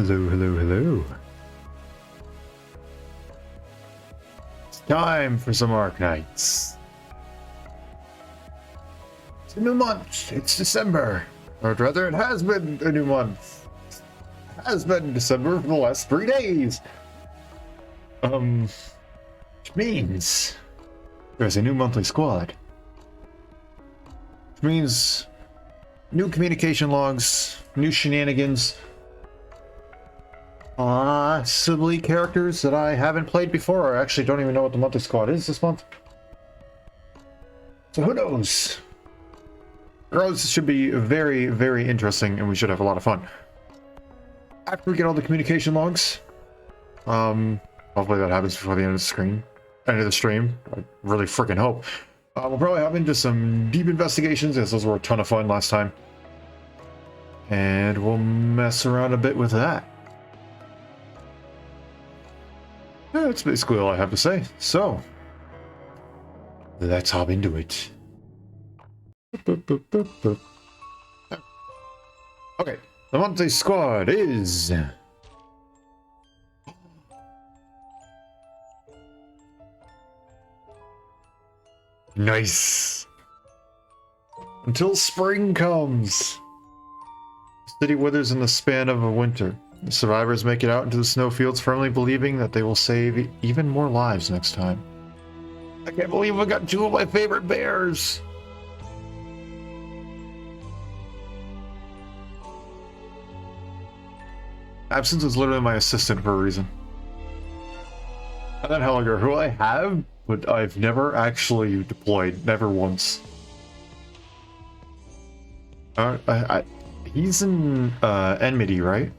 Hello, hello, hello. It's time for some Arknights. It's a new month. It's December. Or rather, it has been a new month. It has been December for the last 3 days. Which means there's a new monthly squad. Which means new communication logs, new shenanigans. Possibly characters that I haven't played before, or actually don't even know what the monthly squad is this month. So who knows? Regardless, this should be very, very interesting, and we should have a lot of fun. After we get all the communication logs, hopefully that happens before the end of the stream. I really freaking hope. We'll probably hop into some deep investigations, as those were a ton of fun last time. And we'll mess around a bit with that. Yeah, that's basically all I have to say. So, let's hop into it. Okay, the monthly squad is... Nice! Until spring comes! The city withers in the span of a winter. The survivors make it out into the snowfields, firmly believing that they will save even more lives next time. I can't believe I got 2 of my favorite bears! Absence is literally my assistant for a reason. And then Helliger, who I have, but I've never actually deployed, never once. He's in Enmity, right?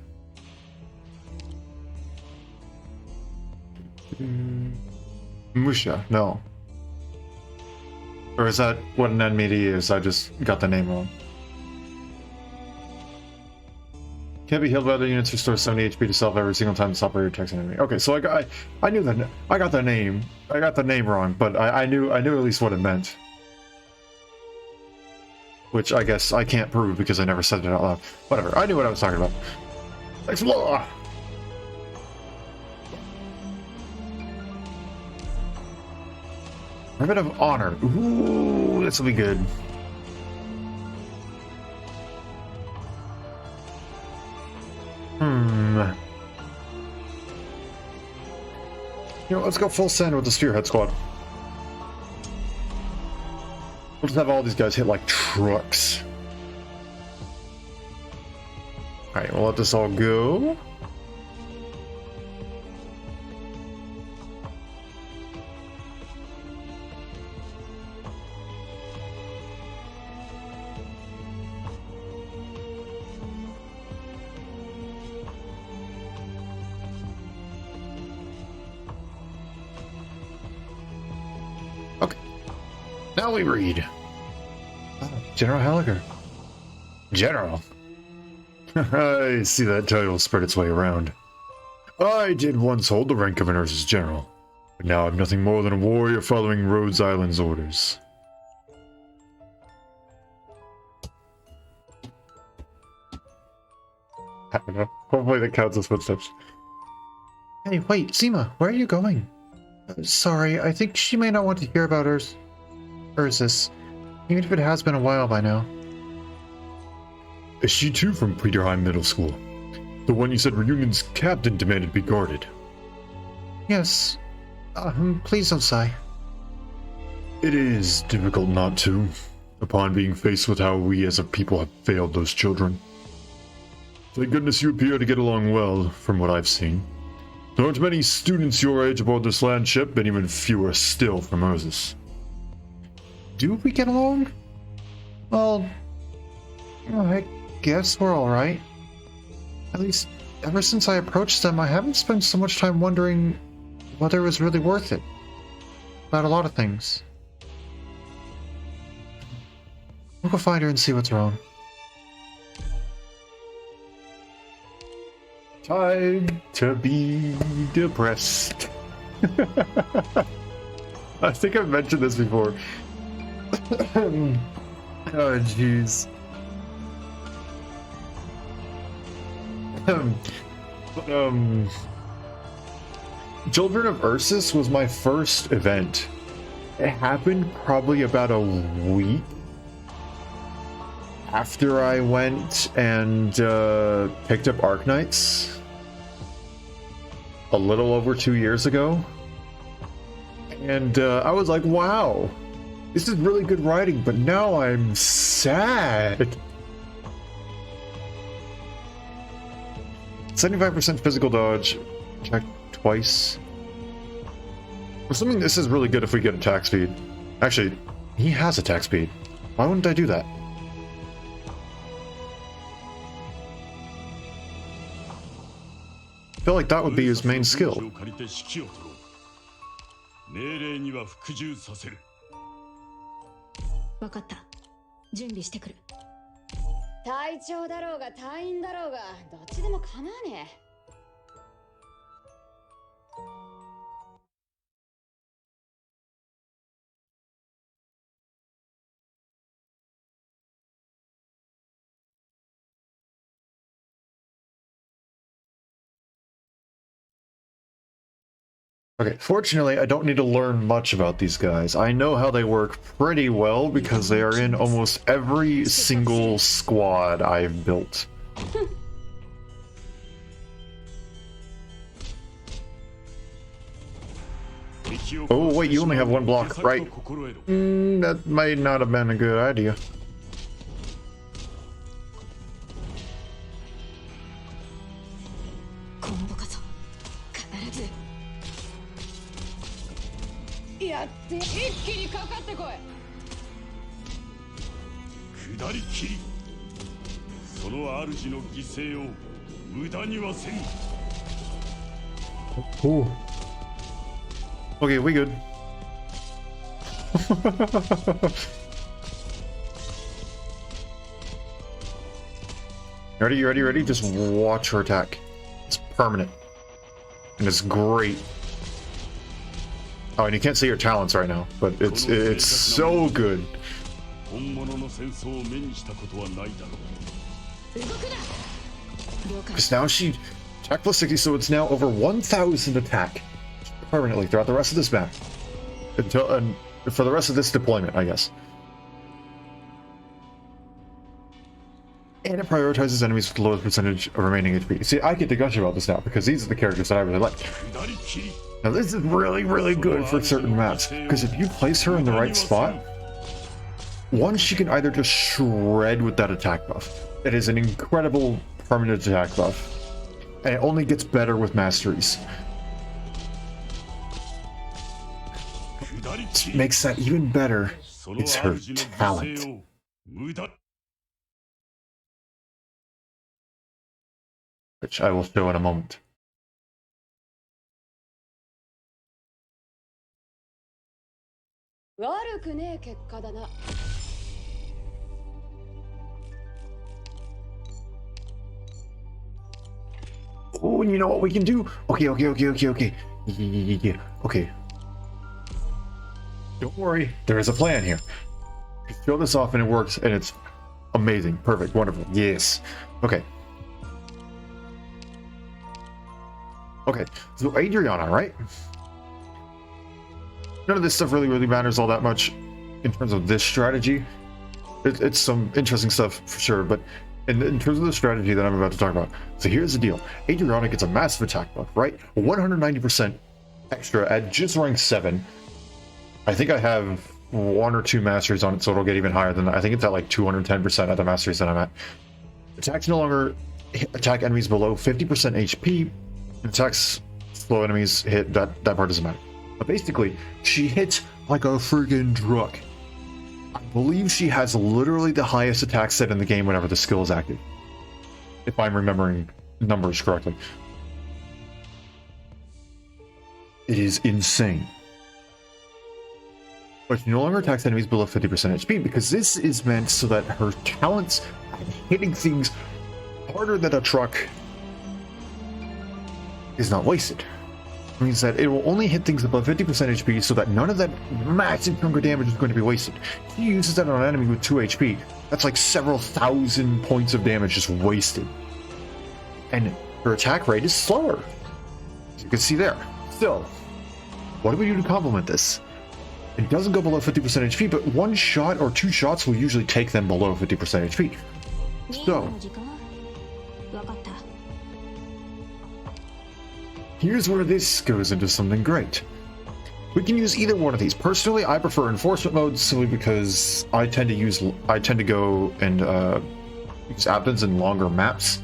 Musha, no. Or is that what an enmity is? I just got the name wrong. Can't be healed by other units. Restore 70 HP to self every single time this operator attacks an enemy. Okay, so I knew that. I got the name. I got the name wrong, but I knew at least what it meant. Which I guess I can't prove because I never said it out loud. Whatever. I knew what I was talking about. Explore. A bit of honor. Ooh, this will be good. You know, let's go full send with the Spearhead Squad. We'll just have all these guys hit like trucks. Alright, we'll let this all go. Now we read. General Helliger. General. I see that title spread its way around. I did once hold the rank of an Ursus General, but now I'm nothing more than a warrior following Rhodes Island's orders. I don't know. Hopefully that counts as footsteps. Hey, wait, Seema, where are you going? Sorry, I think she may not want to hear about Ursus, even if it has been a while by now. Is she too from Peterheim Middle School? The one you said Reunion's captain demanded to be guarded? Yes. Please don't sigh. It is difficult not to, upon being faced with how we as a people have failed those children. Thank goodness you appear to get along well, from what I've seen. There aren't many students your age aboard this land ship, and even fewer still from Ursus. Do we get along? Well, I guess we're alright. At least, ever since I approached them, I haven't spent so much time wondering whether it was really worth it. About a lot of things. We'll go find her and see what's wrong. Time to be depressed. I think I've mentioned this before. Oh, jeez. But, Children of Ursus was my first event. It happened probably about a week after I went and picked up Arknights a little over 2 years ago. And I was like, wow, this is really good writing, but now I'm sad. 75% physical dodge, check twice. I'm assuming this is really good if we get attack speed. Actually, he has attack speed. Why wouldn't I do that? I feel like that would be his main skill. 命令には服従させる。分かった。準備してくる。隊長だろうが隊員だろうがどっちでも構わねえ。Okay, fortunately, I don't need to learn much about these guys. I know how they work pretty well because they are in almost every single squad I've built. Oh, wait, you only have one block, right? That might not have been a good idea. Ooh. Okay, we good. Ready, ready, ready? Just watch her attack. It's permanent. And it's great. Oh, and you can't see her talents right now, but it's so good. Because now she attack plus 60, so it's now over 1,000 attack permanently throughout the rest of this map. Until for the rest of this deployment, I guess. And it prioritizes enemies with the lowest percentage of remaining HP. See, I get to gush about this now because these are the characters that I really like. Now this is really, really good for certain maps, because if you place her in the right spot, one, she can either just shred with that attack buff. It is an incredible permanent attack buff, and it only gets better with masteries. What makes that even better is her talent. Which I will show in a moment. Oh, and you know what we can do? Okay. Yeah. Okay. Don't worry, there is a plan here. You show this off and it works, and it's amazing, perfect, wonderful. Yes. Okay. Okay, so Adriana, right? None of this stuff really matters all that much in terms of this strategy. It's some interesting stuff for sure, but in terms of the strategy that I'm about to talk about, so here's the deal. Adriana gets a massive attack buff, right? 190% extra at just rank 7. I think I have 1 or 2 masteries on it, so it'll get even higher than that. I think it's at like 210% at the masteries that I'm at. Attacks no longer attack enemies below 50% HP. Attacks slow enemies hit, that part doesn't matter. But basically, she hits like a freaking truck. I believe she has literally the highest attack set in the game whenever the skill is active. If I'm remembering numbers correctly. It is insane. But she no longer attacks enemies below 50% HP, because this is meant so that her talents at hitting things harder than a truck is not wasted. It means that it will only hit things above 50% HP, so that none of that massive chunk of damage is going to be wasted. If she uses that on an enemy with 2 HP, that's like several thousand points of damage just wasted. And her attack rate is slower. As you can see there. Still, what do we do to complement this? It doesn't go below 50% HP, but one shot or two shots will usually take them below 50% HP. So, here's where this goes into something great. We can use either one of these. Personally, I prefer enforcement mode simply because I tend to go and use Abdens in longer maps,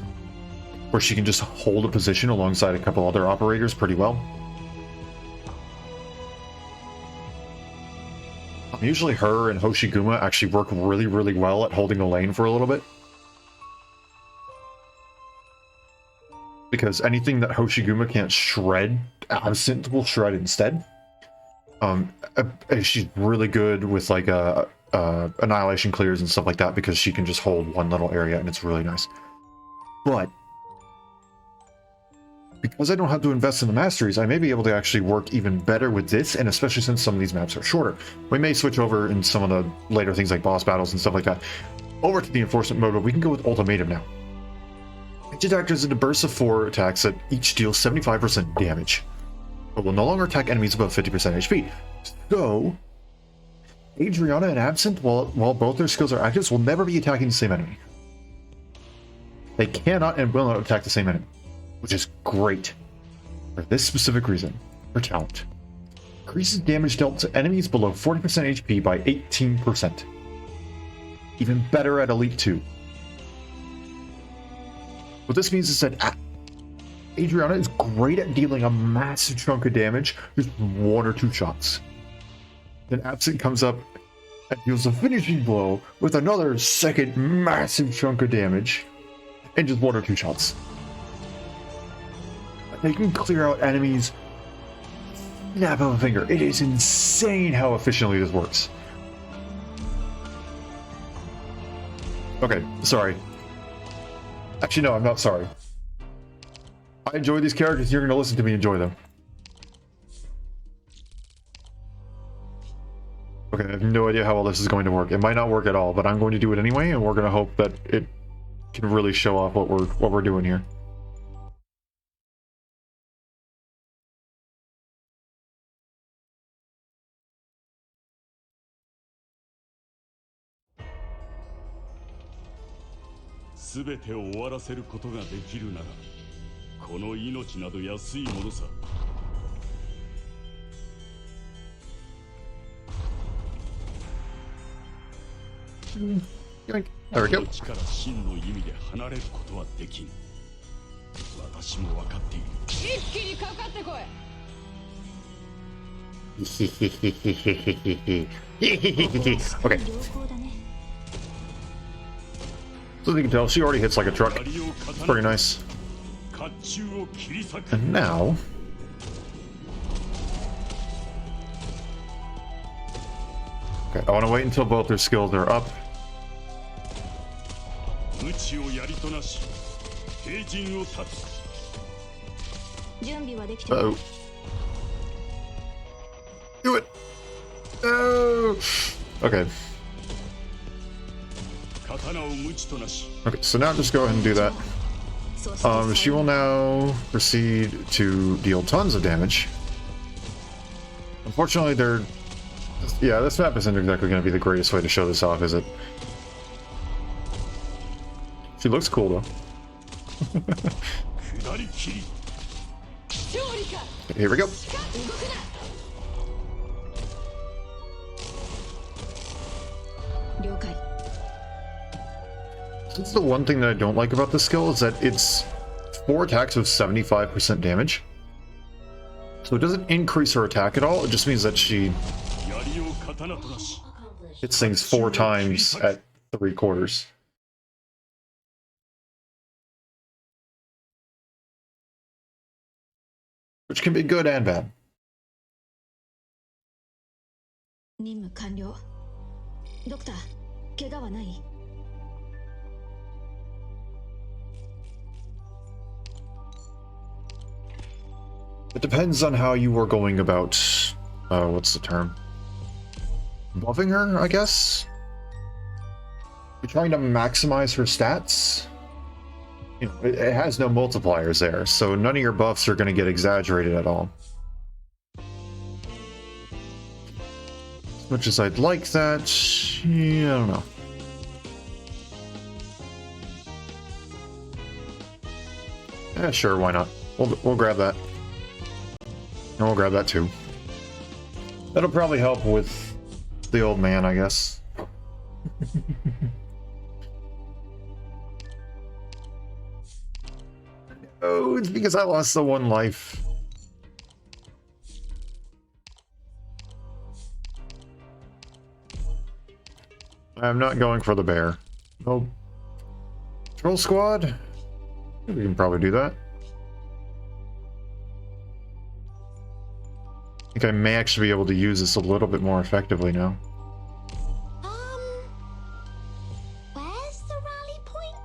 where she can just hold a position alongside a couple other operators pretty well. Usually her and Hoshiguma actually work really, really well at holding a lane for a little bit. Because anything that Hoshiguma can't shred, Absent will shred instead. She's really good with like annihilation clears and stuff like that because she can just hold one little area and it's really nice. But because I don't have to invest in the masteries, I may be able to actually work even better with this, and especially since some of these maps are shorter. We may switch over in some of the later things like boss battles and stuff like that over to the enforcement mode, but we can go with ultimatum now. Each attack is into bursts of 4 attacks that each deal 75% damage, but will no longer attack enemies above 50% HP. So, Adriana and Absent, while both their skills are active, will never be attacking the same enemy. They cannot and will not attack the same enemy, which is great for this specific reason. Her talent increases damage dealt to enemies below 40% HP by 18%. Even better at Elite 2. What this means is that Adriana is great at dealing a massive chunk of damage just 1 or 2 shots. Then Absent comes up and deals a finishing blow with another second massive chunk of damage and just 1 or 2 shots. They can clear out enemies snap of a finger. It is insane how efficiently this works. Okay, sorry. Actually, no, I'm not sorry. I enjoy these characters, you're going to listen to me enjoy them. Okay, I have no idea how all this is going to work. It might not work at all, but I'm going to do it anyway, and we're going to hope that it can really show off what we're doing here. There we go. Okay. So as you can tell, she already hits like a truck. It's pretty nice. And now... Okay, I want to wait until both their skills are up. Uh-oh. Do it! No! Okay. Okay, so now just go ahead and do that. She will now proceed to deal tons of damage. Unfortunately, yeah, this map isn't exactly going to be the greatest way to show this off, is it? She looks cool, though. Here we go. That's the one thing that I don't like about this skill, is that it's 4 attacks with 75% damage. So it doesn't increase her attack at all, it just means that she hits things 4 times at 3/4. Which can be good and bad. It depends on how you are going about, what's the term? Buffing her, I guess? You're trying to maximize her stats? You know, it has no multipliers there, so none of your buffs are going to get exaggerated at all. As much as I'd like that, yeah, I don't know. Yeah, sure, why not? We'll grab that. And we'll grab that too. That'll probably help with the old man, I guess. Oh, it's because I lost the one life. I'm not going for the bear. Nope. Troll squad? We can probably do that. I think I may actually be able to use this a little bit more effectively now. Where's the rally point?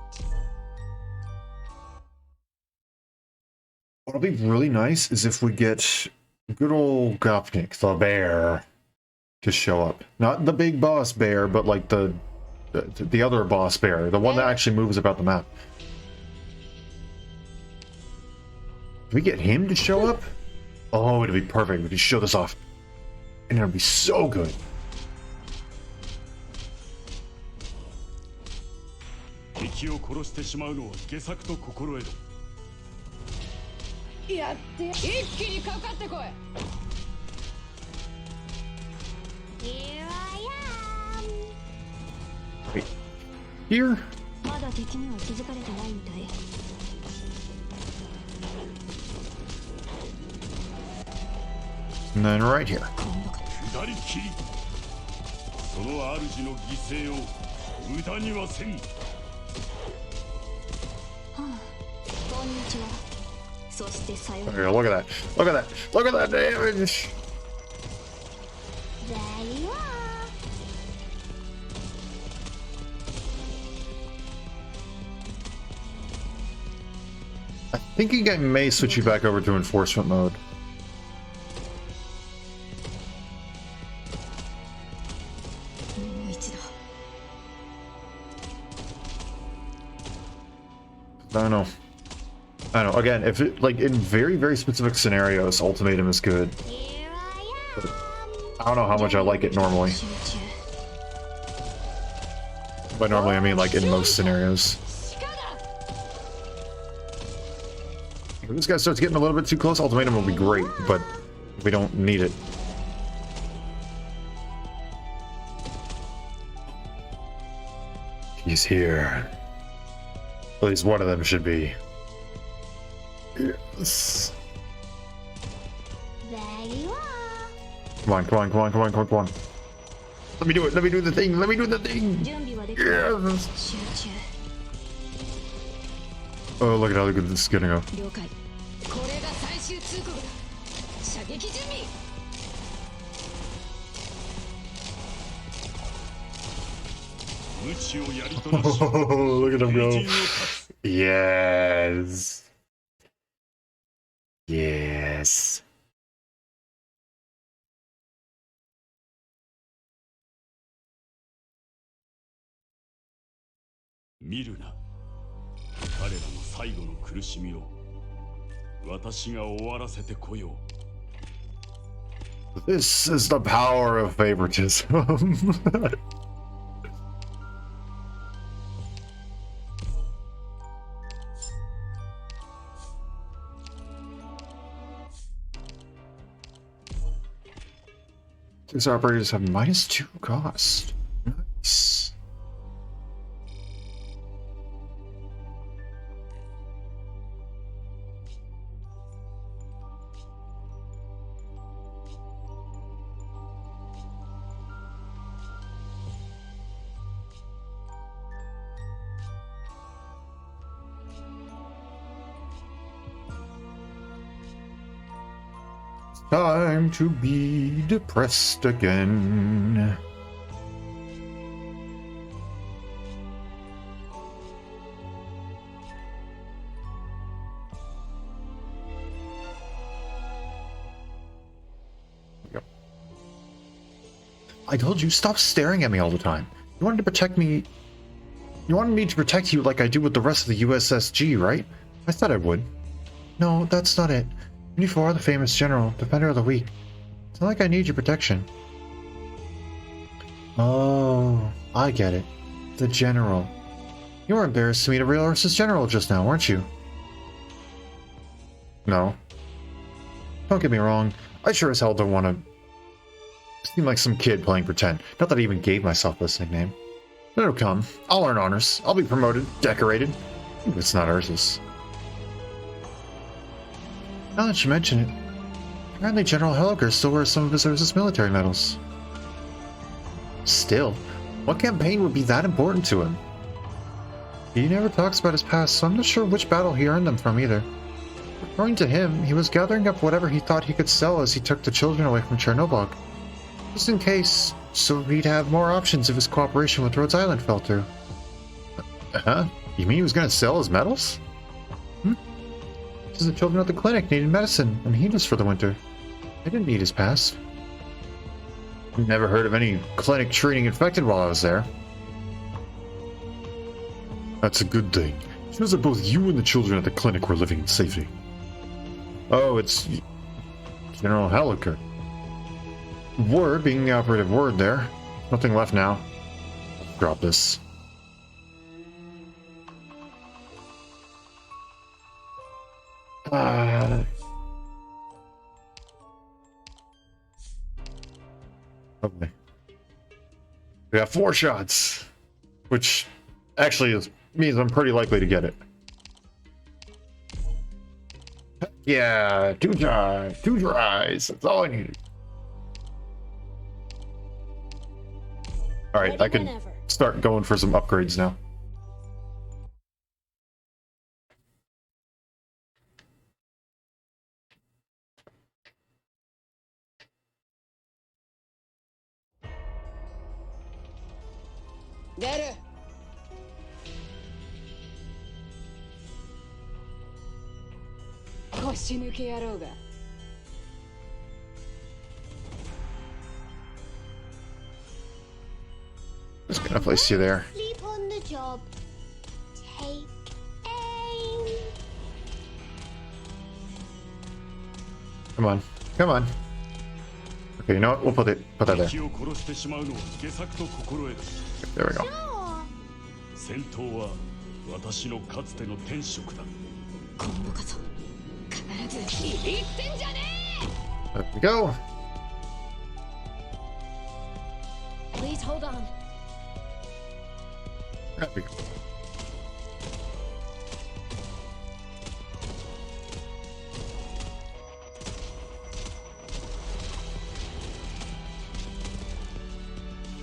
What'll be really nice is if we get good old Gopnik, the bear, to show up. Not the big boss bear, but like the other boss bear, the one that actually moves about the map. If we get him to show up, oh, it'll be perfect. We can show this off, and it'll be so good.やって一気にかかってこい。Here I am. Wait, here? まだ敵には気づかれてないみたい。And then right here. 下り切りその主の犠牲を無駄にはせん。はあ、こんにちは。そしてさような Okay, look at that. Look at that. Look at that damage. There you are. I think I may switch you back over to enforcement mode. I don't know. I don't know. Again, if it, like, in very, very specific scenarios, ultimatum is good. Here I am. I don't know how much I like it normally. By normally, I mean like in most scenarios. If this guy starts getting a little bit too close, ultimatum will be great, but we don't need it. He's here. At least one of them should be. Yes. There you are. Come on, come on, come on, come on, come on, come on. Let me do it. Let me do the thing. Let me do the thing. 準備はできた。 Yes. 集中。 Oh, look at how good this is gonna go. 了解。これが最終通告だ。射撃準備。無知をやりとなし Oh, look at him 敵 go. 陣を立つ Yes. Yes. 見るな彼らの最後の苦しみを私が終わらせてこよ This is the power of favoritism. These operators have -2 cost. Nice. Time to be depressed again. I told you, stop staring at me all the time. You wanted to protect me You wanted me to protect you like I do with the rest of the USSG, right? I thought I would. No, that's not it. You are the famous general, defender of the weak. It's not like I need your protection. Oh, I get it. The general. You were embarrassed to meet a real Ursus general just now, weren't you? No. Don't get me wrong, I sure as hell don't want to seem like some kid playing pretend. Not that I even gave myself this nickname. But it'll come. I'll earn honors. I'll be promoted, decorated. It's not Ursus. Now that you mention it, apparently General Helliker still wears some of his Ursus military medals. Still? What campaign would be that important to him? He never talks about his past, so I'm not sure which battle he earned them from either. According to him, he was gathering up whatever he thought he could sell as he took the children away from Chernobyl. Just in case, so he'd have more options if his cooperation with Rhodes Island fell through. Huh? You mean he was going to sell his medals? Because the children at the clinic needed medicine and healers for the winter. They didn't need his past. Never heard of any clinic treating infected while I was there. That's a good thing. It shows that both you and the children at the clinic were living in safety. Oh, it's General Helliker. Word being the operative word there. Nothing left now. Drop this. Okay. We got 4 shots, which actually means I'm pretty likely to get it. Yeah, 2 tries. 2 tries. That's all I needed. Alright, I can start going for some upgrades now. Better. Just gonna place you there. Sleep on the job. Take aim. Come on. Come on. Okay, you know what? We'll put that there. 敵を殺してしまうのは下策と心得る。 There we go. 戦闘は私のかつての天職だ。今度こそ必ず言ってんじゃね There we go. Please hold on. There we go.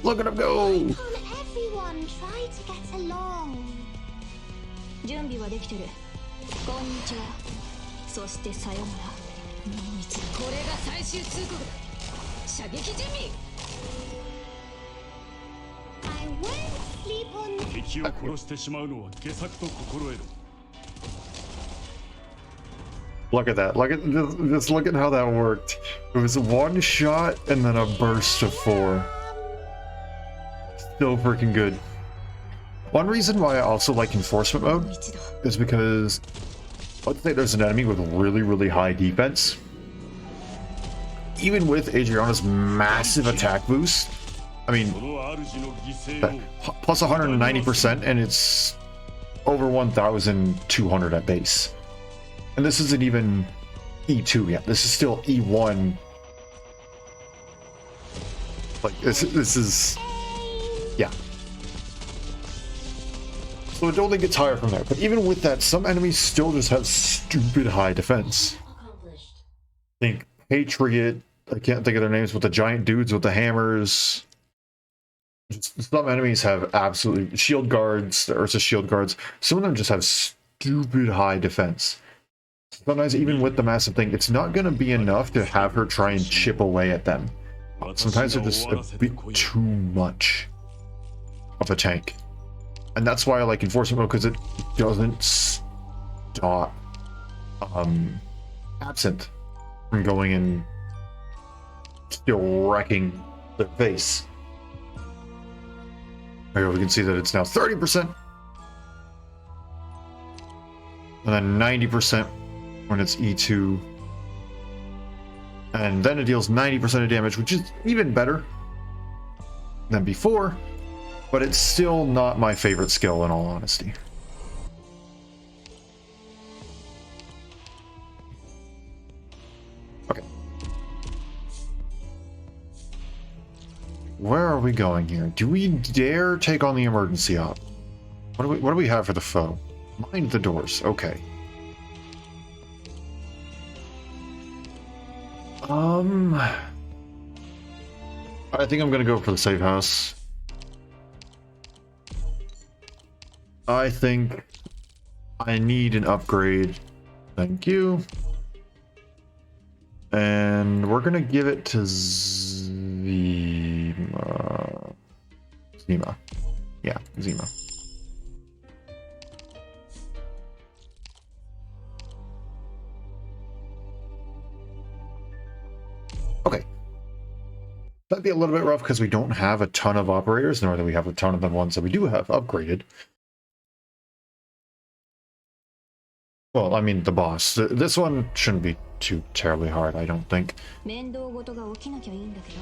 Look at him go! Why can't everyone try to get along? 準備はできてる。こんにちは。そしてさよなら。もう一度。これが最終通告だ。射撃準備。I won't sleep on. 敵を殺してしまうのは下策と心得る。 Look at that. Look at just look at how that worked. It was 1 shot and then a burst of 4. Still freaking good. One reason why I also like enforcement mode is because let's say there's an enemy with really, really high defense. Even with Adriana's massive attack boost, I mean, その主の犠牲を plus 190%, and it's over 1,200 at base. And this isn't even E2 yet. This is still E1. Like, this is... Yeah. So it only gets higher from there. But even with that, some enemies still just have stupid high defense. Think Patriot. I can't think of their names, but the giant dudes with the hammers. Some enemies have absolutely... Shield guards, the Ursa shield guards. Some of them just have stupid high defense. Sometimes even with the massive thing, it's not going to be enough to have her try and chip away at them. Sometimes they're just a bit too much of a tank. And that's why I like enforcement mode, because it doesn't stop Absinthe from going and still wrecking their face. There we go, we can see that it's now 30%. And then 90% when it's E2. And then it deals 90% of damage, which is even better than before. But it's still not my favorite skill, in all honesty. Okay. Where are we going here? Do we dare take on the emergency op? What do we have for the foe? Mind the doors. Okay. I think I'm gonna go for the safe house. I think I need an upgrade. Thank you. And we're gonna give it to Zima. Zima. Yeah, Zima. Okay. That'd be a little bit rough because we don't have a ton of operators, nor do we have a ton of the ones that we do have upgraded. Well, I mean, the boss. This one shouldn't be too terribly hard, I don't think. 面倒事が起きなきゃいいんだけど。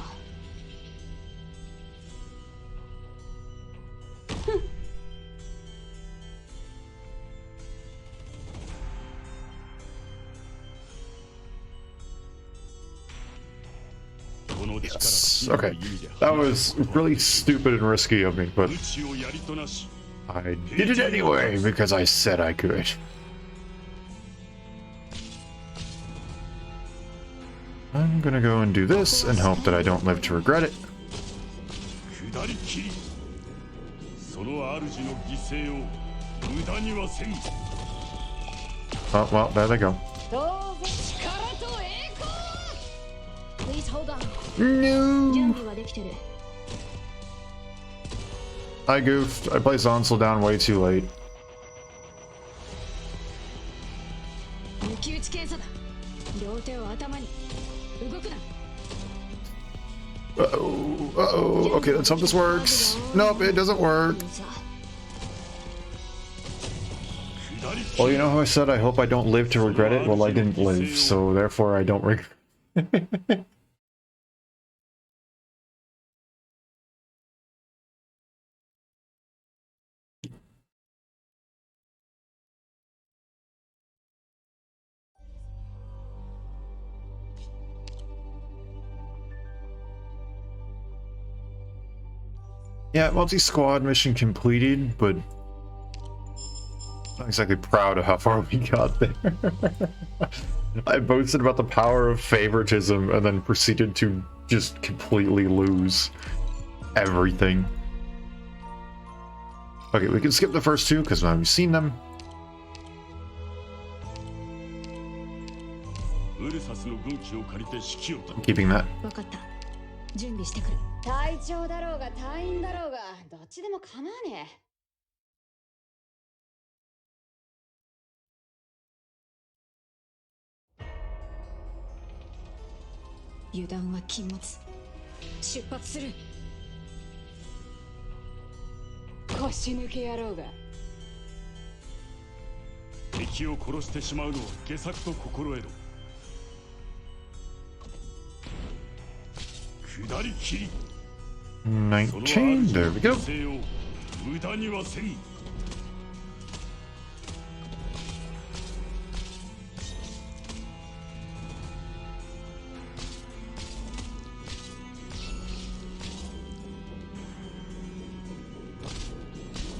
Yes. Okay. That was really stupid and risky of me, but I did it anyway because I said I could. I'm gonna go and do this and hope that I don't live to regret it. Oh, well, there they go. Please hold on. No! 準備はできてる。 I goofed. I placed Onsel down way too late. 抜き打ち検査だ。両手を頭に。動くな。 Uh-oh. Uh-oh. Okay, let's hope this works. Nope, it doesn't work. Well, you know how I said I hope I don't live to regret it? Well, I didn't live, so therefore I don't regret it. Yeah, multi-squad mission completed, but not exactly proud of how far we got there. I boasted about the power of favoritism and then proceeded to just completely lose everything. Okay, we can skip the first two because now we've seen them. I'm keeping that. 分かった。準備してくる。隊長だろうが隊員だろうがどっちでも構わね油断は禁物。出発する。え。腰抜け野郎が。敵を殺してしまうのは下策と心得ろ。下り切り。 19, there we go. 無駄にはせん。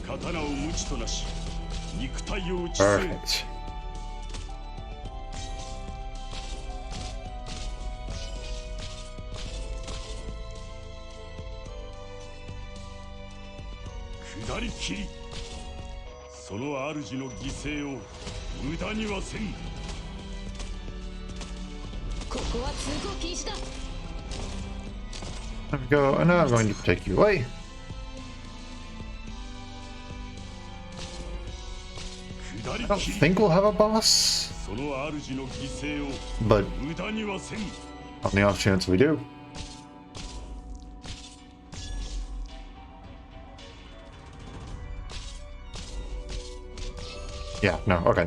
刀を無知となし、肉体を打ち据え。 Perfect. 下り切り。その主の犠牲を無駄にはせん。ここは通行禁止だ。 There we go, and now I'm going to take you away. 下り I don't 切り。 think we'll have a boss, その主の犠牲を but 無駄にはせん。 on the off chance we do. Yeah, no, okay.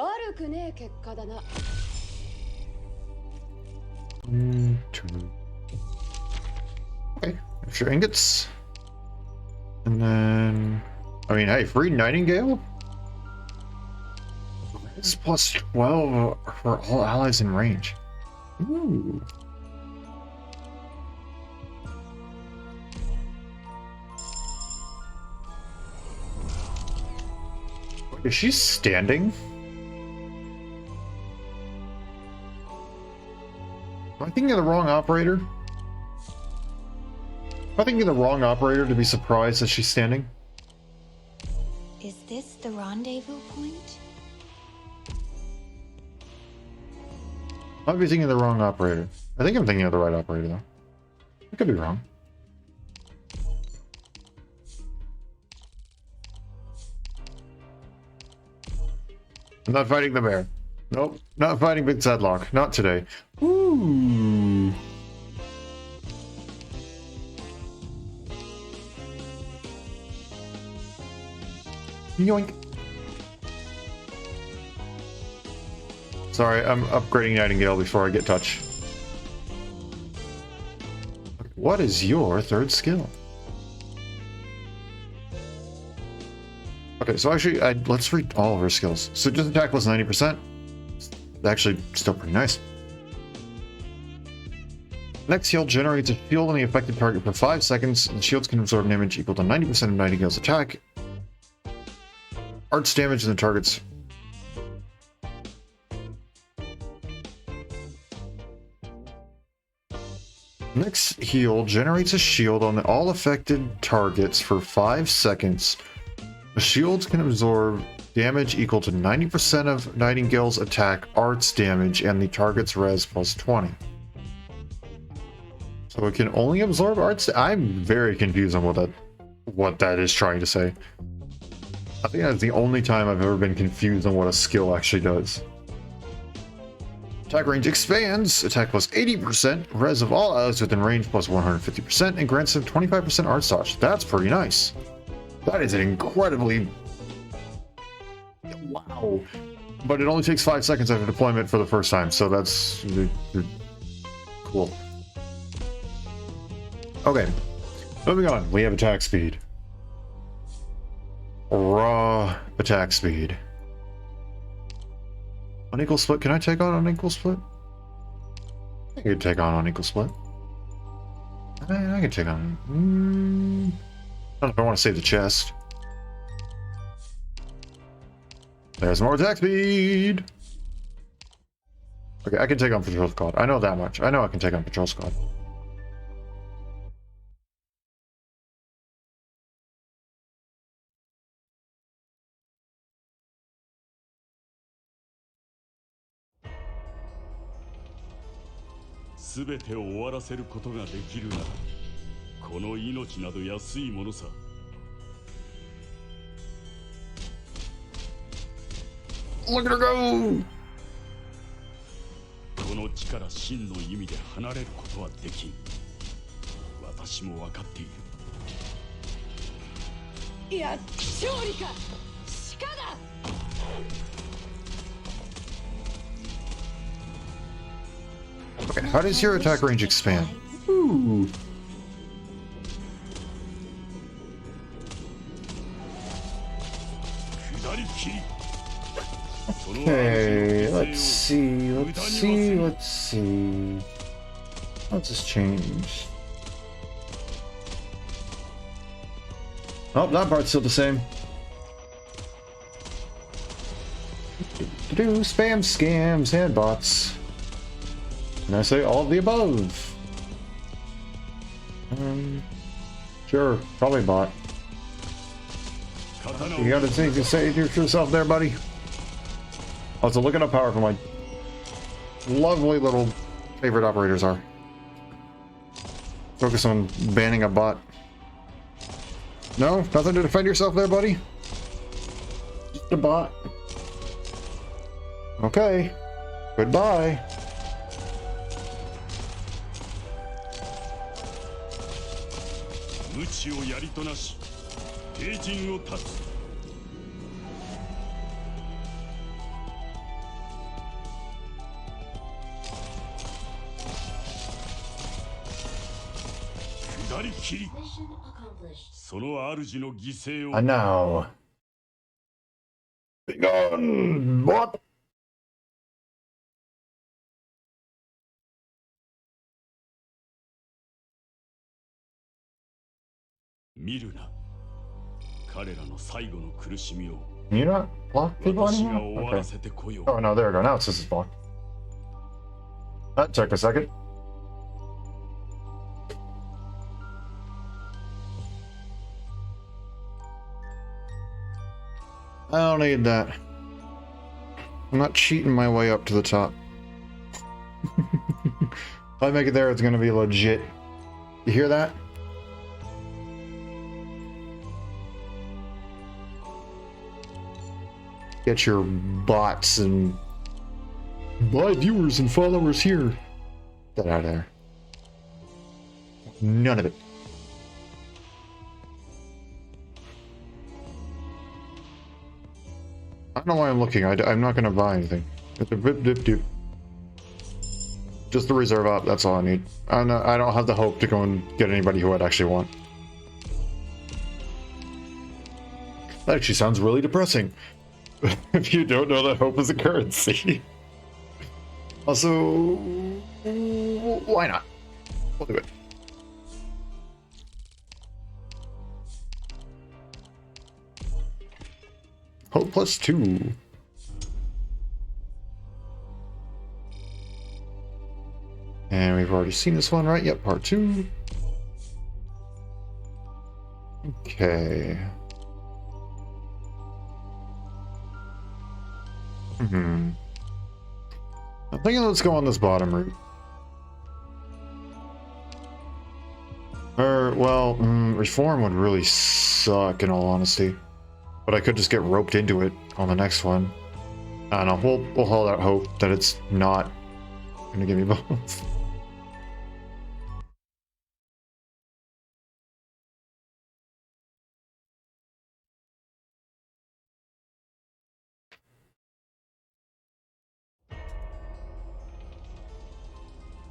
悪くねえ結果だな。Two. Okay, extra ingots. And then, I mean, hey, free Nightingale? This is plus 12 for all allies in range. Ooh. Wait, is she standing? Am I thinking of the wrong operator? Am I thinking of the wrong operator to be surprised that she's standing? Is this the rendezvous point? I might be thinking of the wrong operator. I think I'm thinking of the right operator, though. I could be wrong. I'm not fighting the bear. Nope, not fighting Big Zadlock. Not today. Ooh. Yoink. Sorry, I'm upgrading Nightingale before I get touch. What is your third skill? Okay, so actually, let's read all of her skills. So just attack plus 90%. Actually, still pretty nice. Next shield generates a shield on the affected target for 5 seconds, and shields can absorb damage equal to 90% of Nightingale's attack. Arts damage in the target's. Next heal generates a shield on all affected targets for 5 seconds. The shields can absorb damage equal to 90% of Nightingale's attack arts damage and the target's res plus 20. So it can only absorb arts. I'm very confused on what that is trying to say. I think that's the only time I've ever been confused on what a skill actually does. Attack range expands, attack plus 80%, res of all allies within range plus 150%, and grants them 25% art dodge. That's pretty nice. That is an incredibly... Wow. But it only takes 5 seconds after deployment for the first time, so that's... cool. Okay. Moving on, we have attack speed. Raw attack speed. Unequal split. Can I take on unequal split? I can take on unequal split. I can take on... I don't know if I want to save the chest. There's more attack speed! Okay, I can take on Patrol Squad. I know that much. I know I can take on Patrol Squad. Look at her go! この地から真の意味で離れることはできん。私も分かっている。いや、勝利か鹿だ。 Okay, how does your attack range expand? Ooh. Okay, let's see. What's this change? Oh, that part's still the same. Do spam, scams, and bots. And I say all of the above. Sure, probably bot. You got anything to say to yourself there, buddy? Oh, so look at how powerful my lovely little favorite operators are. Focus on banning a bot. No? Nothing to defend yourself there, buddy? Just a bot. Okay. Goodbye. きり Mission accomplished. その主の犠牲を I know. Be gone! What? 見るな彼らの最後の苦しみを Can you not block people 私が anymore? 終わら Okay. せてこよう Oh no, there we go. Now it's just blocked. Check a second. I don't need that. I'm not cheating my way up to the top. If I make it there, it's gonna be legit. You hear that? Get your bots and buy viewers and followers here. Get out of there. None of it. I don't know why I'm looking. I'm not going to buy anything. Just the reserve up. That's all I need. I don't have the hope to go and get anybody who I'd actually want. That actually sounds really depressing. If you don't know that hope is a currency. Also, why not? We'll do it. Hope +2. And we've already seen this one, right? Yep, part 2. Okay. I'm thinking let's go on this bottom route. Well, reform would really suck in all honesty. But I could just get roped into it on the next one. I don't know, we'll hold out hope that it's not gonna give me both.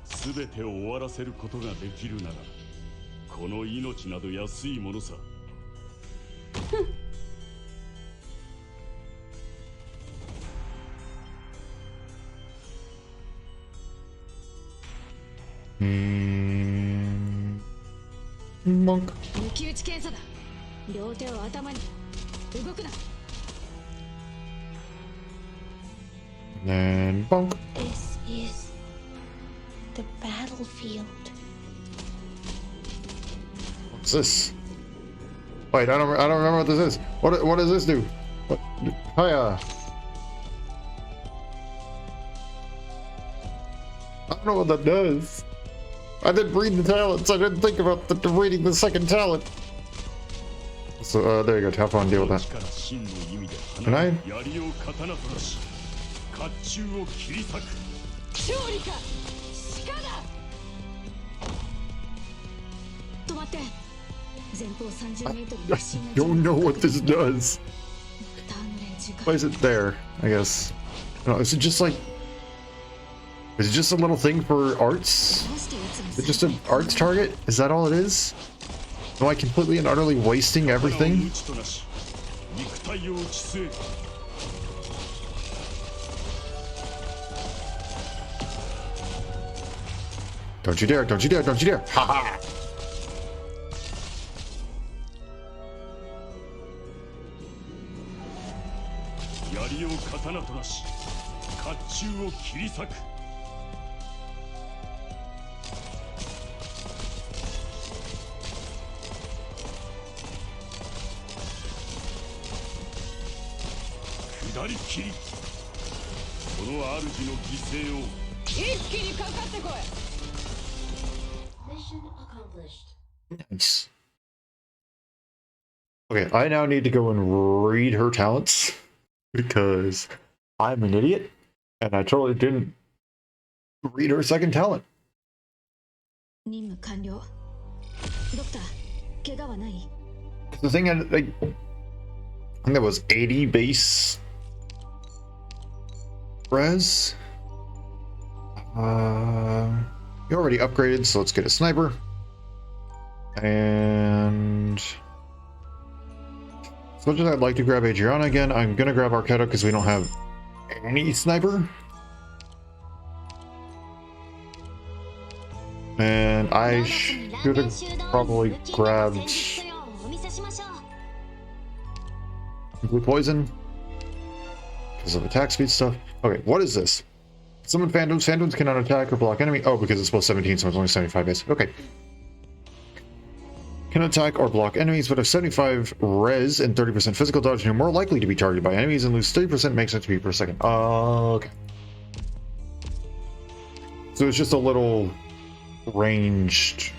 すべてを終わらせることができるならこの命など安いものさMonk. 抜き打ち検査だ。両手を頭に。動くな。 And bonk. This is the battlefield. What's this? Wait, I don't remember what this is. What does this do? What? Hiya. I don't know what that does. I didn't read the talents. I didn't think about reading the second talent. So there you go. Have fun. Deal with that. Can I? 甲冑を切り裂く勝利か鹿だ止まって前方30メートル I don't know what this does. Why is it there? I guess. No, is it just like? Is it just a little thing for arts? Is it just an arts target? Is that all it is? Am I completely and utterly wasting everything? Don't you dare, don't you dare, don't you dare! Ha ha! Mission accomplished. Nice. Okay, I now need to go and read her talents because I'm an idiot and I totally didn't read her second talent. 任務完了。ドクター、怪我はない？ The thing I think that was 80 base res. You already upgraded, so let's get a sniper. And as much as I'd like to grab Adriana again, I'm gonna grab Arknights because we don't have any sniper. And I should have probably grabbed blue poison because of attack speed stuff. Okay, what is this? Summon phantoms. Phantoms cannot attack or block enemy. Oh, because it's plus 17, so it's only 75 base. Okay. Can attack or block enemies, but have 75 res and 30% physical dodge, and are more likely to be targeted by enemies and lose 30% makes HP per second. Okay. So it's just a little ranged,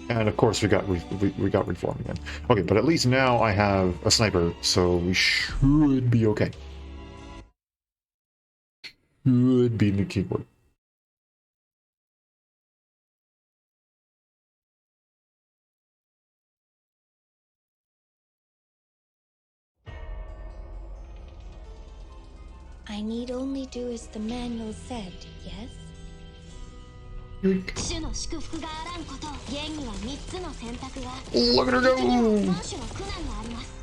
and of course we got reform again. Okay, but at least now I have a sniper, so we should be okay. Should be in the keyboard. I need only do as the manual said, yes? 主の祝福があらんこと、現には3つの選択が、 Look at her 敵には go! 3種の苦難があります。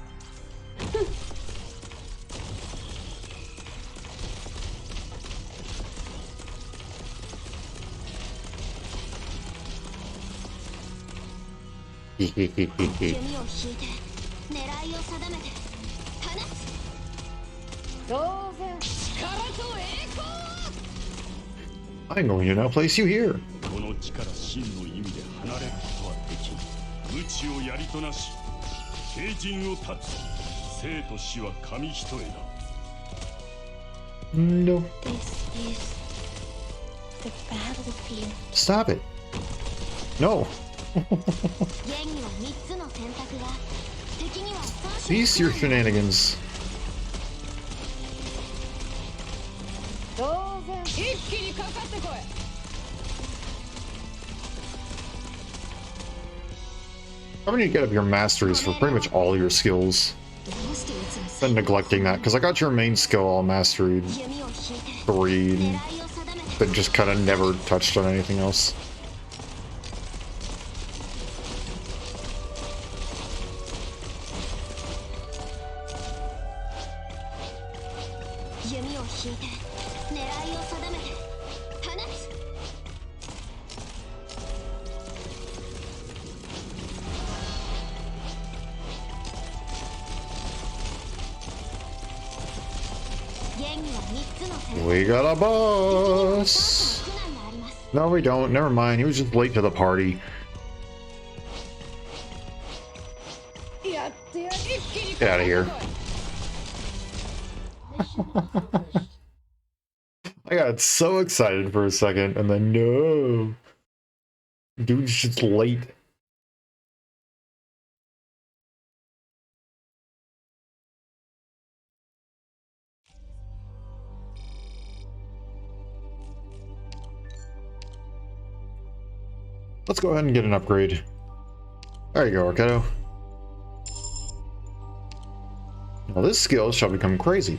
弓を引いて、狙いを定めて、放つ。当然。力と栄光。 I'm going to now place you here. この地から真の意味で離れることはできん。無知をやりとなし、聖人を断つ。生と死は紙一重だ。No. This is the battlefield. Stop it. No. 現には3つの選択が、敵には3種の Cease your 苦難が shenanigans. 当然。一気にかかってこい。 I'm gonna get up your masteries for pretty much all your skills. どうして奴は Been neglecting that because I got your main skill all mastered 弓を引いて 3, 狙いを定めて but just kind of never touched on anything else. 弓を引いて狙いを定めて放つ。現には3つの選択 We got a boss! 苦難があります。 No, we don't. Never mind. He was just late to the party. やってやる。一気に Get out of here. I got so excited for a second, and then no. Dude's just late. Let's go ahead and get an upgrade. There you go, Arknights. Now this skill shall become crazy.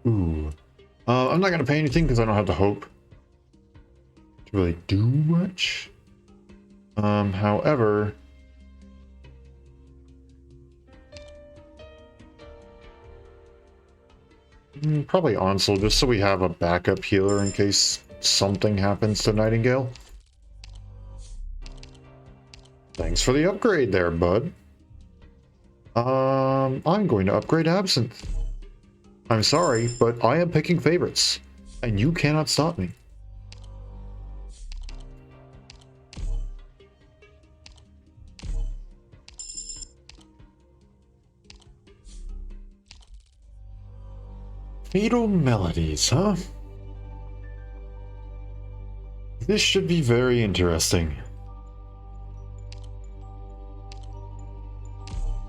Ooh. I'm not going to pay anything because I don't have the hope to really do much. However... probably Onsel, just so we have a backup healer in case something happens to Nightingale. Thanks for the upgrade there, bud. I'm going to upgrade Absinthe. I'm sorry, but I am picking favorites, and you cannot stop me. Fatal Melodies, huh? This should be very interesting.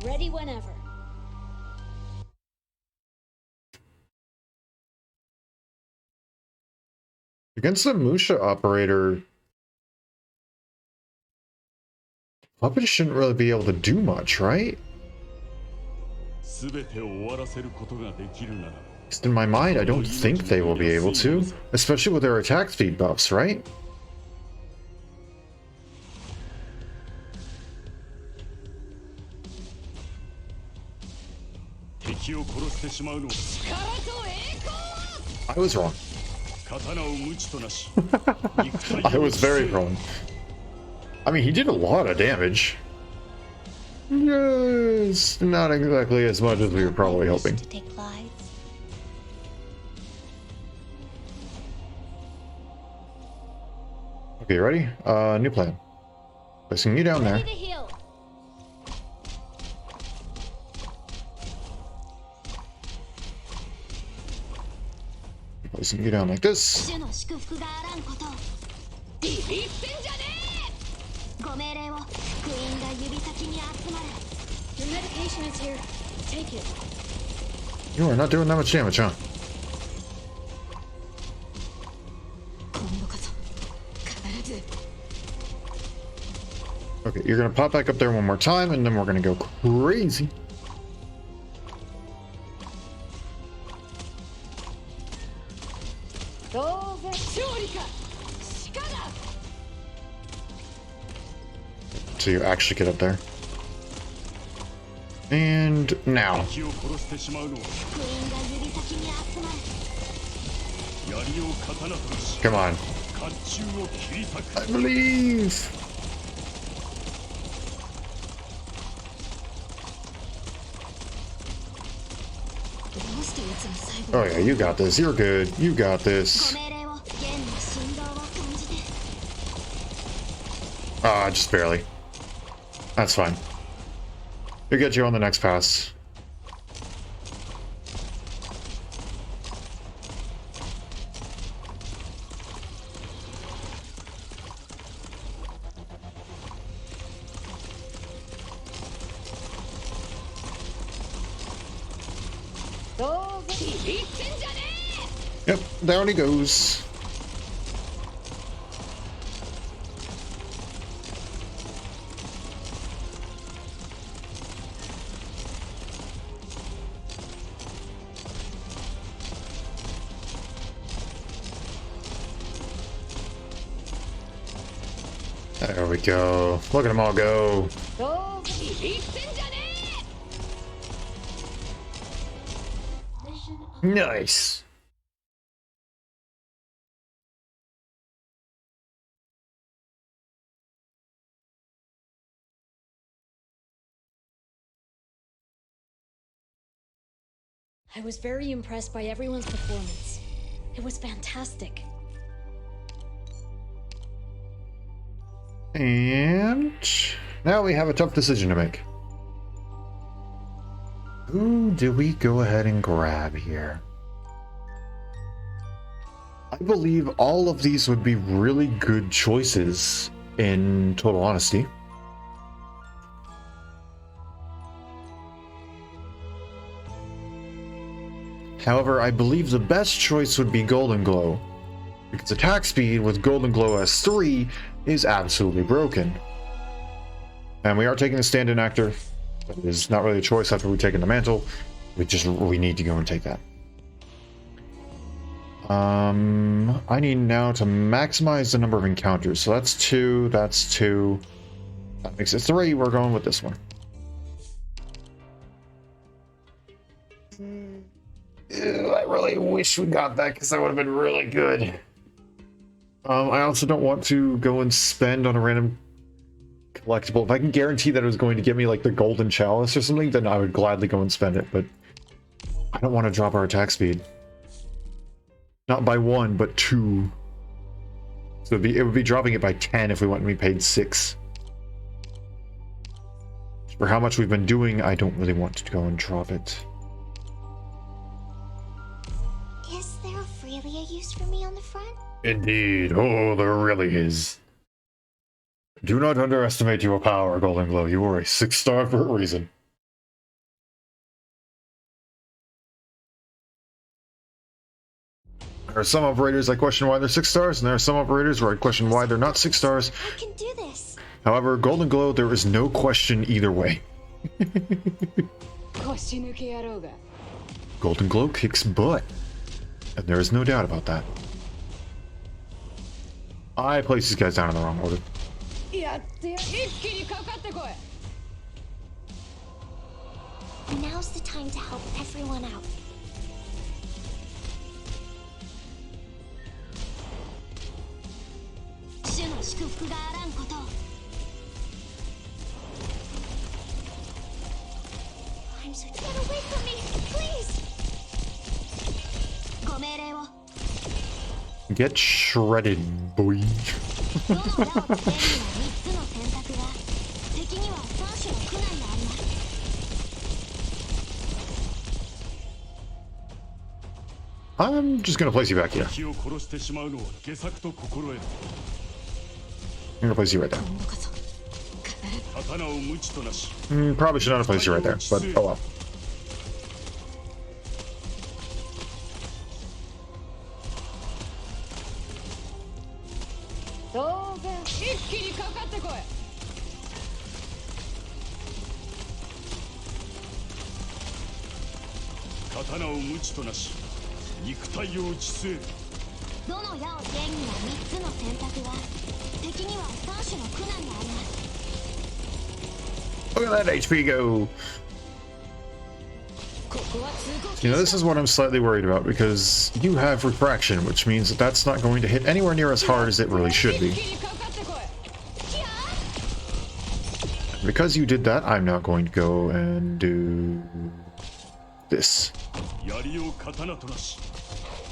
Ready whenever. Against the Musha operator, Puppet shouldn't really be able to do much, right? 全てを終わらせることができるなら Just in my mind, I don't think they will be able to. Especially with their attack speed buffs, right? I was wrong. I was very wrong. I mean, he did a lot of damage. Yes, not exactly as much as we were probably hoping. Okay, ready? New plan. Placing you down there. Placing you down like this. Your medication is here. Take it. You are not doing that much damage, huh? Okay, you're gonna pop back up there one more time, and then we're gonna go crazy. So you actually get up there. And now. Come on. I believe. Oh yeah, you got this. You're good. You got this. Ah, just barely. That's fine. We'll get you on the next pass. Yep, down he goes. There we go. Look at them all go. Nice. I was very impressed by everyone's performance. It was fantastic. And now we have a tough decision to make. Who do we go ahead and grab here? I believe all of these would be really good choices, in total honesty. However, I believe the best choice would be Golden Glow, because attack speed with Golden Glow S3 is absolutely broken. And we are taking the stand-in actor. It is not really a choice after we've taken the mantle. We need to go and take that. I need now to maximize the number of encounters. So that's 2, that's 2. That makes it 3. We're going with this one. Ew, I really wish we got that because that would have been really good. I also don't want to go and spend on a random collectible. If I can guarantee that it was going to give me like the golden chalice or something, then I would gladly go and spend it, but I don't want to drop our attack speed. Not by 1, but 2. So it would be dropping it by 10 if we went and we paid 6. For how much we've been doing, I don't really want to go and drop it. Is there really a use for me on the front? Indeed. Oh, there really is. Do not underestimate your power, Golden Glow. You are a 6-star for a reason. There are some operators I question why they're 6 stars, and there are some operators where I question why they're not 6 stars. I can do this. However, Golden Glow, there is no question either way. Golden Glow kicks butt. And there is no doubt about that. I placed these guys down in the wrong order. やってや一気にかかってこい Now's the time to help everyone out. 主の祝福があらんことを I'm so get away from me, please. ご命令を Get shredded, boy. どの矢を起点には3つの選択が敵には3種の苦難があります I'm just gonna place you back here. 敵を殺してしまうのは下策と心得る I'm gonna place you right there. 今度こそ刀を無知となし Probably should not have placed you right there, but oh well. 当然一気にかかってこい 刀を無知となし肉体を打ち据える どの矢を点には3つの選択が敵には3種の苦難があります Look at that HP go. ここは通行 You know, this is what I'm slightly worried about because you have refraction, which means that that's not going to hit anywhere near as hard as it really should 一 be. 気にかかってこい Because you did that, I'm not going to go and do this. 槍を刀となし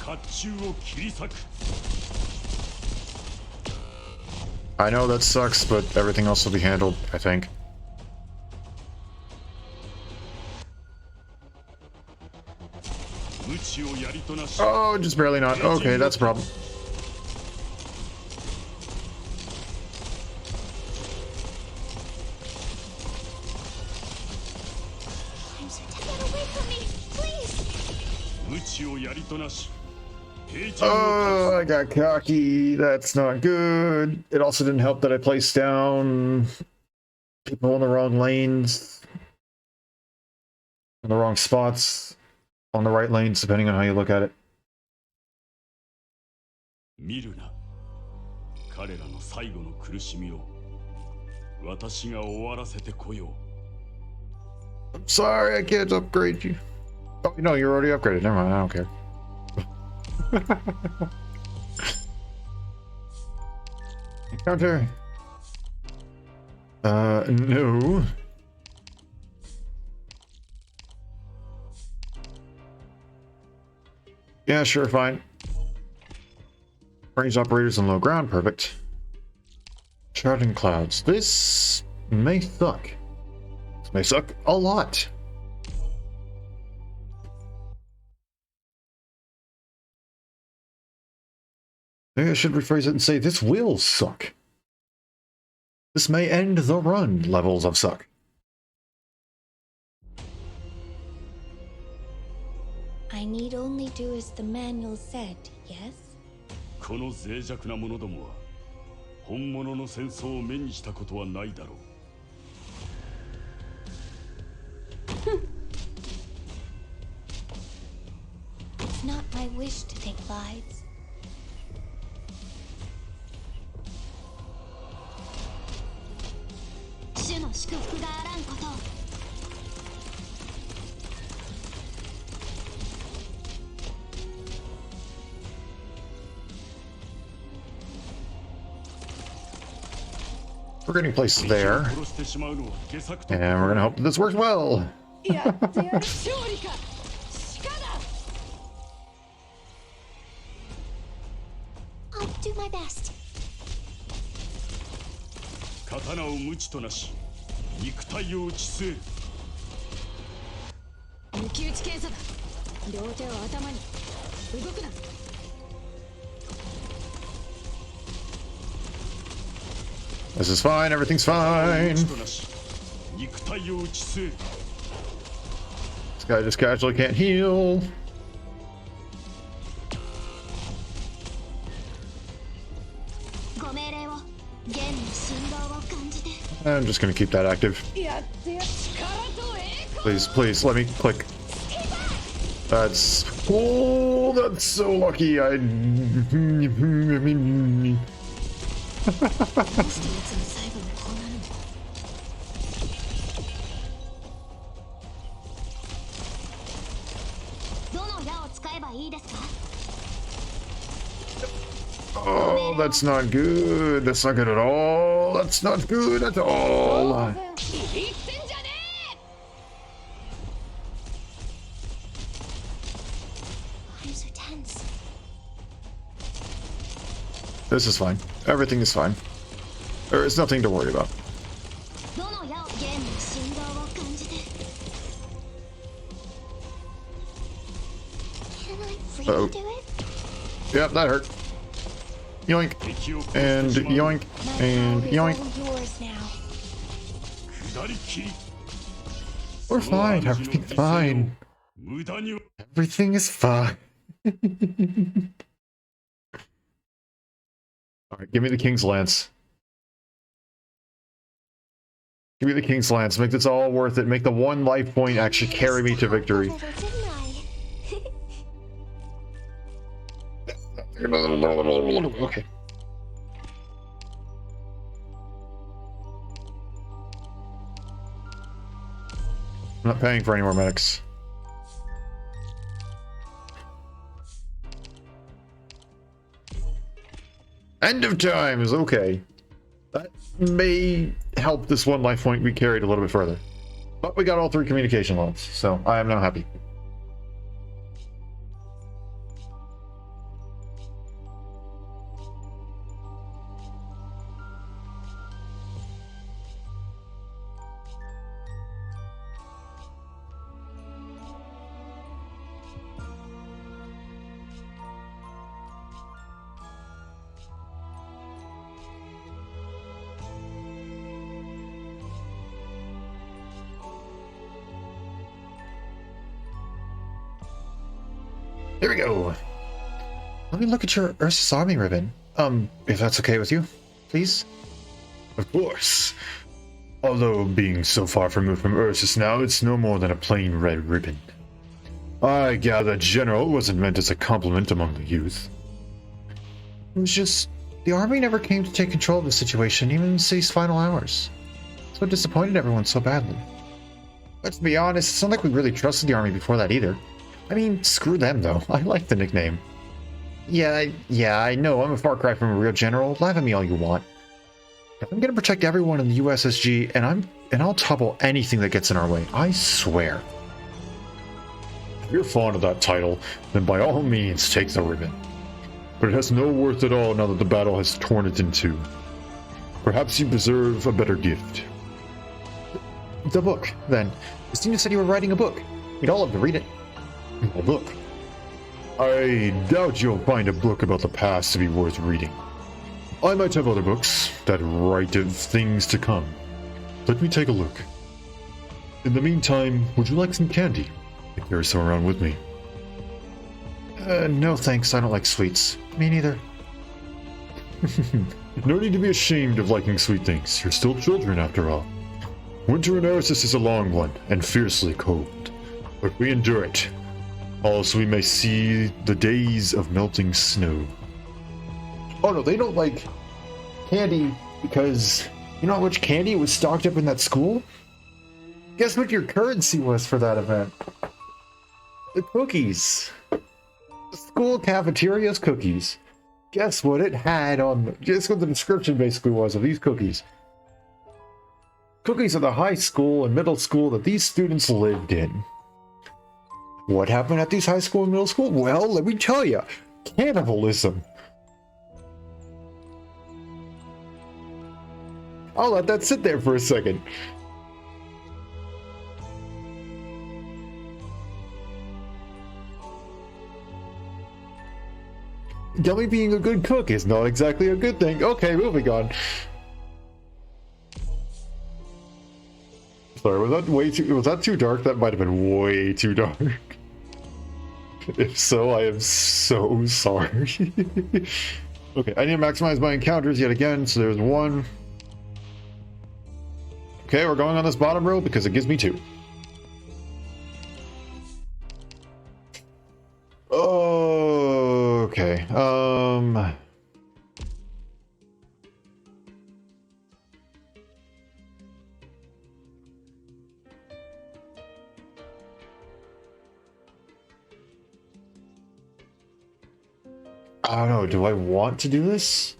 甲冑を切り裂く I know that sucks, but everything else will be handled, I think. 無知を槍となし Oh, just barely not. Okay, that's a problem. I'm so get away from me, please. 無知を槍となし平地を Oh, I got cocky. That's not good. It also didn't help that I placed down people in the wrong lanes, in the wrong spots, on the right lanes, depending on how you look at it. 見るな彼らの最後の苦しみを私が終わらせてこよ I'm sorry, I can't upgrade you. Oh, no, you're already upgraded. Never mind, I don't care. Encounter. No. Yeah, sure, fine. Range operators on low ground, perfect. Shrouding clouds. This may suck. This may suck a lot. Maybe I should rephrase it and say this will suck. This may end the run levels of suck. I need only do as the manual said, yes? この脆弱な者どもは本物の戦争を目にしたことはないだろう It's not my wish to take lives. 主の祝福があらんことを We're getting placed there, 殺してしまうのは下策と and we're gonna hope that this works well. やってやる勝利か鹿だ I'll do my best. 刀を無知となし肉体を打ち据える 抜き打ち検査だ両手を頭に動くな This is fine, everything's fine. 無知となし肉体を打ち据える This guy just casually can't heal. ご命令を弦の振動を感じて I'm just gonna keep that active. やってや力と栄光 Please, please, let me click. That's... Oh, that's so lucky. I... どうしていつも最後にこうなるの？どの矢を使えばいいですか？ Oh, that's not good. That's not good at all. That's not good at all. 言ってんじゃねえ！ I'm so tense. This is fine. Everything is fine. There is nothing to worry about. どの矢をゲームの振動を感じて。Can I really do it? Yep, that hurt. Yoink. 敵を And 殺してしまう yoink. And yoink. Yours now. 下りきり We're fine. Everything's fine. 無駄には Everything is fine. Alright, give me the King's Lance. Give me the King's Lance. Make this all worth it. Make the one life point actually carry me to victory. A little, didn't I? Okay. I'm not paying for any more medics. End of time is okay. That may help this one life point be carried a little bit further. But we got all 3 communication loans, so I am now happy. Here we go. Let me look at your Ursus Army ribbon. If that's okay with you, please? Of course. Although being so far removed from Ursus now, it's no more than a plain red ribbon. I gather, General, it wasn't meant as a compliment among the youth. It was just... the army never came to take control of the situation, even in the city's final hours. So it disappointed everyone so badly. Let's be honest, it's not like we really trusted the army before that either. I mean, screw them though. I like the nickname. Yeah, I know, I'm a far cry from a real general. Laugh at me all you want. I'm gonna protect everyone in the USSG, and I'll topple anything that gets in our way. I swear. If you're fond of that title, then by all means take the ribbon. But it has no worth at all now that the battle has torn it in two. Perhaps you deserve a better gift. The book, then. Christina said you were writing a book. We'd all love to read it. A book? I doubt you'll find a book about the past to be worth reading. I might have other books that write of things to come. Let me take a look. In the meantime, would you like some candy? I carry some around with me. No thanks, I don't like sweets. Me neither. No need to be ashamed of liking sweet things. You're still children after all. Winter in Ursus is a long one, and fiercely cold. But we endure it. Also, we may see the days of melting snow. Oh no, they don't like candy because you know how much candy was stocked up in that school? Guess what your currency was for that event? The cookies. The school cafeteria's cookies. Guess what it had on... Guess what the description basically was of these cookies. Cookies of the high school and middle school that these students lived in. What happened at these high school and middle school? Well, let me tell you. Cannibalism. I'll let that sit there for a second. Gummy being a good cook is not exactly a good thing. Okay, moving on. Sorry, was that too dark? That might have been way too dark. If so, I am so sorry. Okay, I need to maximize my encounters yet again, so there's one. Okay, we're going on this bottom row because it gives me 2. I don't know, do I want to do this?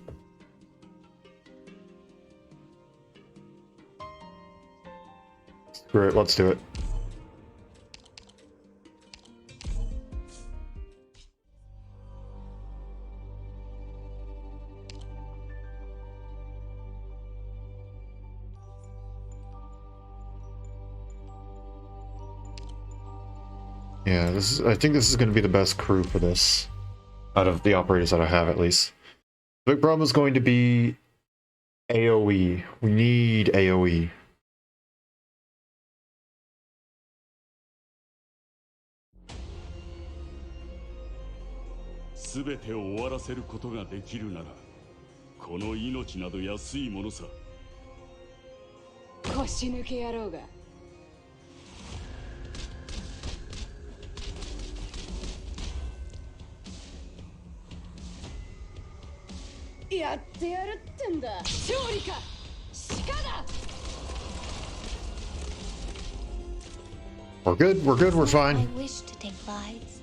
Screw it, let's do it. Yeah, I think this is going to be the best crew for this. Out of the operators that I have, at least. The big problem is going to be AoE. We need AoE. We're good, we're fine. I wish to take lives.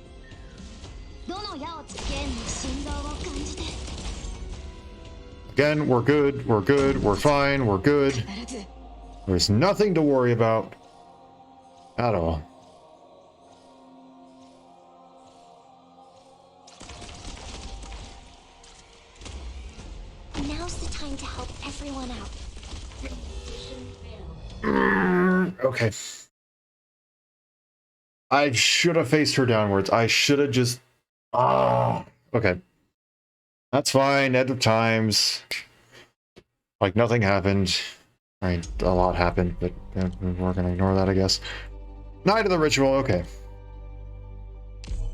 Again, we're good, we're fine, we're good. There's nothing to worry about. At all. Now's the time to help everyone out. Okay. I should have faced her downwards. I should have just... Ah, okay. That's fine. End of times. Like nothing happened. Right, a lot happened, but we're gonna ignore that, I guess. Night of the Ritual, okay.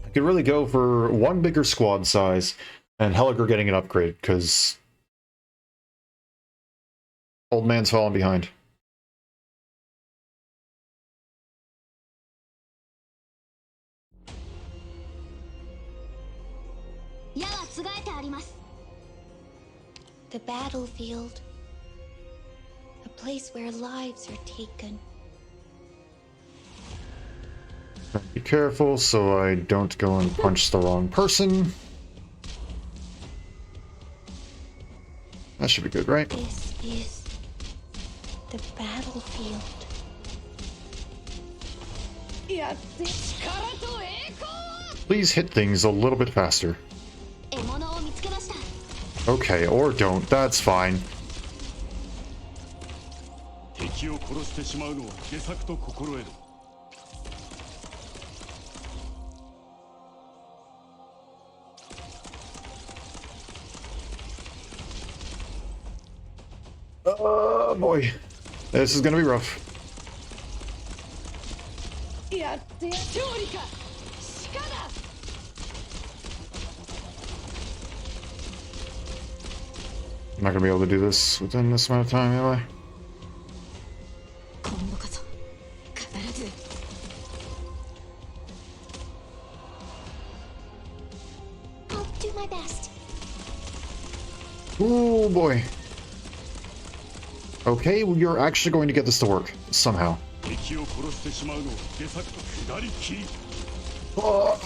I could really go for one bigger squad size and Helliger getting an upgrade, because old man's falling behind. The battlefield. A place where lives are taken. Be careful so I don't go and punch the wrong person. That should be good, right? This is the battlefield. Please hit things a little bit faster. Okay, or don't. That's fine. Oh boy. This is gonna be rough. I'm not gonna be able to do this within this amount of time, am I? I'll do my best. Oh boy. Okay, well, you're actually going to get this to work somehow. Oh.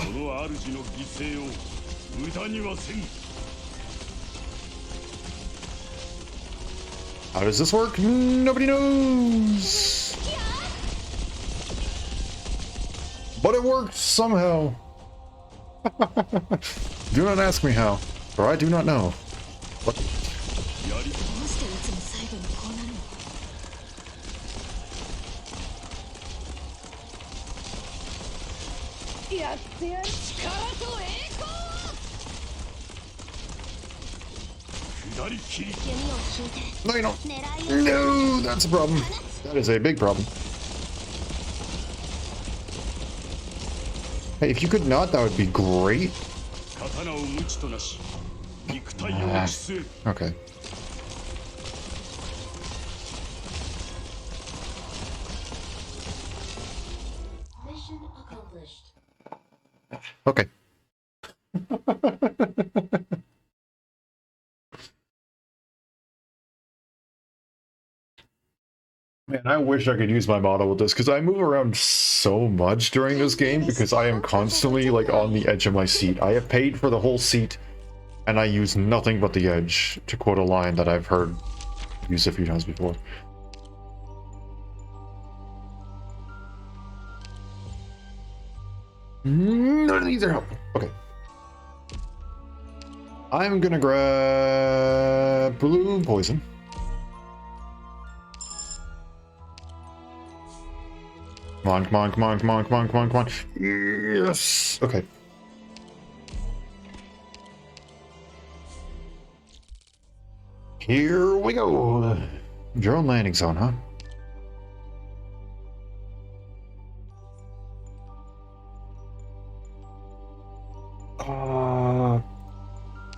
How does this work? Nobody knows. But it worked somehow. Do not ask me how, for I do not know. What? No, you don't. No, that's a problem. That is a big problem. Hey, if you could not, that would be great. Okay. Mission accomplished. Okay. Man, I wish I could use my model with this, because I move around so much during this game, because I am constantly, like, on the edge of my seat. I have paid for the whole seat And I use nothing but the edge, to quote a line that I've heard used a few times before. None of these are helpful. Okay. I'm gonna grab blue poison. Come on, come on, come on, come on, come on, come on, come on. Yes! Okay. Here we go. Drone landing zone, huh?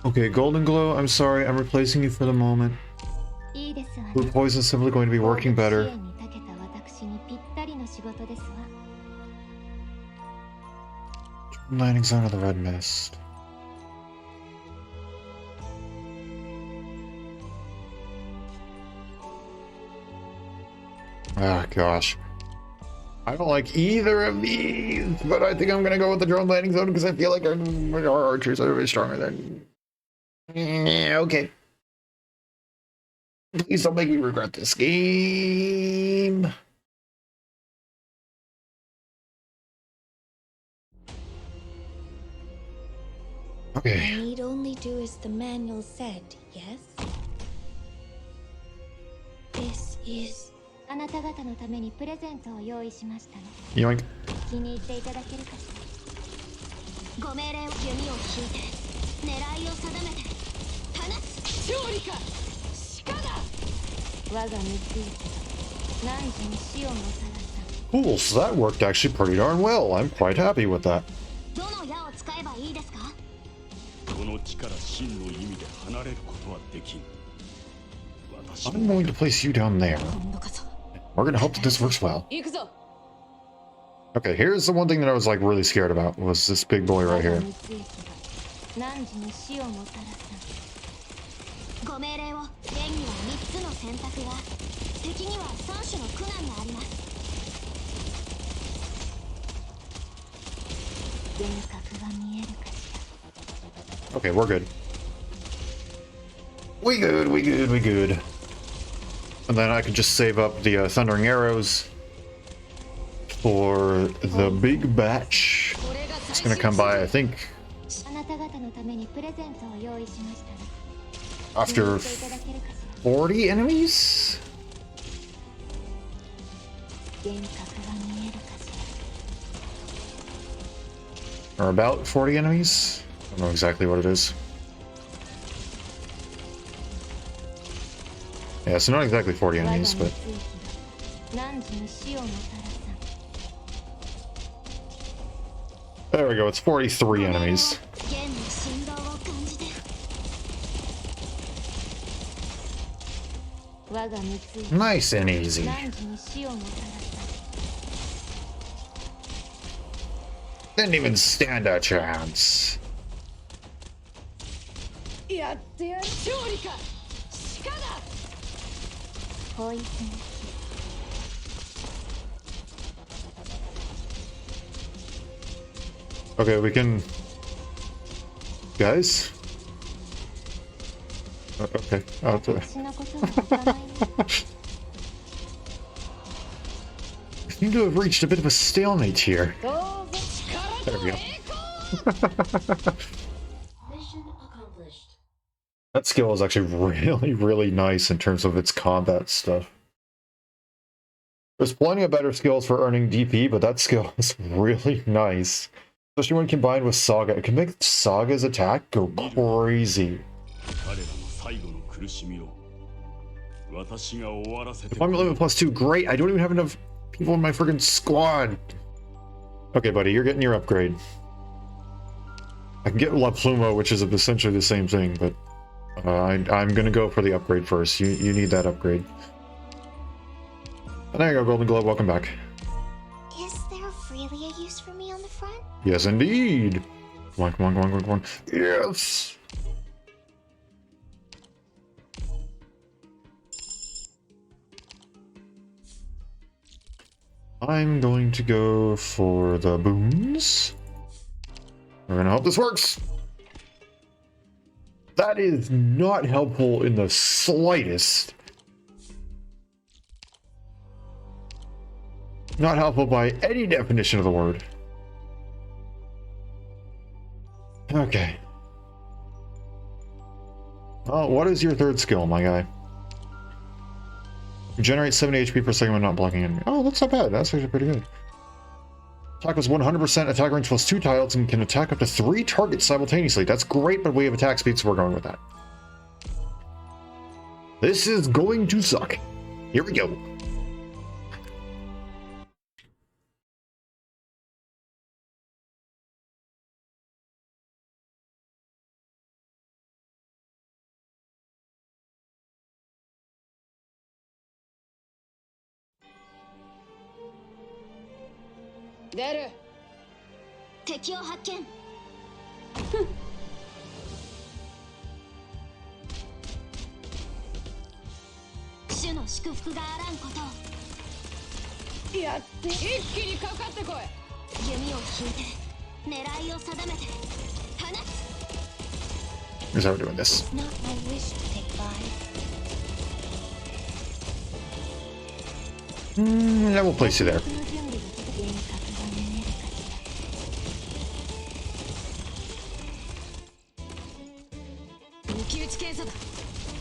Okay, Golden Glow, I'm sorry, I'm replacing you for the moment. Blue Poison's simply going to be working better. Landing zone of the red mist. Ah, gosh. I don't like either of these, but I think I'm gonna go with the drone landing zone because I feel like our archers are a bit stronger than... Okay. Please don't make me regret this game. Okay. I need only do as the manual said, yes? This is... あなた方のためにプレゼントを用意しましたの。 Yoink. 気に入っていただけるかしら。ご命令を弓を引いて、狙いを定めて、放つ。勝利か。鹿だ。我が三井家、汝に死をもたらさ。Cool, so that worked actually pretty darn well. I'm quite happy with that. どの矢を使えばいいですか。この地から真の意味で離れることはできん。I'm going to place you down there. We're going to hope that this works well. Okay, here's the one thing that I was like really scared about was this big boy right here. ご命令を。剣には3つの選択が、敵には3種の苦難があります。幻覚が見えるかしら。 Okay, we're good. We good, we good, we good. And then I could just save up the Thundering Arrows for the big batch. It's gonna come by, I think, after 40 enemies? Or about 40 enemies? I don't know exactly what it is. Yeah, so not exactly 40 enemies, but... There we go, it's 43 enemies. Nice and easy. Didn't even stand a chance. Okay, we can... Guys? Okay. We seem to have reached a bit of a stalemate here. There we go. Mission accomplished. That skill is actually really, really nice in terms of its combat stuff. There's plenty of better skills for earning DP, but that skill is really nice. Especially when combined with Saga. It can make Saga's attack go crazy. If I'm limit +2, great. I don't even have enough people in my friggin' squad. Okay, buddy, you're getting your upgrade. I can get La Pluma, which is essentially the same thing, but I'm gonna go for the upgrade first. You need that upgrade. And there you go, Golden Glove. Welcome back. Is there really a use for me on the front? Yes, indeed. Come on, come on, come on, come on. Yes! I'm going to go for the boons. We're gonna hope this works. That is not helpful in the slightest. Not helpful by any definition of the word. Okay. Oh, what is your third skill, my guy? Regenerate 70 HP per second when not blocking enemy. Oh, that's not bad. That's actually pretty good. Attack was 100% attack range plus 2 tiles and can attack up to 3 targets simultaneously. That's great, but we have attack speed, so we're going with that. This is going to suck. Here we go. There. 敵を発見主の祝福があらんことをやって一気にかかってこい。弓を引いて狙いを定めて放つ Here's how we're doing this. Not my wish to take life. Yeah, we'll place you there. この準備が幻覚が見えるかしら抜き打ち検査だ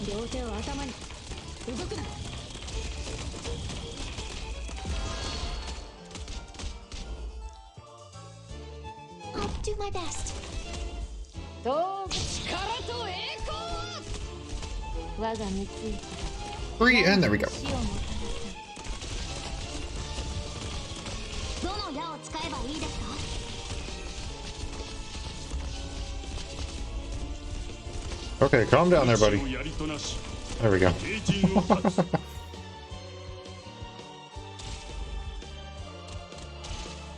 両手を頭に動くな I'll do my best. 道具力と栄光を。我が三井 3, and there we go. 死をもたらすどの矢を使えばいいですか Okay, calm down there, buddy. やりとなし There we go. 兵陣を立つ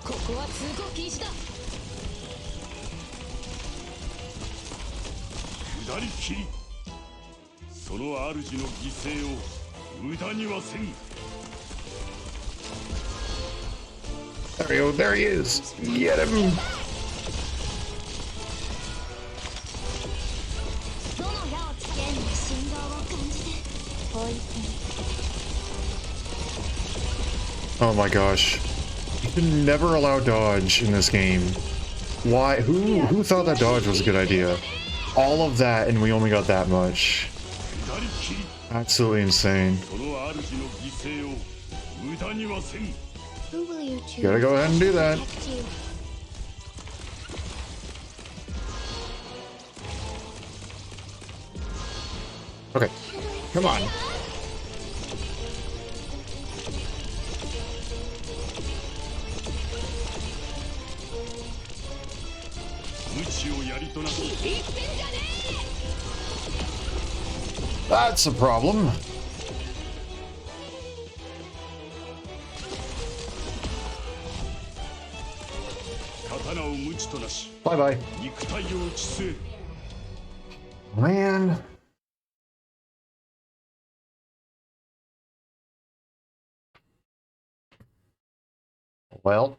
ここは通行禁止だ。下り切りその主の犠牲を無駄にはせん There we go. There he is. Get him. どの矢をつけんの振動を感じて置いて Oh my gosh. You can never allow dodge in this game. Why? Who thought that dodge was a good idea? All of that and we only got that much. 下り切り Absolutely insane. その主の犠牲を無駄にはせん Who will you choose? Gotta go ahead and do that. to protect you? Okay. Come on. That's a problem. Bye bye. Man. Well.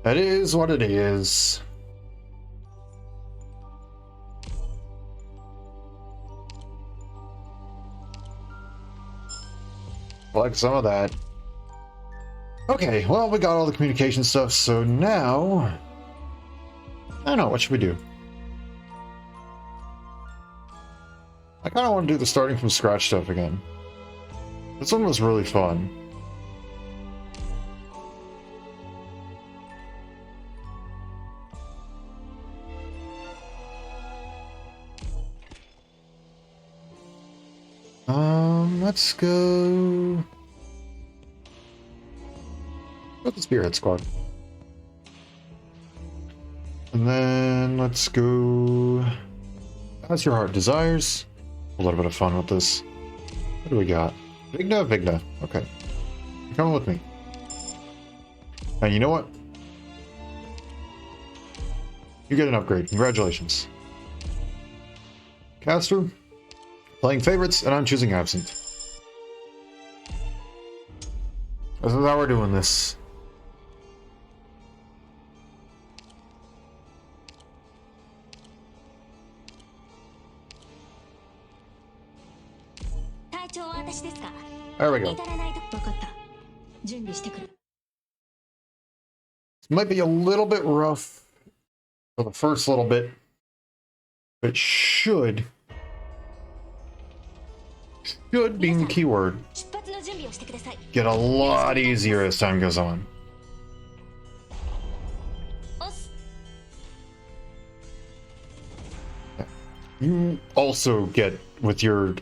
That is what it is. Like some of that. Okay, well, we got all the communication stuff, so now... I don't know, what should we do? I kind of want to do the starting from scratch stuff again. This one was really fun. Let's go with the Spearhead Squad. And then let's go as your heart desires. A little bit of fun with this. What do we got? Vigna. Okay. You're coming with me. And you know what? You get an upgrade. Congratulations. Caster, playing favorites, and I'm choosing Absent. This is how we're doing this. There we go. This might be a little bit rough for the first little bit, but should being the keyword, get a lot easier as time goes on. You also get with your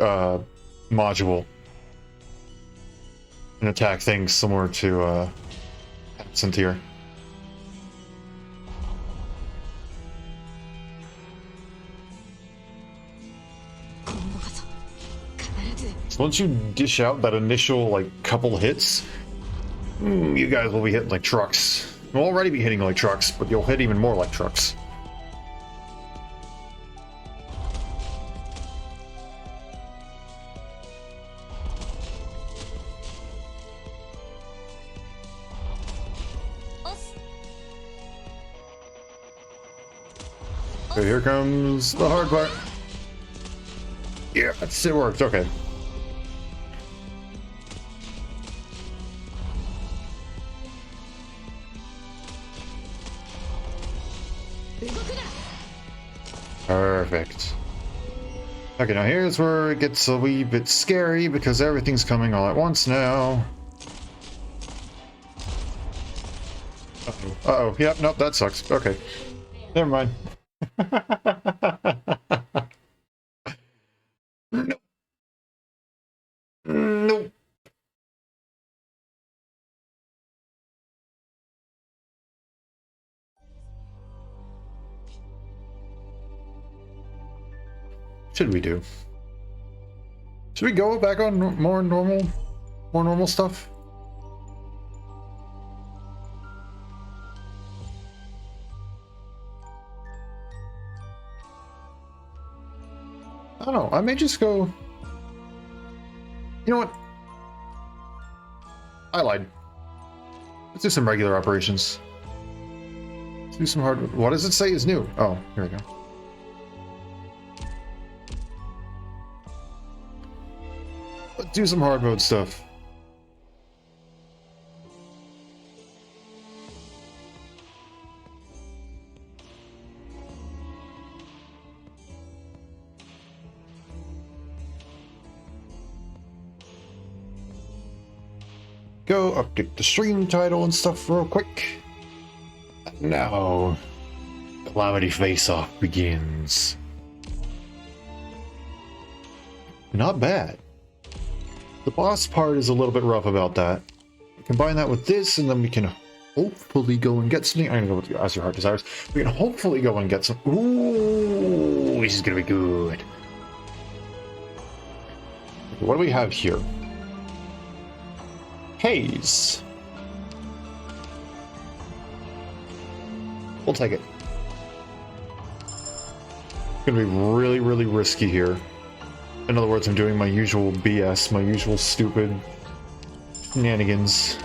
module an attack thing similar to Absent here. So once you dish out that initial like couple hits, you guys will be hitting like trucks. You'll already be hitting like trucks, but you'll hit even more like trucks. So here comes the hard part. Yeah, it worked. Okay. Perfect. Okay, now here's where it gets a wee bit scary because everything's coming all at once now. Uh-oh. Uh-oh. Yep, nope, that sucks. Okay. Never mind. Nope. Nope. Should we do? Should we go back on more normal stuff? I don't know. I may just go. You know what? I lied. Let's do some regular operations. Let's do some hard. What does it say is new? Oh, here we go. Let's do some hard mode stuff. Go update the stream title and stuff real quick. Now, Calamity Face-Off begins. Not bad. The boss part is a little bit rough about that. Combine that with this, and then we can hopefully go and get something. I'm gonna go with As Your Heart Desires. We can hopefully go and get some. Ooh, this is gonna be good. What do we have here? Haze. We'll take it. It's gonna be really, really risky here. In other words, I'm doing my usual BS, my usual stupid shenanigans.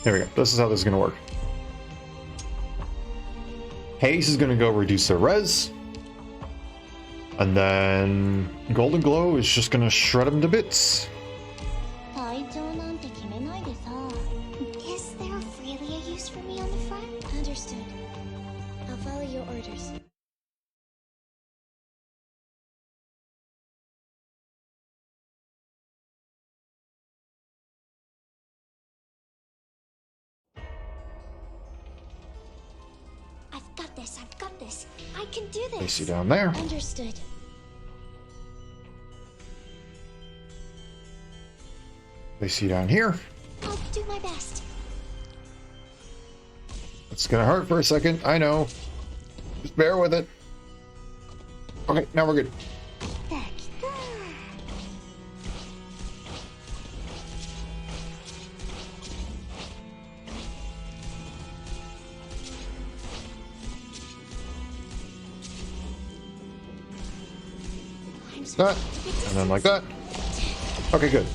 There we go. This is how this is going to work. Haze is going to go reduce their res. And then Golden Glow is just going to shred them to bits. Is there really a use for me on the front? Understood. I'll follow your orders. I've got this, I've got this. I can do this. Place you down there. Understood. Place you down here. I'll do my best. It's gonna hurt for a second, I know. Just bear with it. Okay, now we're good. I'm that, and then like that. Okay, good.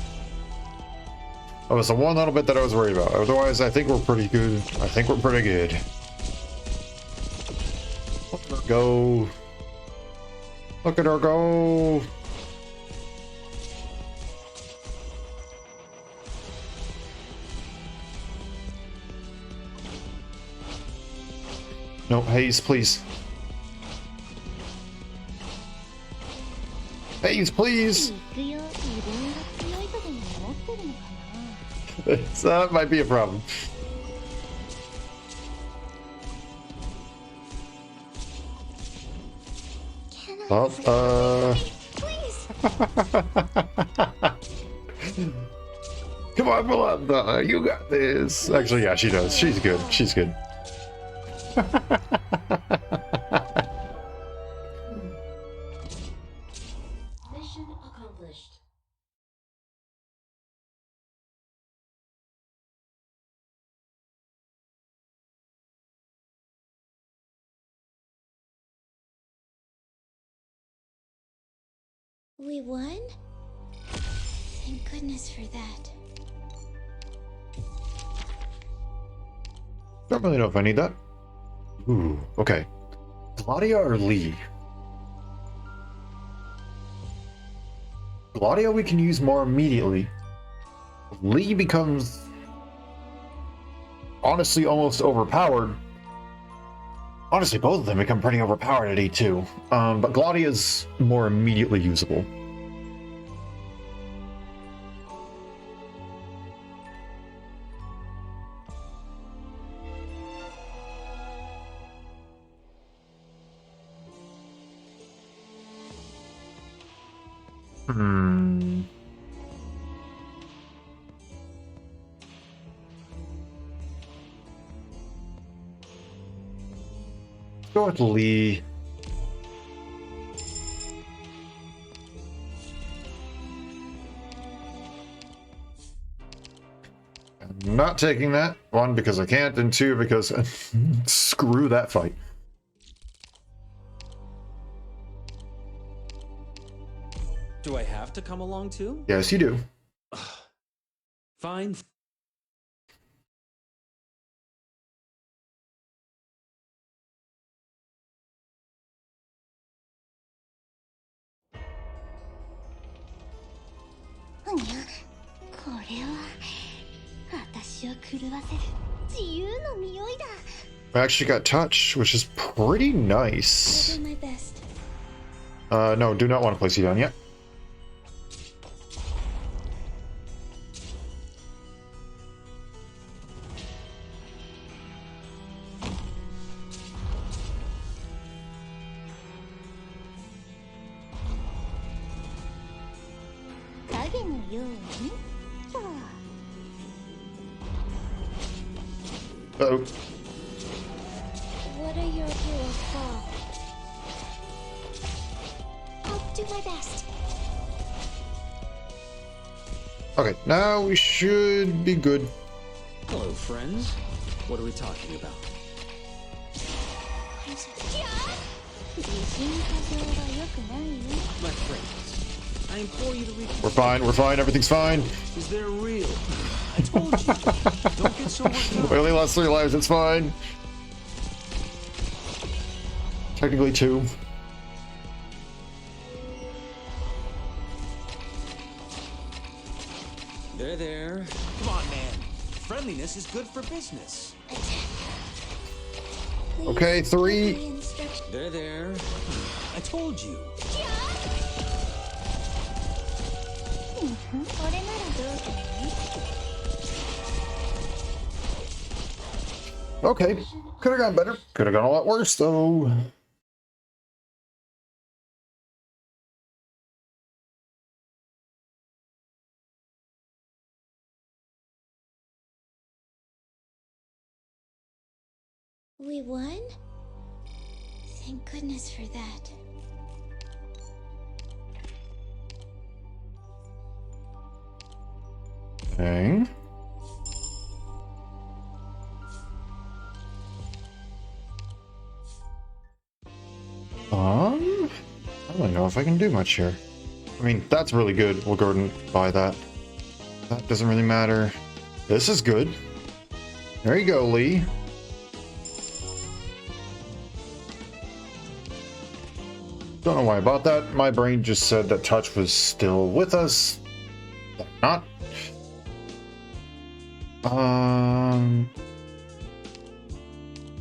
That was the one little bit that I was worried about. Otherwise, I think we're pretty good. I think we're pretty good. Look at her go. Look at her go. No, Haze, please. Haze, please. So that might be a problem. Well, come on, Belinda, you got this. Actually, yeah, she does. She's good. She's good. Mission accomplished. We won? Thank goodness for that. Don't really know if I need that. Ooh, okay. Gladia or Lee? Gladia we can use more immediately. Lee becomes honestly almost overpowered. Honestly, both of them become pretty overpowered at E2. But Gladia is more immediately usable. Go with Lee. I'm not taking that. One, because I can't, and two, because screw that fight. Do I have to come along too? Yes, you do. Fine. I actually got touch, which is pretty nice. I'll do my best. No, do not want to place you down yet. Uh-oh. What are your heroes for? I'll do my best. Okay, now we should be good. Hello, friends. What are we talking about? My friends, I implore you to read. We're fine, everything's fine. Is there real? I told you. Don't get so worked up. We only lost 3 lives, it's fine. Technically 2. There. Come on, man. Friendliness is good for business. Okay, 3. There. I told you. Okay, could have gone better. Could have gone a lot worse, though. We won? Thank goodness for that. Okay. I don't know if I can do much here. I mean, that's really good. We'll go ahead and buy that. That doesn't really matter. This is good. There you go, Lee. Don't know why I bought that. My brain just said that touch was still with us. But not.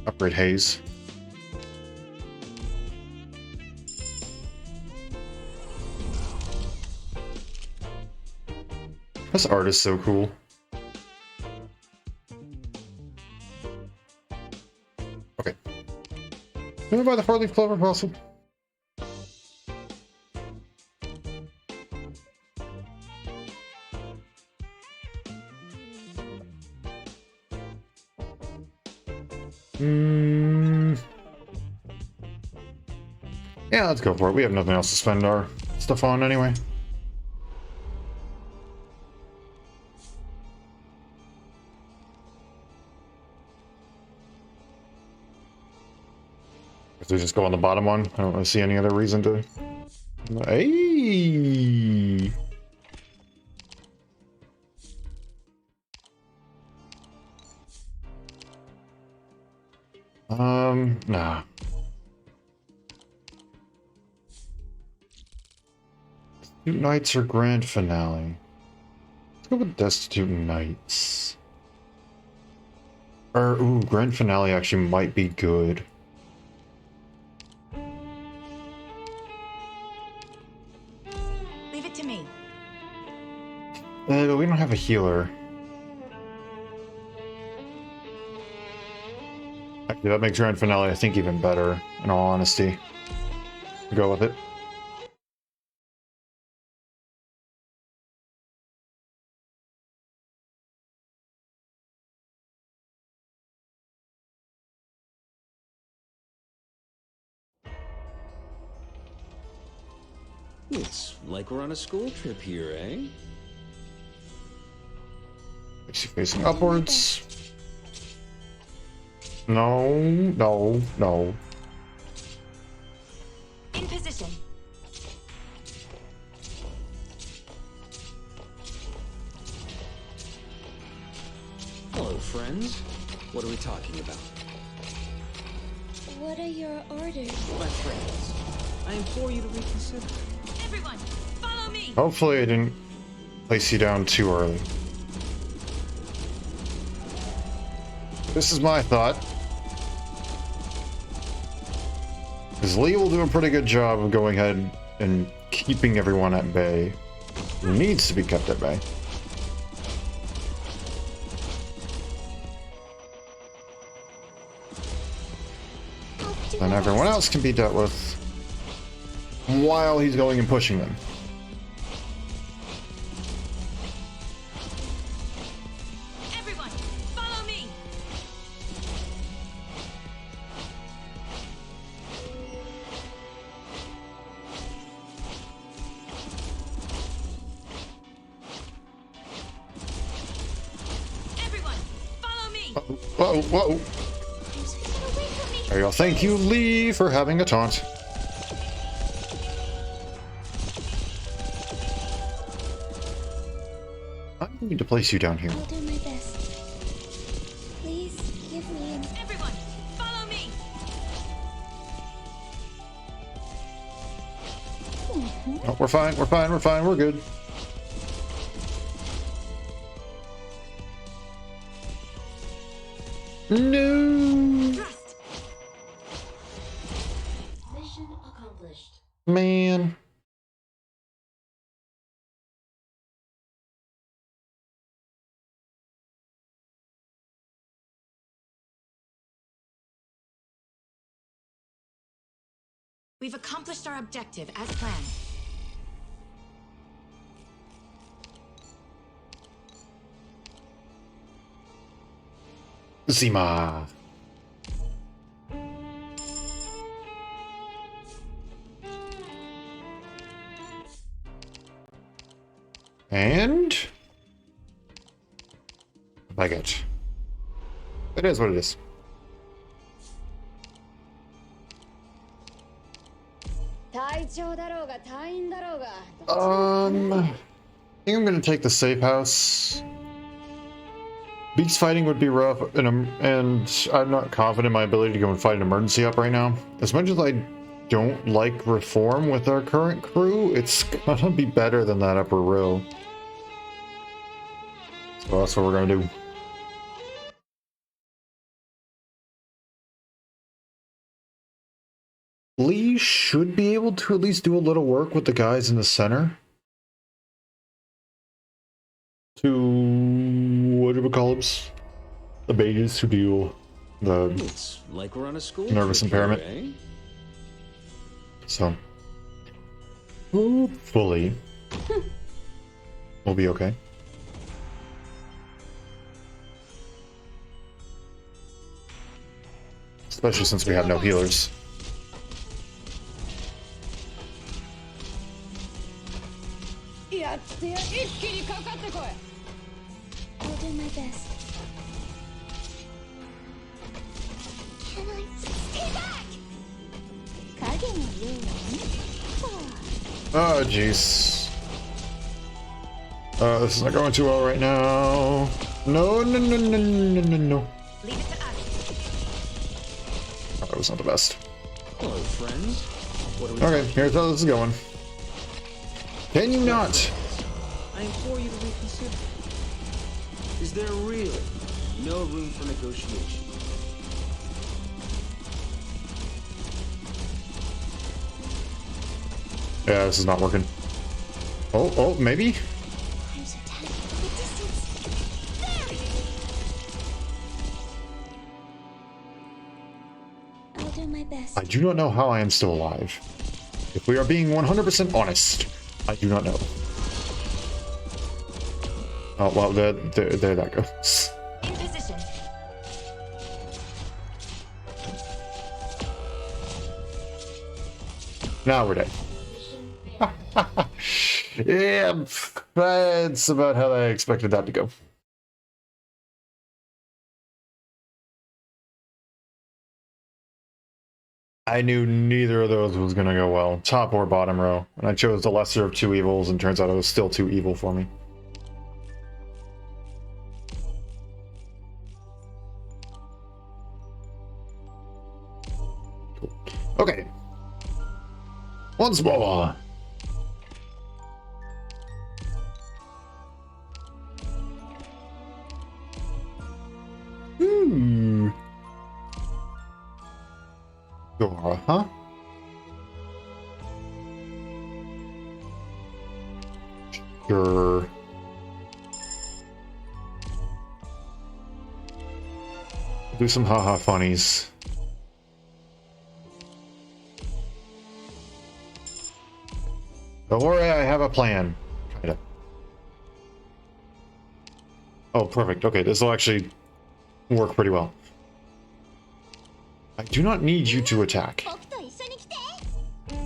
Upgrade haze. This art is so cool. Okay. Can we buy the 4-leaf clover parcel? Yeah, let's go for it. We have nothing else to spend our stuff on anyway. If we just go on the bottom one, I don't really see any other reason to. Hey! Nah. Destitute Knights or Grand Finale? Let's go with Destitute Knights. Or, ooh, Grand Finale actually might be good. Leave it to me. But we don't have a healer. Actually, that makes Grand Finale, I think, even better, in all honesty. Go with it. It's like we're on a school trip here, eh? Makes you facing upwards. No, no, no. In position. Hello, friends. What are we talking about? What are your orders? My friends, I implore you to reconsider. Everyone, follow me. Hopefully I didn't place you down too early. This is my thought. Because Lee will do a pretty good job of going ahead and keeping everyone at bay. Who needs to be kept at bay. And everyone else can be dealt with while he's going and pushing them. Everyone, follow me. Everyone, follow me. Whoa, whoa. There you go. Thank you, Lee, for having a taunt. I'm going to place you down here. I'll do my best. Please give me an... Everyone, follow me. Oh, we're fine, we're fine, we're fine, we're good. No! Thrust. Mission accomplished. Man. We've accomplished our objective as planned. Zima. And baguette. It is what it is. 長だろうが隊員だろうが I think I'm gonna take the safe house. Beast fighting would be rough, and I'm not confident in my ability to go and fight an emergency up right now. As much as I don't like reform with our current crew, it's gonna be better than that upper row. So that's what we're gonna do. Lee should be able to at least do a little work with the guys in the center. To what do we call them? The mages who deal the It's like we're on a school nervous trip impairment. here, eh? So hopefully we'll be okay. Especially since we have no healers. I'll do my best. Can I stay back? Oh jeez. This is not going too well right now. No. Leave it to us. Oh, that was not the best. Hello, friends. What are we Okay, here's how this is going. Can you not? I implore you to reconsider. Is there really no room for negotiation? Yeah, this is not working. Oh, maybe? I'm so tired of the distance. There! I'll do my best. I do not know how I am still alive. If we are being 100% honest, I do not know. Oh, well, there that goes. In position. Now we're dead. Yeah, that's about how I expected that to go. I knew neither of those was going to go well, top or bottom row, and I chose the lesser of two evils, and turns out it was still too evil for me. Cool. Okay. Once more. Dora, huh? Sure. Do some haha funnies. Don't worry, I have a plan. Kinda. Oh, perfect. Okay, this will actually work pretty well. I do not need you to attack.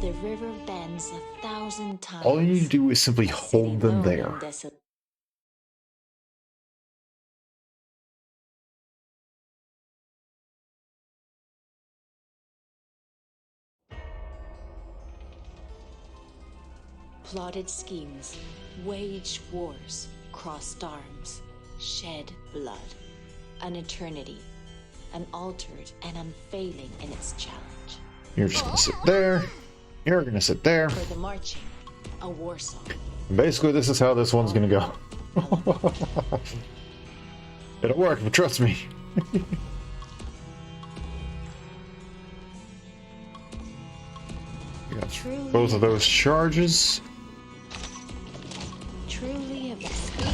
The river bends 1,000 times. All you need to do is simply hold them there. Plotted schemes, waged wars, crossed arms, shed blood. An eternity, unaltered and unfailing in its challenge. You're just gonna sit there. You're gonna sit there. For the marching, a war song. Basically, this is how this one's gonna go. It'll work, but trust me. Truly, Both of those charges. Truly of speak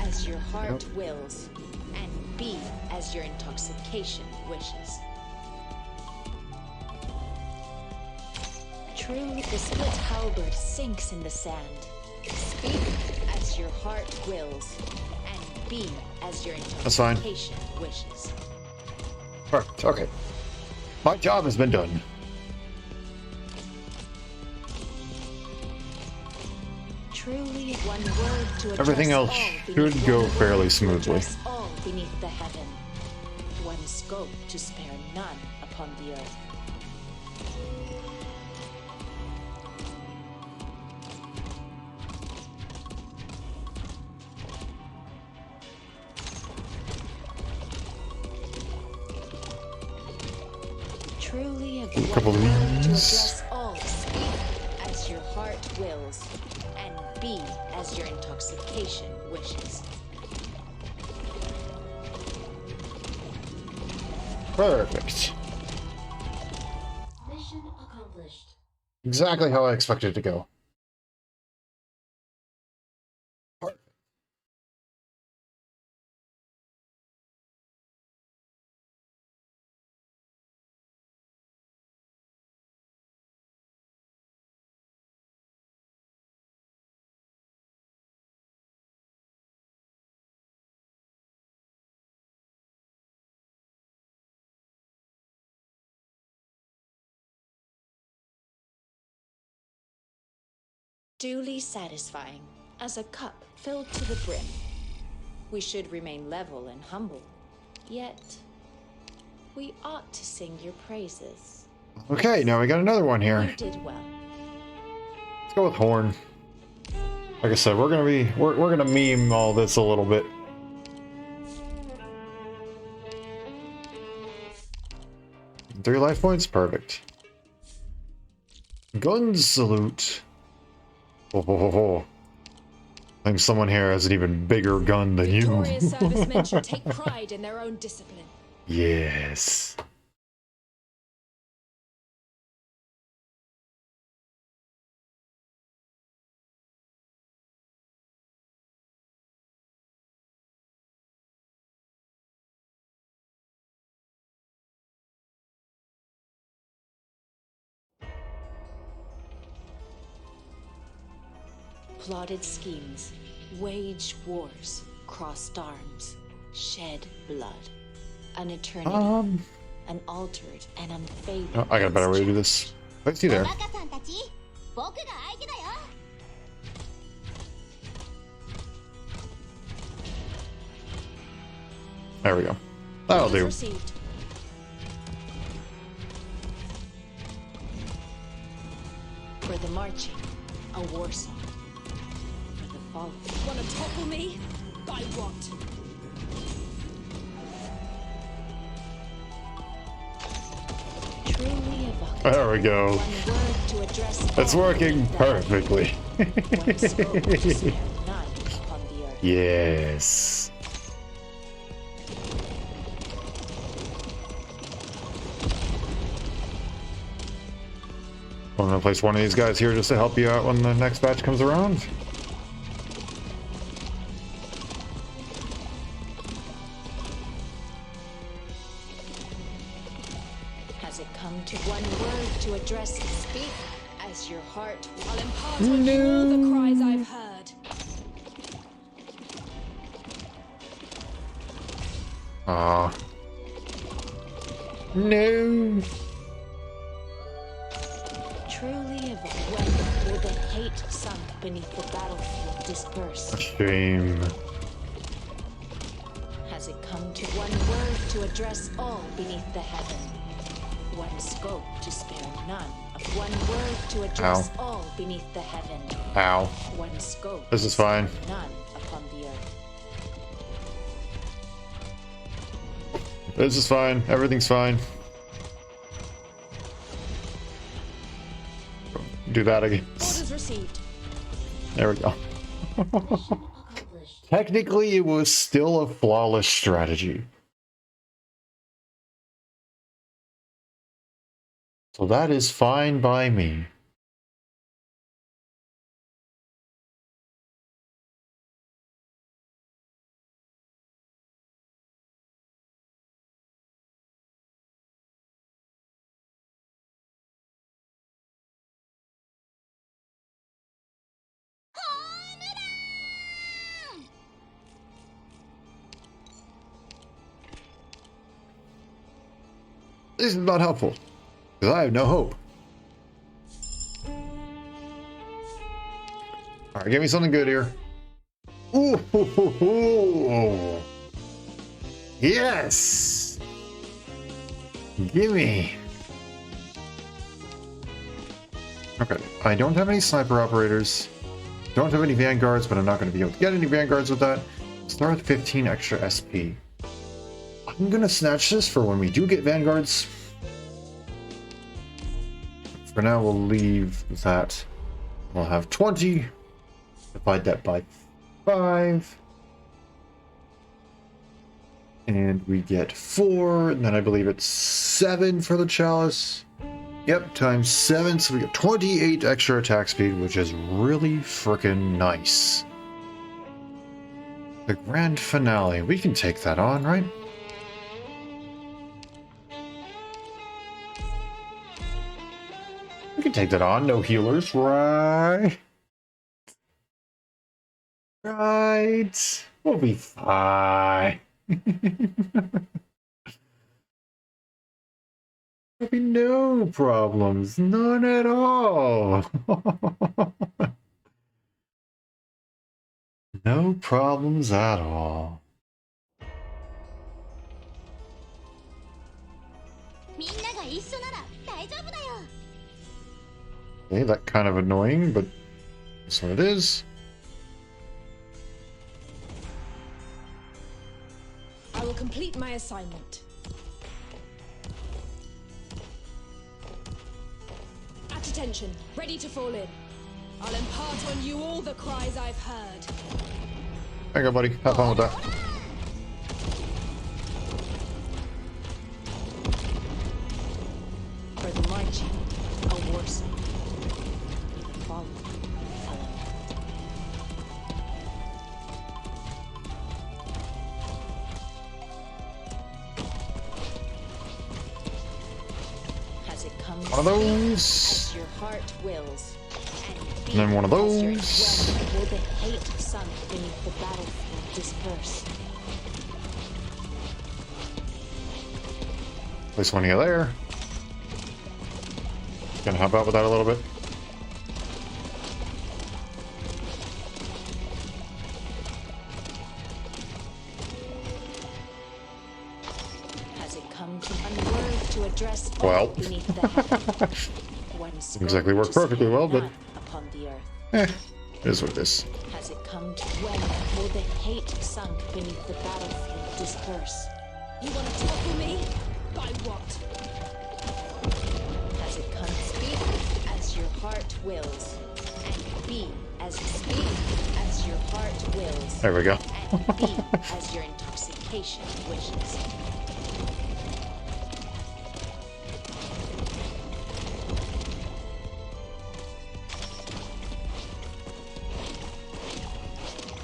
as your heart wills, and be as your intoxication wishes. Truly, the split halberd sinks in the sand. Speak as your heart wills, and be as your That's fine. intoxication wishes. Perfect. Okay. My job has been done. Truly, one word to address Everything else all should beneath go one word fairly to smoothly. address all beneath the heaven. One scope to spare none upon the earth. Truly a couple of word to these. address all. Speak as your heart wills, and be as your intoxication wishes. Perfect. Mission accomplished. Exactly how I expected it to go. Duly satisfying, as a cup filled to the brim. We should remain level and humble, yet we ought to sing your praises. Okay, now we got another one here. You did well. Let's go with Horn. Like I said, we're gonna meme all this a little bit. Three life points, perfect. Gun salute. Oh, ho, ho, ho. I think someone here has an even bigger gun than you. Victorious servicemen should take pride in their own discipline. Yes. Plotted schemes, waged wars, crossed arms, shed blood. An eternity, an altered and unfading. Oh, I got a better way to do this. I see there. バカさんたち、僕が相手だよ。 There we go. That'll do. Received. For the marching, a war song. For the fallen. Wanna topple me? By what? Truly evocative. There we go. One word to address It's all working that perfectly. one spoke to spare none upon the earth. Yes. I'm gonna place one of these guys here just to help you out when the next batch comes around. Has it come to one word to address? Speak as your heart I'll impart on you all the cries I've heard. Aw. No. truly evoke. When will the hate sunk beneath the battlefield disperse? Shame. Has it come to one word to address all beneath the heaven? One scope to spare none. Of one word to address all beneath the heaven. Ow. One scope. This is fine. to spare none upon the earth. This is fine. Everything's fine. Do that again. Orders received. There we go. Technically, it was still a flawless strategy. So that is fine by me. This is not helpful, because I have no hope. Alright, give me something good here. Ooh, hoo, hoo, hoo. Yes! Gimme! Okay, I don't have any sniper operators. Don't have any vanguards, but I'm not going to be able to get any vanguards with that. Start with 15 extra SP. I'm gonna snatch this for when we do get vanguards. For now, we'll leave that. We'll have 20. Divide that by 5. And we get 4. And then I believe it's 7 for the chalice. Yep, times 7. So we get 28 extra attack speed, which is really freaking nice. The grand finale. We can take that on, right? We can take that on. No healers, right? Right. We'll be fine. There'll be no problems. None at all. No problems at all. Okay, that kind of annoying, but that's what it is. I will complete my assignment. At attention, ready to fall in. I'll impart on you all the cries I've heard. There you go, buddy. Have fun with that. For the marching, a war song. The following, Has it come One of those. as your heart wills? And then one of those. Will the hate sunk beneath the battlefield disperse? Place one here there. Gonna help out with that a little bit. Has it come to unworth to address Well. beneath the heaven? One Didn't exactly work perfectly well, but upon the earth. it is what it is. Has it come to when will the hate sunk beneath the battlefield disperse? You want to topple me? By what? Has it come to speak as your heart wills, and be as as your heart wills, There we go. and be as your intoxication wishes?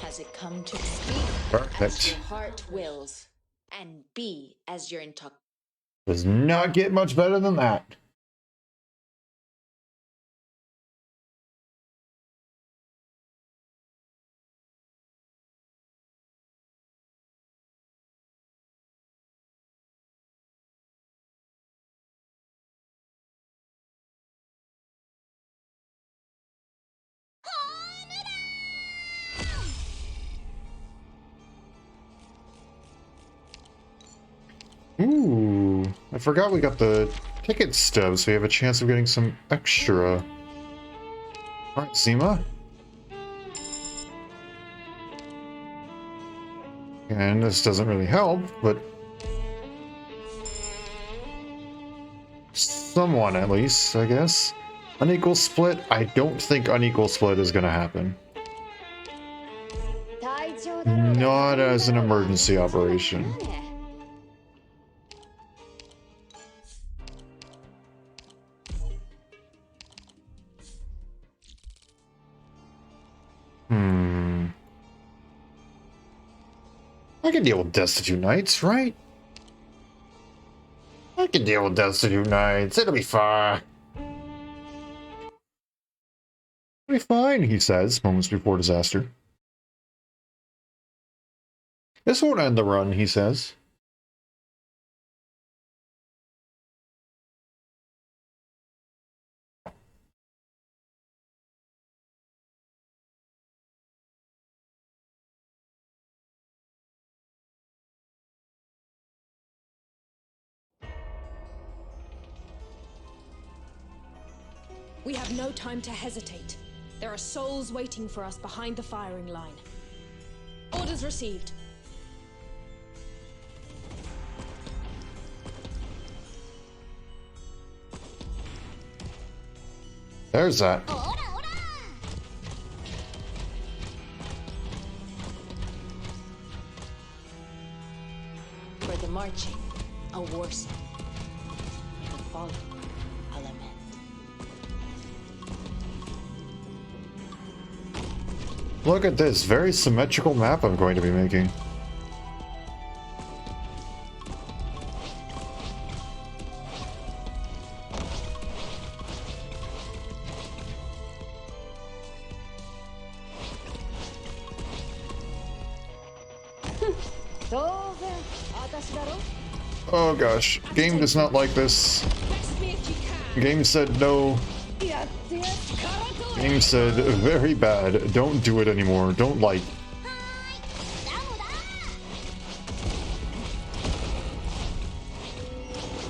Has it come to speak as Perfect. your heart wills, and be as your intoxication? Does not get much better than that. Ooh, I forgot we got the ticket stubs, so we have a chance of getting some extra. Alright, Zima. And this doesn't really help, but someone at least, I guess. Unequal split? I don't think unequal split is gonna happen. Not as an emergency operation. I can deal with Destitute Knights, right? I can deal with Destitute Knights. It'll be fine. It'll be fine, he says, moments before disaster. This won't end the run, he says. We have no time to hesitate. There are souls waiting for us behind the firing line. Orders received. There's that. For the marching, a war song. The following, a lament. Look at this very symmetrical map I'm going to be making. Oh gosh, game does not like this. Game said no. Game said very bad. Don't do it anymore. Don't like.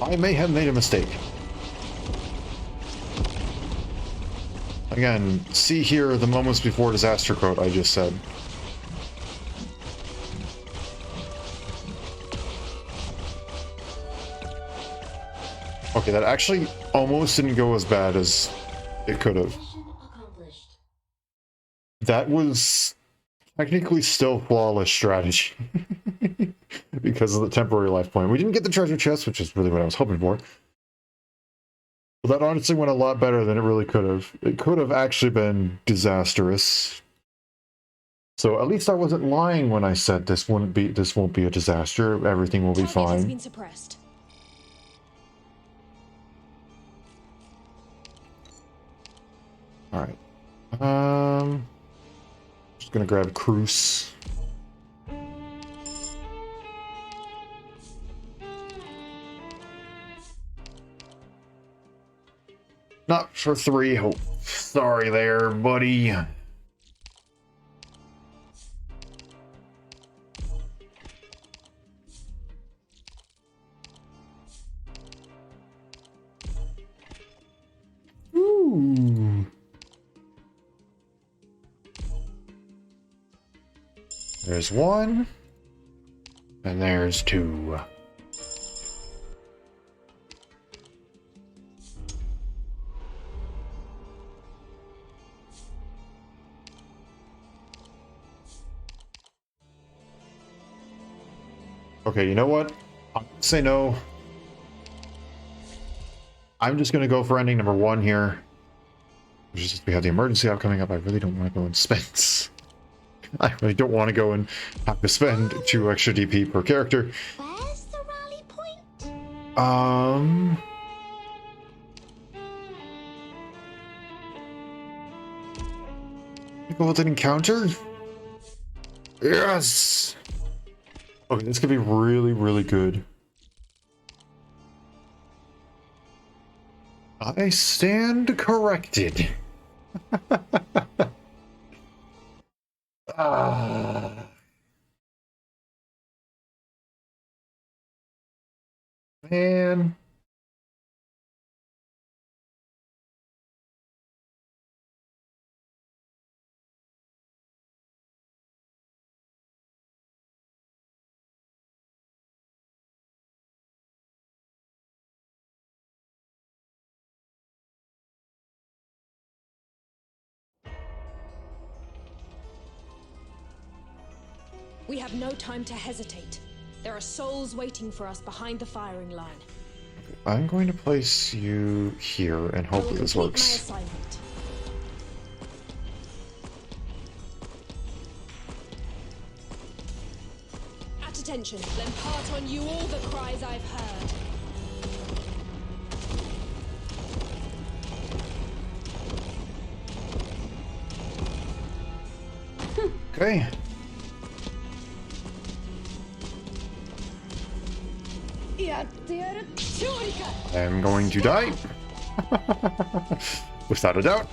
I may have made a mistake. Again, see here the moments before disaster quote I just said. Okay, that actually almost didn't go as bad as it could have. That was technically still flawless strategy. Because of the temporary life point. We didn't get the treasure chest, which is really what I was hoping for. But that honestly went a lot better than it really could have. It could have actually been disastrous. So at least I wasn't lying when I said this won't be a disaster. Everything will be fine. Has been suppressed. All right. Just gonna grab Cruise. Not for 3. Oh, sorry there, buddy. Ooh. There's 1. And there's 2. Okay, you know what? I'm gonna say no. I'm just gonna go for ending number 1 here. Just we have the emergency op coming up. I really don't want to go and spend. I really don't want to go and have to spend 2 extra DP per character. Where's the rally point? Go with an encounter? Yes! Okay, this could be really, really good. I stand corrected. Man. We have no time to hesitate. There are souls waiting for us behind the firing line. I'm going to place you here and hopefully this works. My assignment. At attention, will impart on you all the cries I've heard. Okay. I'm going to die. Without a doubt.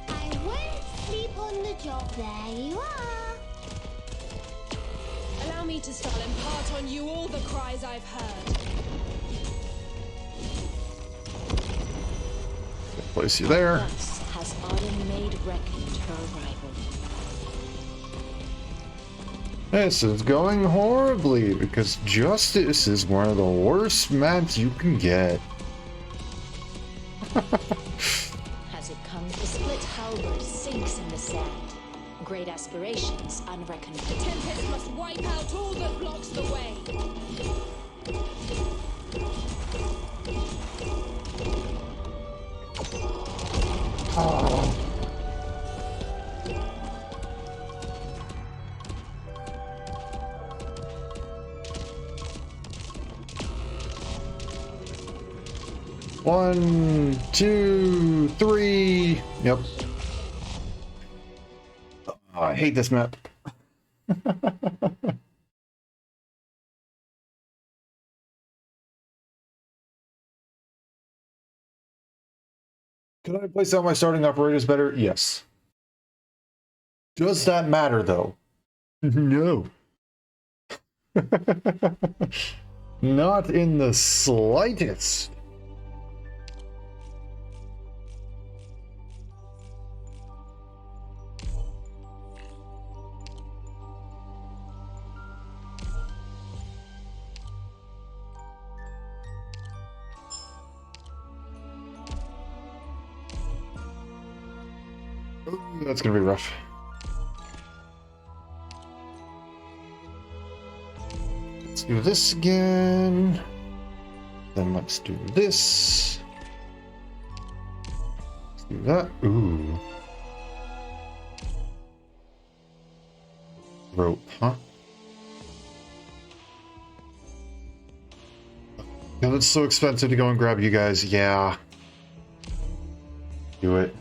I won't sleep on the job. There you are. Allow me to start and impart on you all the cries I've heard. Place you there. Thus has Autumn made Reckon her rival. This is going horribly because Justice is one of the worst maps you can get. Has it come great aspirations unrecognized. The Tempest must wipe out all that blocks the way. Oh. One, two, three. Yep. Oh, I hate this map. Could I place out my starting operators better? Yes. Does that matter, though? No. Not in the slightest. Ooh, that's gonna be rough. Let's do this again. Then let's do this. Let's do that. Ooh. Rope, huh? And it's so expensive to go and grab you guys. Yeah. Do it.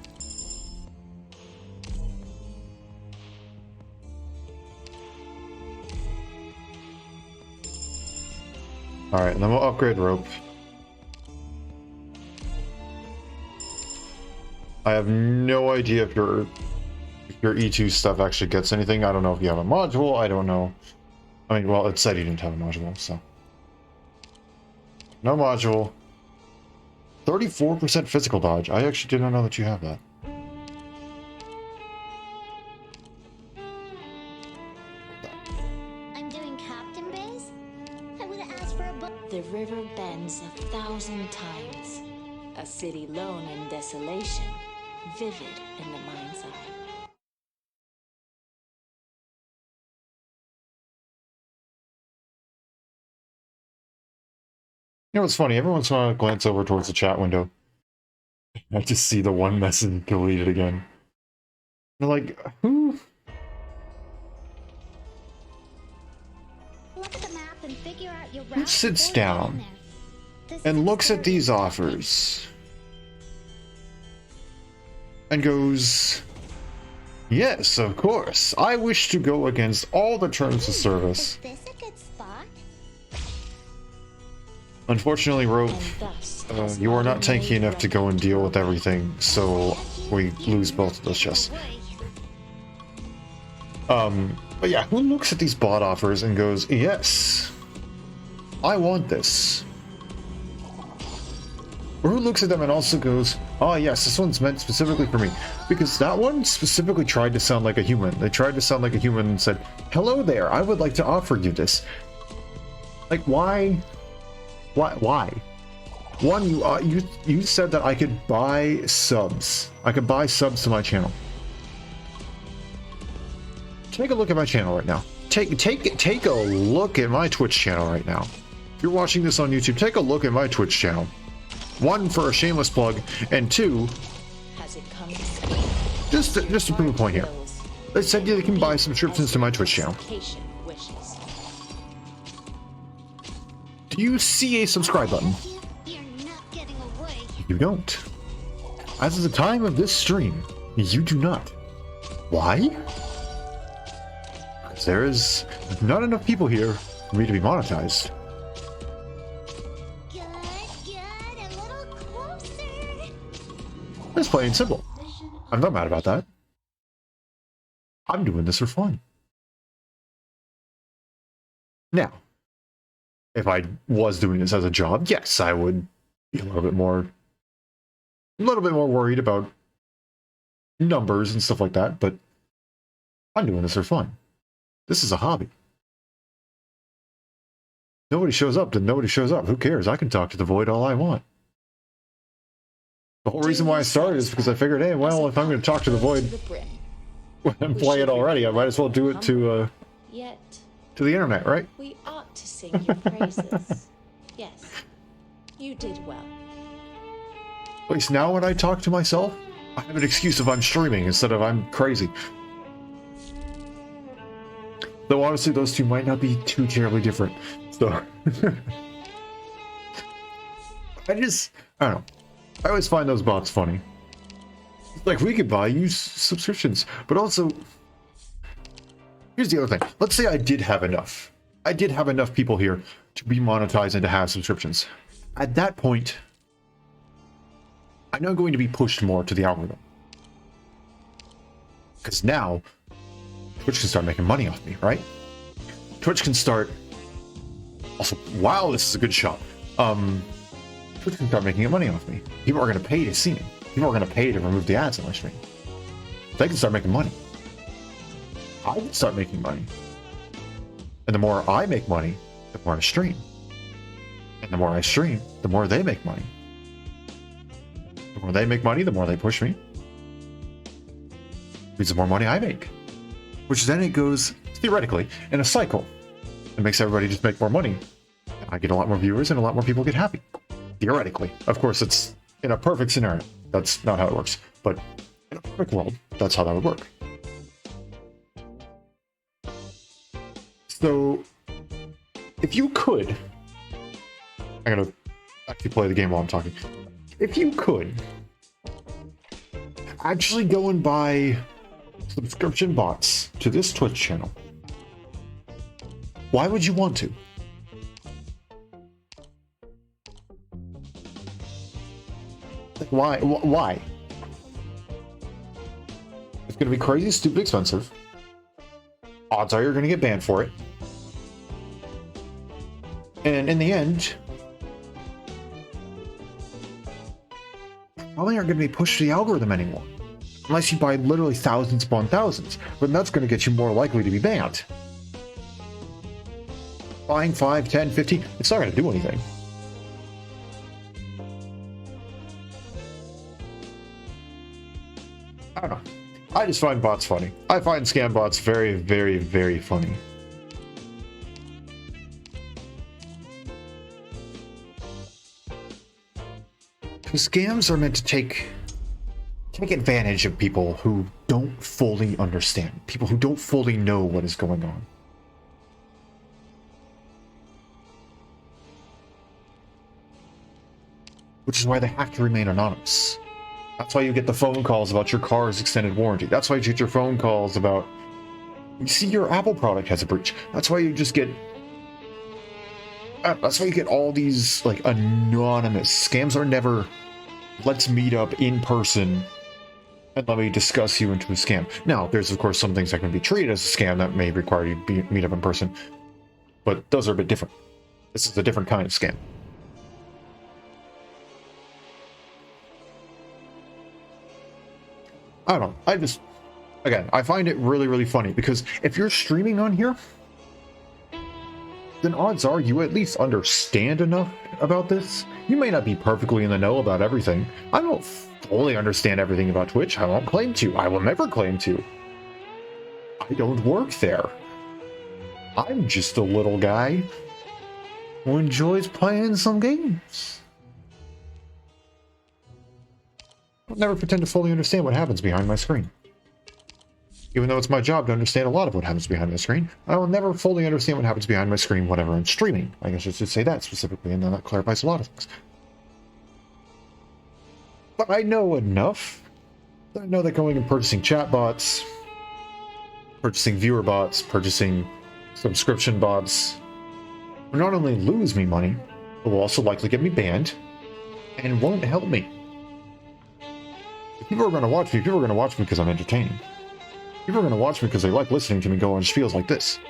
Alright, and then we'll upgrade rope. I have no idea if your E2 stuff actually gets anything. I don't know if you have a module. I don't know. I mean, well, it said you didn't have a module, so. No module. 34% physical dodge. I actually did not know that you have that. I'm doing captain base? I would have asked for a book. The river bends 1,000 times. A city lone in desolation, vivid in the mind's eye. You know what's funny? Every once in a while I glance over towards the chat window. I just see the one message deleted again. They're like, who? Look at the map and figure out your Who route sits before you get in down there. This and is looks at very these important. offers and goes, yes, of course. I wish to go against all the terms of service. Is this a good spot? Unfortunately, Rope, And thus, you are not tanky enough to go and deal with everything, so we lose both of those chests. But yeah, who looks at these bot offers and goes, yes, I want this? Or who looks at them and also goes, oh yes, this one's meant specifically for me? Because that one specifically tried to sound like a human. They tried to sound like a human and said, hello there, I would like to offer you this. Like, why? Why? One, you said that I could buy subs. I could buy subs to my channel. Take a look at my channel right now. Take a look at my Twitch channel right now. If you're watching this on YouTube, take a look at my Twitch channel. One, for a shameless plug, and two, has it come just to prove a point here. They said you can buy subscriptions to my Twitch channel. Wishes. Do you see a subscribe button? You're not getting away. You don't. As of the time of this stream, you do not. Why? Because there is not enough people here for me to be monetized. Good, a little closer. It's plain and simple. I'm not mad about that. I'm doing this for fun. Now, if I was doing this as a job, yes, I would be a little bit more worried about numbers and stuff like that, but I'm doing this for fun. This is a hobby. Nobody shows up, then nobody shows up. Who cares? I can talk to the void all I want. The whole reason why I started is because I figured, hey, well, if I'm going to talk to the void, play it already. I might as well do it to Yet the internet, right? we ought to sing your praises. Yes, you did well. At least now when I talk to myself, I have an excuse if I'm streaming instead of I'm crazy. Though honestly, those two might not be too terribly different. So I don't know. I always find those bots funny. Like, we could buy you subscriptions, but also, here's the other thing. Let's say I did have enough. I did have enough people here to be monetized and to have subscriptions. At that point, I'm now going to be pushed more to the algorithm. Because now, Twitch can start making money off me, right? Twitch can start... Also, wow, this is a good shot. Twitch can start making money off me. People are going to pay to see me. People are going to pay to remove the ads on my stream. They can start making money. I can start making money. And the more I make money, the more I stream. And the more I stream, the more they make money. The more they make money, the more they push me. Means the more money I make. Which then it goes, theoretically, in a cycle. It makes everybody just make more money. I get a lot more viewers and a lot more people get happy. Theoretically. Of course, it's in a perfect scenario. That's not how it works. But in a perfect world, that's how that would work. So, if you could... I'm gonna actually play the game while I'm talking. If you could actually go and buy subscription bots to this Twitch channel, why would you want to? Like, why? It's gonna be crazy, stupid expensive. Odds are you're gonna get banned for it. And in the end, probably aren't going to be pushed to the algorithm anymore. Unless you buy literally thousands upon thousands. But that's going to get you more likely to be banned. Buying 5, 10, 15, it's not going to do anything. I don't know. I just find bots funny. I find scam bots very, very, very funny. Scams are meant to take advantage of people who don't fully understand, people who don't fully know what is going on. Which is why they have to remain anonymous. That's why you get the phone calls about your car's extended warranty. That's why you get your phone calls about, you see your Apple product has a breach. That's why you just get... That's why you get all these, like, anonymous scams. Are never, let's meet up in person and let me discuss you into a scam. Now, there's, of course, some things that can be treated as a scam that may require you to meet up in person, but those are a bit different. This is a different kind of scam. I don't know. Again, I find it really, really funny because if you're streaming on here, then odds are you at least understand enough about this. You may not be perfectly in the know about everything. I don't fully understand everything about Twitch. I won't claim to. I will never claim to. I don't work there. I'm just a little guy who enjoys playing some games. I'll never pretend to fully understand what happens behind my screen. Even though it's my job to understand a lot of what happens behind my screen, I will never fully understand what happens behind my screen whenever I'm streaming. I guess I should say that specifically, and then that clarifies a lot of things. But I know enough. I know that going and purchasing chat bots, purchasing viewer bots, purchasing subscription bots will not only lose me money, but will also likely get me banned, and won't help me. If people are going to watch me, people are going to watch me because I'm entertaining. People are going to watch me because they like listening to me go on spiels like this.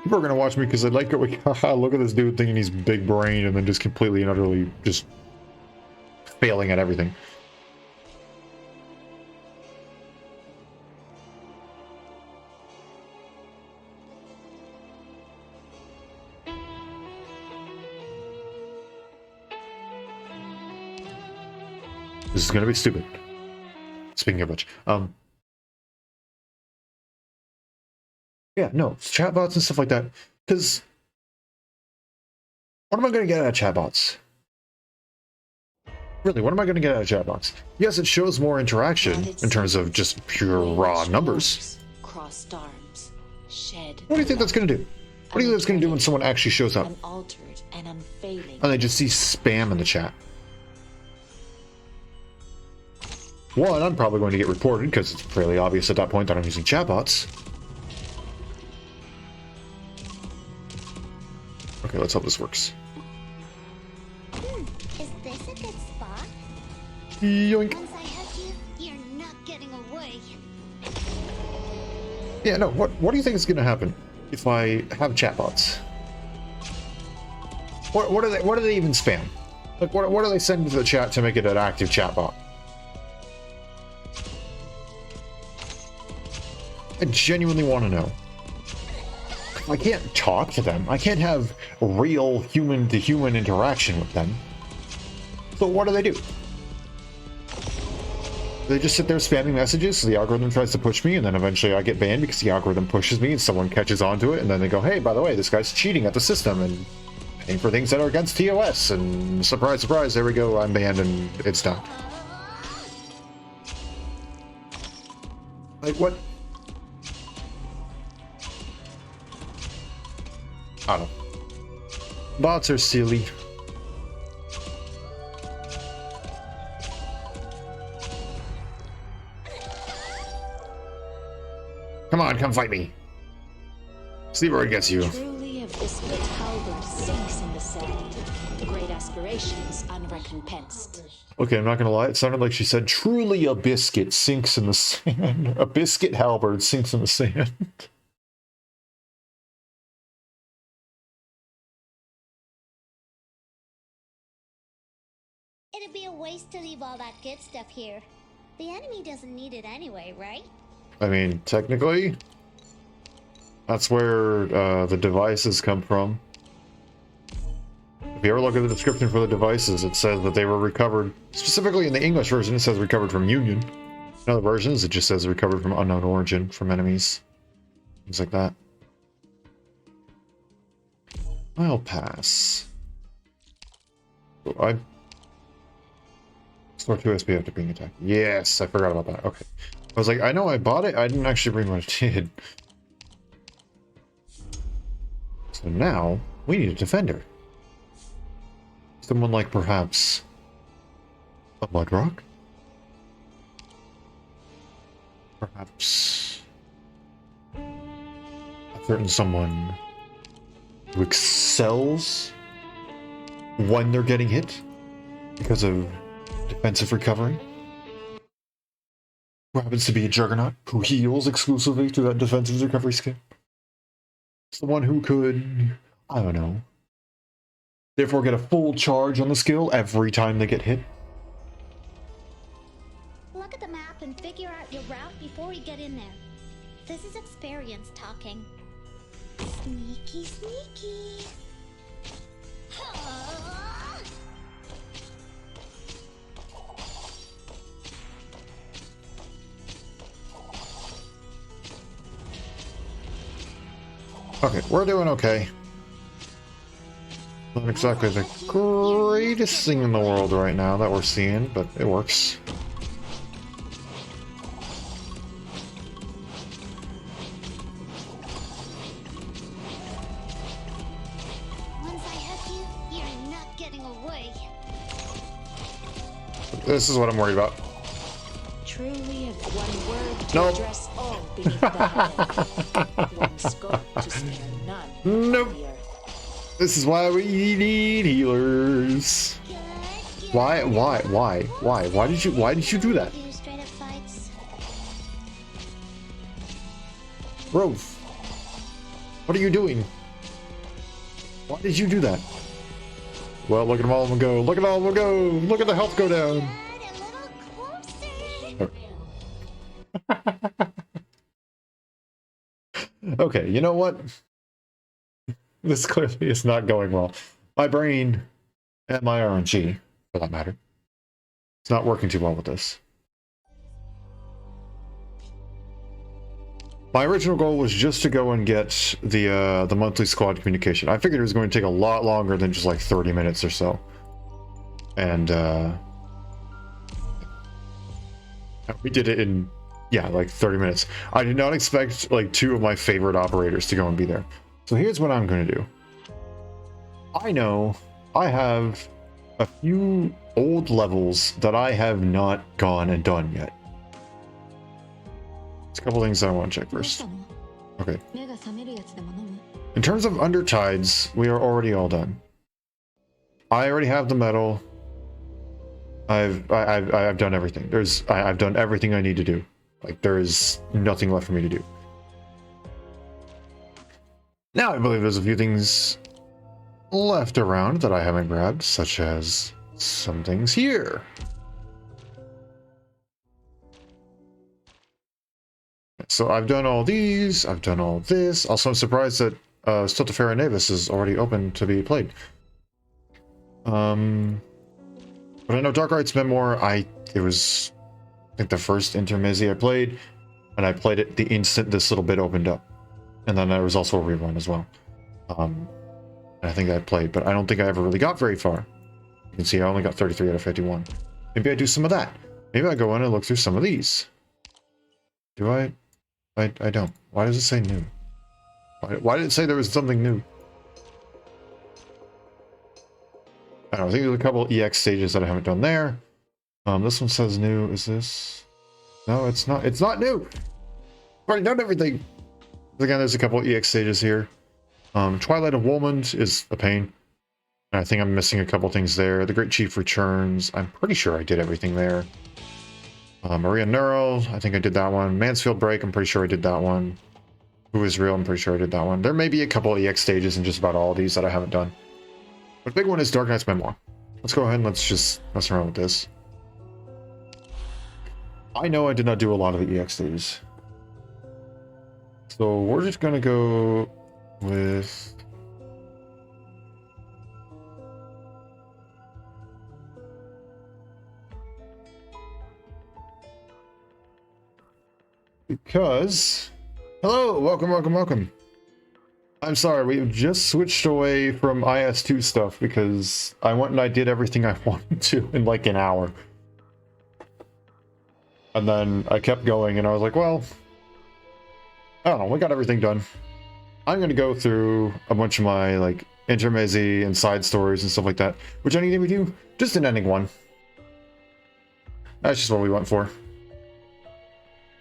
People are going to watch me because they like going, haha, look at this dude thinking he's big brain and then just completely and utterly just failing at everything. This is going to be stupid. speaking of which, yeah, no, chatbots and stuff like that. Because what am I going to get out of chatbots? Really, what am I going to get out of chatbots? Yes, it shows more interaction in terms of just pure raw numbers. Crossed arms, shed. What do you think that's going to do? What do you think that's going to do when someone actually shows up? Unaltered and unfailing. And they just see spam in the chat. One, I'm probably going to get reported because it's fairly obvious at that point that I'm using chatbots. Okay, let's hope this works. Is this a good spot? Yoink. Once I have you, you're not getting away. Yeah, no, what do you think is going to happen if I have chatbots? What do they even spam? Like, what do they send to the chat to make it an active chatbot? I genuinely want to know. I can't talk to them. I can't have real human-to-human interaction with them. So what do? They just sit there spamming messages, so the algorithm tries to push me, and then eventually I get banned because the algorithm pushes me and someone catches onto it, and then they go, hey, by the way, this guy's cheating at the system and paying for things that are against TOS, and surprise, surprise, there we go, I'm banned, and it's done. Like, what? I don't know. Bots are silly. Come on, come fight me. See where it gets you. Truly a biscuit halberd sinks in the sand. Great aspirations unrecompensed. Okay, I'm not gonna lie, it sounded like she said, truly a biscuit sinks in the sand. A biscuit halberd sinks in the sand. It'd be a waste to leave all that good stuff here. The enemy doesn't need it anyway, right? I mean, technically, that's where the devices come from. If you ever look at the description for the devices, it says that they were recovered, specifically in the English version, it says recovered from Union. In other versions, it just says recovered from unknown origin, from enemies. Things like that. I'll pass. Oh, I... Store 2 SP after being attacked. Yes, I forgot about that. Okay. I was like, I know I bought it, I didn't actually read what it did. So now, we need a defender. Someone like, perhaps, a Mudrock? Perhaps a certain someone who excels when they're getting hit because of defensive recovery? Who happens to be a Juggernaut who heals exclusively to that defensive recovery skill? Someone who could, I don't know, therefore get a full charge on the skill every time they get hit. Look at the map and figure out your route before you get in there. This is experience talking. Sneaky, sneaky. Okay, we're doing okay. Not exactly the greatest thing in the world right now that we're seeing, but it works. Once I have you, you're not getting away. This is what I'm worried about. Truly of one word to Nope. address all beneath the heaven. One scope to spare none. on Nope. the earth. This is why we need healers. Good. Why did you do that? Do straight up fights. Growth. What are you doing? Why did you do that? Well, look at them all of them go. Look at all of them go. Look at the health go down. Good, a little closer. Okay, you know what? This clearly is not going well. My brain, and my RNG, for that matter, it's not working too well with this. My original goal was just to go and get the monthly squad communication. I figured it was going to take a lot longer than just like 30 minutes or so. And we did it in, yeah, like 30 minutes. I did not expect like 2 of my favorite operators to go and be there. So here's what I'm going to do. I know I have a few old levels that I have not gone and done yet. There's a couple things that I want to check first. Okay. In terms of Undertides, we are already all done. I already have the medal. I've done everything. I've done everything I need to do. Like, there is nothing left for me to do. Now I believe there's a few things left around that I haven't grabbed, such as some things here. So I've done all these, I've done all this. Also, I'm surprised that Stultifera Navis is already open to be played. But I know Darkright's Memoir, it was, I think, the first Intermezzi I played, and I played it the instant this little bit opened up. And then there was also a rerun as well. I think I played, but I don't think I ever really got very far. You can see I only got 33 out of 51. Maybe I do some of that. Maybe I go in and look through some of these. Do I? I don't. Why does it say new? Why did it say there was something new? I don't know. I think there's a couple EX stages that I haven't done there. This one says new. Is this? No, it's not. It's not new. I've already done everything. Again, there's a couple EX stages here. Twilight of Woolmond is a pain. And I think I'm missing a couple things there. The Great Chief returns. I'm pretty sure I did everything there. Maria Neural, I think I did that one. Mansfield Break, I'm pretty sure I did that one. Who is Real, I'm pretty sure I did that one. There may be a couple EX stages in just about all of these that I haven't done. But the big one is Darkright's Memoir. Let's go ahead and let's just mess around with this. I know I did not do a lot of the EX stages. So we're just going to go with... Because... Hello! Welcome. I'm sorry, we've just switched away from IS2 stuff because I went and I did everything I wanted to in like an hour. And then I kept going and I was like, well... I don't know, we got everything done. I'm going to go through a bunch of my like intermezzi and side stories and stuff like that. Which ending did we do? Just an ending one. That's just what we went for.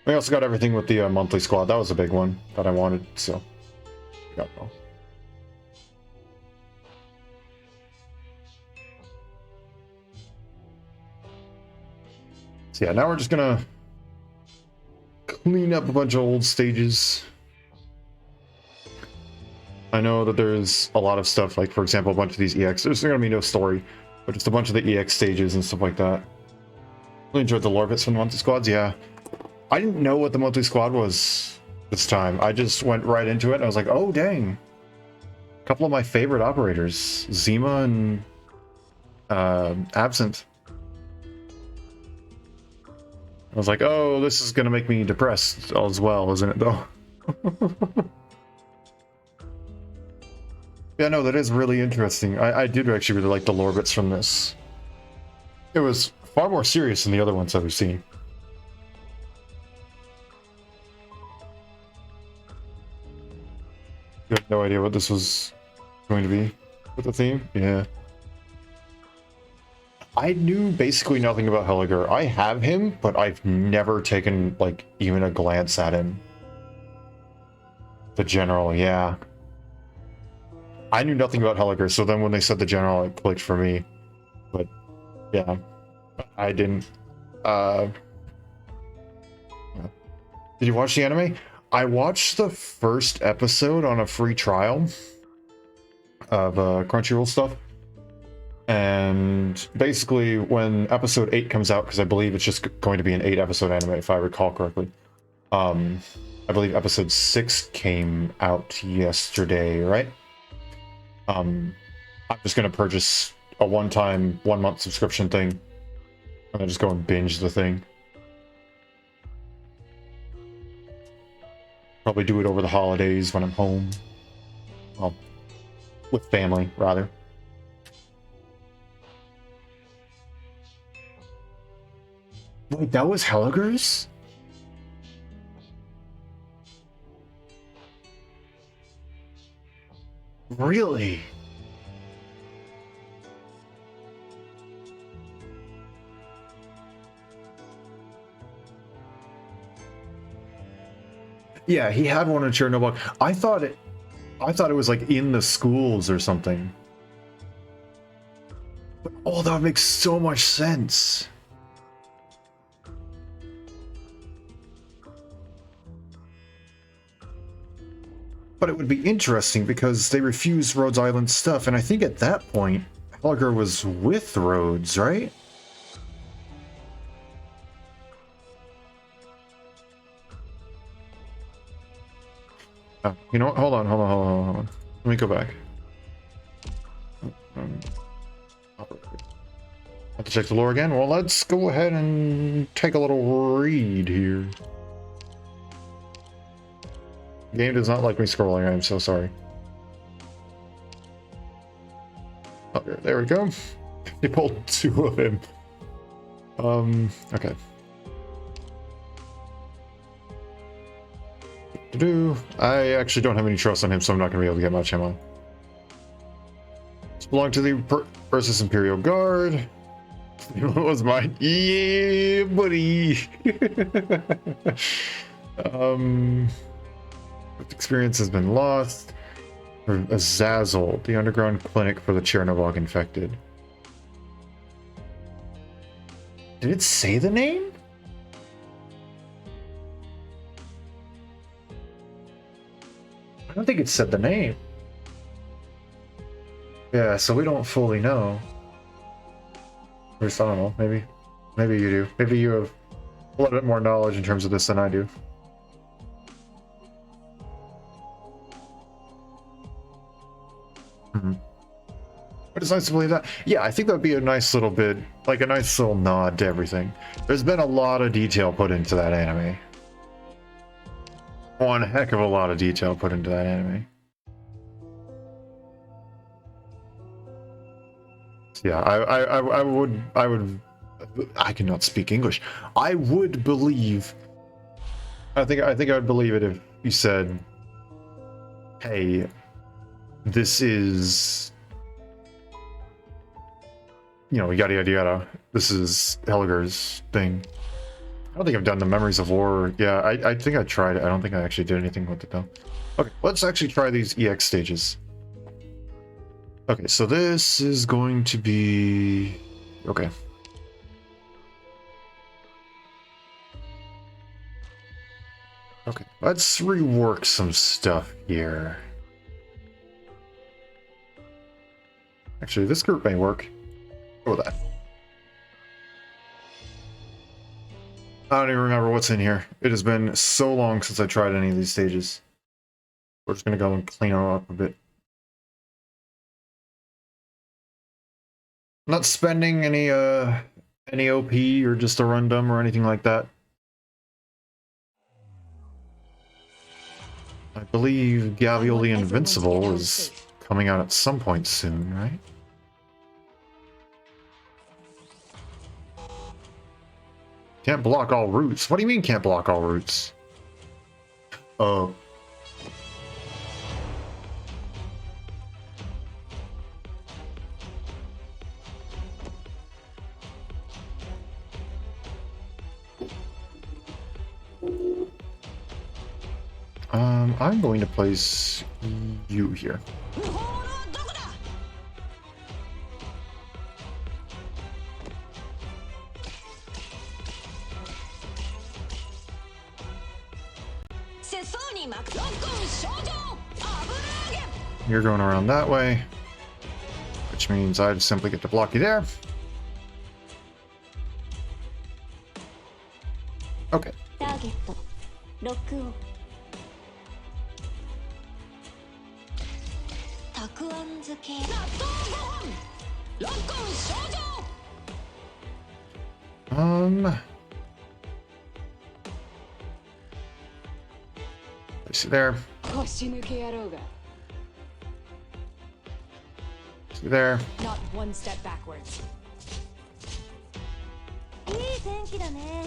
We also got everything with the monthly squad. That was a big one that I wanted, so got it all. So yeah, now we're just gonna clean up a bunch of old stages. I know that there's a lot of stuff, like for example, a bunch of these EX. There's gonna be no story, but just a bunch of the EX stages and stuff like that. Really enjoyed the lore bits from the monthly squads, yeah. I didn't know what the monthly squad was this time. I just went right into it and I was like, oh dang. A couple of my favorite operators, Zima and Absent. I was like, oh, this is gonna make me depressed as well, isn't it though? Yeah, no, that is really interesting. I did actually really like the lore bits from this. It was far more serious than the other ones that we've seen. You had no idea what this was going to be with the theme? Yeah. I knew basically nothing about Helliger. I have him, but I've never taken, like, even a glance at him. The General, yeah. I knew nothing about Helliger, so then when they said the General, it clicked for me. But, yeah. I didn't, Did you watch the anime? I watched the first episode on a free trial of Crunchyroll stuff. And basically when episode 8 comes out, because I believe it's just going to be an 8-episode anime if I recall correctly. I believe episode 6 came out yesterday, right? I'm just going to purchase a one-time 1-month subscription thing. And then just go and binge the thing. Probably do it over the holidays when I'm home. Well, with family, rather. Wait, that was Helger's? Really? Yeah, he had one in Chernobyl. I thought it was like in the schools or something. But oh, that makes so much sense. But it would be interesting because they refused Rhodes Island stuff, and I think at that point, Helger was with Rhodes, right? Oh, you know what? Hold on. Let me go back. Have to check the lore again? Well, let's go ahead and take a little read here. Game does not like me scrolling, I'm so sorry. Oh, there we go. They pulled two of him. Okay. I actually don't have any trust on him, so I'm not going to be able to get much ammo. This belonged to the Ursus Imperial Guard. What was mine? Yeah, buddy! Experience has been lost. Azazel, the underground clinic for the Chernobyl infected. Did it say the name? I don't think it said the name. Yeah, so we don't fully know. Or I don't know, maybe you do. Maybe you have a little bit more knowledge in terms of this than I do. But it's nice to believe that. Yeah, I think that would be a nice little bit, like a nice little nod to everything. There's been a lot of detail put into that anime. One heck of a lot of detail put into that anime. So yeah, I cannot speak English. I would believe. I think I would believe it if you said, "Hey, this is." You know, yada yada yada. This is Helger's thing. I don't think I've done the Memories of War. Yeah, I think I tried it. I don't think I actually did anything with it though. Okay, let's actually try these EX stages. Okay, so this is going to be... Okay. Okay, let's rework some stuff here. Actually, this group may work. Go with that. I don't even remember what's in here. It has been so long since I tried any of these stages. We're just gonna go and clean them up a bit. Not spending any OP or just a rundum or anything like that. I believe Gavial the Invincible is coming out at some point soon, right? Can't block all routes. What do you mean can't block all routes? Oh. I'm going to place you here. You're going around that way, which means I just simply get to block you there. Okay. See there. See there. Not one step backwards. いい天気だね。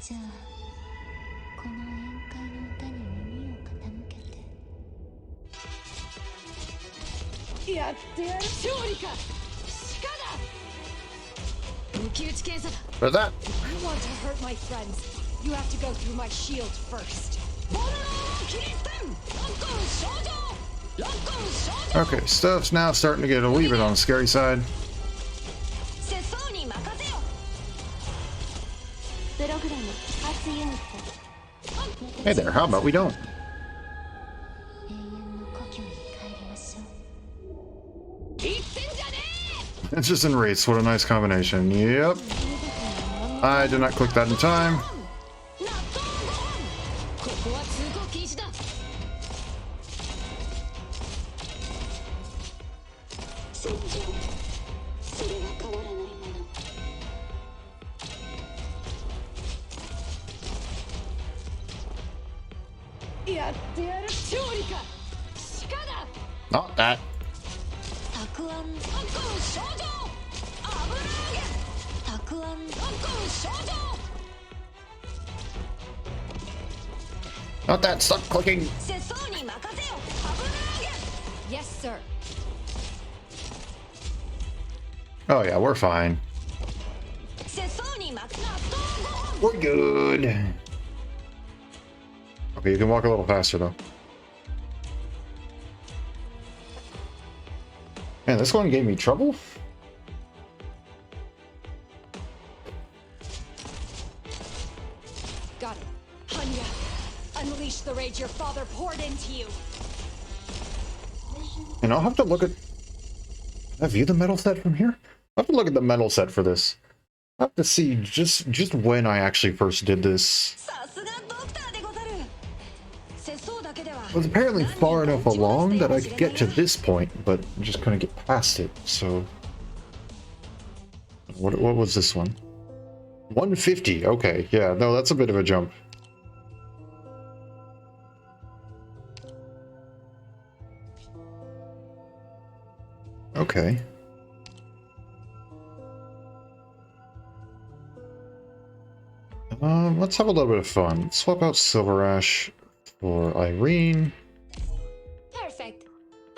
じゃあこの宴会の歌に耳を傾けて。やってやる。勝利か。鹿だ。抜き打ち検査だ。 What's that? I want to hurt my friends. You have to go through my shield first. Okay, stuff's now starting to get a wee bit on the scary side. プログラム初ユニット。 Hey there, how about we don't? 永遠の故郷に帰りましょう。 It's just in rates, what a nice combination. Yep. I did not click that in time. ここは通行禁止だ。戦場、それは変わらないもの。やってやる。勝利か。鹿だ。 Not that. たくあん。たく少女。油揚げ。たくあん。たく少女。 Not that. Stop clicking. Yes, sir. Oh yeah, we're fine. We're good. Okay, you can walk a little faster though. Man, this one gave me trouble. Got it. Hanya, unleash the rage your father poured into you. And I'll have to look at... Can I view the metal set from here? I'll have to look at the metal set for this. I'll have to see just when I actually first did this. I was apparently far enough along that I could get to this point, but just couldn't get past it, so... What was this one? 150, okay, yeah, no, that's a bit of a jump. Okay. Let's have a little bit of fun. Let's swap out Silver Ash for Irene. Perfect.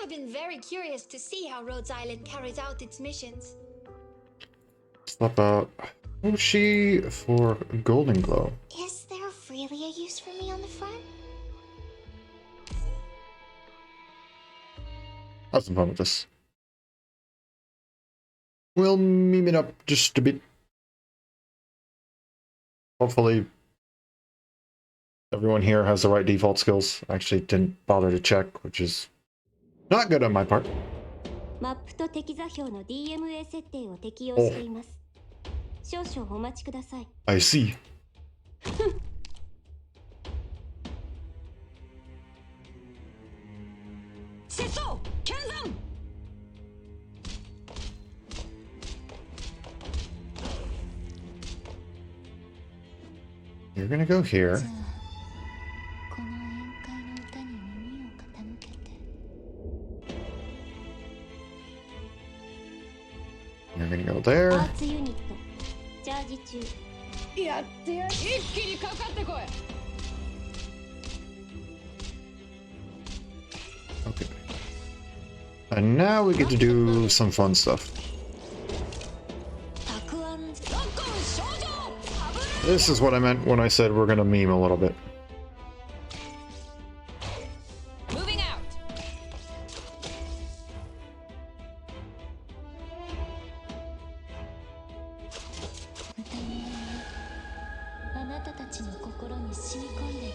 I've been very curious to see how Rhodes Island carries out its missions. Swap out Hoshi for Golden Glow. Is there really a use for me on the front? Have some fun with this. We'll meme it up just a bit. Hopefully everyone here has the right default skills. I actually didn't bother to check, which is not good on my part. マップと敵座標の DMA 設定を適用しています。少々お待ちください。I see. You're gonna go here. この宴会の歌に耳を傾けて。 You're gonna go there. アーツユニットチャージ中。やってやる。一気にかかってこい。 Okay. And now we get to do some fun stuff. This is what I meant when I said we're gonna meme a little bit. Moving out. 歌声があなたたちの心に染み込んでい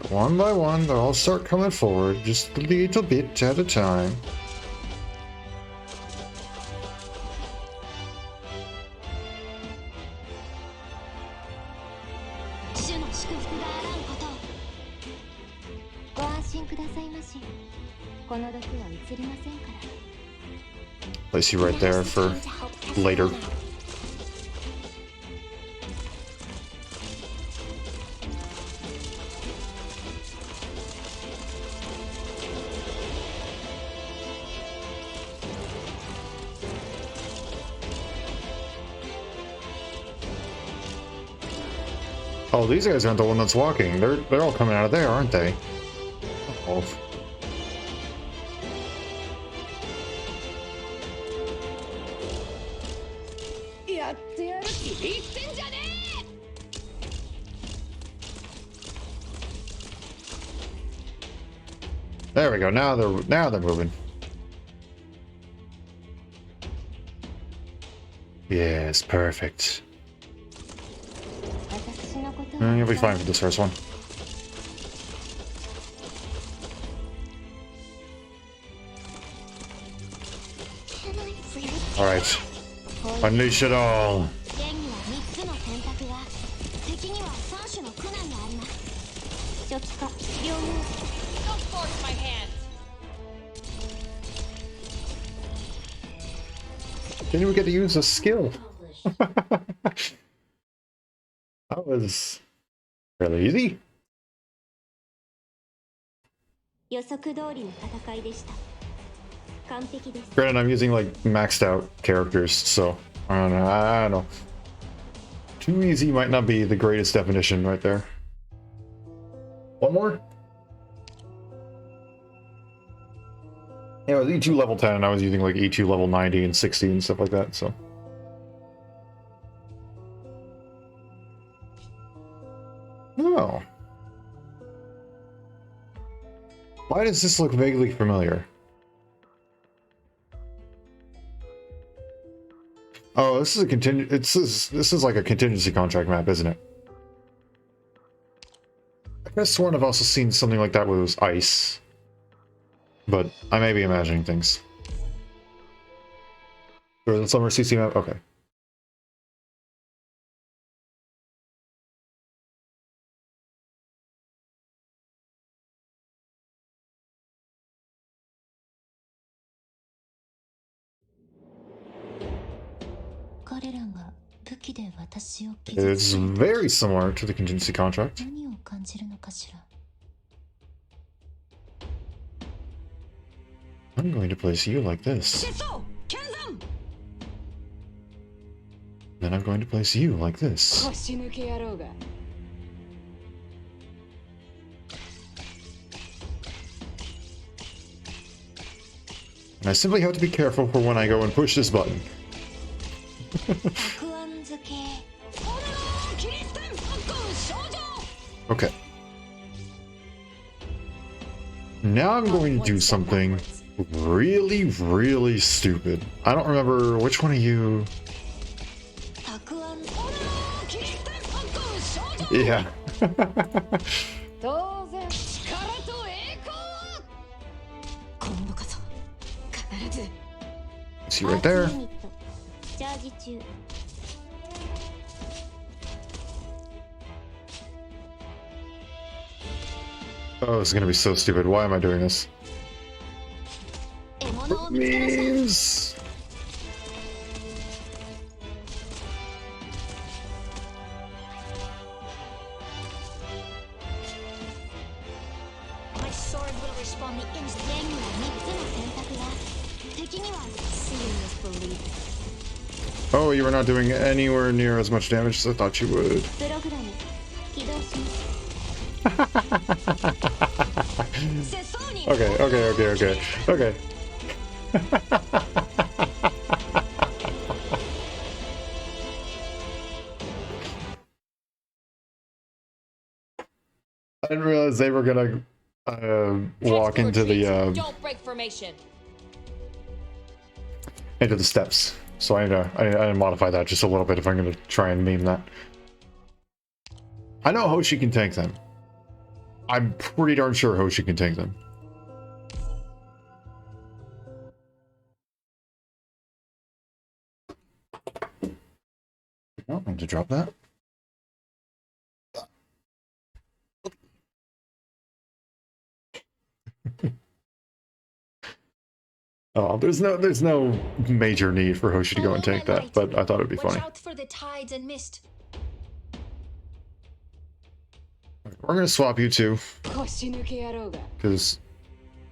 くわ。 One by one, they'll all start coming forward, just a little bit at a time. Place you right there for later. Oh, these guys aren't the one that's walking. They're all coming out of there, aren't they? Oh. There we go. Now they're moving. Yes, perfect. You'll be fine for this first one. All right, unleash it all. Don't force my hand. Didn't even get to use a skill. That was fairly easy. Granted, I'm using like maxed out characters, so I don't know. Too easy might not be the greatest definition right there. One more? Yeah, it was E2 level 10, and I was using like E2 level 90 and 60 and stuff like that, so. Oh. Why does this look vaguely familiar? Oh, this is a this is like a contingency contract map, isn't it? I could have sworn I've also seen something like that where it was ice. But I may be imagining things. Or the summer CC map? Okay. It's very similar to the contingency contract. I'm going to place you like this. Then I'm going to place you like this. And I simply have to be careful for when I go and push this button. Okay. Now I'm going to do something really, really stupid. I don't remember which one of you... Yeah. See right there. Oh, this is gonna be so stupid. Why am I doing this? It means... My sword will respond the instant. Oh, you were not doing anywhere near as much damage as I thought you would. Okay. I didn't realize they were gonna walk into the Don't break formation. into the steps. So I need to modify that just a little bit if I'm gonna try and meme that. I know Hoshi can tank them. I'm pretty darn sure Hoshi can tank them. I don't need to drop that. Oh, there's no major need for Hoshi to go and tank that, but I thought it'd be funny. Watch out for the tides and mist. We're gonna swap you two, because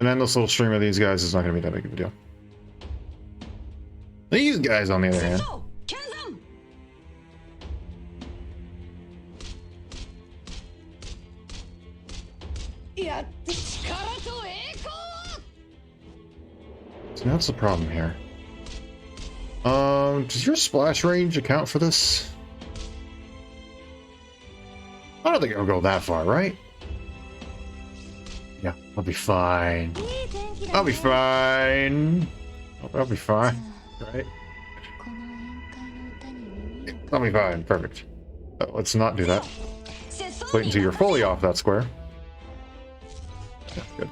an endless little stream of these guys is not gonna be that big of a deal. These guys, on the other hand, So that's the problem here. Does your splash range account for this? I don't think it'll go that far, right? Yeah, I'll be fine. I'll be fine. I'll be fine, right? I'll be fine. Perfect. Let's not do that. Wait until you're fully off that square. Yeah, good.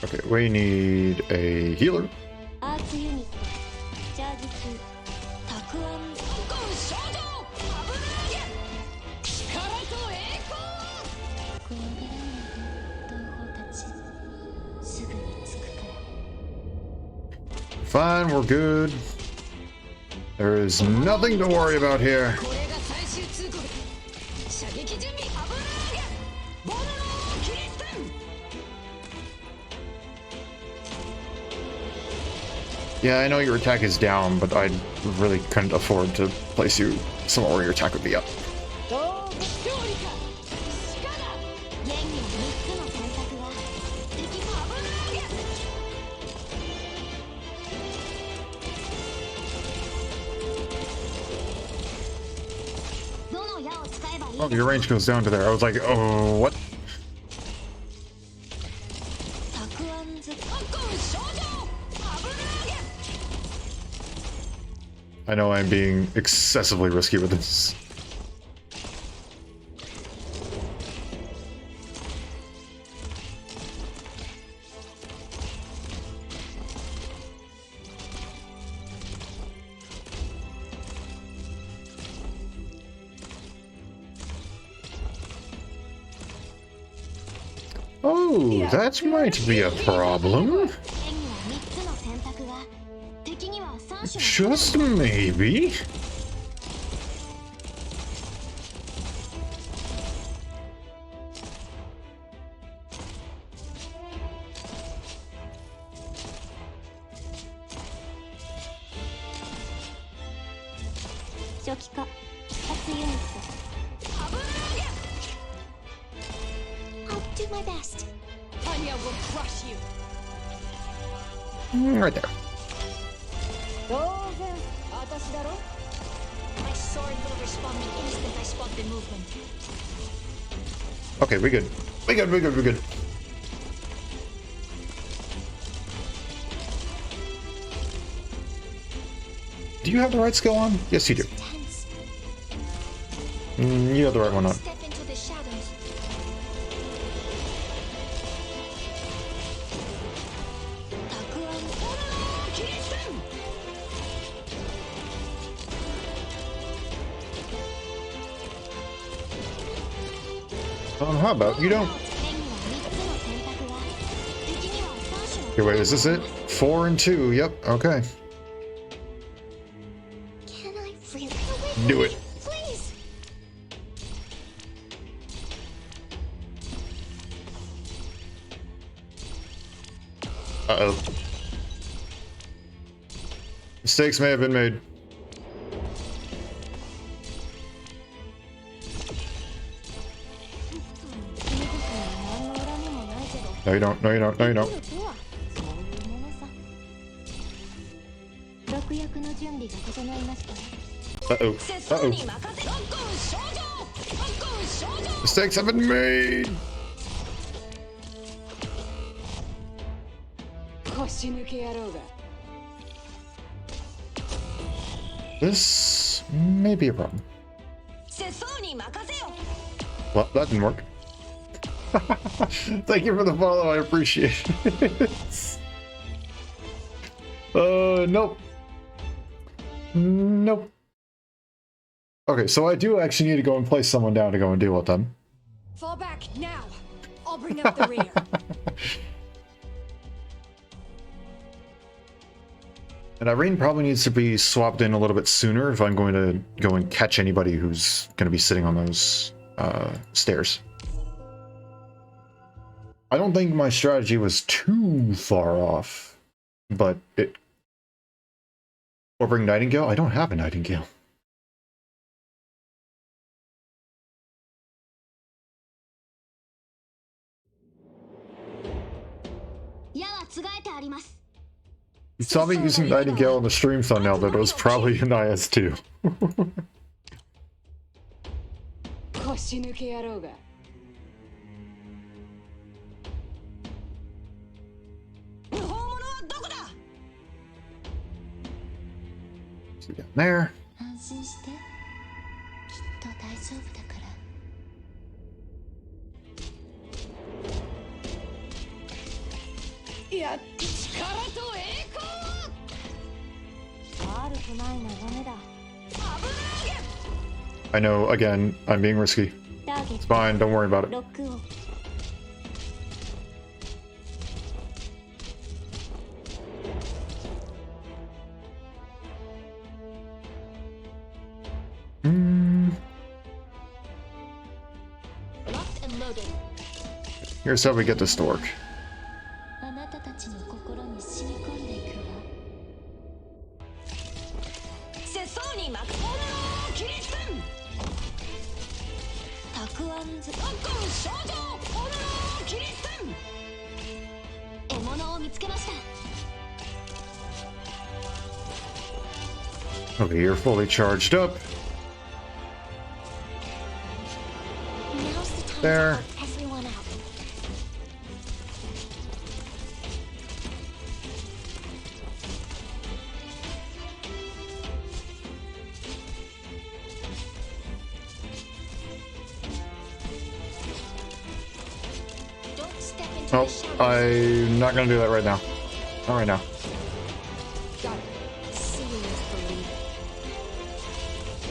Okay, we need a healer. アーツユニットチャージ中たくあん怖がらないで同胞たちすぐに着くから Fine, we're good. There is nothing to worry about here. Yeah, I know your attack is down, but I really couldn't afford to place you somewhere where your attack would be up. Oh, your range goes down to there. I was like, oh, what? I know I'm being excessively risky with this. Oh, that might be a problem. Just maybe. I'll do my best. Anya will crush you. Right there. My sword will respond the instant I spot the movement. Okay, we good. We good, we good, we good. Do you have the right skill on? Yes, you do. You have the right one on. Step into the shadows. How about you don't? Okay, wait, is this it? 4 and 2, yep, okay. Can I really? Do it. Please. Uh-oh. Mistakes may have been made. No, you don't. No, you don't. No, you don't. Uh-oh. Uh-oh. Mistakes have been made. This may be a problem. Well, that didn't work. Thank you for the follow, I appreciate it. Nope. Nope. Okay, so I do actually need to go and place someone down to go and deal with them. Fall back now. I'll bring up the rear. And Irene probably needs to be swapped in a little bit sooner if I'm going to go and catch anybody who's going to be sitting on those stairs. I don't think my strategy was too far off, but it... Or bring Nightingale? I don't have a Nightingale. You saw me using Nightingale in the stream thumbnail, but it was probably an IS-2. 腰抜け野郎が。無法者はどこだ。 See down there. 安心して。きっと大丈夫だから。やっ力と栄光は。悪くない眺めだ。 I know, again, I'm being risky. It's fine, don't worry about it. ロックオン。Here's how we get this to work. あなたたちの心に染み込んでいくわ。世相に巻く炎を切り捨てん。たくあんず。特攻少女炎を切り捨てん。獲物を見つけました。 Okay, you're fully charged up. Now's the time There. to help everyone out. Don't step into Oh, the shadows. I'm not gonna do that right now. Not right now. Seeing is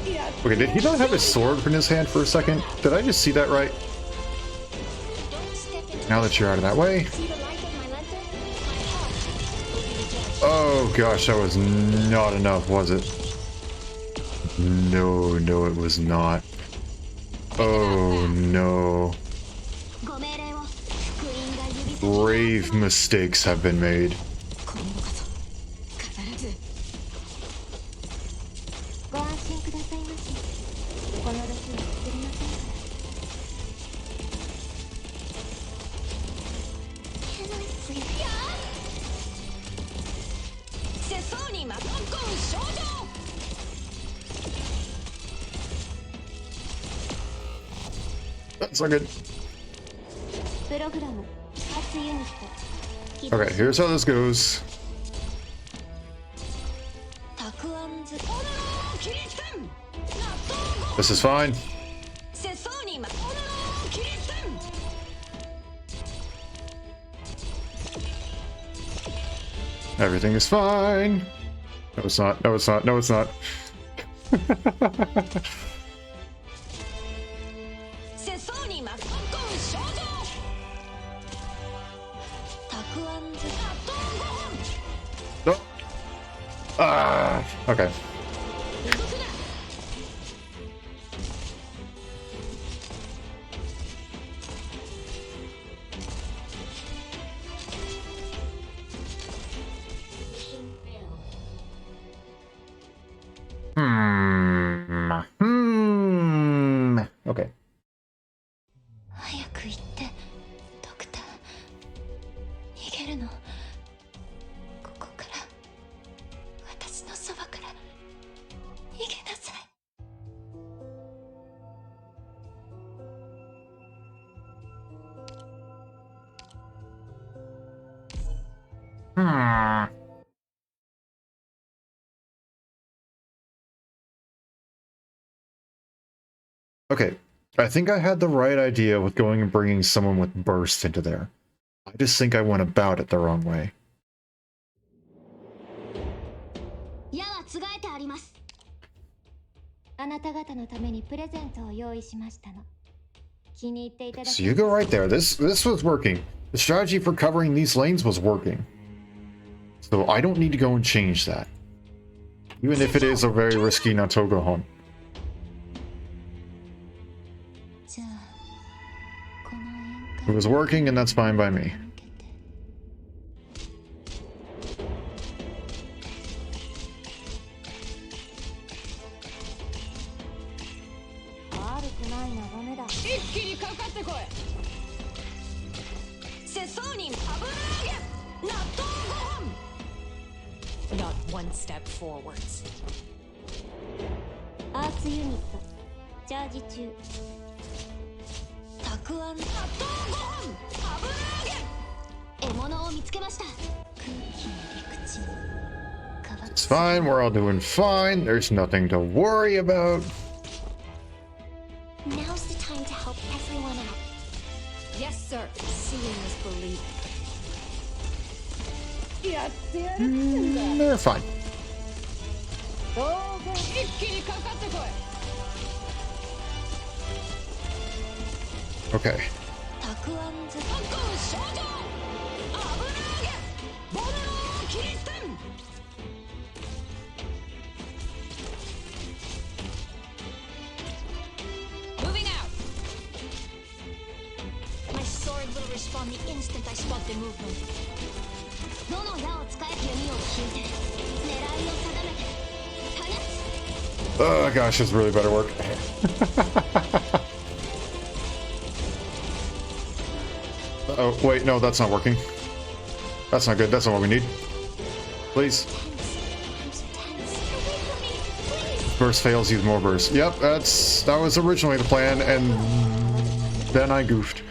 believing. Okay, did he not have his sword in his hand for a second? Did I just see that right? Don't step into Now the that you're out of that way. See the light of my lantern? My heart will be the judge. Oh gosh, that was not enough, was it? No, no, it was not. Oh no. ご命令を福音が指先 Grave mistakes have been made. 今度こそ必ず。ご安心くださいまし。この毒は作りませんから。Can I sleep? 世相に巻く特攻少女。 That's not good. プログラム発ユニット。 Okay, here's how this goes. たくあんず。炎を切り捨てん。納豆ご。 This is fine. 世相に巻く炎を切り捨てん。 Everything is fine. No, it's not. No, it's not. No, it's not. 世相に巻く特攻少女。たくあんず。納豆ご。 No. Ah. Okay. 動くな。 Okay. 早く行ってドクター。逃げるの。ここから私のそばから逃げなさい。 Okay, I think I had the right idea with going and bringing someone with burst into there. I just think I went about it the wrong way. 矢はつがえてあります。あなた方のためにプレゼントを用意しましたの。気に入っていただ So け you go right there. This was working. The strategy for covering these lanes was working. So I don't need to go and change that. Even if it is a very risky Natogohon. じゃあこの宴会 It was working, and that's fine by me. Not one step forwards. アーツユニットチャージ中。たくあん納豆ご飯油揚げ。獲物を見つけました。 It's fine, we're all doing fine. There's nothing to worry about. Now's the time to help everyone out. Yes, sir. Seeing is believing. They're fine. Okay. たくあんず特攻少女油揚げボルローキリステン Moving out. My sword will respond the instant I spot the movement. どの矢を使え弓を引いて狙いを定めて放つ Oh gosh, this really better work. Oh, wait, no, that's not working. That's not good. That's not what we need. Please. Burst fails, use more burst. Yep, that was originally the plan, and then I goofed.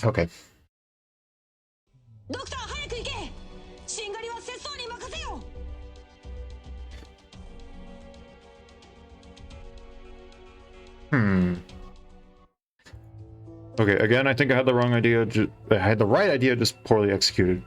Okay. ドクター早く行け。しんがりは節操に任せよ。Okay, again, I think I had the wrong idea. I had the right idea, just poorly executed.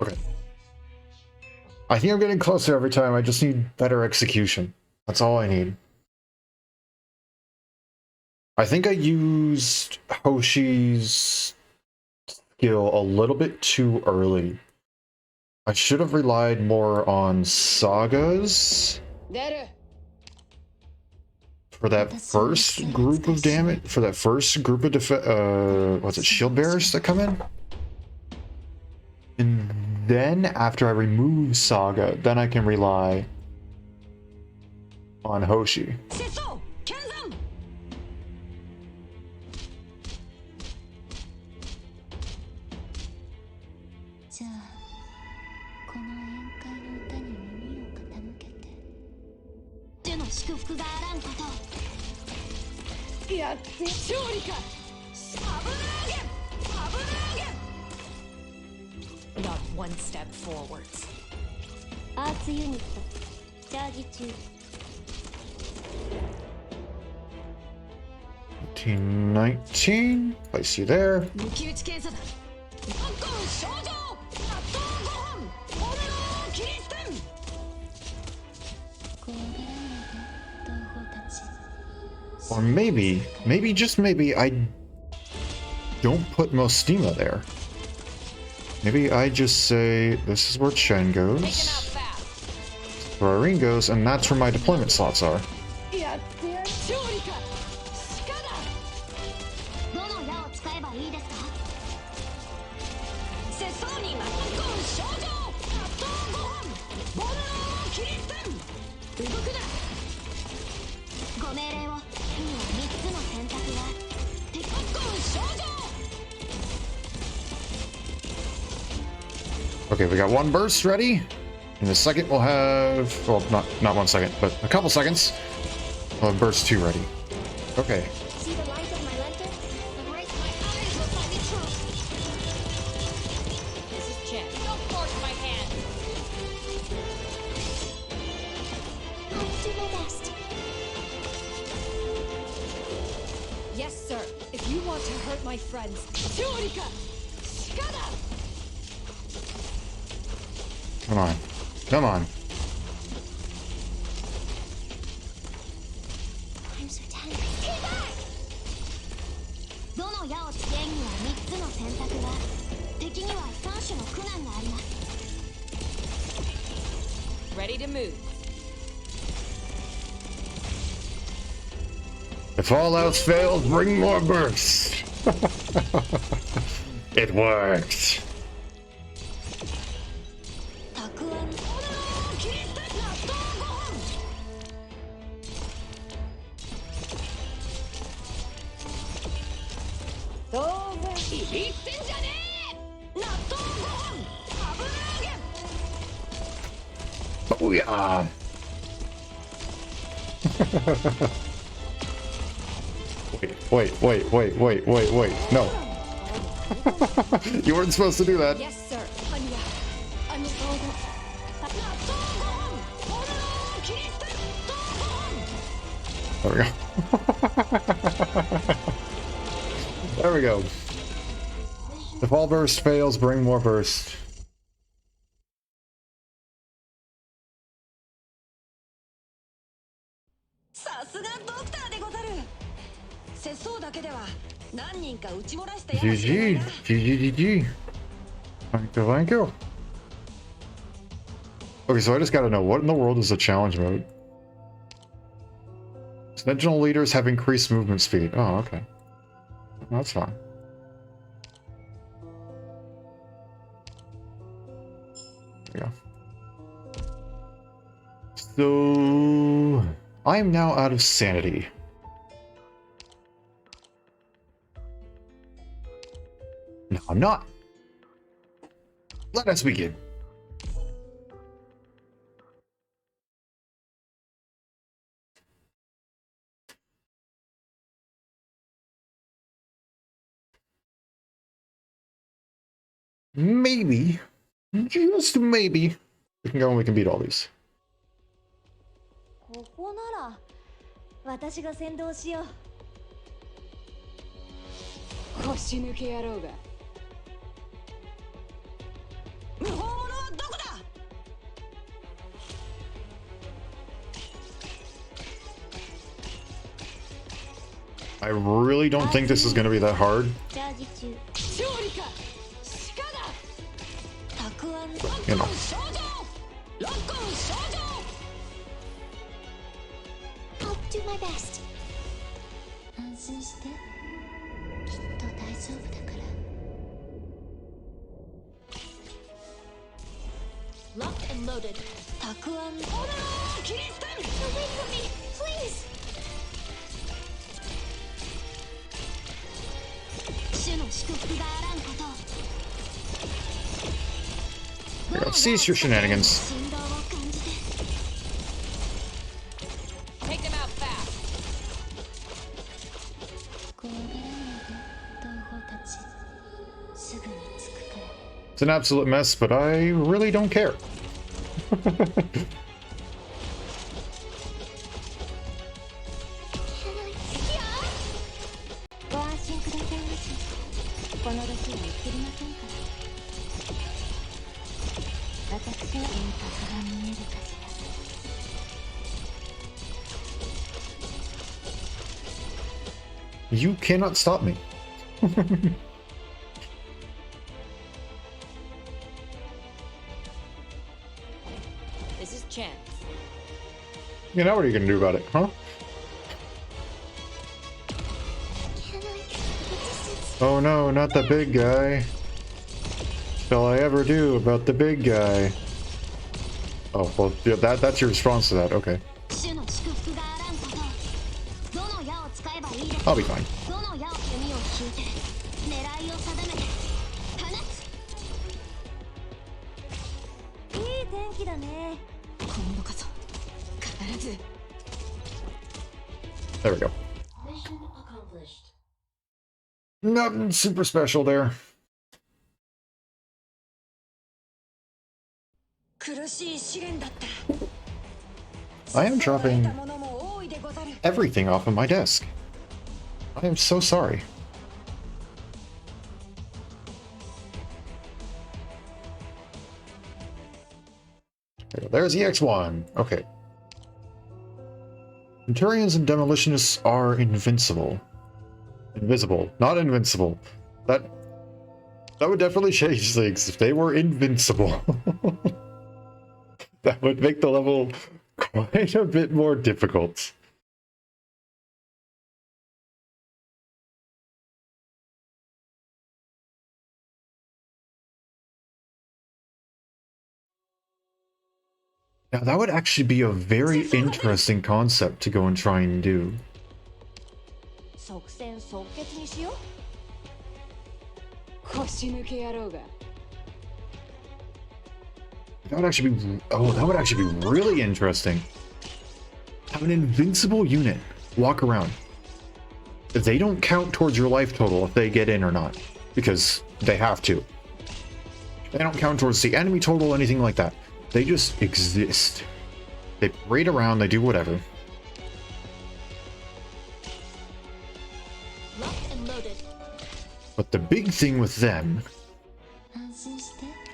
Okay. I think I'm getting closer every time. I just need better execution. That's all I need. I think I used Hoshi's skill a little bit too early. I should have relied more on Saga's for that first group of damage, for that first group of what's it, shield bearers that come in? And then after I remove Saga, then I can rely on Hoshi. Not one step forwards. アーツユニットチャージ中。 1919. Place you there. 抜き打ち検査だ。特攻少女納豆ご飯ボルローキリステン。 Or maybe, just maybe, I don't put Mostima there. Maybe I just say, this is where Chen goes, where Irene goes, and that's where my deployment slots are. Okay, we got one burst ready. In a second, we'll have... Well, not 1 second, but a couple seconds. We'll have burst 2 ready. Okay. See the light of my lantern? Erase my eyes with my nitro. This is Chen. Don't force my hand. I'll do my best. Yes, sir. If you want to hurt my friends, Shurika! Shikada! Come on. Come on. I'm so tired. Stay back! どの矢をつけんには3つの選択が、敵には3種の苦難があります。 Ready to move. If all else fails, bring more bursts. It worked. たくあん。切り捨て納豆ご飯。当然ビビってんじゃねえ。納豆ご飯。油揚げ。 Oh yeah. Wait. No. You weren't supposed to do that. Yes, sir. Anya. Anya. 納豆ご飯。油切り捨て納豆ご飯。 There we go. There we go. If all burst fails, bring more burst. さすがドクターでござる。節操だけでは何人か打ち漏らしてやる。 GG. GG. Thank you. Okay, so I just gotta know, what in the world is the challenge mode? Sentinel leaders have increased movement speed. Oh, okay. That's fine. There we go. So... I am now out of sanity. No, I'm not. Let us begin. Maybe, just maybe, we can go and we can beat all these. ここなら私が先導しよう。腰抜け野郎が。無法者はどこだ。 I really don't think this is going to be that hard. チャージ中。勝利か。鹿だ。たくあん。 You know. 少女。ロッコン少女。 I'll do my best. 安心して。きっと大丈夫だから。 Locked and loaded. たくあん。俺を切り捨て。 Wait for me, please. 主の祝福があらんこと。 Here we go. Cease your shenanigans. 振動を感じて。 Take them out fast. 怖がらないで、同胞たち。すぐに着くから。 It's an absolute mess, but I really don't care. ご安心くださいませ。この時は移りませんから。私の輪郭が見えるかしら。 You cannot stop me. This is Chance. You know, what are you going to do about it, huh? Oh no, not the big guy. Shall I ever do about the big guy? Oh, well, yeah, that's your response to that. Okay. 主の祝福があらんこと。どの矢を使えばいいですか。 I'll be fine. どの矢を弓を引いて狙いを定めて放つ。気だね。今度こそ必ず。 There we go. Mission accomplished. Nothing super special there. 苦しい試練だった。 I am dropping everything off of my desk. I am so sorry. There's EX1. Okay. Centurions and demolitionists are invincible. Invisible, not invincible. That would definitely change things if they were invincible. That would make the level quite a bit more difficult. Now that would actually be a very interesting concept to go and try and do. 即戦即決にしよう。腰抜け野郎が。 That would actually be, oh, that would actually be really interesting. Have an invincible unit walk around. They don't count towards your life total if they get in or not, because they have to. They don't count towards the enemy total, anything like that. They just exist. They parade around, they do whatever. Locked and loaded. But the big thing with them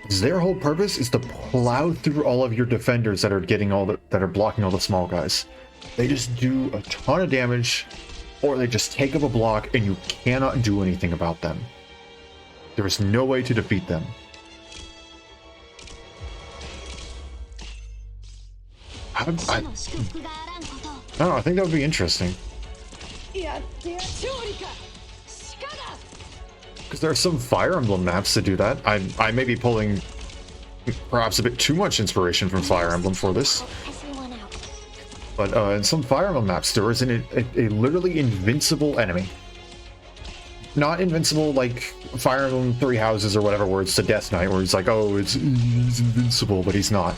is their whole purpose is to plow through all of your defenders that are getting all the, that are blocking all the small guys. They just do a ton of damage, or they just take up a block and you cannot do anything about them. There is no way to defeat them. I don't know, I think that would be interesting. Because there are some Fire Emblem maps that do that. I may be pulling perhaps a bit too much inspiration from Fire Emblem for this. But in some Fire Emblem maps, there is a literally invincible enemy. Not invincible like Fire Emblem Three Houses or whatever, where it's the Death Knight, where it's like, oh, he's invincible, but he's not.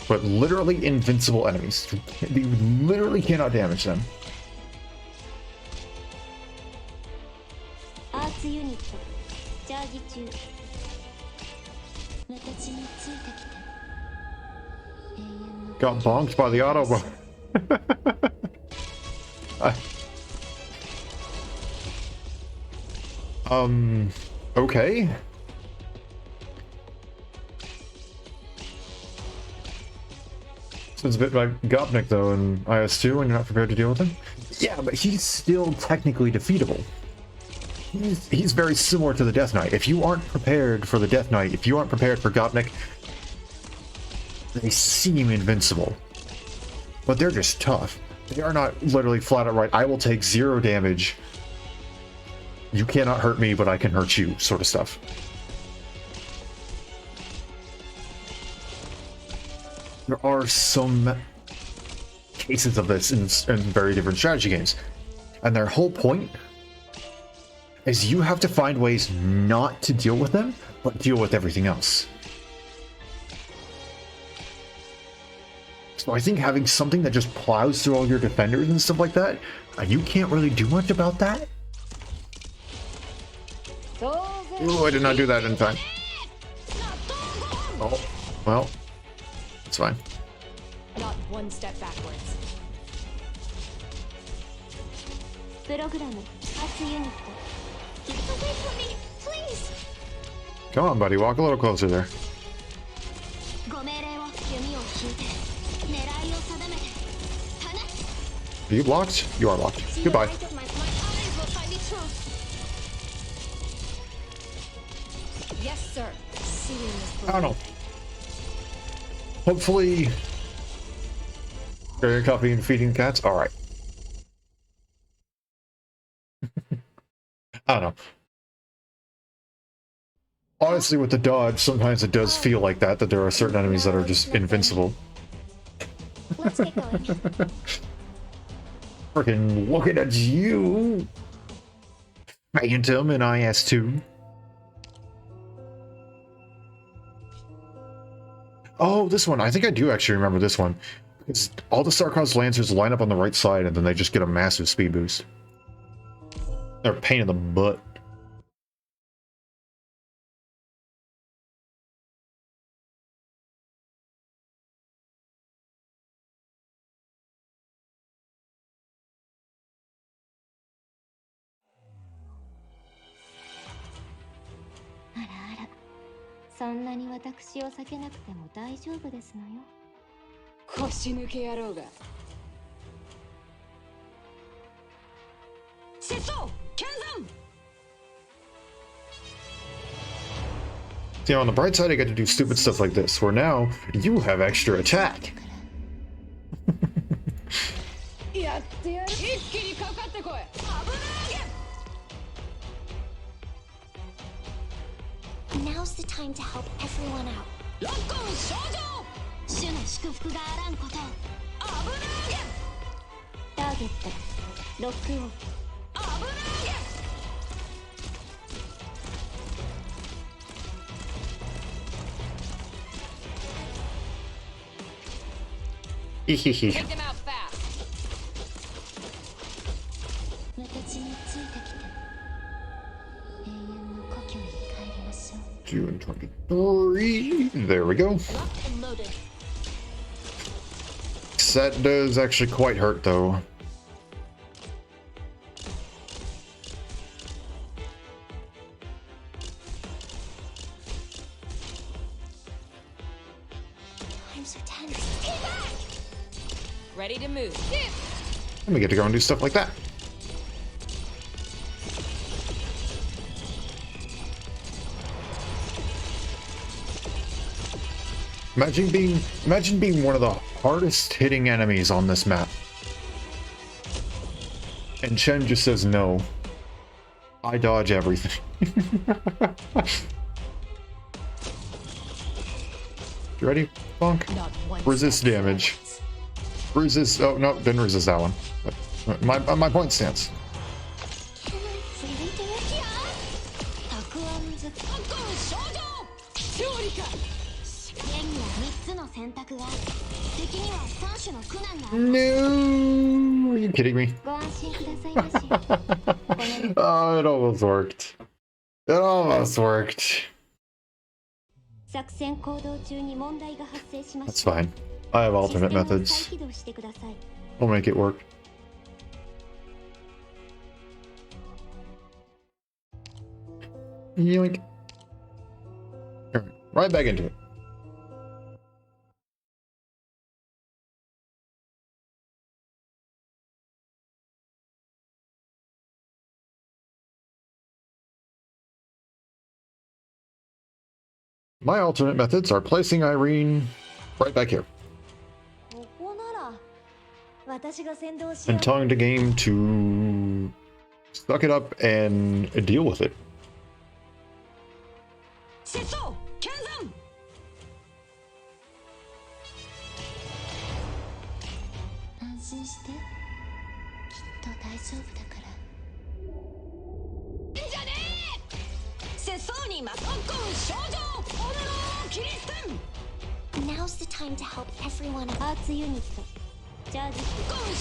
But literally invincible enemies. You literally cannot damage them. アーツユニットチャージ中。私についてきて。Got bonked by the auto. Okay. Sounds a bit like Gopnik though in IS2 when you're not prepared to deal with him. Yeah, but he's still technically defeatable. He's very similar to the Death Knight. If you aren't prepared for the Death Knight, if you aren't prepared for Gopnik, they seem invincible. But they're just tough. They are not literally flat out right, I will take 0 damage. You cannot hurt me, but I can hurt you, sort of stuff. There are some cases of this in very different strategy games. And their whole point is you have to find ways not to deal with them, but deal with everything else. So I think having something that just plows through all your defenders and stuff like that, you can't really do much about that. Ooh, I did not do that in time. Oh, well, it's fine. Not one step backwards. プログラムアーツユニット。Wait for me, please. Come on, buddy, walk a little closer there. ご命令を弓を引いて狙いを定めて放つ。 Are you blocked? You are blocked. Goodbye. My eyes will find me true. Yes, sir. Seeing this I don't know. Hopefully, drinking coffee and feeding cats. All right. I don't know. Honestly, with the dodge, sometimes it does feel like that there are certain enemies that are just invincible. Let's get going. Freaking looking at you, Phantom in IS2. Oh, this one. I think I do actually remember this one. It's all the Star-Crossed Lancers line up on the right side, and then they just get a massive speed boost. They're a pain in the butt.あらあら、そんなに私を避けなくても大丈夫ですのよ。腰抜け野郎が。節操剣山 See, on the bright side, I get to do stupid stuff like this, where now you have extra attack. やってやる。一気にかかってこい。Now's the time to help everyone out. ロックオン症状主の祝福があらんこと。危なげターゲット、ロックオン。危なげ Hehehe. Take them out fast 私についてきて。永遠の故郷に帰りましょう。 2 and 23. There we go. Locked and loaded. That does actually quite hurt, though. I'm so tense. Stay back! ready to move And we get to go and do stuff like that. Imagine being one of the hardest hitting enemies on this map. And Chen just says no. I dodge everything. You ready, Bonk? Resist damage. Resist. Oh no, didn't resist that one. But my point stands. 3つの選択がある。敵には3種の苦難がある。 No, are you kidding me? ご安心くださいまし。Oh, it almost worked. It almost worked. 作戦行動中に問題が発生しま That's した。 fine. I have alternate システムを methods. 再起動してください。 We'll make it work. Yoink. Alright, right back into it. My alternate methods are placing Irene right back here ここなら私が先導し and telling the game to suck it up and deal with it. 節操剣山 安心してきっと大丈夫だから。じゃねえ節操にマッコン症状オメロキリステン Now's the time to help everyone. アーツユニットチャージ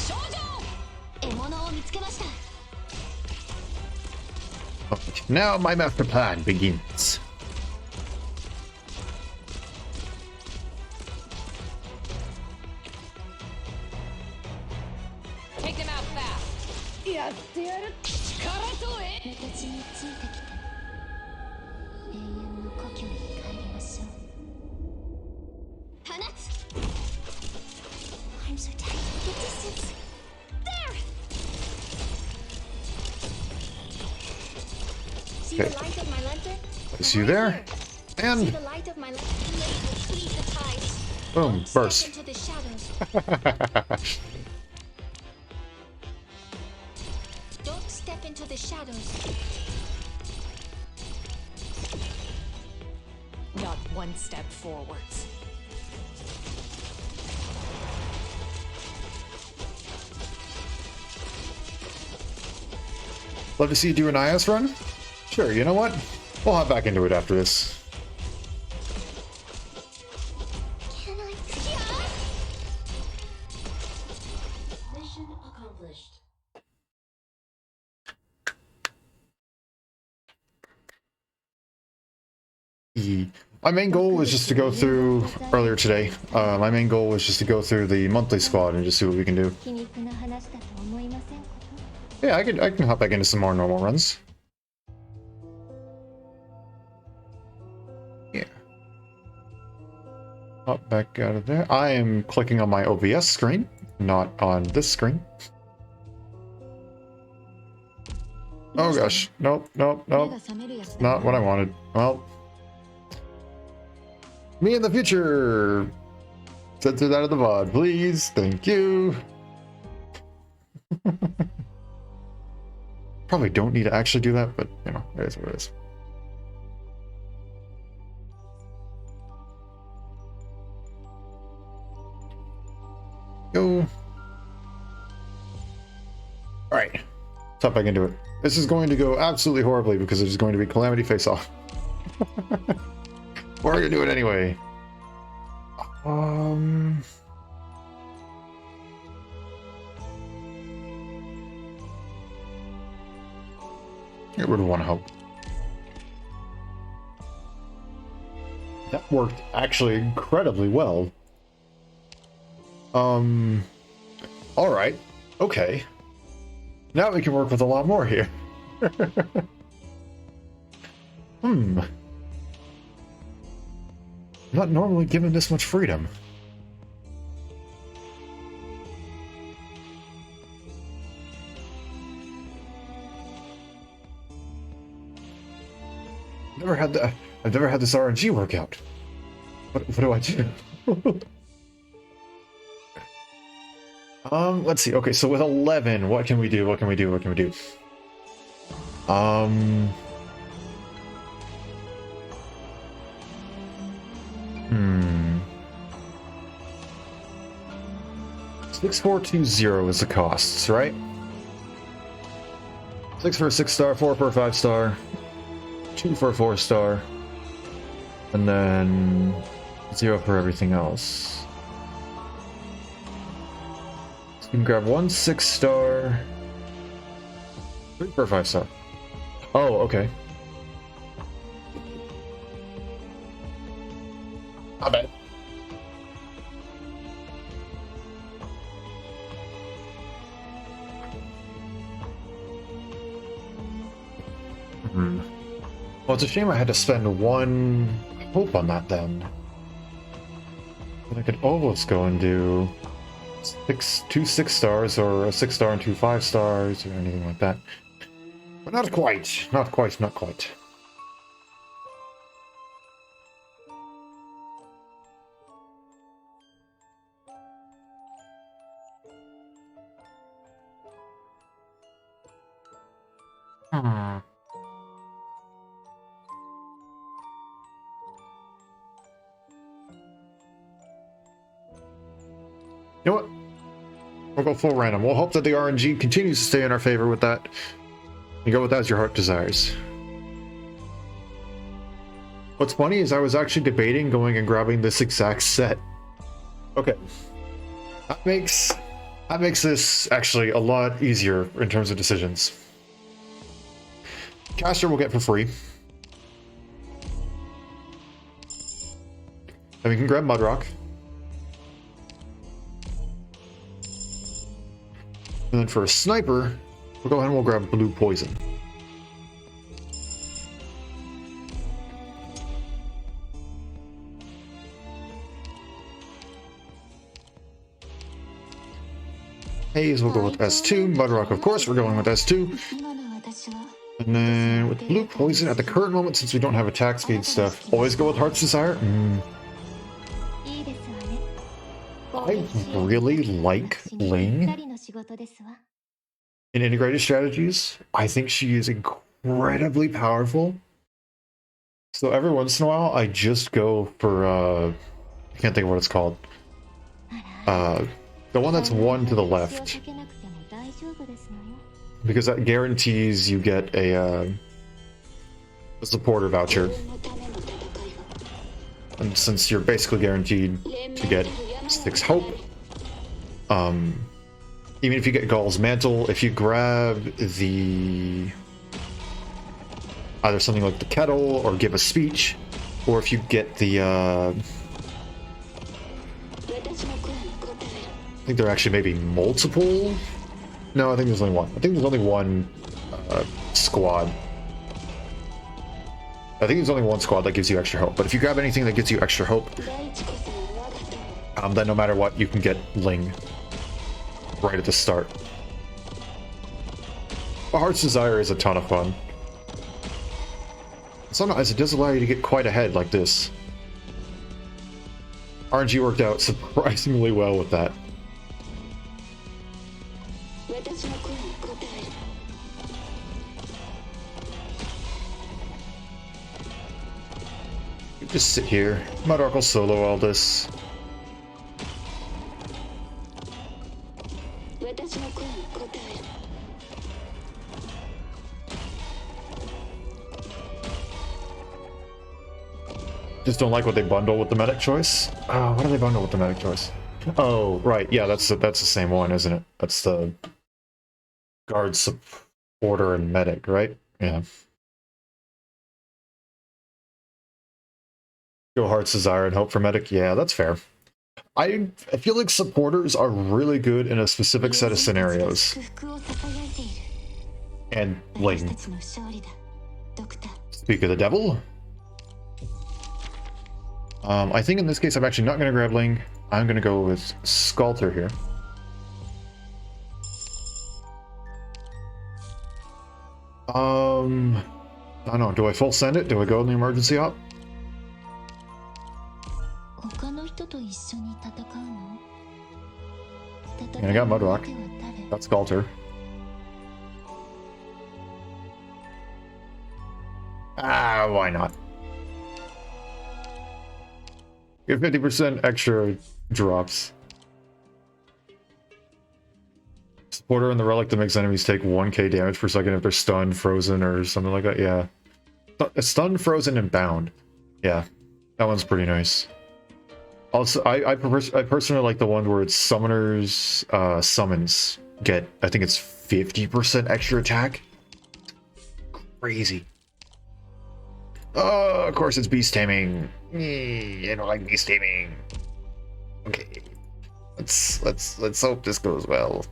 症状獲物を見つけました。 Okay, now my master plan begins. Take them out fast やってやる。力とえ私についてきて。永遠の故郷に帰りましょう。放つ I'm so tired of the distance. There! See Okay. the light of my lantern? I see you there. See And the light of my lantern? It will sweep the tides. boom, Step burst. into the shadows. Don't step into the shadows. Not one step forwards. Love to see you do an IS run? Sure, you know what? We'll hop back into it after this. My main goal was just to go through earlier today. My main goal was just to go through the monthly squad and just see what we can do. Yeah, I can hop back into some more normal runs. Yeah. Hop back out of there. I am clicking on my OBS screen, not on this screen. Oh gosh, nope. Not what I wanted. Well, me in the future. Censor that out of the VOD, please. Thank you. Probably don't need to actually do that, but you know, it is what it is. Go. Alright. Let's hop back into it. This is going to go absolutely horribly because it's going to be Calamity Face Off. We're gonna do it anyway. Get rid of one hope. That worked actually incredibly well. Alright. Okay. Now we can work with a lot more here. Not normally given this much freedom. I've never had this RNG work out. What do I do? Let's see. Okay, so with 11, what can we do? 6420 is the costs, right? 6 for a 6-star, 4 for a 5-star, 2 for a 4-star, and then 0 for everything else. So you can grab 1 6-star, 3 for a 5-star. Oh, okay. Not bad. Well, it's a shame I had to spend 1 hope on that then. But I could almost go and do 2 6-stars or a 6-star and 2 5-stars or anything like that. But not quite. Not quite. You know what? We'll go full random. We'll hope that the RNG continues to stay in our favor with that. You go with that as your heart desires. What's funny is I was actually debating going and grabbing this exact set. Okay. That makes this actually a lot easier in terms of decisions. Caster we'll get for free. Then we can grab Mudrock. And then for a sniper, we'll go ahead and we'll grab Blue Poison. Haze we'll go with S2. Mudrock, of course, we're going with S2. And then with Blue Poison, at the current moment, since we don't have attack speed stuff, always go with Heart's Desire. I really like Ling in integrated strategies. I think she is incredibly powerful. So every once in a while, I just go for, I can't think of what it's called. The one that's 1 to the left. Because that guarantees you get a supporter voucher. And since you're basically guaranteed to get 6 hope, even if you get Gaul's Mantle, if you grab the either something like the Kettle or Give a Speech, Or if you get the, I think there actually may be multiple. No, I think there's only one. I think there's only one squad. I think there's only one squad that gives you extra hope. But if you grab anything that gives you extra hope, then no matter what, you can get Ling right at the start. But Heart's Desire is a ton of fun. Sometimes it does allow you to get quite ahead like this. RNG worked out surprisingly well with that. Just sit here. Mudrock will solo all this. Just don't like what they bundle with the medic choice. Oh, what do they bundle with the medic choice? Oh, right. Yeah, that's the same one, isn't it? That's the guard, supporter, and medic, right? Yeah. Go Heart's Desire and hope for medic. Yeah, that's fair. I feel like supporters are really good in a specific set of scenarios. And Ling. Speak of the devil. I think in this case I'm actually not going to grab Ling. I'm going to go with Sculptor here. I don't know. Do I full send it? Do I go in the emergency op? And I got Mudrock. That's Sculptor. Ah, why not? Get 50% extra drops. Supporter and the relic that makes enemies take 1k damage per second if they're stunned, frozen, or something like that. Yeah. Stunned, frozen, and bound. Yeah. That one's pretty nice. Also, I personally like the one where it's summoners, summons get, I think it's 50% extra attack. Crazy. Oh, of course it's beast taming. I don't like beast taming. Okay. Let's hope this goes well.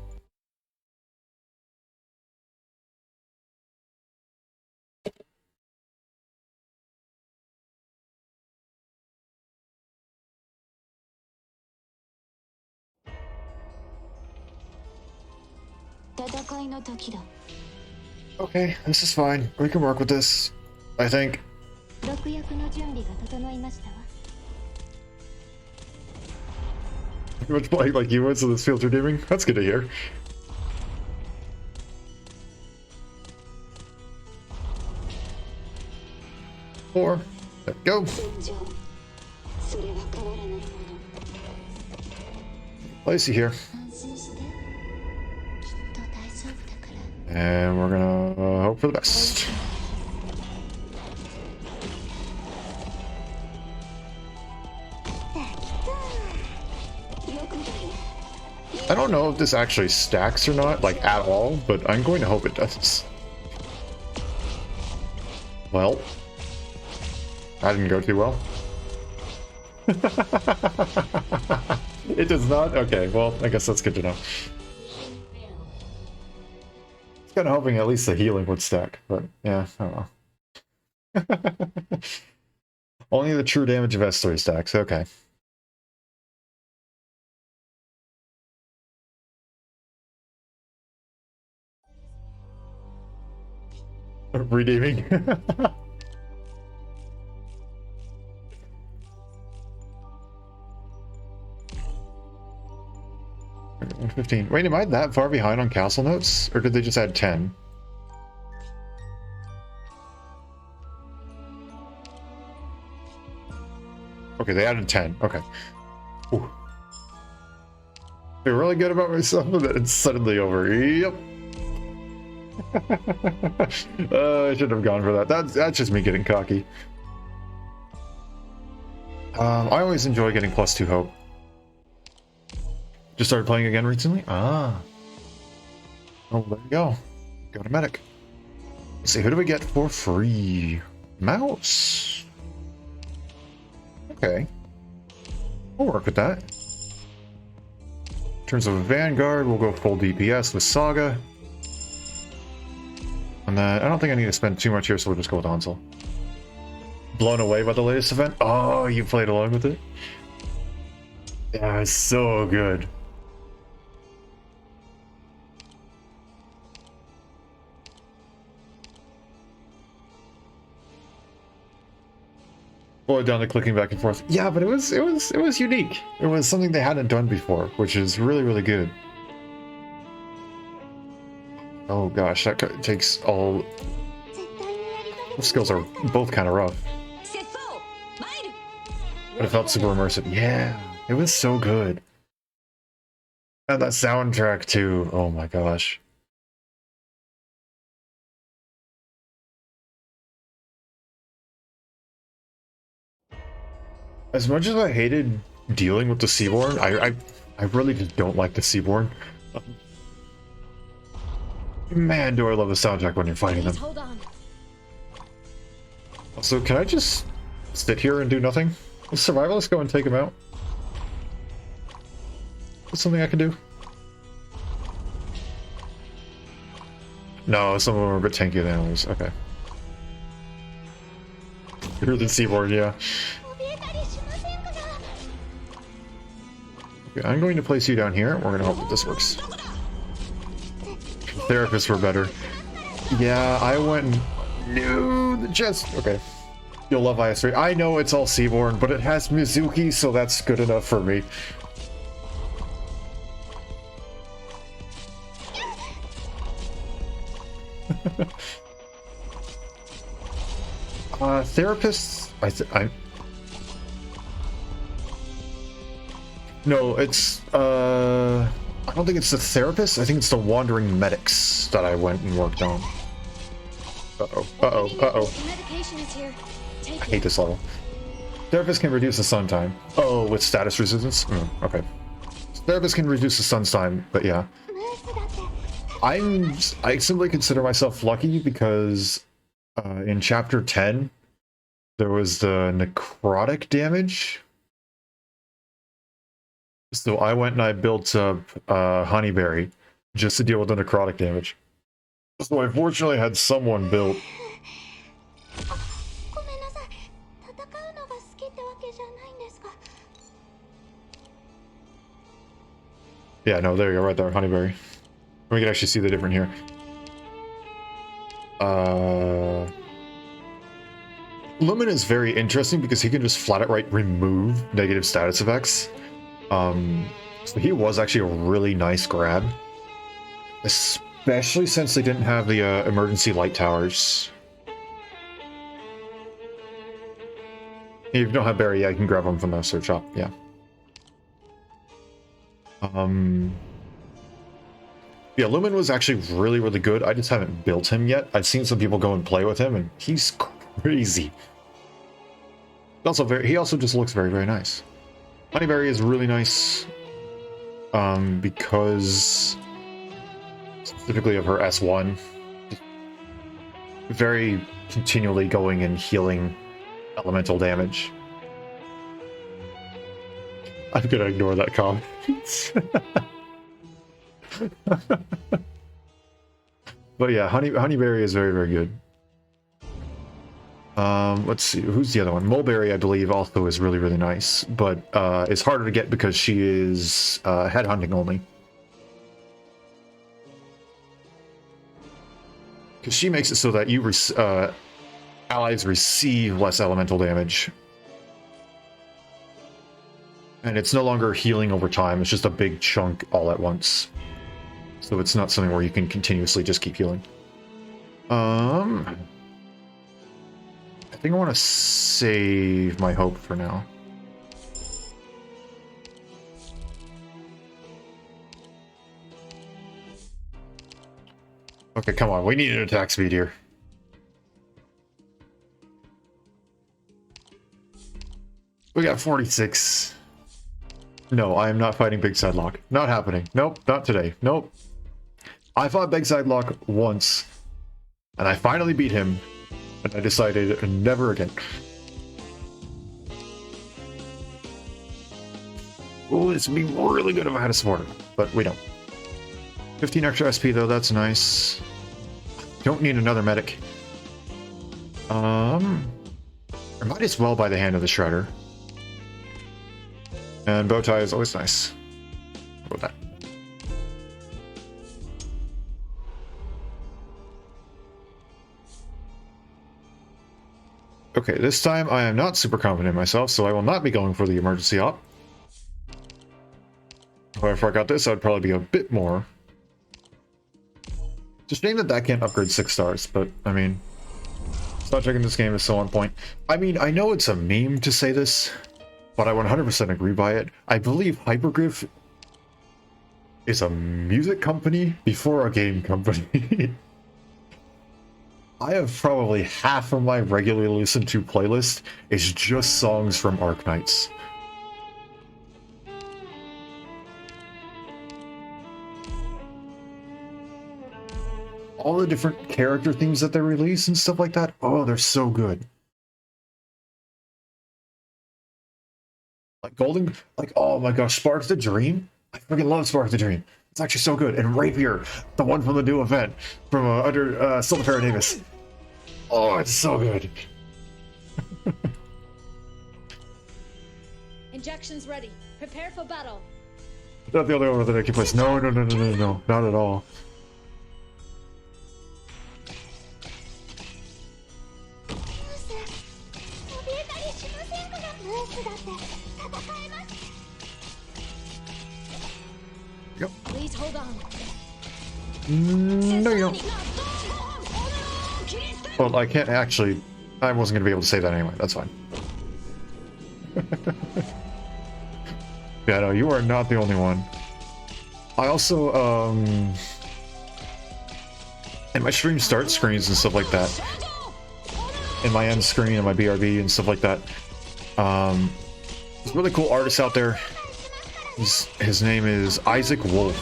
Okay, this is fine. We can work with this, I think. Much like you would, so this feels redeeming. That's good to hear. Four. There we go. Place you here. And we're gonna hope for the best. I don't know if this actually stacks or not, like at all, but I'm going to hope it does. Well, that didn't go too well. It does not? Okay, well, I guess that's good to know. I was kind of hoping at least the healing would stack, but yeah, I don't know. Only the true damage of S3 stacks, okay. Redeeming. 115. Wait, am I that far behind on castle notes? Or did they just add 10? Okay, they added 10. Okay. Ooh. I feel really good about myself, and then it's suddenly over. Yep. I shouldn't have gone for that. That's just me getting cocky. I always enjoy getting +2 hope. Just started playing again recently? Ah. Oh, there you go. Got a medic. Let's see, who do we get for free? Mouse. Okay. We'll work with that. In terms of Vanguard, we'll go full DPS with Saga. And then I don't think I need to spend too much here, so we'll just go with Ansel. Blown away by the latest event? Oh, you played along with it? Yeah, it's so good. Boiled down to clicking back and forth. Yeah, but it was unique. It was something they hadn't done before, which is really, really good. Oh gosh, that takes all... Those skills are both kind of rough. But it felt super immersive. Yeah, it was so good. And that soundtrack too. Oh my gosh. As much as I hated dealing with the Seaborn, I really just don't like the Seaborn. Man, do I love the soundtrack when you're fighting them. Hold on. Also, can I just sit here and do nothing? Will Survivalist go and take him out? That's something I can do. No, some of them are a bit tankier than others. Okay. You're the Seaborn, yeah. Okay, I'm going to place you down here. We're going to hope that this works. Therapists were better. Yeah, I went and... No, the chest. Okay. You'll love IS3. I know it's all Seaborn, but it has Mizuki, so that's good enough for me. Therapists... No, it's, I don't think it's the therapist. I think it's the wandering medics that I went and worked on. Uh-oh, uh-oh, uh-oh. Medication is here. Take I hate this level. Therapist can reduce the sun time. Oh, with status resistance? Okay. Therapist can reduce the sun's time, but yeah. I simply consider myself lucky because in chapter 10, there was the necrotic damage. So I went and I built up Honeyberry just to deal with the necrotic damage. So I fortunately had someone built. Yeah, no, there you go, right there, Honeyberry. We can actually see the difference here. Lumen is very interesting because he can just flat outright remove negative status effects. So he was actually a really nice grab. Especially since they didn't have the emergency light towers. If you don't have Barry, yeah, you can grab them from the search shop, yeah. Yeah, Lumen was actually really, really good. I just haven't built him yet. I've seen some people go and play with him, and he's crazy. Also, he also just looks very, very nice. Honeyberry is really nice because specifically of her S1, very continually going and healing elemental damage. I'm gonna ignore that comment. But yeah, Honeyberry is very, very good. Let's see, who's the other one? Mulberry, I believe, also is really, really nice, but it's harder to get because she is headhunting only. Because she makes it so that you allies receive less elemental damage. And it's no longer healing over time, it's just a big chunk all at once. So it's not something where you can continuously just keep healing. I think I want to save my hope for now. Okay, come on, we need an attack speed here. We got 46. No, I am not fighting Big Sidelock. Not happening. Nope, not today. Nope. I fought Big Sidelock once, and I finally beat him, and I decided never again. Oh, this would be really good if I had a supporter, but we don't. 15 extra SP though, that's nice. Don't need another medic. I might as well buy the Hand of the Shredder. And bow tie is always nice. How about that? Okay, this time I am not super confident in myself, so I will not be going for the emergency op. If I got this, I'd probably be a bit more. It's a shame that that can't upgrade 6 stars, but I mean, start checking this game is so on point. I mean, I know it's a meme to say this, but I 100% agree by it. I believe Hypergriff is a music company before a game company. I have probably half of my regularly listened to playlist is just songs from Arknights. All the different character themes that they release and stuff like that, oh, they're so good. Like Golden, like, oh my gosh, Spark the Dream? I freaking love Spark the Dream. It's actually so good. And Rapier, the one from the new event, from under Silver Davis. Oh, it's so good. Injections ready. Prepare for battle. Not the only one that I can place. No, not at all. Yep. Please hold on. No, you don't. Well, I can't actually. I wasn't going to be able to say that anyway. That's fine. Yeah, no, you are not the only one. I also, in my stream start screens and stuff like that, in my end screen and my BRB and stuff like that, there's a really cool artist out there. His name is Isaac Wolf.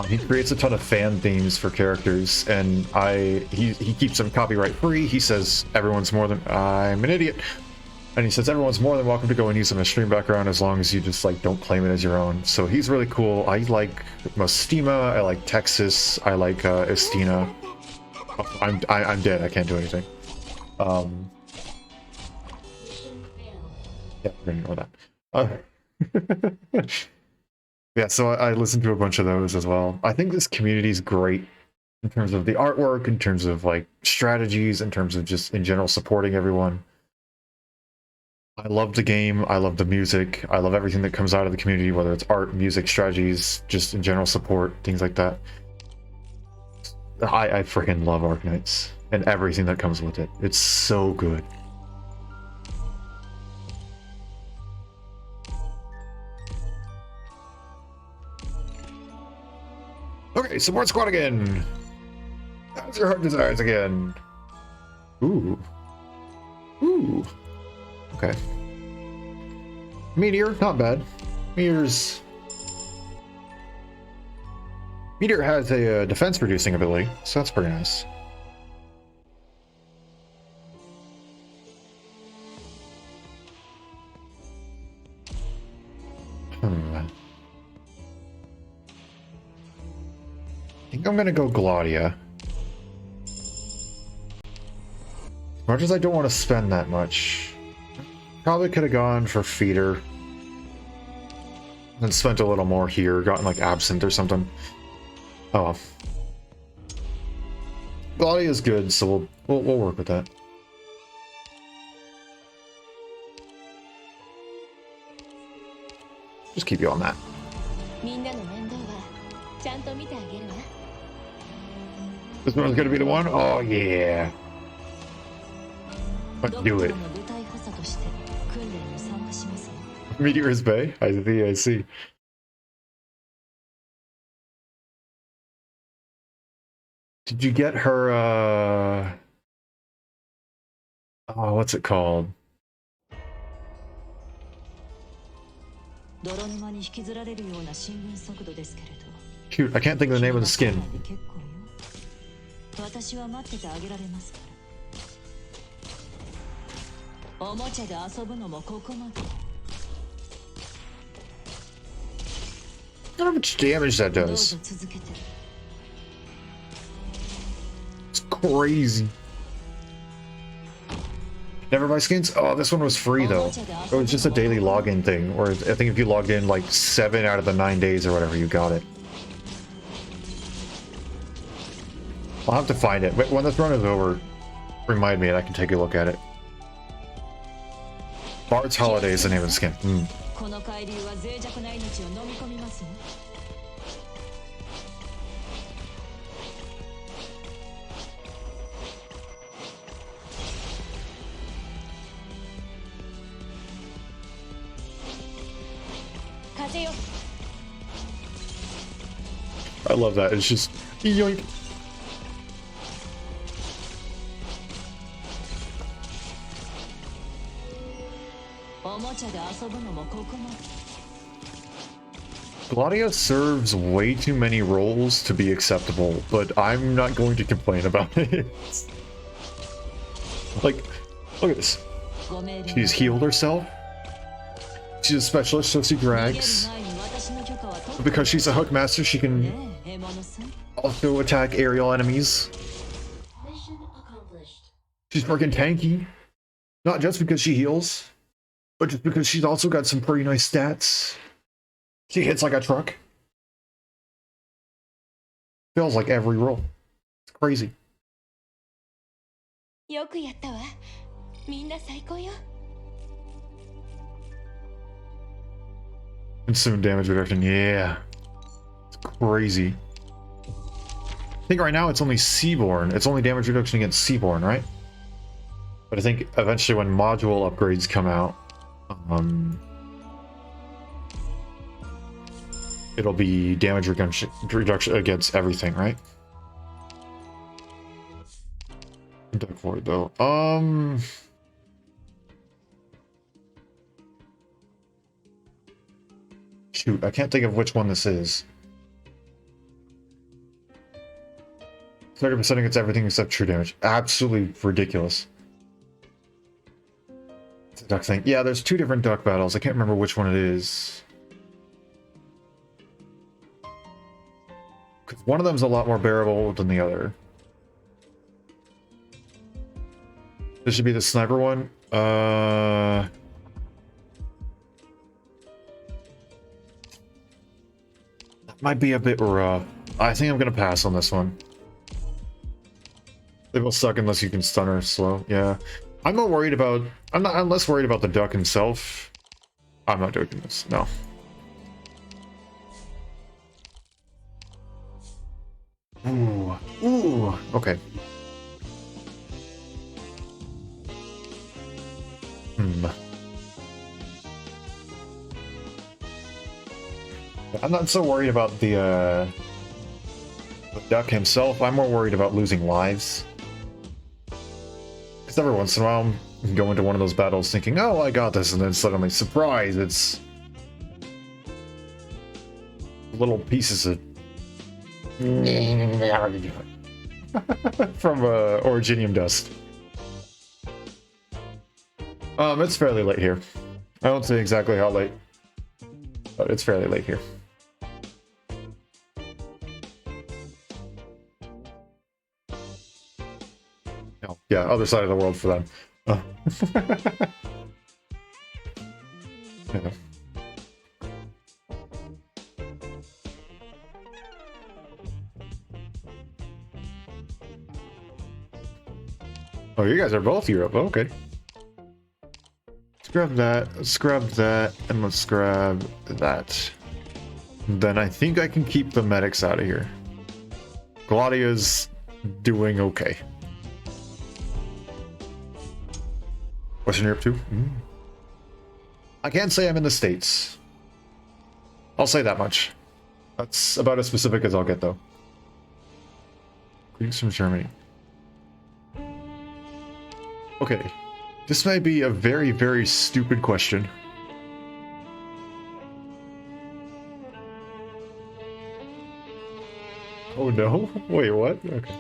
He creates a ton of fan themes for characters, and he keeps them copyright free. He says everyone's more than I'm an idiot, and he says everyone's more than welcome to go and use them as stream background as long as you just like don't claim it as your own. So he's really cool. I like Mostima. I like Texas. I like Estina. Oh, I'm dead. I can't do anything. Yeah, we're gonna ignore that. Yeah, so I listened to a bunch of those as well. I think this community is great in terms of the artwork, in terms of like strategies, in terms of just in general supporting everyone. I love the game. I love the music. I love everything that comes out of the community, whether it's art, music, strategies, just in general support, things like that. I freaking love Arknights and everything that comes with it. It's so good. Okay, support squad again. How's your heart desires again? Ooh. Okay. Meteor, not bad. Meteor has a defense reducing ability, so that's pretty nice. I think I'm gonna go Glaudia. As much as I don't want to spend that much. Probably could have gone for Feeder. And spent a little more here, gotten like Absent or something. Oh well. Glaudia is good, so we'll work with that. Just keep you on that. This one's gonna be the one? Oh yeah. Let's do it. Meteor's Bay? I see. Did you get her, oh, what's it called? Cute, I can't think of the name of the skin. Look how much damage that どう does. ぞ続けて。 It's crazy. Never buy skins? Oh, this one was free though. It was just a daily login thing, or I think if you logged in like 7 out of the 9 days or whatever, you got it. I'll have to find it, but when this run is over, remind me and I can take a look at it. Bard's Holiday is the name of the skin. この海流は脆弱な命を飲み込みますよ。風よ。 I love that. It's just yoink. おもちゃで遊ぶのもここまで。 Gladia serves way too many roles to be acceptable, but I'm not going to complain about it. Like, look at this. ご命令 She's healed herself. She's a specialist, so she 逃げる drags. 前に私の許可は取 But because she's a hook master, she っ can てねえ、獲物さん。 also attack aerial enemies. She's freaking tanky. Not just because she heals, but just because she's also got some pretty nice stats. She hits like a truck. Feels like every roll. It's crazy. よくやったわ。みんな最高よ。 Consume damage reduction, yeah. It's crazy. I think right now it's only Seaborn. It's only damage reduction against Seaborn, right? But I think eventually when module upgrades come out, it'll be damage reduction against everything, right? Duck for it though. Shoot, I can't think of which one this is. 30% against everything except true damage. Absolutely ridiculous. It's a duck thing. Yeah, there's 2 different duck battles. I can't remember which one it is. Because one of them's a lot more bearable than the other. This should be the sniper one. That might be a bit rough. I think I'm gonna pass on this one. They will suck unless you can stun her slow. Yeah. I'm not worried about... I'm less worried about the duck himself. I'm not doing this. No. Ooh. Ooh. Okay. I'm not so worried about the duck himself. I'm more worried about losing lives. Because every once in a while, I'm going into one of those battles thinking, oh, I got this, and then suddenly, surprise, it's little pieces of from originium dust. It's fairly late here. I won't say exactly how late, but it's fairly late here. Oh, yeah, other side of the world for them. Yeah. Oh, you guys are both Europe. Oh, okay. Let's grab that. Let's grab that. And let's grab that. Then I think I can keep the medics out of here. Gladia's doing okay. Western Europe too? I can't say I'm in the States. I'll say that much. That's about as specific as I'll get, though. Greetings from Germany. Okay. This may be a very, very stupid question. Oh no? Wait, what? Okay.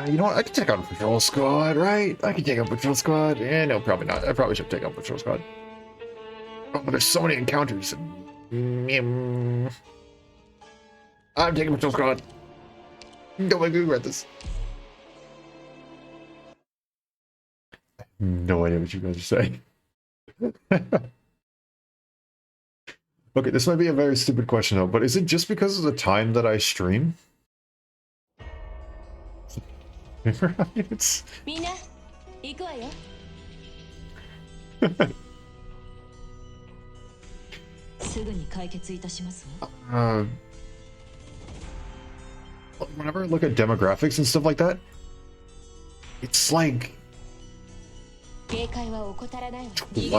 You know what? I can take out a patrol squad, right? I can take out a patrol squad. No, probably not. I probably should take out a patrol squad. Oh, there's so many encounters. I'm taking my squad. Don't make me regret this. No idea what you guys are saying. Okay, this might be a very stupid question though, but is it just because of the time that I stream? It's... みんな行くわよ。すぐに解決いたしますわ。Whenever I look at demographics and stuff like that, it's like 警戒は怠らないわ。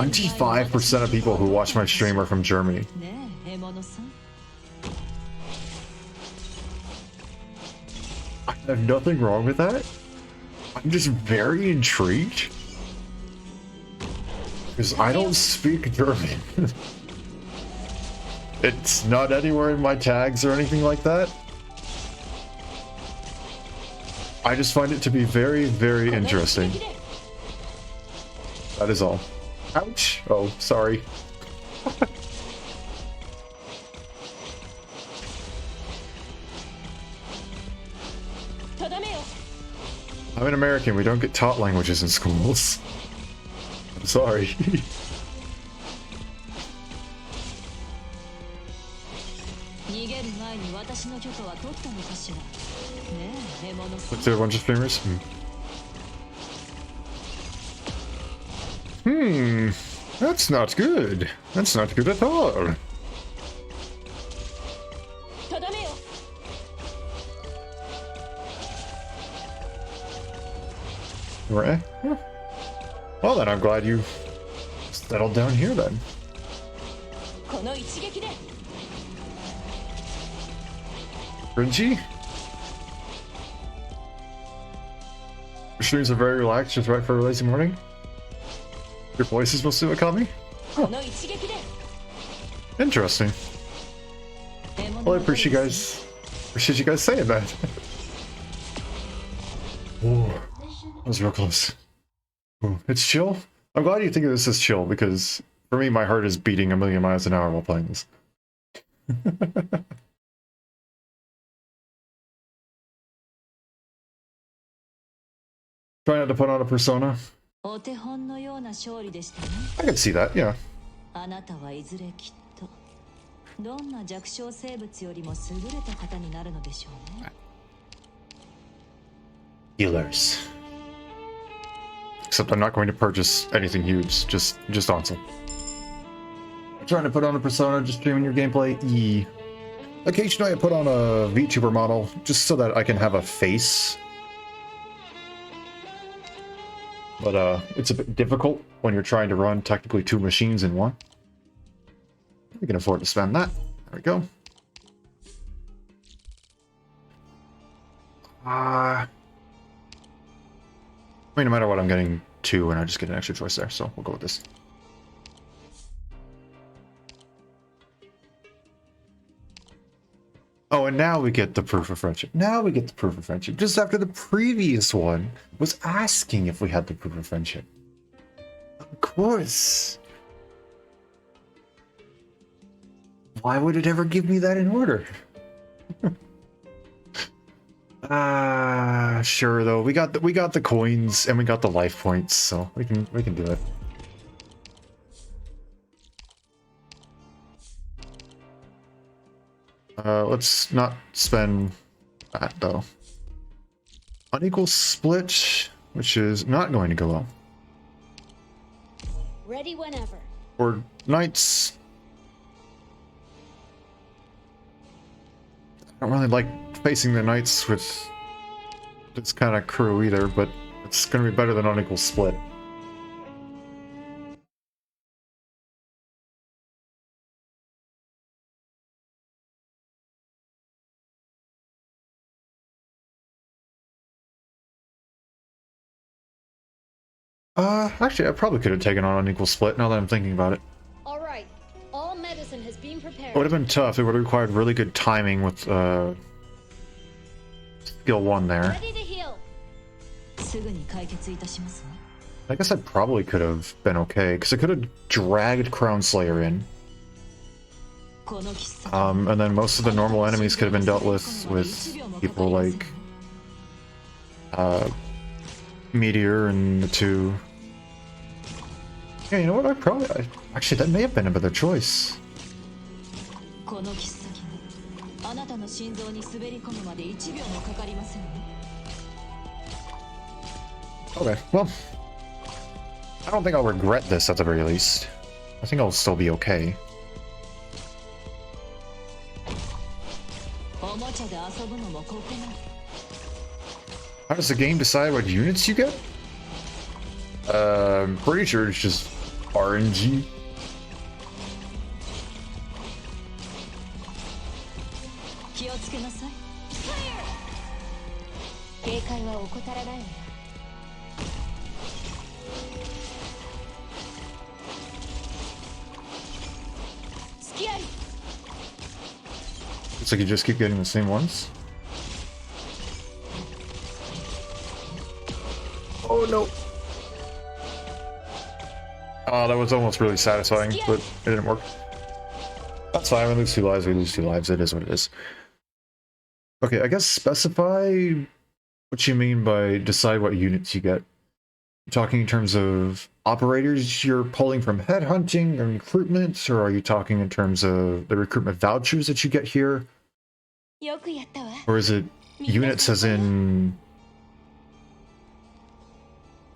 25% of people who watch my stream are from Germany. ねえ、獲物さん。 I have nothing wrong with that. I'm just very intrigued. Because I don't speak German. It's not anywhere in my tags or anything like that. I just find it to be very, very interesting. That is all. Ouch! Oh, sorry. I'm an American, we don't get taught languages in schools. I'm sorry. 逃げる前に私の許可は取ったのかしら。ねえ、獲物さん。 Is there a bunch of streamers? That's not good. That's not good at all. とどめよ。 Right. Well then, I'm glad you settled down here then. この一撃で。 Rinji? Your streams are very relaxed, just right for a lazy morning? Your voice is supposed to Akami? Huh. この一撃で。 Interesting. Well, I appreciate you guys saying that. Ooh, that was real close. Ooh, it's chill. I'm glad you think of this as chill because for me, my heart is beating a million miles an hour while playing this. Try not to put on a persona. お手本のような勝利でしたね。 I can see that, yeah. あなたはいずれきっとどんな弱小生物よりも優れた方になるのでしょうね。 Healers. Except I'm not going to purchase anything huge, just Ansel. I'm trying to put on a persona, just streaming your gameplay. Occasionally I put on a VTuber model, just so that I can have a face. But it's a bit difficult when you're trying to run technically two machines in one. We can afford to spend that. There we go. I mean, no matter what, I'm getting two, and I just get an extra choice there, so we'll go with this. Oh, and now we get the proof of friendship. Now we get the proof of friendship. Just after the previous one was asking if we had the proof of friendship. Of course. Why would it ever give me that in order? Sure though. We got the coins and we got the life points, so we can do it. Let's not spend that though. Unequal split, which is not going to go well. Ready whenever. Or knights. I don't really like facing the knights with this kind of crew either, but it's going to be better than unequal split. Actually, I probably could have taken on unequal split now that I'm thinking about it. All right. All medicine has been prepared. It would have been tough. It would have required really good timing with skill 1 there. Ready to heal. すぐに解決いたしますわ。I guess I probably could have been okay, because I could have dragged Crown Slayer in. And then most of the normal enemies could have been dealt with people like Meteor and the two. Yeah, you know what? Actually, that may have been a better choice. Okay, well, I don't think I'll regret this at the very least. I think I'll still be okay. How does the game decide what units you get? I'm pretty sure it's just RNG. It's like you just keep getting the same ones. Oh no! Oh, that was almost really satisfying, but it didn't work. That's fine, we lose 2 lives, we lose 2 lives, it is what it is. Okay, I guess specify what you mean by decide what units you get. You're talking in terms of operators you're pulling from headhunting and recruitments, or are you talking in terms of the recruitment vouchers that you get here? Or is it units as in...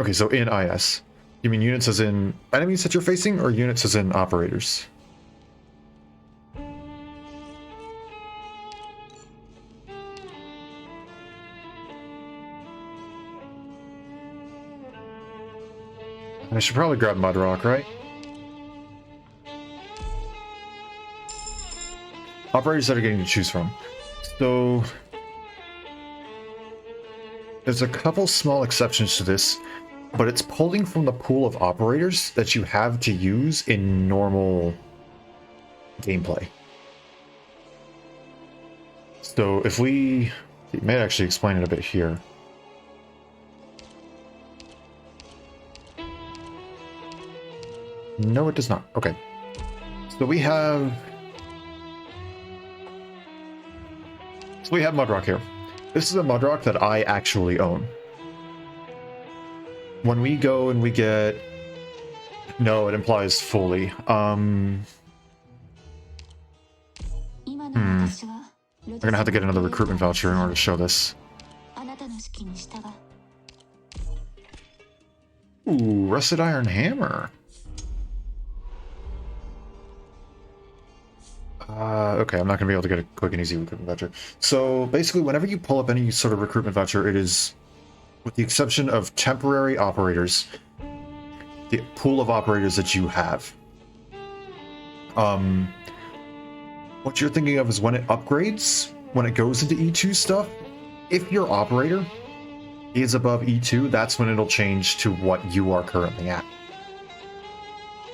Okay, so in IS. You mean units as in enemies that you're facing, or units as in operators? I should probably grab Mudrock, right? Operators that are getting to choose from. So... there's a couple small exceptions to this, but it's pulling from the pool of operators that you have to use in normal gameplay. So if we... it may actually explain it a bit here. No, it does not. Okay. So we have... Mudrock here. This is a Mudrock that I actually own. When we go and we get... No, it implies fully. We're gonna have to get another recruitment voucher in order to show this. Ooh, Rusted Iron Hammer. Okay, I'm not going to be able to get a quick and easy recruitment voucher. So basically, whenever you pull up any sort of recruitment voucher, it is, with the exception of temporary operators, the pool of operators that you have. What you're thinking of is when it upgrades, when it goes into E2 stuff, if your operator is above E2, that's when it'll change to what you are currently at.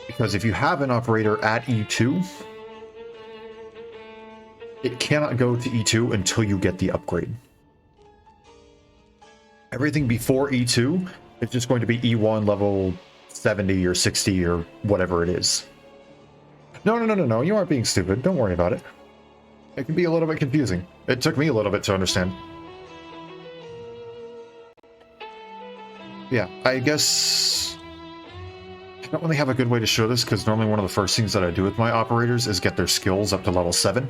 Because if you have an operator at E2, it cannot go to E2 until you get the upgrade. Everything before E2 is just going to be E1 level 70 or 60 or whatever it is. No, you aren't being stupid. Don't worry about it. It can be a little bit confusing. It took me a little bit to understand. Yeah, I guess... I don't really have a good way to show this, because normally one of the first things that I do with my operators is get their skills up to level 7.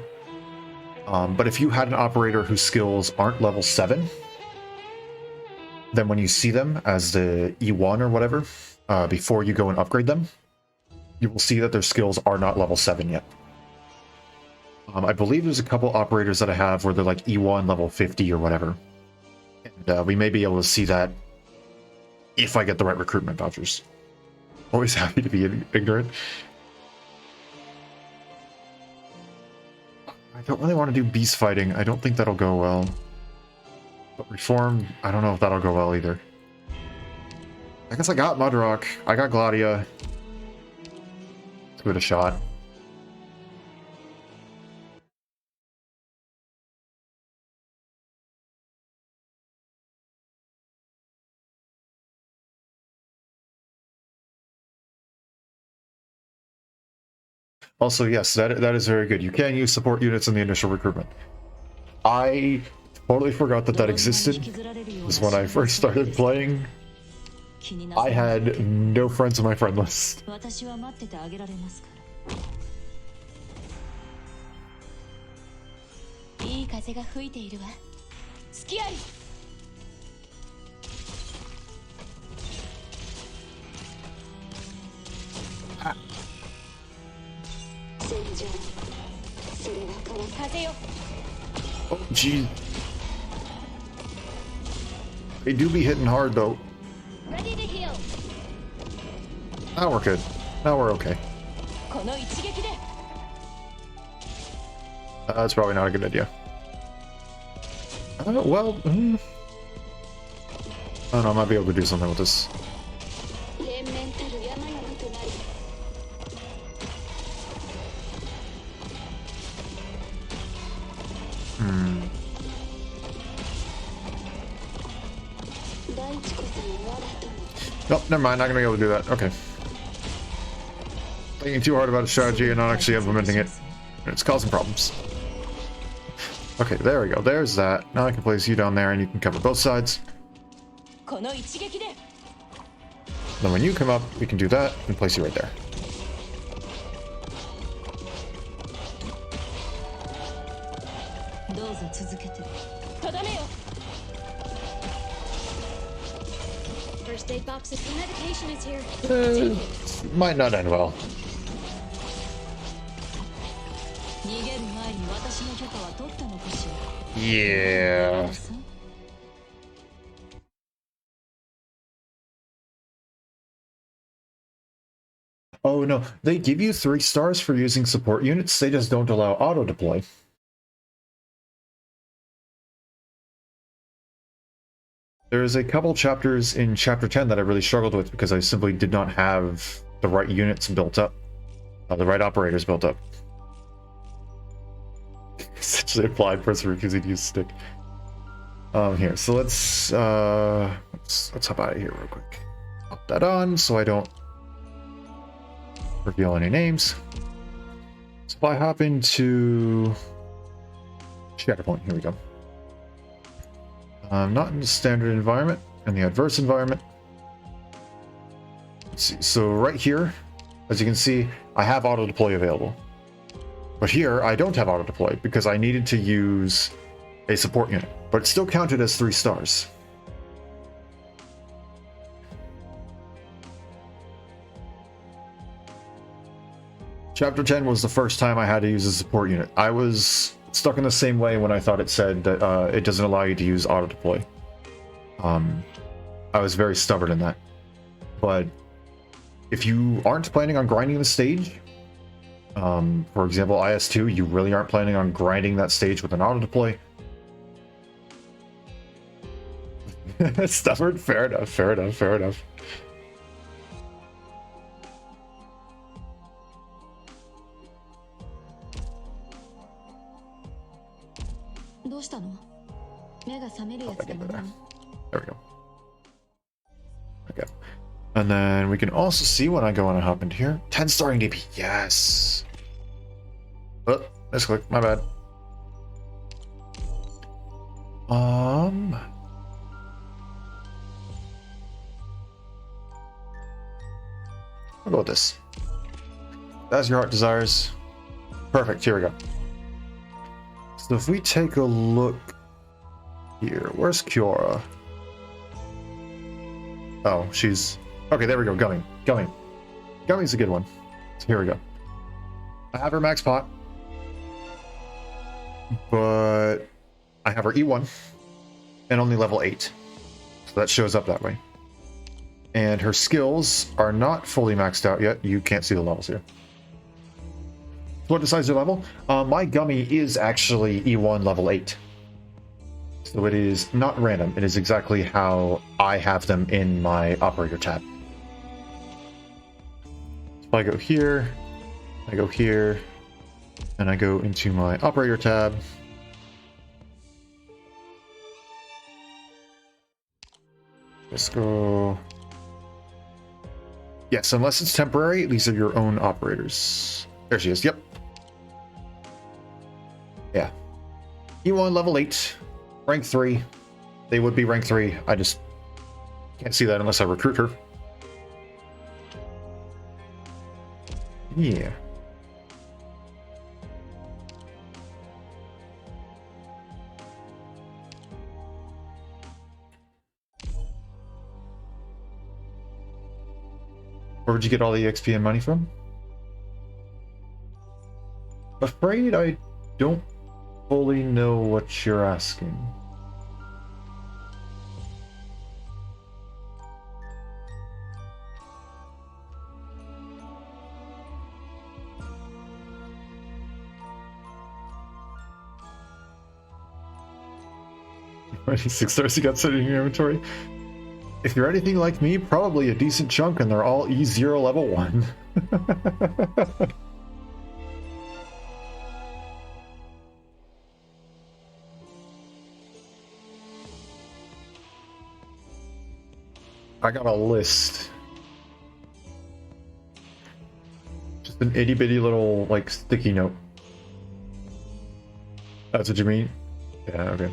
But if you had an operator whose skills aren't level 7, then when you see them as the E1 or whatever, before you go and upgrade them, you will see that their skills are not level 7 yet. I believe there's a couple operators that I have where they're like E1 level 50 or whatever. And we may be able to see that if I get the right recruitment vouchers. Always happy to be ignorant. I don't really want to do beast fighting. I don't think that'll go well. But reform, I don't know if that'll go well either. I guess I got Mudrock. I got Gladia. Let's give it a shot. Also, yes, that is very good. You can use support units in the initial recruitment. I totally forgot that that existed. Because when I first started playing, I had no friends on my friend list. 私は待っててあげられますからいい風が吹いているわ付き合い風よ Oh, gee. They do be hitting hard, though. Ready to heal. Now we're good. Now we're okay. この一撃で That's probably not a good idea. Well, I don't know, I might be able to do something with this. 連綿たる山々となり Nope, never mind, not gonna be able to do that. Okay. Thinking too hard about a strategy and not actually implementing it. It's causing problems. Okay, there we go. There's that. Now I can place you down there and you can cover both sides. この一撃で Then when you come up, we can do that and place you right there. どうぞ続けてとどめよ First aid box if medication is here. Might not end well. 逃げる前に私の許可は取ったのかしら Yeah. Oh no, they give you 3 stars for using support units, they just don't allow auto deploy. There's a couple chapters in chapter 10 that I really struggled with because I simply did not have the right units built up, the right operators built up. Essentially applied person refusing to use stick. Here, so let's hop out of here real quick. Pop that on so I don't reveal any names. So if I hop into Shatterpoint, here we go. Not in the standard environment, in the adverse environment. Let's see. So right here, as you can see, I have auto deploy available. But here, I don't have auto deploy because I needed to use a support unit, but it's still counted as 3 stars. Chapter 10 was the first time I had to use a support unit. I was stuck in the same way when I thought it said that it doesn't allow you to use auto deploy. I was very stubborn in that. But if you aren't planning on grinding the stage, for example, IS2, you really aren't planning on grinding that stage with an auto deploy. Stubborn? Fair enough, fair enough, fair enough. There we go. Okay. And then we can also see when I go and I hop into here. 10 starring DP. Yes. Oh, misclick. My bad. I'll go with this. As your heart desires. Perfect. Here we go. So if we take a look here, where's Kiora? Oh, she's... Okay, there we go, Gummy. Gummy's a good one. So here we go. I have her max pot. But I have her E1 and only level 8. So that shows up that way. And her skills are not fully maxed out yet. You can't see the levels here. So what decides your level? My Gummy is actually E1 level 8. So it is not random. It is exactly how I have them in my operator tab. So I go here, I go here, and I go into my operator tab. Let's go. Yes, unless it's temporary, these are your own operators. There she is. Yep. Yeah. E1 level 8, rank 3. They would be rank 3. I just can't see that unless I recruit her. Yeah. Where would you get all the XP and money from? Afraid I don't fully know what you're asking. How many 6 stars you got sitting in your inventory? If you're anything like me, probably a decent chunk, and they're all E0 level 1. I got a list. Just an itty bitty little, like, sticky note. That's what you mean? Yeah, okay.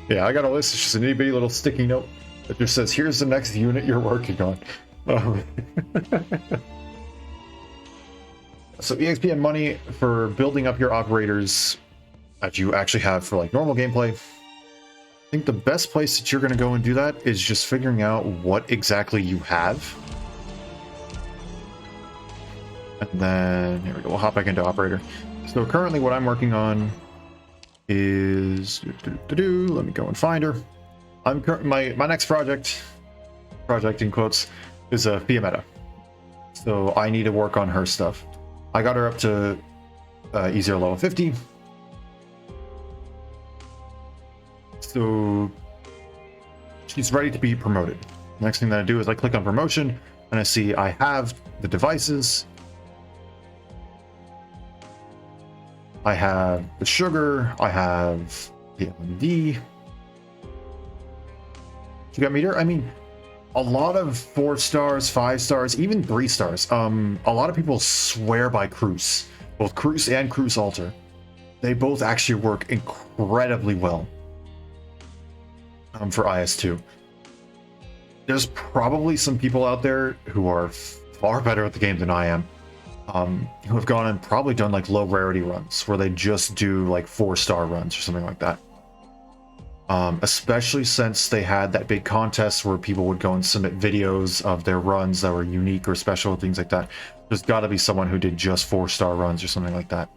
Yeah, I got a list. It's just an itty bitty little sticky note that just says, here's the next unit you're working on. So EXP and money for building up your operators that you actually have for like normal gameplay. I think the best place that you're going to go and do that is just figuring out what exactly you have. And then, here we go, we'll hop back into operator. So currently what I'm working on is, let me go and find her. My next project in quotes, is a Fiametta. So I need to work on her stuff. I got her up to E0 level 50. So she's ready to be promoted. Next thing that I do is I click on promotion and I see I have the devices. I have the sugar. I have the LMD. You got meter? I mean, a lot of 4 stars, 5 stars, even 3 stars. A lot of people swear by Cruise. Both Cruise and Cruise Alter. They both actually work incredibly well. For IS2. There's probably some people out there who are far better at the game than I am, who have gone and probably done like low rarity runs where they just do like 4-star runs or something like that. Especially since they had that big contest where people would go and submit videos of their runs that were unique or special, things like that. There's got to be someone who did just 4-star runs or something like that.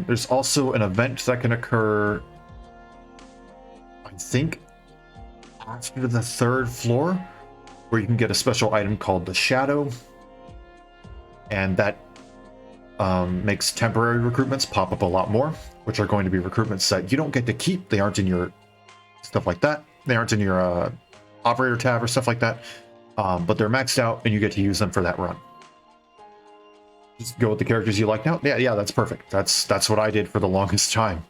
There's also an event that can occur, I think, after the 3rd floor, where you can get a special item called the Shadow, and that makes temporary recruitments pop up a lot more, which are going to be recruitments that you don't get to keep. They aren't in your stuff like that. They aren't in your operator tab or stuff like that, but they're maxed out and you get to use them for that run. Just go with the characters you like now. Yeah, that's perfect. That's what I did for the longest time.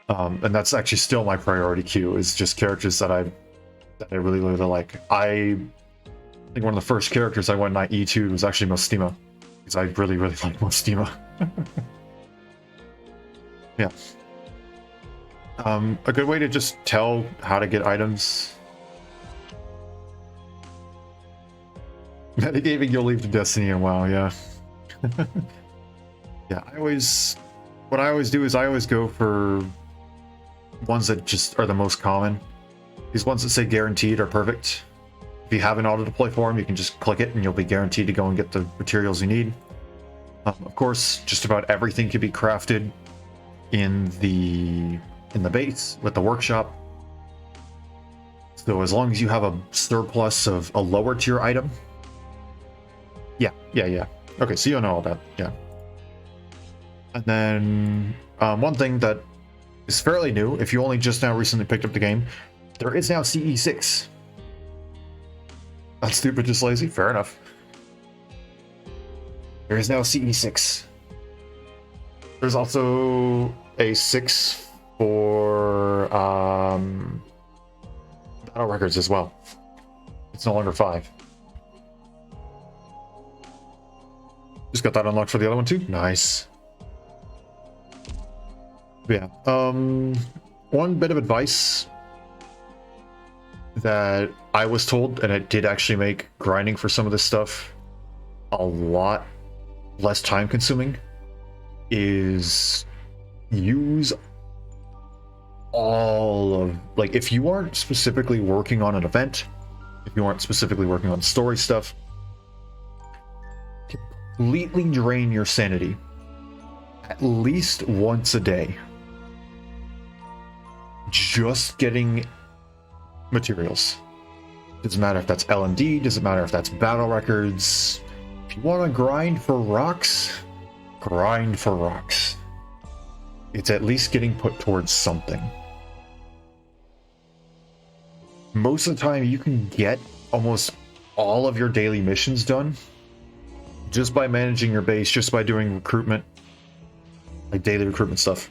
And that's actually still my priority queue, is just characters that I really, really like. I think one of the first characters I went and I E2'd was actually Mostima, because I really, really like Mostima. Yeah. A good way to just tell how to get items. Metagaming you'll leave to Destiny and WoW, yeah. Yeah, what I always do is I always go for ones that just are the most common. These ones that say guaranteed are perfect. If you have an auto deploy for them, you can just click it and you'll be guaranteed to go and get the materials you need. Of course, just about everything can be crafted in the base with the workshop. So as long as you have a surplus of a lower tier item. Yeah. Okay, so you know all that, yeah. And then one thing that is fairly new, if you only just now recently picked up the game, there is now CE6. That's stupid, just lazy? Fair enough. There is now CE6. There's also a 6 for battle records as well. It's no longer 5. Just got that unlocked for the other one too. Nice. Yeah. One bit of advice that I was told, and it did actually make grinding for some of this stuff a lot less time consuming, is use all of, like, if you aren't specifically working on an event, if you aren't specifically working on story stuff, completely drain your sanity at least once a day. Just getting materials. Doesn't matter if that's L&D, doesn't matter if that's battle records. If you want to grind for rocks, grind for rocks. It's at least getting put towards something. Most of the time you can get almost all of your daily missions done just by managing your base, just by doing recruitment, like daily recruitment stuff.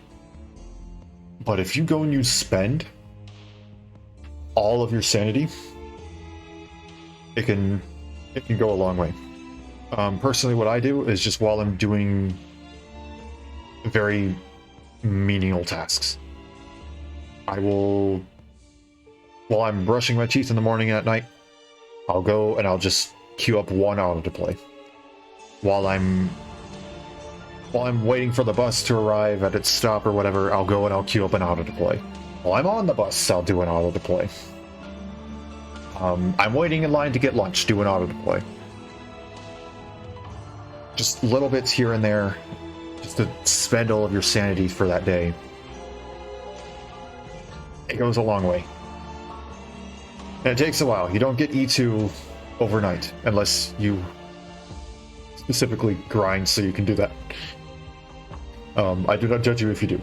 But if you go and you spend all of your sanity, it can go a long way. Personally, what I do is just while I'm doing very menial tasks, I will, while I'm brushing my teeth in the morning and at night, I'll go and I'll just queue up one auto deploy. While I'm waiting for the bus to arrive at its stop or whatever, I'll go and I'll queue up an auto deploy. While I'm on the bus, I'll do an auto deploy. I'm waiting in line to get lunch, do an auto deploy. Just little bits here and there, just to spend all of your sanity for that day. It goes a long way. And it takes a while. You don't get E2 overnight, unless you specifically grind so you can do that. I do not judge you if you do.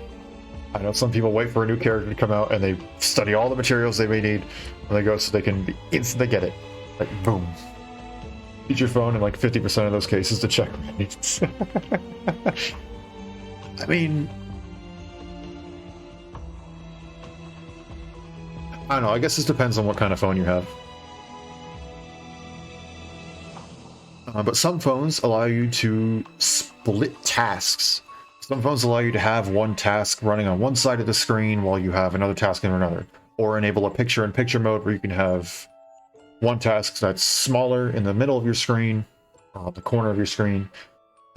I know some people wait for a new character to come out and they study all the materials they may need when they go so they can instantly get it. Like, boom. Use your phone in like 50% of those cases to check what it needs. I mean, I don't know, I guess this depends on what kind of phone you have. But some phones allow you to split tasks. Some phones allow you to have one task running on one side of the screen while you have another task in another. Or enable a picture-in-picture mode where you can have one task that's smaller in the middle of your screen, the corner of your screen,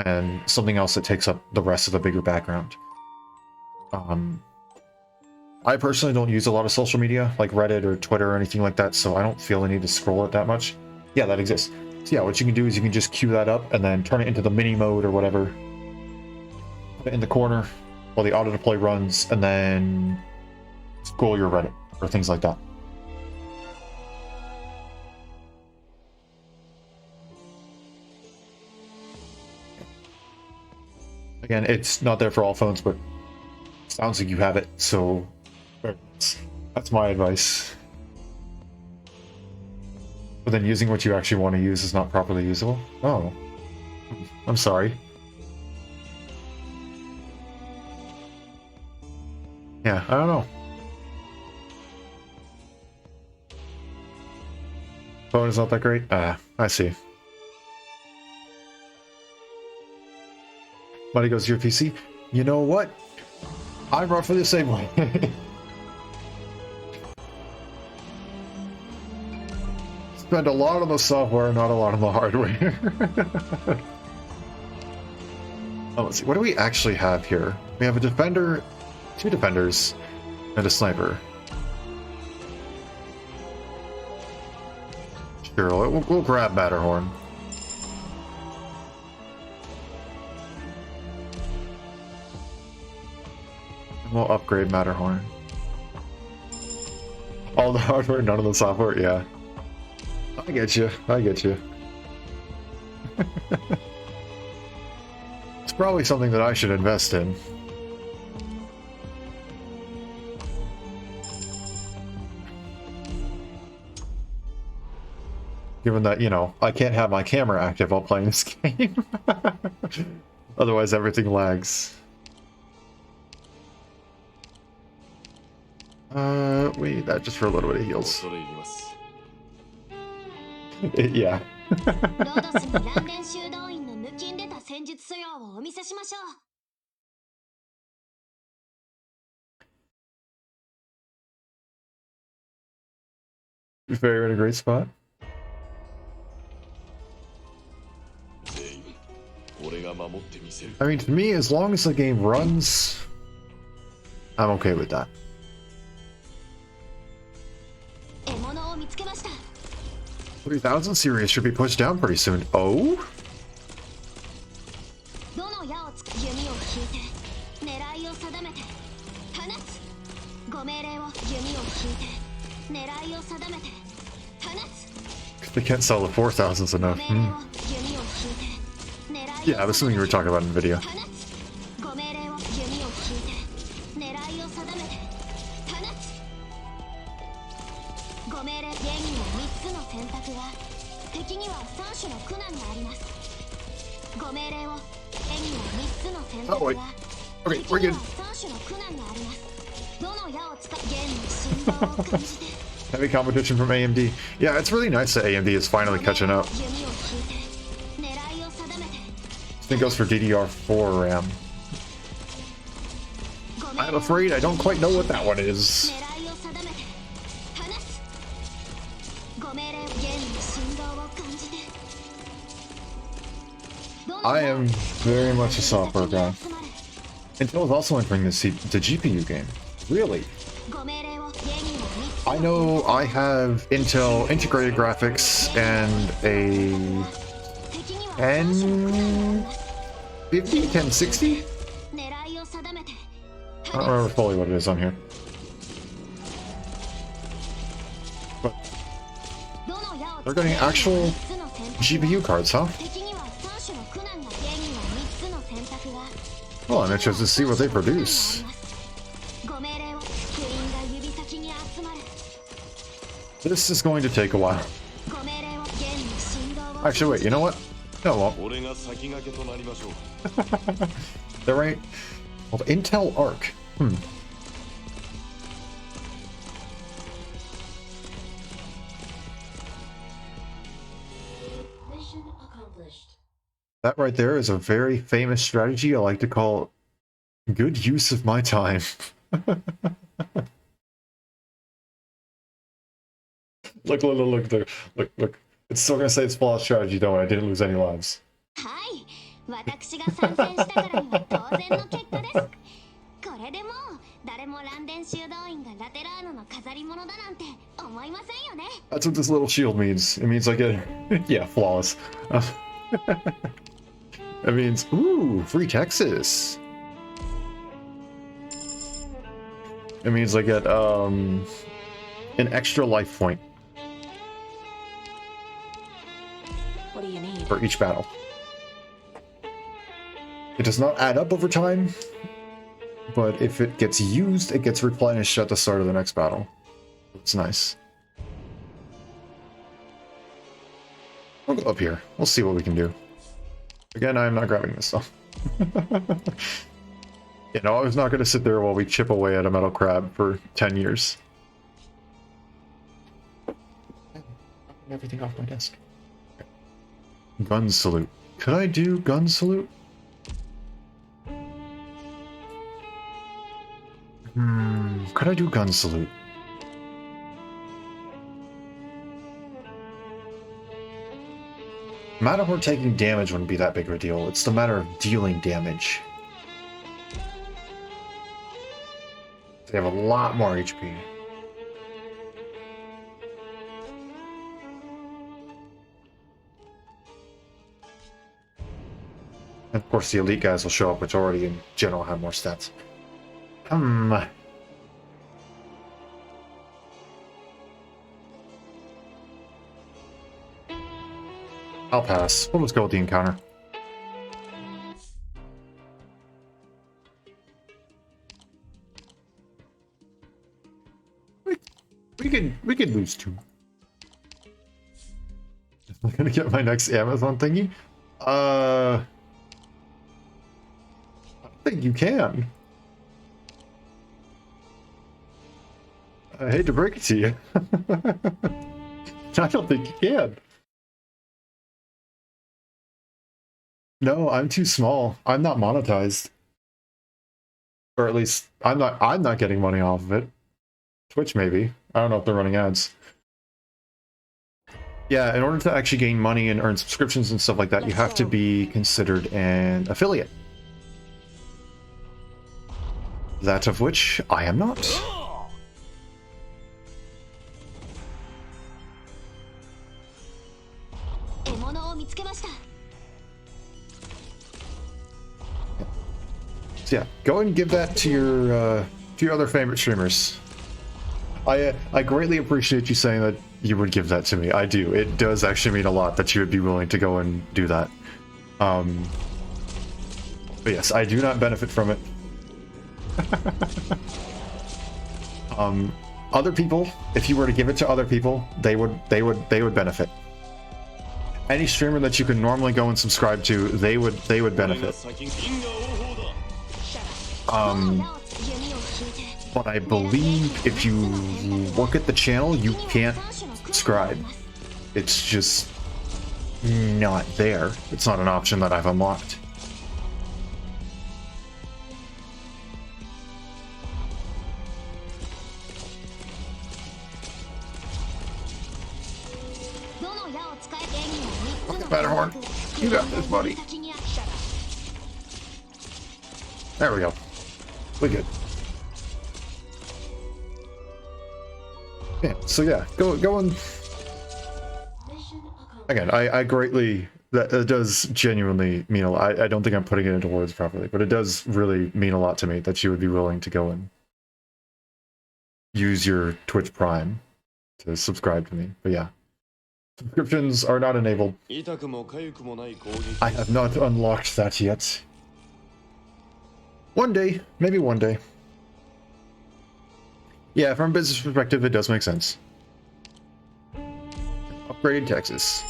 and something else that takes up the rest of the bigger background. I personally don't use a lot of social media, like Reddit or Twitter or anything like that, so I don't feel the need to scroll it that much. Yeah, that exists. So yeah, what you can do is you can just queue that up and then turn it into the mini mode or whatever. Put it in the corner while the auto deploy runs, and then scroll your Reddit or things like that. Again, it's not there for all phones, but it sounds like you have it, so that's my advice. But then using what you actually want to use is not properly usable? Oh. I'm sorry. Yeah, I don't know. Phone is not that great? Ah, I see. Money goes to your PC? You know what? I'm roughly the same way. Spend a lot on the software, not a lot on the hardware. Oh, let's see. What do we actually have here? We have a defender, 2 defenders, and a sniper. Sure, we'll grab Matterhorn. We'll upgrade Matterhorn. All the hardware, none of the software, yeah. I get you, I get you. It's probably something that I should invest in. Given that, you know, I can't have my camera active while playing this game. Otherwise everything lags. Wait, that just for a little bit of heals. Yeah. 素養をお見せしましょう。 Very in a great spot. I mean, to me, as long as the game runs, I'm okay with that. 獲物を見つけました。 3000 series should be pushed down pretty soon. Oh? どの矢を弓を引いて狙いを定めて放つ。ご命令を弓を引いて狙いを定めて放つ。 They can't sell the 4000s enough. ご命令を弓を引いて狙いを Yeah, I was assuming you were talking about NVIDIA. 放つ。ご命令を弓を引いて狙いを定めて放つ。ご命令現には3つの選択が敵には3種の苦難があります。ご命令を現には3つの選択 Oh, wait. が Okay, 敵 we're に good. は3種の苦難があります。どの矢を使う現の振動を感じて Heavy competition from AMD. Yeah, it's really nice that AMD is finally catching up. 弓を引いて狙いを定めて I think it goes for DDR4 RAM. ご命令 I'm afraid I don't quite know what that one is. 狙いを定めて放つ。ご命令現の振動を感じて I am very much a software guy. Intel is also entering the GPU game. Really? ご命令を現には3つ I know I have Intel integrated graphics and a 敵には3種の苦難があります。 1050, 1060? 狙いを定めて I don't remember fully what it is on here. But どの矢を they're getting actual 3つの選択が GPU cards, huh? 敵には3種の苦難が現には3つの選択が Well, I'm interested to see what they produce. ご命令を福音が指先に集まる。 This is going to take a while. ご命令を現の振動を Actually, wait, you know what? No, well, 俺が先駆けとなりましょう。 they're right. Well, Intel Arc. Mission accomplished. That right there is a very famous strategy I like to call good use of my time. Look, look. It's still gonna say it's flawed strategy, don't I? I didn't lose any lives. はい、私が参戦したからには当然の結果です。これでもう誰もランデン修道院がラテラーノの飾り物だなんて思いませんよね。 That's what this little shield means. It means I get, yeah, flawless. It means, ooh, free Texas. It means I get an extra life point What do you need? for each battle. It does not add up over time, but if it gets used, it gets replenished at the start of the next battle. It's nice. We'll go up here. We'll see what we can do. Again, I'm not grabbing this stuff. You know, I was not going to sit there while we chip away at a metal crab for 10 years. Everything off my desk. Gun salute. Could I do gun salute? Could I do gun salute? Matterhorn taking damage wouldn't be that big of a deal. It's the matter of dealing damage. They have a lot more HP. And of course the elite guys will show up, which already in general have more stats. I'll pass. We'll just go with the encounter. We could lose two. Am I gonna get my next Amazon thingy? I think you can. I hate to break it to you. I don't think you can. No, I'm too small. I'm not monetized. Or at least I'm not getting money off of it. Twitch maybe. I don't know if they're running ads. Yeah, in order to actually gain money and earn subscriptions and stuff like that, you have to be considered an affiliate. That of which I am not. So yeah, go and give that to your other favorite streamers. I greatly appreciate you saying that you would give that to me. I do. It does actually mean a lot that you would be willing to go and do that. But yes, I do not benefit from it. Other people, if you were to give it to other people, they would benefit. Any streamer that you can normally go and subscribe to, they would benefit. But I believe if you look at the channel, you can't subscribe. It's just not there. It's not an option that I've unlocked. Okay, Matterhorn, you got this, buddy. There we go. We good. Yeah, so yeah, go and again, I greatly that does genuinely mean a lot. I don't think I'm putting it into words properly, but it does really mean a lot to me that you would be willing to go and use your Twitch Prime to subscribe to me. But yeah, subscriptions are not enabled. I have not unlocked that yet. One day, maybe one day. Yeah, from a business perspective, it does make sense. Upgraded Texas.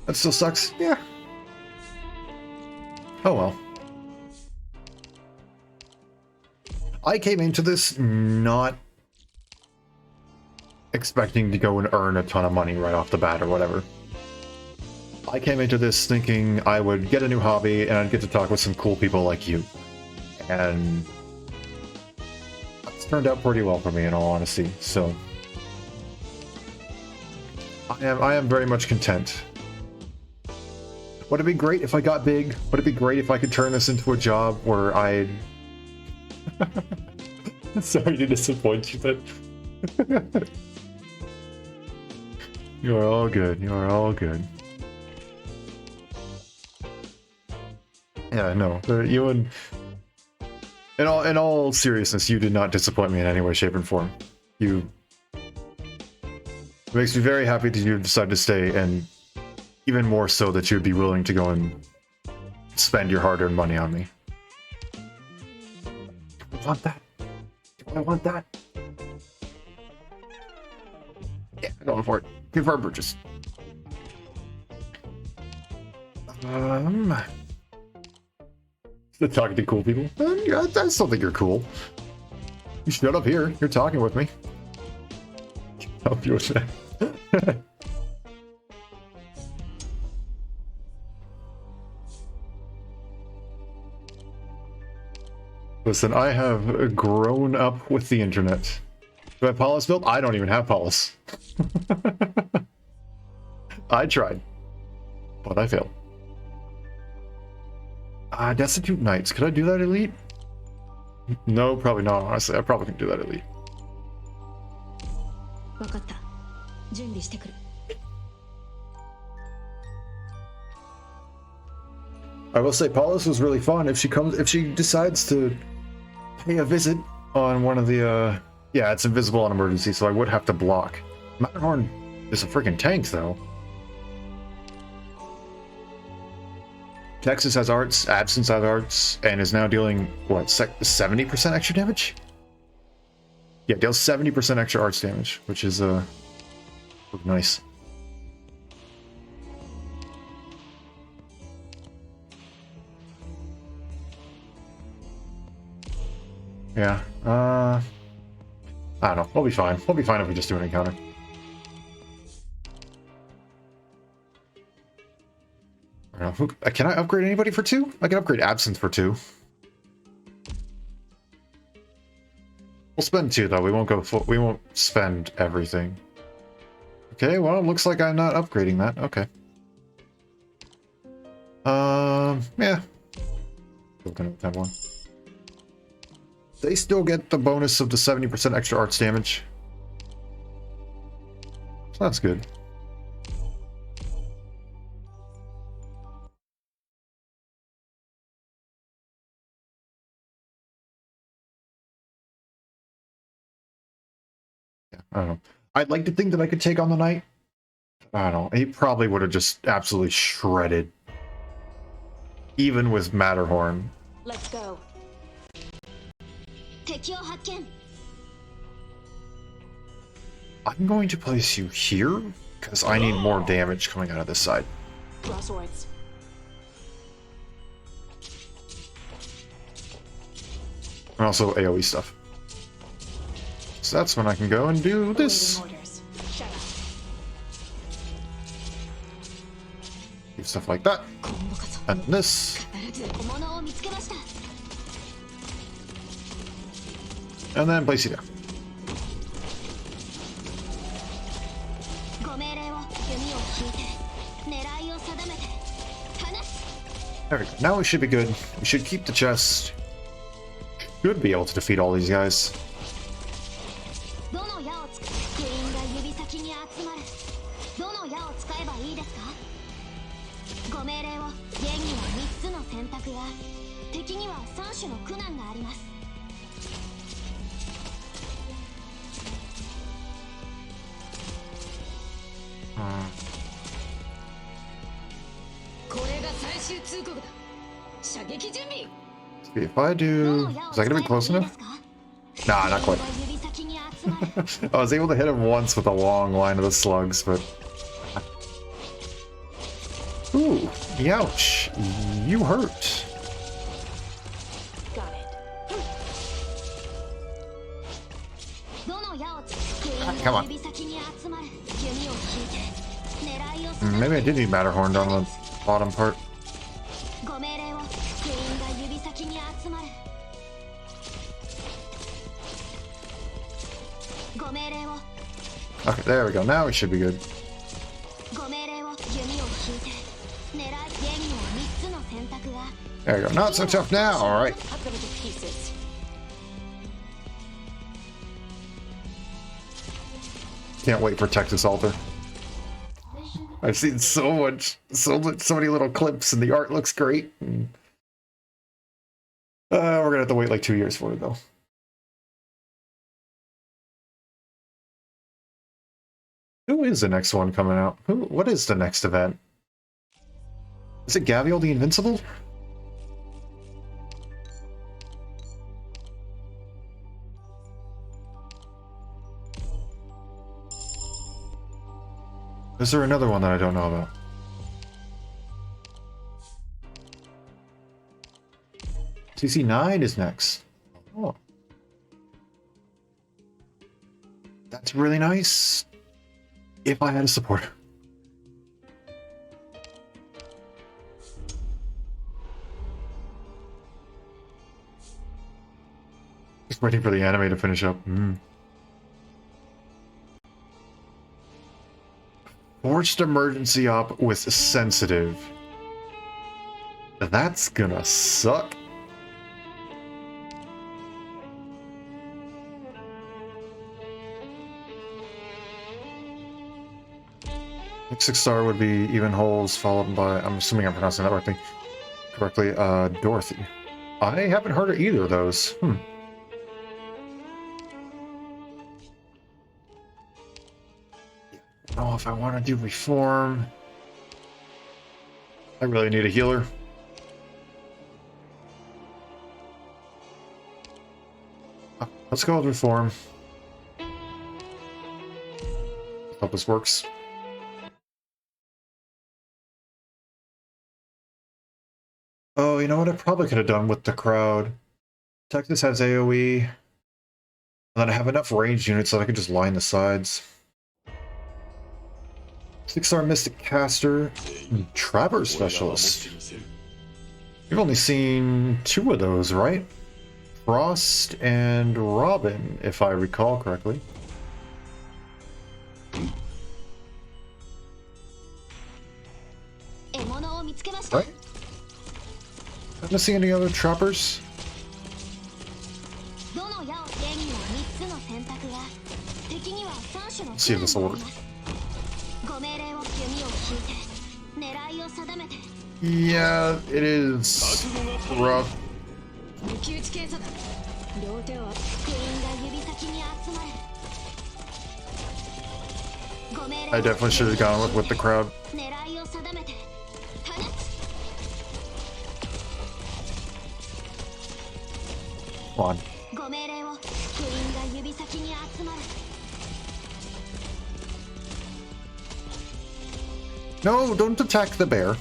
That still sucks. Yeah. Oh well. I came into this not expecting to go and earn a ton of money right off the bat or whatever. I came into this thinking I would get a new hobby and I'd get to talk with some cool people like you. And it's turned out pretty well for me, in all honesty. So I am very much content. Would it be great if I got big? Would it be great if I could turn this into a job where I'd... Sorry to disappoint you, but... You are all good. You are all good. Yeah, no. You and... In all seriousness, you did not disappoint me in any way, shape, or form. It makes me very happy that you decided to stay, and even more so that you would be willing to go and spend your hard-earned money on me. I want that. I want that. Yeah, going for it. Confirm purchase. Talking to cool people. Yeah, I still think you're cool. You showed up here. You're talking with me. Help you with that. Listen, I have grown up with the internet. Do I have Paulus built? I don't even have Paulus. I tried, but I failed. Destitute Knights. Could I do that elite? No, probably not, honestly. I probably can do that elite. I will say Paulus was really fun. If she decides to pay a visit on one of the yeah, it's invisible on emergency, so I would have to block. Matterhorn is a freaking tank though. Texas has arts, Absence has arts, and is now dealing, what, 70% extra damage? Yeah, deals 70% extra arts damage, which is nice. Yeah, I don't know. We'll be fine. We'll be fine if we just do an encounter. I don't know, can I upgrade anybody for 2? I can upgrade Absinthe for 2. We'll spend 2 though. We won't go full, we won't spend everything. Okay, well, it looks like I'm not upgrading that. Okay. Yeah. Still gonna have one. They still get the bonus of the 70% extra arts damage. So that's good. Yeah, I don't know. I'd like to think that I could take on the knight. I don't know. He probably would have just absolutely shredded. Even with Matterhorn. Let's go. 敵を発見 I'm going to place you here, because I need more damage coming out of this side. Draw swords. And also AoE stuff. So that's when I can go and do this. Awaiting orders. Shut up. Do stuff like that. And this. 必ず小物を見つけました And then place you there. ご命令を弓を引いて狙いを定めて放つ There we go. Now we should be good. We should keep the chest. Should be able to defeat all these guys. どの矢を使うクイーンが指先に集まるどの矢を使えばいいですかご命令を現には3つの選択が敵には3種の苦難があります これが最終通告だ。射撃準備。 See if I do. Is that gonna be close enough? Nah, not quite. I was able to hit him once with a long line of the slugs, but. Ooh, ouch. You hurt. Got it. Come on. Maybe I did need Matterhorn down the bottom part. ご命令をクイーンが指先に集まるご命令を Okay, there we go. Now we should be good. ご命令を弓を引いて狙い現には3つの選択が There we go. Not so tough now. All right. Cut them to pieces. Can't wait for Texas Altar. I've seen so many little clips, and the art looks great. And, we're gonna have to wait like 2 years for it, though. Who is the next one coming out? What is the next event? Is it Gavial the Invincible? Is there another one that I don't know about? CC9 is next. Oh. That's really nice. If I had a supporter. Just waiting for the anime to finish up. Forced emergency op with sensitive. That's gonna suck. Next 6-star would be Even Holes, followed by, I'm assuming I'm pronouncing that correctly, Dorothy. I haven't heard of either of those. Oh, if I want to do Reform, I really need a healer. Let's go with Reform. Hope this works. Oh, you know what I probably could have done with the crowd? Texas has AoE. And then I have enough ranged units that I could just line the sides. 6-star Mystic Caster, Trapper Specialist. We've only seen 2 of those, right? Frost and Robin, if I recall correctly. Right? Am I seeing any other trappers? Let's see if this will work. Yeah, it is rough. I definitely should have gone with the crowd. Come on. No, don't attack the bear.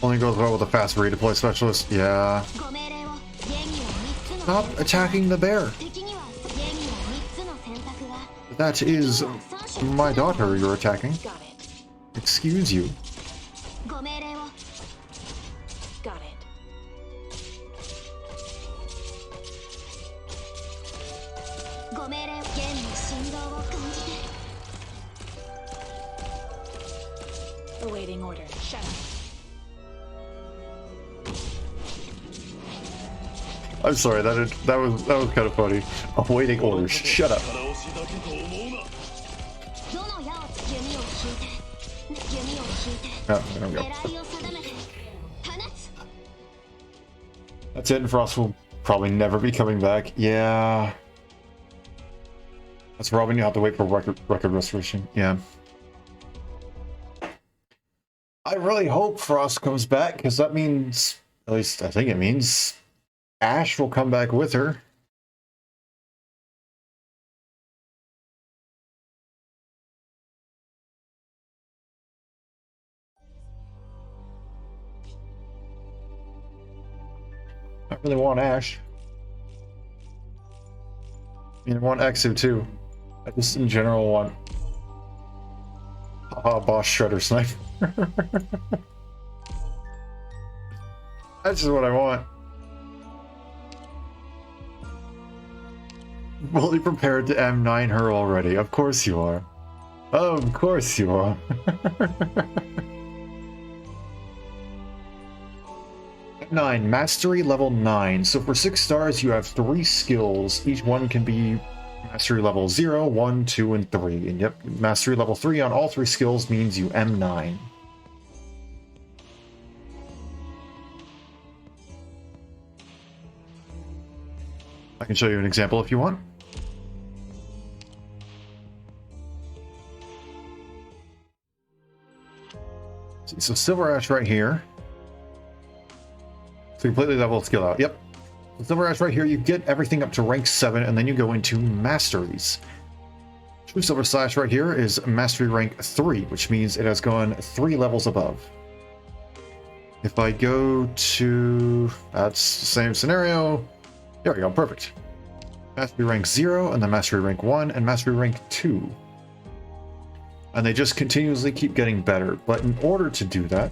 Only goes well with a fast redeploy specialist. Yeah. Stop attacking the bear. That is my daughter you're attacking. Excuse you. Got it. Awaiting order. Shut up. I'm sorry, that was kind of funny. Awaiting orders. Shut up. Oh, there we go. That's it, and Frost will probably never be coming back. Yeah. That's Robin, you have to wait for record restoration. Yeah. I really hope Frost comes back, because that means, at least I think it means, Ash will come back with her. I really want Ash. I mean, I want Exo too. I just in general want Boss Shredder Sniper. That's just what I want. Fully prepared to M9 her already. Of course you are. Of course you are. M9, Mastery level 9. So for 6 stars, you have 3 skills. Each one can be Mastery level 0, 1, 2, and 3. And yep, Mastery level 3 on all 3 skills means you M9. I can show you an example if you want. So Silver Ash right here. So completely leveled skill out. Yep. So Silver Ash right here, you get everything up to rank 7, and then you go into Masteries. True Silver Slash right here is Mastery rank 3, which means it has gone 3 levels above. If I go to... that's the same scenario. There we go, perfect. Mastery rank 0, and then Mastery rank 1, and Mastery rank 2. And they just continuously keep getting better. But in order to do that,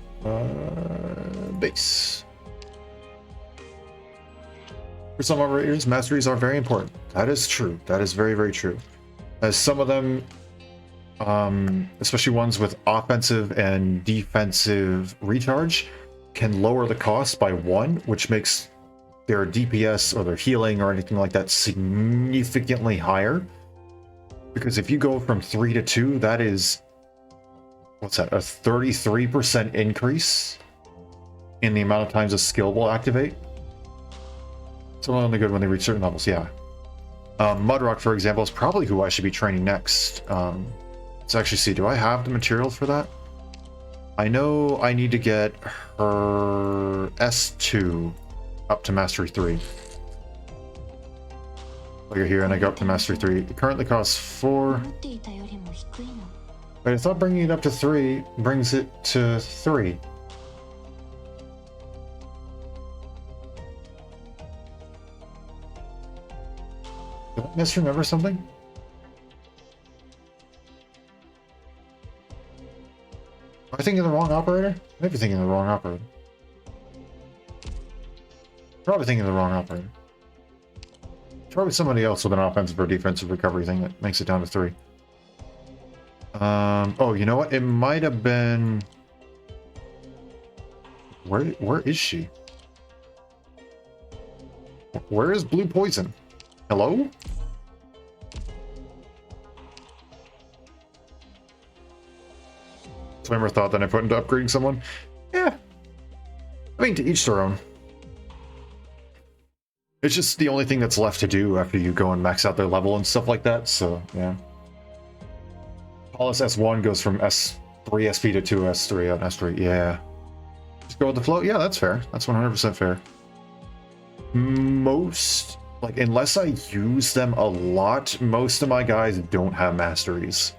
base. For some operators, masteries are very important. That is true. That is very, very true. As some of them, especially ones with offensive and defensive recharge, can lower the cost by 1, which makes their DPS or their healing or anything like that significantly higher. Because if you go from 3 to 2, that is, what's that, a 33% increase in the amount of times a skill will activate. It's only good when they reach certain levels, yeah. Mudrock, for example, is probably who I should be training next. Let's actually see, do I have the materials for that? I know I need to get her S2 up to Mastery 3. You're here and I go up to Mastery 3. It currently costs 4. But I thought bringing it up to 3 brings it to 3. Did I misremember something? I thinking of the wrong operator? Maybe thinking of the wrong operator. Probably thinking of the wrong operator. Probably somebody else with an offensive or defensive recovery thing that makes it down to 3. Oh, you know what? It might have been... Where is she? Where is Blue Poison? Hello? Flamer thought that I put into upgrading someone? Yeah. I mean, to each their own. It's just the only thing that's left to do after you go and max out their level and stuff like that, so, yeah. Paulus S1 goes from S3 SP to 2 S3 on S3, yeah. Just go with the flow? Yeah, that's fair. That's 100% fair. Most, like, unless I use them a lot, most of my guys don't have masteries.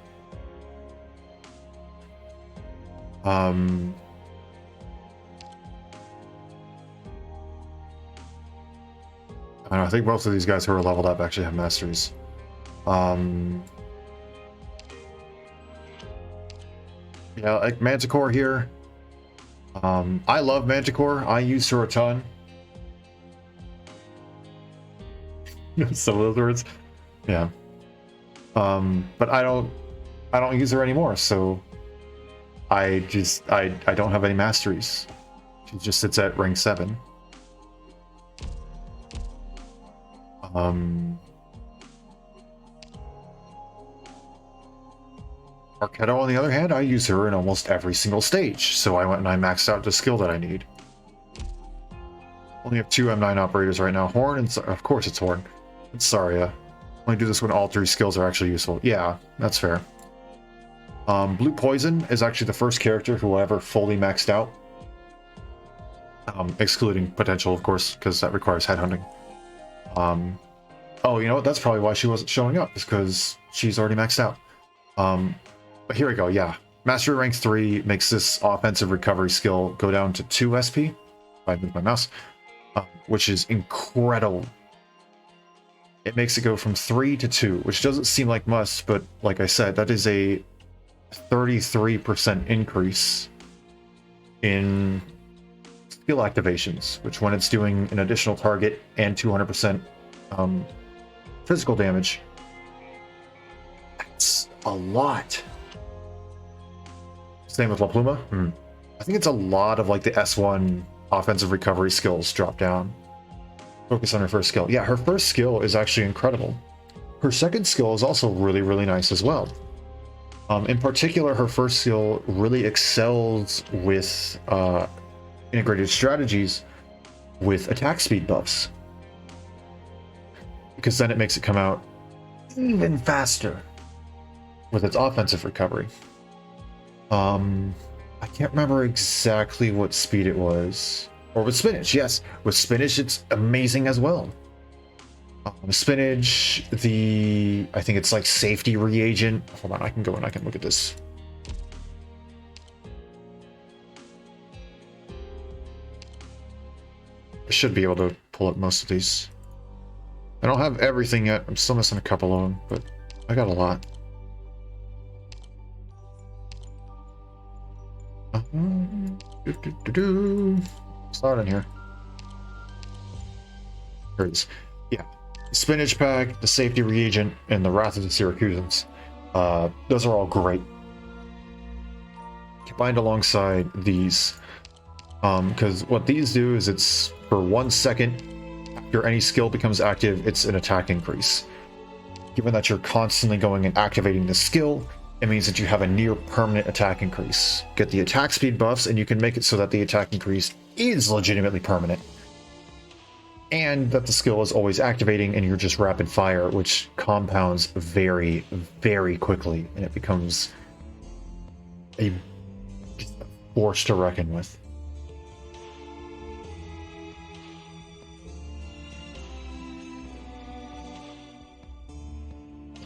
I don't know, I think most of these guys who are leveled up actually have masteries. Yeah, like Manticore here. I love Manticore. I use her a ton. Some of those words. Yeah. But I don't use her anymore, so I don't have any masteries. She just sits at rank 7. Arquetto, on the other hand, I use her in almost every single stage, so I went and I maxed out the skill that I need. Only have 2 M9 operators right now. Horn and... Of course it's Horn. And Saria. Only do this when all 3 skills are actually useful. Yeah, that's fair. Blue Poison is actually the first character who I ever fully maxed out. Excluding Potential, of course, because that requires headhunting. Oh, you know what? That's probably why she wasn't showing up, is because she's already maxed out. But here we go, yeah. Mastery rank 3 makes this offensive recovery skill go down to 2 SP. If I move my mouse. Which is incredible. It makes it go from 3 to 2, which doesn't seem like much, but like I said, that is a 33% increase in skill activations, which when it's doing an additional target and 200% physical damage, that's a lot. Same with La Pluma. I think it's a lot of like the S1 offensive recovery skills drop down. Focus on her first skill. Yeah, her first skill is actually incredible. Her second skill is also really, really nice as well. In particular, her first skill really excels with integrated strategies with attack speed buffs. Because then it makes it come out even faster with its offensive recovery. I can't remember exactly what speed it was. Or with Spinach, yes. With Spinach, it's amazing as well. Spinach, I think it's like safety reagent. Hold on, I can go and I can look at this. I should be able to pull up most of these. I don't have everything yet. I'm still missing a couple of them, but I got a lot. Start in here. Here it is. Yeah. The Spinach Pack, the Safety Reagent, and the Wrath of the Syracusans. Those are all great. Combined alongside these. Because what these do is it's for 1 second after any skill becomes active, it's an attack increase. Given that you're constantly going and activating the skill, it means that you have a near permanent attack increase. Get the attack speed buffs, and you can make it so that the attack increase is legitimately permanent. And that the skill is always activating, and you're just rapid fire, which compounds very, very quickly, and it becomes a force to reckon with.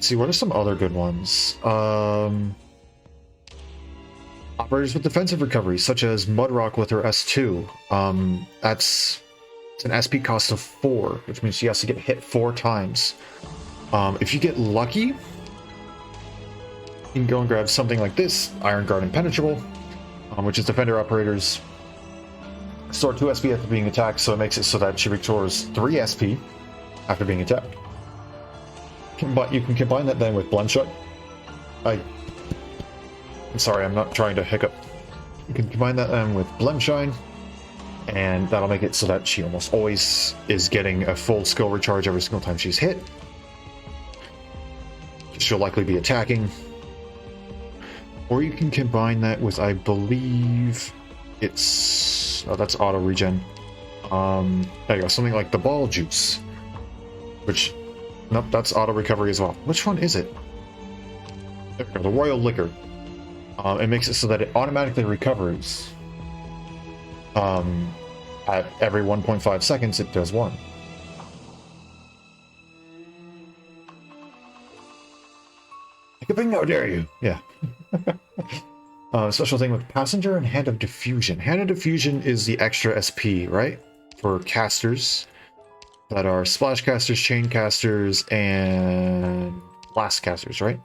See, what are some other good ones? Operators with defensive recovery, such as Mudrock with her S2. It's an SP cost of 4, which means she has to get hit 4 times. If you get lucky, you can go and grab something like this, Iron Guard Impenetrable. which is defender operators store 2 SP after being attacked, so it makes it so that she restores 3 SP after being attacked. But you can combine that then with Bloodshot. I'm sorry, I'm not trying to hiccup. You can combine that then with Blemshine, and that'll make it so that she almost always is getting a full skill recharge every single time she's hit. She'll likely be attacking. Or you can combine that with, I believe, it's... oh, that's auto regen. There you go, something like the Ball Juice. Which, nope, that's auto recovery as well. Which one is it? There we go, the Royal Liquor. It makes it so that it automatically recovers. At every 1.5 seconds, it does 1. How dare you? Yeah. Special thing with Passenger and Hand of Diffusion. Hand of Diffusion is the extra SP, right? For casters that are Splash Casters, Chain Casters, and Blast Casters, right?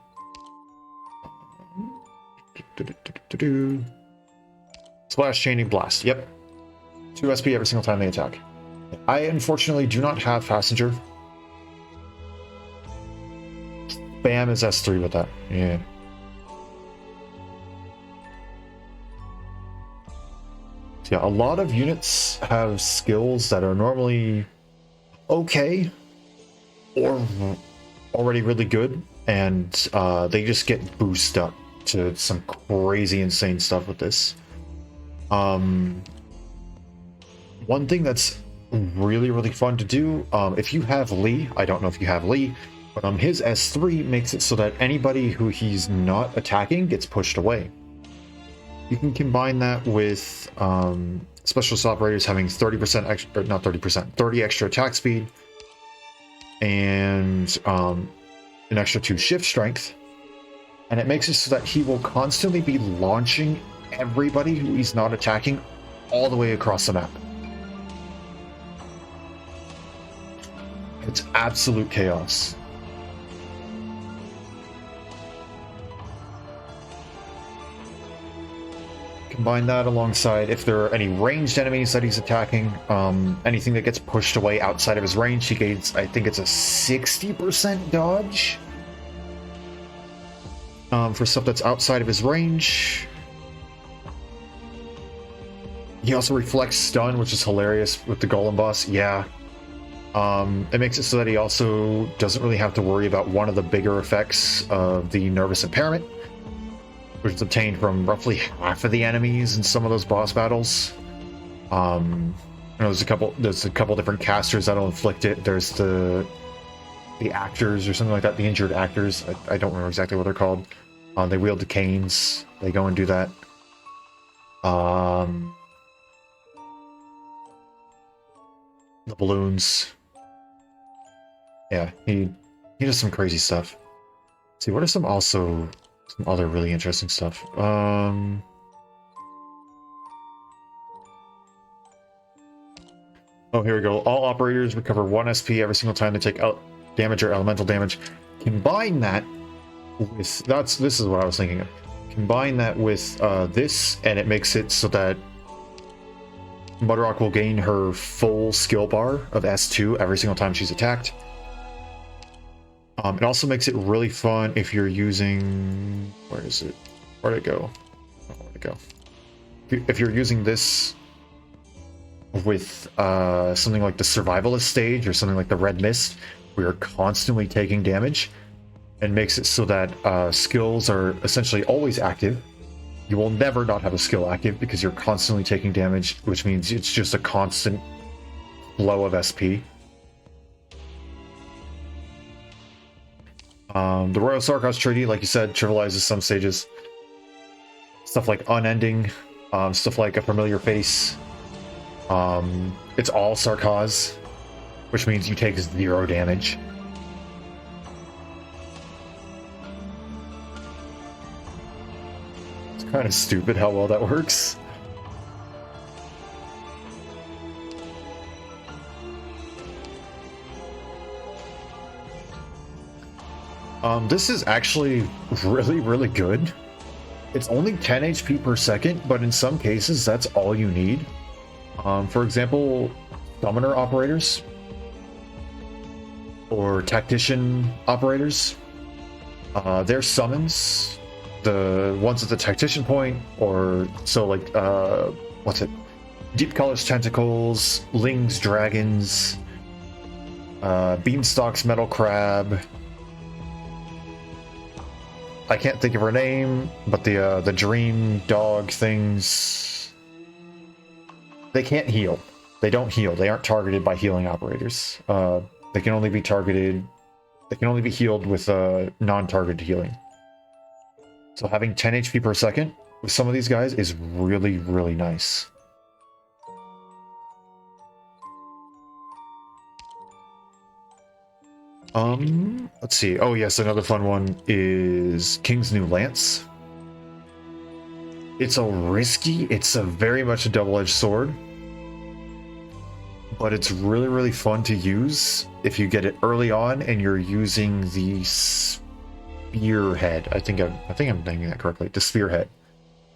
Splash, Chaining, Blast. Yep. 2 SP every single time they attack. I unfortunately do not have Passenger. Spam is S3 with that. Yeah. So yeah, a lot of units have skills that are normally okay or already really good, and they just get boosted up to some crazy insane stuff with this. One thing that's really fun to do, if you have Lee, I don't know if you have Lee, but his S3 makes it so that anybody who he's not attacking gets pushed away. You can combine that with specialist operators having 30% extra, or not 30%, 30 extra attack speed, and an extra 2 shift strength. And it makes it so that he will constantly be launching everybody who he's not attacking all the way across the map. It's absolute chaos. Combine that alongside, if there are any ranged enemies that he's attacking, anything that gets pushed away outside of his range, he gains, I think it's a 60% dodge. For stuff that's outside of his range. He also reflects stun, which is hilarious with the Golem boss. Yeah. It makes it so that he also doesn't really have to worry about one of the bigger effects of the nervous impairment, which is obtained from roughly half of the enemies in some of those boss battles. There's a couple different casters that'll inflict it. There's the actors or something like that, the injured actors. I don't remember exactly what they're called. They wield the canes. They go and do that. The balloons. Yeah, he does some crazy stuff. Let's see, what are some other really interesting stuff? Oh, here we go. All operators recover 1 SP every single time they take out damage or elemental damage. Combine that with... this is what I was thinking of. Combine that with this, and it makes it so that Mudrock will gain her full skill bar of S2 every single time she's attacked. It also makes it really fun if you're using... Where is it? Where'd it go? Oh, where'd it go? If you're using this with something like the Survivalist stage or something like the Red Mist, where you're constantly taking damage, and makes it so that skills are essentially always active. You will never not have a skill active because you're constantly taking damage, which means it's just a constant flow of SP. The Royal Sarkos Treaty, like you said, trivializes some stages. Stuff like Unending, stuff like A Familiar Face. It's all Sarkos, which means you take 0 damage. It's kind of stupid how well that works. This is actually really good. It's only 10 HP per second, but in some cases, that's all you need. For example, summoner operators or tactician operators, their summons, the ones at the tactician point, or so like, what's it? Deep Color's Tentacles, Ling's Dragons, Beanstalk's Metal Crab. I can't think of her name, but the dream dog things. They can't heal. They don't heal. They aren't targeted by healing operators. They can only be targeted. They can only be healed with non-targeted healing. So having 10 HP per second with some of these guys is really, really nice. Let's see. Oh yes, another fun one is King's New Lance. It's it's a very much a double-edged sword, but it's really, really fun to use if you get it early on and you're using the Spearhead. I think I'm naming that correctly. The Spearhead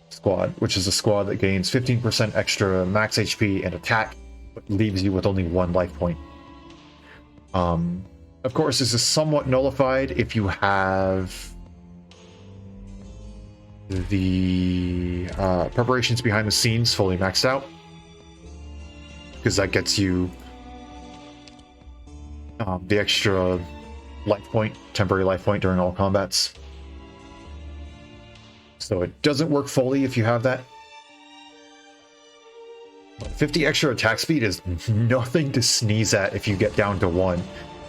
squad, which is a squad that gains 15% extra max HP and attack, but leaves you with only 1 life point. Of course, this is somewhat nullified if you have the preparations behind the scenes fully maxed out, because that gets you the extra life point, temporary life point during all combats. So it doesn't work fully if you have that. But 50 extra attack speed is nothing to sneeze at if you get down to 1.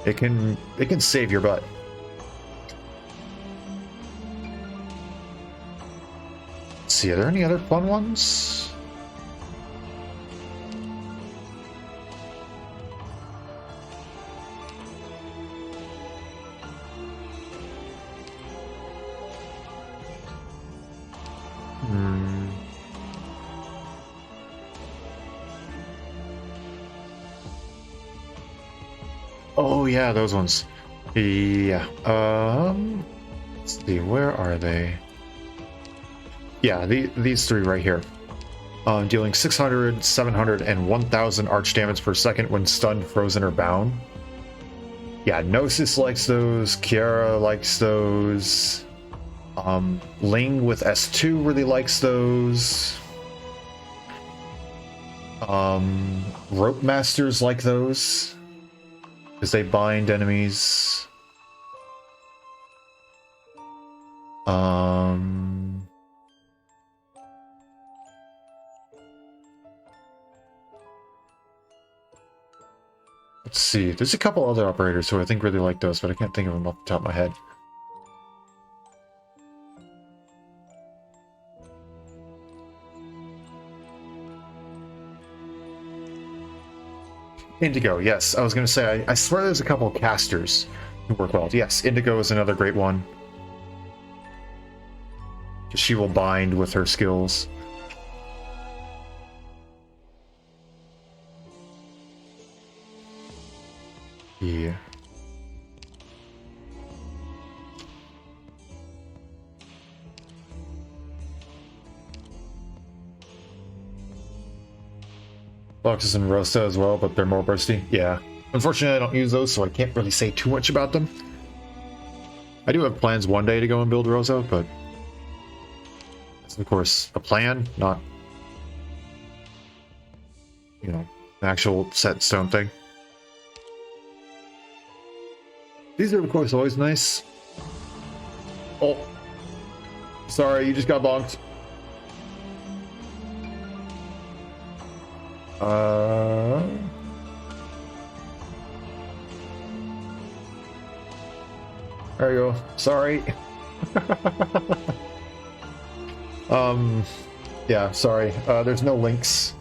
It can save your butt. Let's see, are there any other fun ones? Oh yeah, those ones. Yeah. Let's see, where are they? Yeah, these 3 right here. Dealing 600, 700, and 1000 arch damage per second when stunned, frozen, or bound. Yeah, Gnosis likes those. Kiara likes those. Ling with S2 really likes those. Rope Masters like those, because they bind enemies. Let's see. There's a couple other operators who I think really like those, but I can't think of them off the top of my head. Indigo, yes. I was going to say, I swear there's a couple of casters who work well. Yes, Indigo is another great one. She will bind with her skills. Yeah. Boxes and Rosta as well, but they're more bursty. Yeah. Unfortunately, I don't use those, so I can't really say too much about them. I do have plans one day to go and build Rosa, but that's, of course, a plan, not, you know, an actual set in stone thing. These are, of course, always nice. Oh. Sorry, you just got bonked. There you go. Sorry. Yeah, sorry. There's no links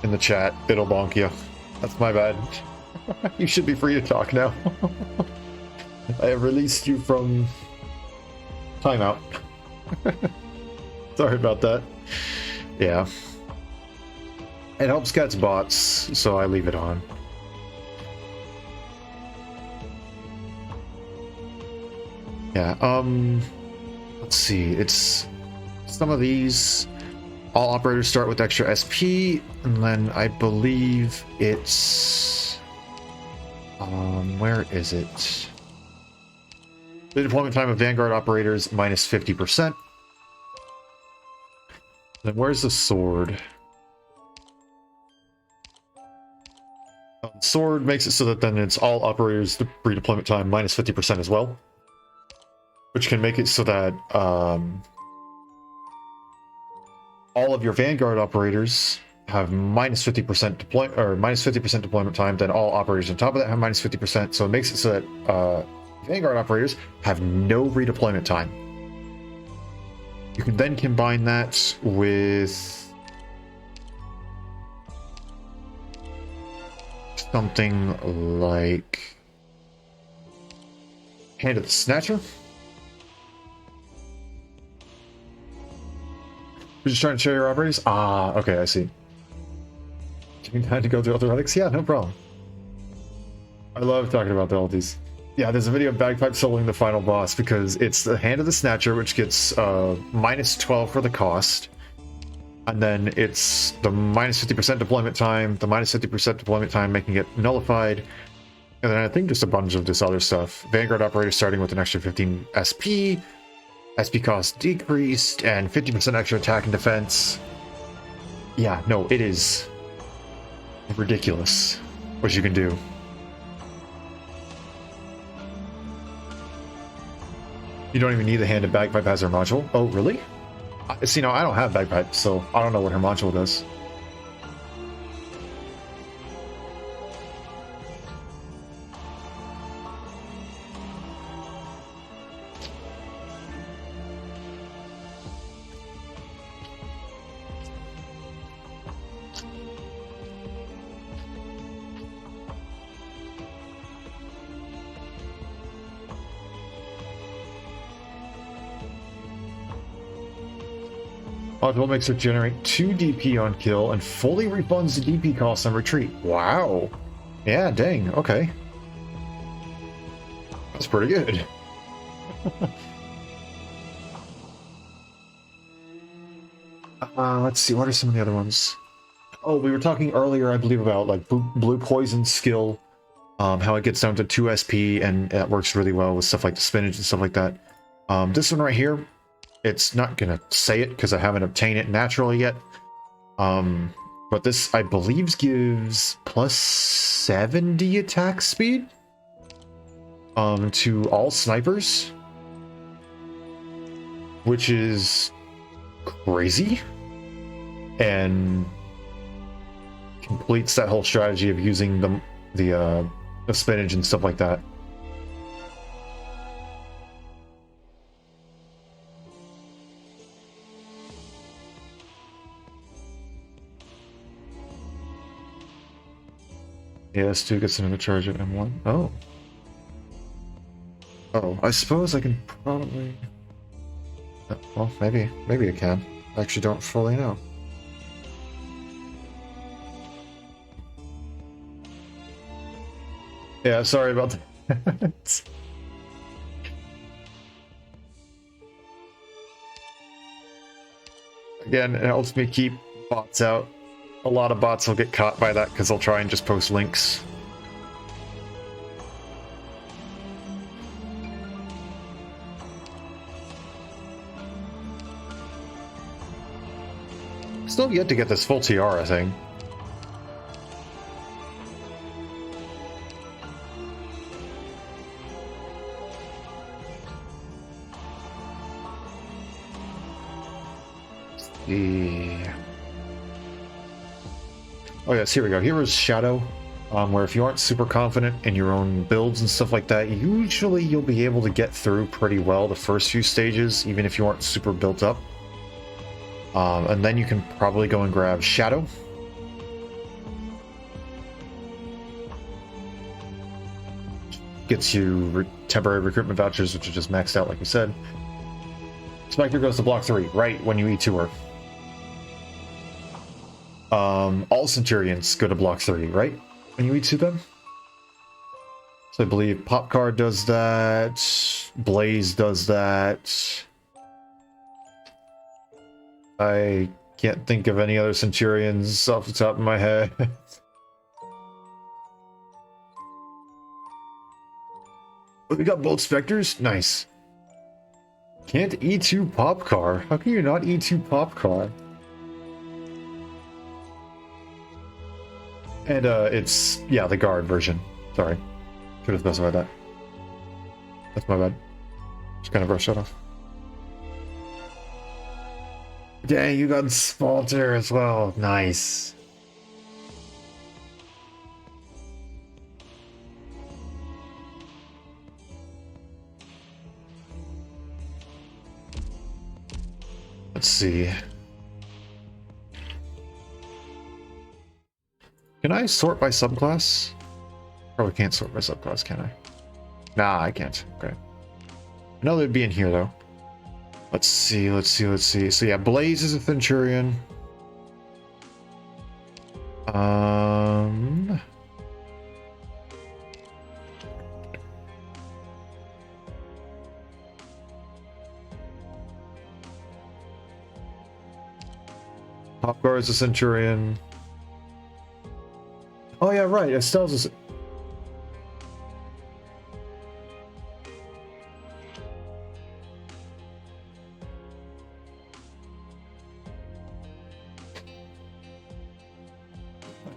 in the chat. It'll bonk you. That's my bad. You should be free to talk now. I have released you from timeout. Sorry about that. Yeah. It helps catch bots, so I leave it on. Yeah, let's see, it's some of these, all operators start with extra SP, and then I believe it's... where is it? The deployment time of Vanguard operators minus 50%. Then where's the sword? Sword makes it so that then it's all operators redeployment time minus 50% as well, which can make it so that all of your Vanguard operators have minus 50% deployment or minus 50% deployment time. Then all operators on top of that have minus 50%. So it makes it so that Vanguard operators have no redeployment time. You can then combine that with something like Hand of the Snatcher. You're just trying to share your operators? Ah, okay, I see. Taking time to go through other relics? Yeah, no problem. I love talking about the ultis. Yeah, there's a video of Bagpipe soloing the final boss because it's the Hand of the Snatcher, which gets minus 12 for the cost. And then it's the minus 50% deployment time, the minus 50% deployment time making it nullified. And then I think just a bunch of this other stuff. Vanguard operators starting with an extra 15 SP, SP cost decreased, and 50% extra attack and defense. Yeah, no, it is ridiculous what you can do. You don't even need the Hand of Bagpipe as her module. Oh, really? See, no, I don't have Bagpipe, so I don't know what her module does. Module makes her generate 2 DP on kill and fully refunds the DP cost on retreat. Wow. Yeah, dang, okay. That's pretty good. Let's see, what are some of the other ones? Oh, we were talking earlier, I believe, about like blue poison skill, how it gets down to 2 SP, and that works really well with stuff like the spinach and stuff like that. This one right here, it's not gonna say it because I haven't obtained it naturally yet. But this, I believe, gives plus 70 attack speed to all snipers, which is crazy, and completes that whole strategy of using the spinach and stuff like that. Yeah, S2 gets another charge at M1. Oh. Oh, I suppose I can probably... Well, maybe I can. I actually don't fully know. Yeah, sorry about that. Again, it helps me keep bots out. A lot of bots will get caught by that because they'll try and just post links. Still yet to get this full tiara thing. Oh yes, here we go. Here is Shadow, where if you aren't super confident in your own builds and stuff like that, usually you'll be able to get through pretty well the first few stages, even if you aren't super built up. And then you can probably go and grab Shadow. Gets you temporary recruitment vouchers, which are just maxed out like we said. Spectre goes to block 3, right when you E2 her. All Centurions go to block 3, right? When you E2 them? So I believe Popcard does that, Blaze does that. I can't think of any other centurions off the top of my head. We got both specters? Nice. Can't E2 pop car? How can you not E2 pop car? And it's, yeah, the guard version. Sorry. Should have specified that. That's my bad. Just kind of brushed that off. Dang, you got Spalter as well. Nice. Let's see. Can I sort by subclass? Probably can't sort by subclass, can I? Nah, I can't. Okay. I know they'd be in here though. Let's see, let's see, let's see. So yeah, Blaze is a Centurion. Hopgar is a Centurion. Oh yeah, right. Estelle's a...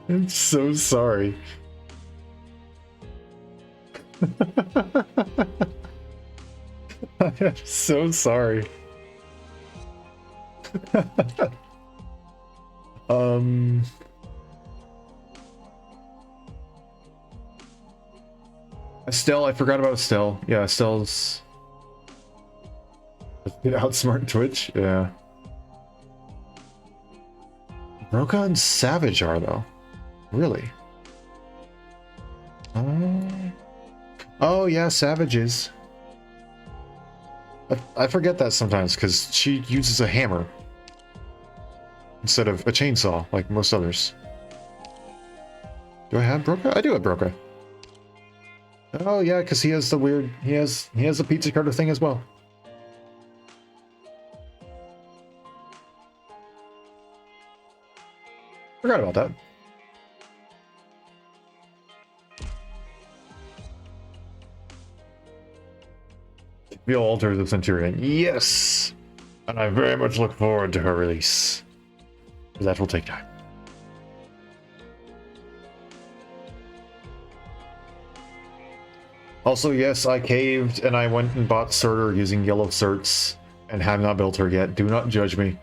I'm so sorry. I am so sorry. Estelle, I forgot about Estelle. Yeah, Estelle's... outsmart Twitch? Yeah. Broca and Savage are, though. Really? Oh, yeah, Savage is. I forget that sometimes, because she uses a hammer instead of a chainsaw, like most others. Do I have Broca? I do have Broca. Oh, yeah, because he has the weird... He has the pizza cutter thing as well. Forgot about that. Feel Alter the Centurion. Yes! And I very much look forward to her release. That will take time. Also, yes, I caved and I went and bought Surtur using yellow certs and have not built her yet. Do not judge me.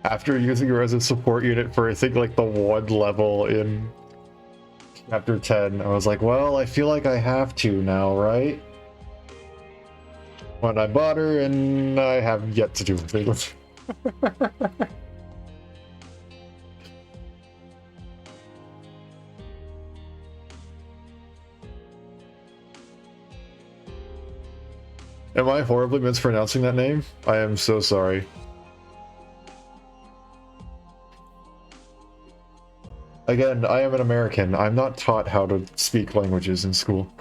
After using her as a support unit for I think like the one level in chapter 10, I was like, well, I feel like I have to now, right? When I bought her and I have yet to do things. Am I horribly mispronouncing that name? I am so sorry. Again, I am an American. I'm not taught how to speak languages in school.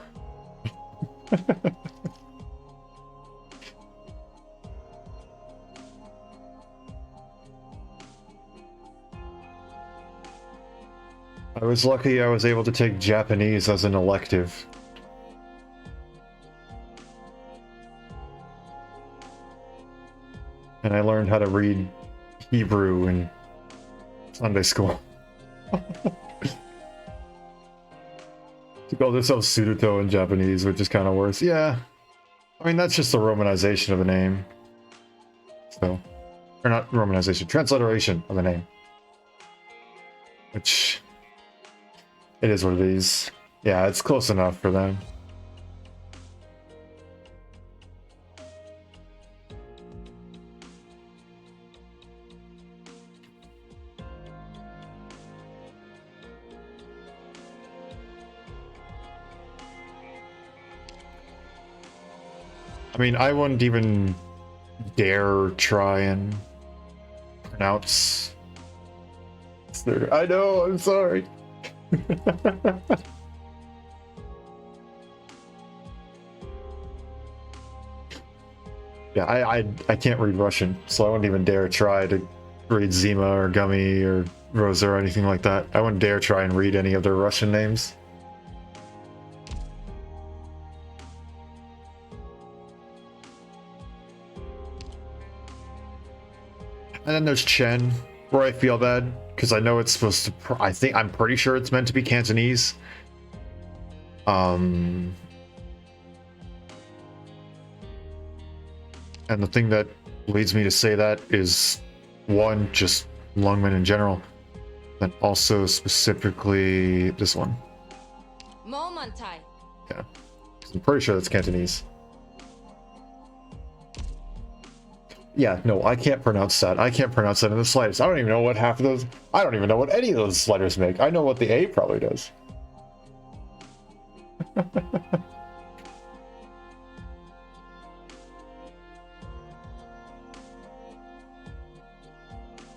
I was lucky I was able to take Japanese as an elective. And I learned how to read Hebrew in Sunday school. To call themselves Sudoto in Japanese, which is kind of worse. Yeah. I mean, that's just the romanization of a name. So, or not romanization, transliteration of a name. Which, it is what it is. Yeah, it's close enough for them. I mean, I wouldn't even dare try and pronounce. I know, I'm sorry. Yeah, I can't read Russian, so I wouldn't even dare try to read Zima or Gummy or Rosa or anything like that. I wouldn't dare try and read any of their Russian names. And then there's Chen, where I feel bad, because I know it's supposed to, I'm pretty sure it's meant to be Cantonese. And the thing that leads me to say that is, one, just Lungmen in general, and also specifically this one. Yeah, I'm pretty sure that's Cantonese. Yeah, no, I can't pronounce that. I can't pronounce that in the slightest. I don't even know what half of those... I don't even know what any of those letters make. I know what the A probably does.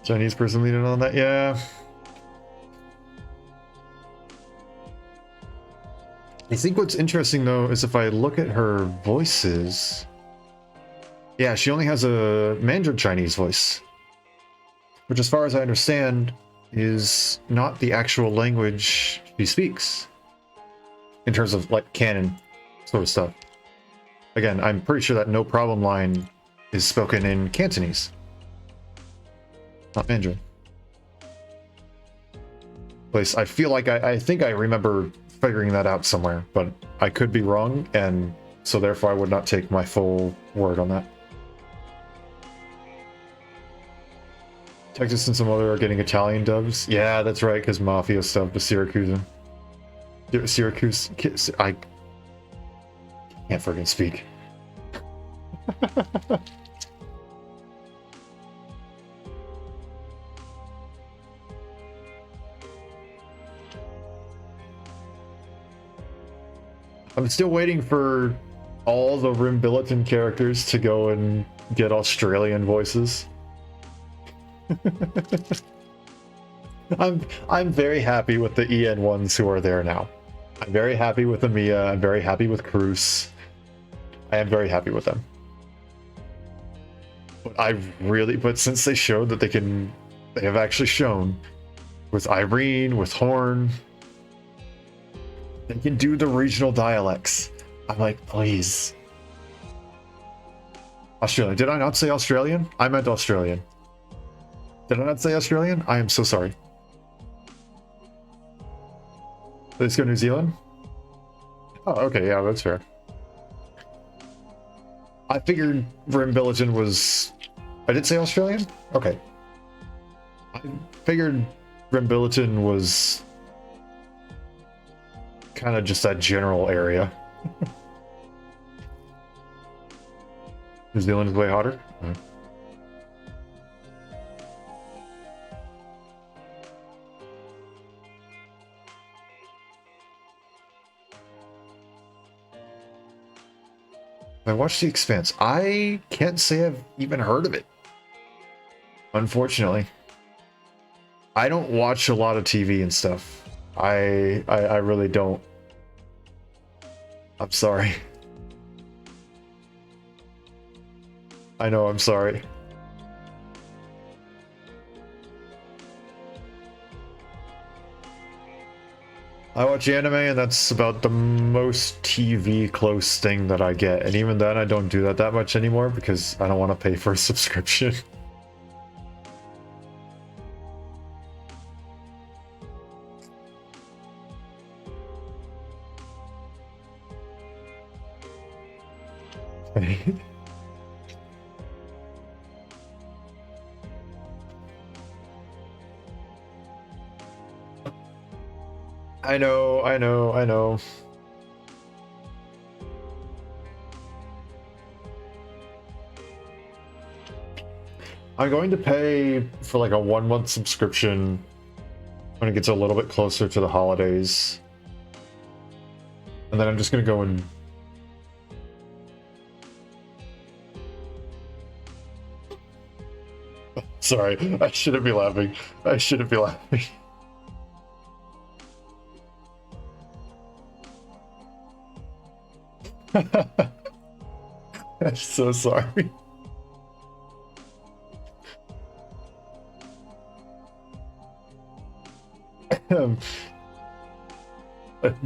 Chinese person leading on that? Yeah. I think what's interesting, though, is if I look at her voices... Yeah, she only has a Mandarin Chinese voice, which, as far as I understand, is not the actual language she speaks in terms of like canon sort of stuff. Again, I'm pretty sure that No Problem line is spoken in Cantonese, not Mandarin. Place, I feel like I think I remember figuring that out somewhere, but I could be wrong, and so therefore I would not take my full word on that. Texas and some other are getting Italian dubs. Yeah, that's right, because Mafia stuff, the Syracuse. I can't freaking speak. I'm still waiting for all the Rim Billiton characters to go and get Australian voices. I'm very happy with the EN ones who are there now. I'm very happy with Amiya. I'm very happy with Cruz. I am very happy with them. But since they showed that they have actually shown with Irene, with Horn, they can do the regional dialects. I'm like, please. Australian. Did I not say Australian? I meant Australian. Did I not say Australian? I am so sorry. Let's go New Zealand? Oh, okay, yeah, that's fair. I figured Rim Billiton was... I did say Australian? Okay. I figured Rim Billiton was... kind of just that general area. New Zealand is way hotter? Oh. I watched The Expanse. I can't say I've even heard of it. Unfortunately. I don't watch a lot of TV and stuff. I really don't. I'm sorry. I know, I'm sorry. I watch anime, and that's about the most TV close thing that I get. And even then, I don't do that much anymore because I don't want to pay for a subscription. I know. I'm going to pay for like a 1-month subscription when it gets a little bit closer to the holidays. And then I'm just going to go and Sorry, I shouldn't be laughing. I shouldn't be laughing. I'm so sorry. I'm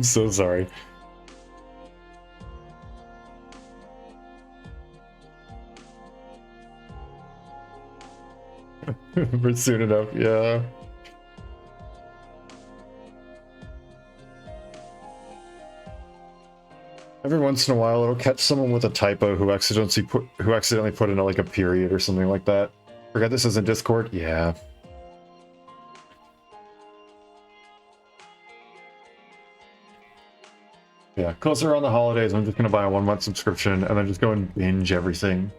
so sorry. For soon enough, yeah. Every once in a while, it'll catch someone with a typo who accidentally put in like a period or something like that. Forget this is in Discord. Yeah. Yeah, closer on the holidays, I'm just gonna buy a 1-month subscription and then just go and binge everything.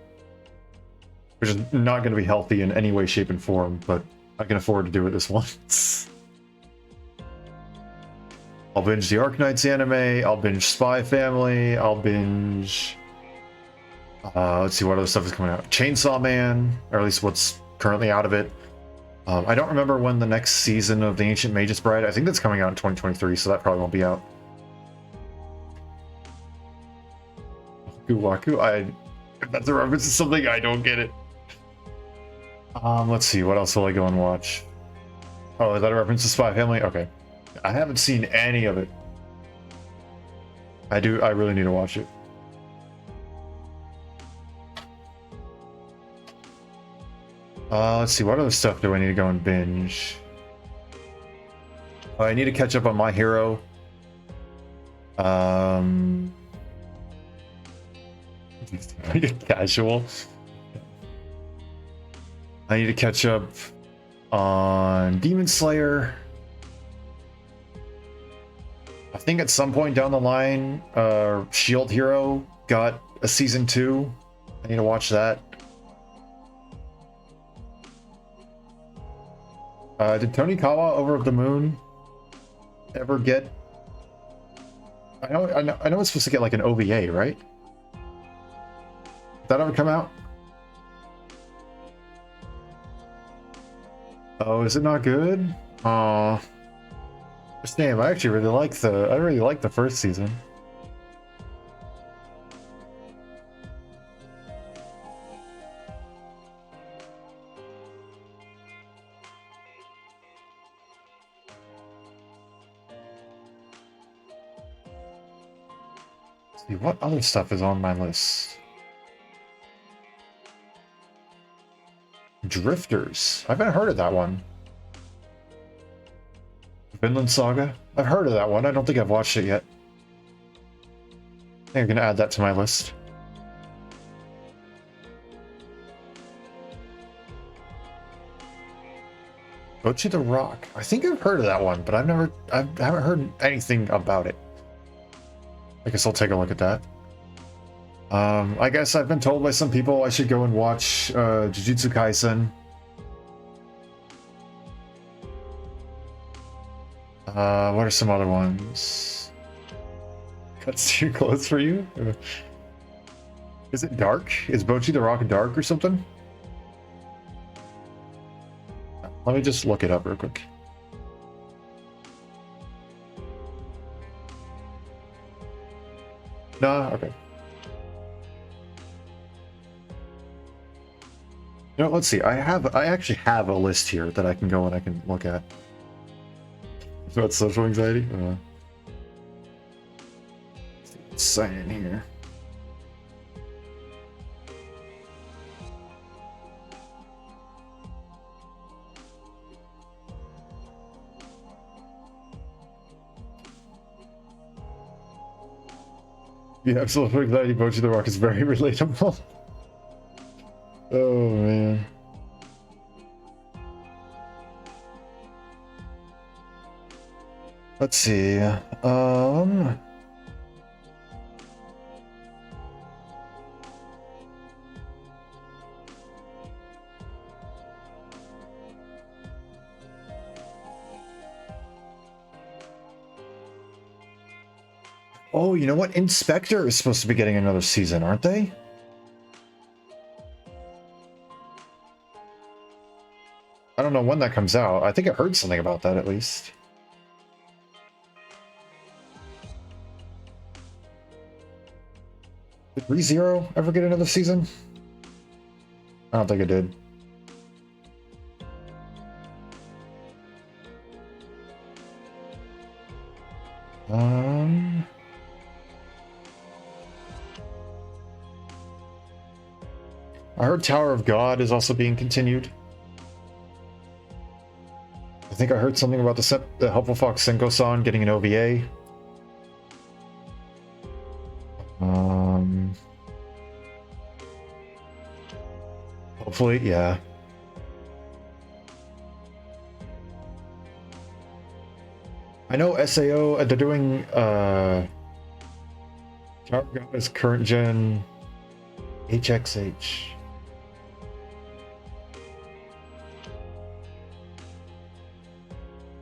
Which is not gonna be healthy in any way, shape, and form, but I can afford to do it this once. I'll binge the Arknights anime, I'll binge Spy Family, I'll binge... let's see what other stuff is coming out. Chainsaw Man, or at least what's currently out of it. I don't remember when the next season of The Ancient Magus Bride, I think that's coming out in 2023, so that probably won't be out. Waku, if that's a reference to something, I don't get it. Let's see, what else will I go and watch? Oh, is that a reference to Spy Family? Okay. I haven't seen any of it. I really need to watch it. Let's see, what other stuff do I need to go and binge? I need to catch up on My Hero. Casual. I need to catch up on Demon Slayer. I think at some point down the line, Shield Hero got a season 2. I need to watch that. Did Tony Kawa Over the Moon ever get? I know it's supposed to get like an OVA, right? Did that ever come out? Oh, is it not good? Aw. Damn, I actually really like the first season. Let's see, what other stuff is on my list? Drifters. I haven't heard of that one. Vinland Saga? I've heard of that one. I don't think I've watched it yet. I think I'm gonna add that to my list. Bocchi the Rock. I think I've heard of that one, but I haven't heard anything about it. I guess I'll take a look at that. I guess I've been told by some people I should go and watch Jujutsu Kaisen. What are some other ones? Cuts too close for you? Is it dark? Is Bocchi the Rock dark or something? Let me just look it up real quick. Nah, okay. You know, let's see. I actually have a list here that I can go and I can look at. About social anxiety? Let's sign in here. Yeah, social anxiety, Bocchi the Rock is very relatable. Oh man. Let's see. Oh, you know what? Inspector is supposed to be getting another season, aren't they? don't know when that comes out. I think I heard something about that at least. Did ReZero ever get another season? I don't think it did. I heard Tower of God is also being continued. I think I heard something about the Helpful Fox Senko-san getting an OVA. Hopefully, yeah. I know SAO, they're doing Tower of God is current gen HXH.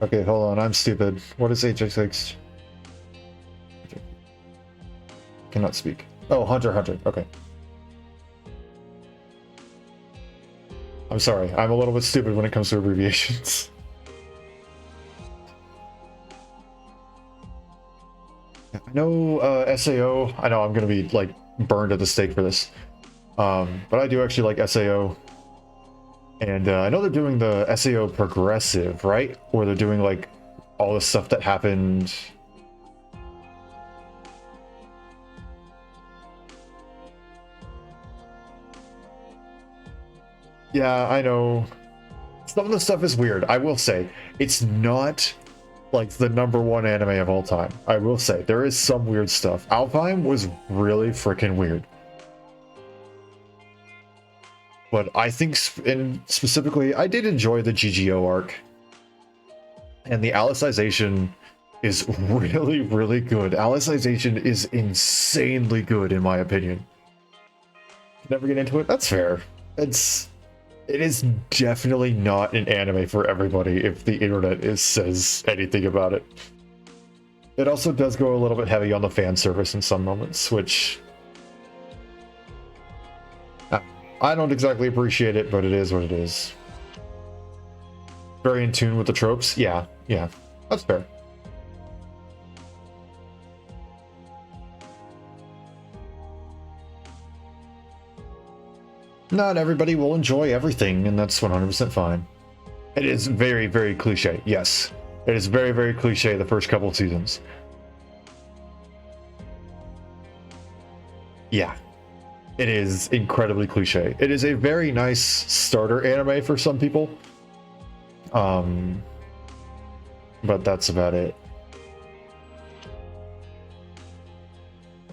Okay, hold on, I'm stupid. What is HXX? Cannot speak. Oh, Hunter, okay. I'm sorry, I'm a little bit stupid when it comes to abbreviations. I know SAO, I know I'm gonna be like burned at the stake for this. But I do actually like SAO. And I know they're doing the SAO Progressive, right? Where they're doing like all the stuff that happened. Yeah, I know. Some of the stuff is weird. I will say, it's not like the #1 anime of all time. I will say, there is some weird stuff. Alfheim was really freaking weird. But I think, specifically, I did enjoy the GGO arc. And the Alicization is really, really good. Alicization is insanely good, in my opinion. Never get into it? That's fair. It is definitely not an anime for everybody if the internet says anything about it. It also does go a little bit heavy on the fan service in some moments, which I don't exactly appreciate it, but it is what it is. Very in tune with the tropes? Yeah, that's fair. Not everybody will enjoy everything, and that's 100% fine. It is very, very cliche, yes. It is very, very cliche the first couple of seasons. Yeah. It is incredibly cliche. It is a very nice starter anime for some people. But that's about it.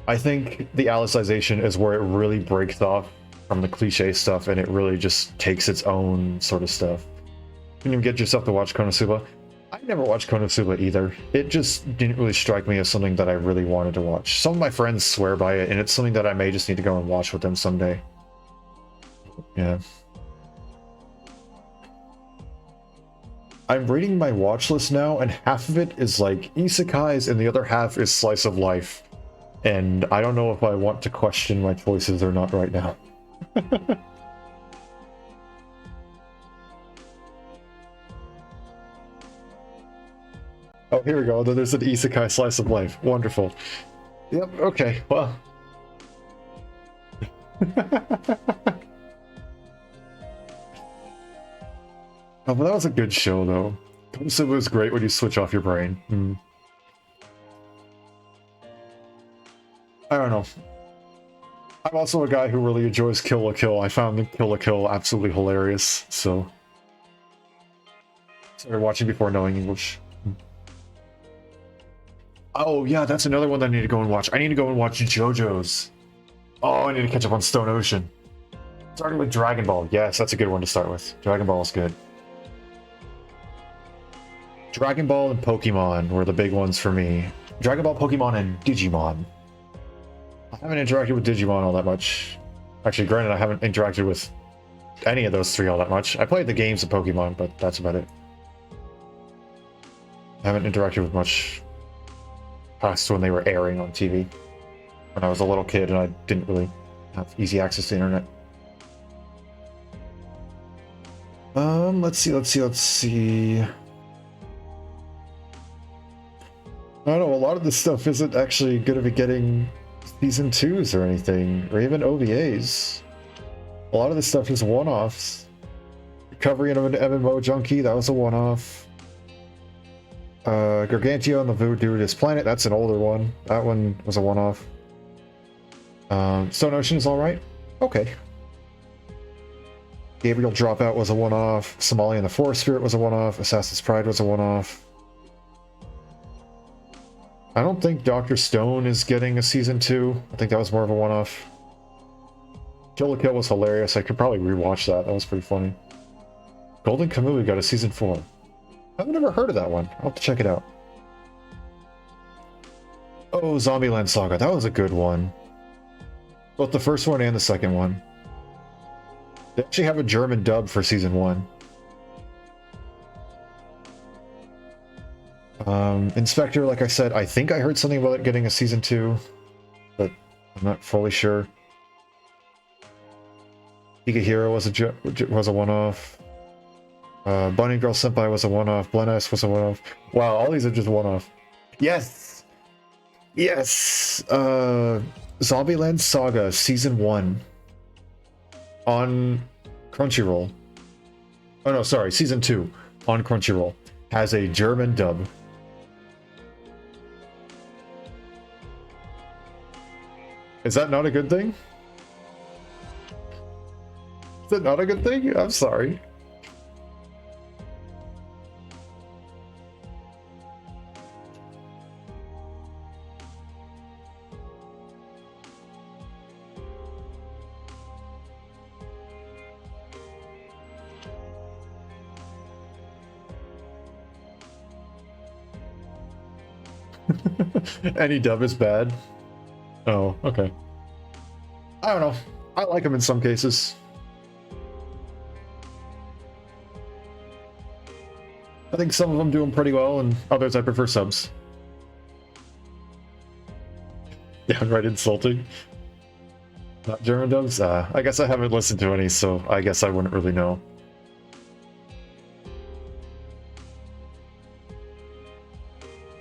I think the Alicization is where it really breaks off from the cliche stuff and it really just takes its own sort of stuff. Can you get yourself to watch Konosuba? I never watched Konosuba either. It just didn't really strike me as something that I really wanted to watch. Some of my friends swear by it, and it's something that I may just need to go and watch with them someday. Yeah. I'm reading my watch list now, and half of it is like isekais, and the other half is slice of life. And I don't know if I want to question my choices or not right now. Oh, here we go. There's an isekai slice of life. Wonderful. Yep, okay, well. Oh, but that was a good show, though. Konosuba was great when you switch off your brain. I don't know. I'm also a guy who really enjoys Kill la Kill. I found Kill la Kill absolutely hilarious, so... Started watching before knowing English. Oh, yeah, that's another one that I need to go and watch. I need to go and watch JoJo's. Oh, I need to catch up on Stone Ocean. Starting with Dragon Ball. Yes, that's a good one to start with. Dragon Ball is good. Dragon Ball and Pokemon were the big ones for me. Dragon Ball, Pokemon, and Digimon. I haven't interacted with Digimon all that much. Actually, granted, I haven't interacted with any of those three all that much. I played the games of Pokemon, but that's about it. I haven't interacted with much past when they were airing on TV. When I was a little kid and I didn't really have easy access to the internet. Let's see. I don't know, a lot of this stuff isn't actually going to be getting season 2s or anything, or even OVAs. A lot of this stuff is one-offs. Recovery of an MMO junkie, that was a one-off. Gargantia on the Voodoo Planet, that's an older one. That one was a one-off. Stone Ocean is alright. Okay. Gabriel Dropout was a one-off. Somalia and the Forest Spirit was a one-off. Assassin's Pride was a one-off. I don't think Dr. Stone is getting a season 2. I think that was more of a one-off. Kill la Kill was hilarious. I could probably rewatch that. That was pretty funny. Golden Kamuy got a season 4. I've never heard of that one. I'll have to check it out. Oh, Zombieland Saga. That was a good one. Both the first one and the second one. They actually have a German dub for season 1. Inspector, like I said, I think I heard something about it getting a season 2, but I'm not fully sure. Hero was a one-off. Bunny Girl Senpai was a one-off. Blennis was a one-off. Wow, all these are just one-off. Yes! Yes! Zombieland Saga Season 1 on Crunchyroll. Oh no, sorry, Season 2 on Crunchyroll has a German dub. Is that not a good thing? Is that not a good thing? I'm sorry. Any dub is bad. Oh, okay. I don't know. I like them in some cases. I think some of them do them pretty well, and others I prefer subs. Downright insulting. Not German dubs? I guess I haven't listened to any, so I guess I wouldn't really know.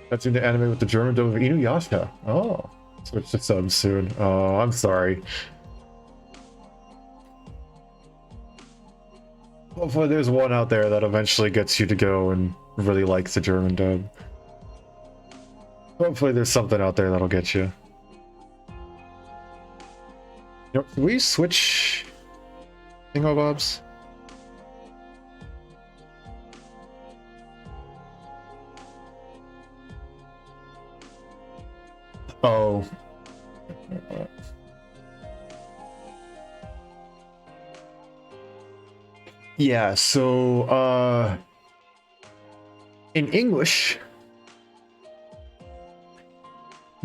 That's in the anime with the German dub of Inuyasha. Oh, switch to subs soon. Oh, I'm sorry. Hopefully there's one out there that eventually gets you to go and really like the German dub. Hopefully there's something out there that'll get you. You know, can we switch thingamabobs? Oh. Yeah, so, in English,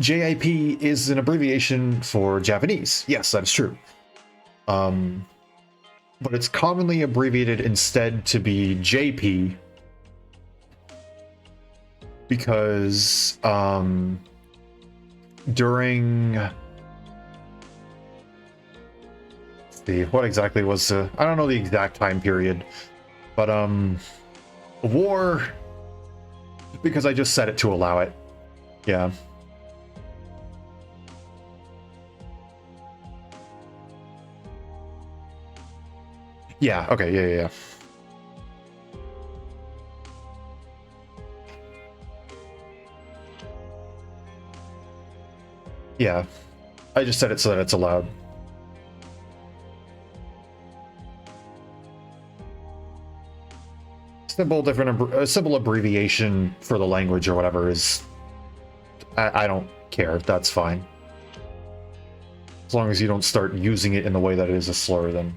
JIP is an abbreviation for Japanese. Yes, that is true. But it's commonly abbreviated instead to be JP because, during... what exactly was I don't know the exact time period, but war, because I just set it to allow it. Yeah. Yeah, okay, yeah. Yeah, I just set it so that it's allowed. A simple abbreviation for the language or whatever is... I don't care, that's fine. As long as you don't start using it in the way that it is a slur, then...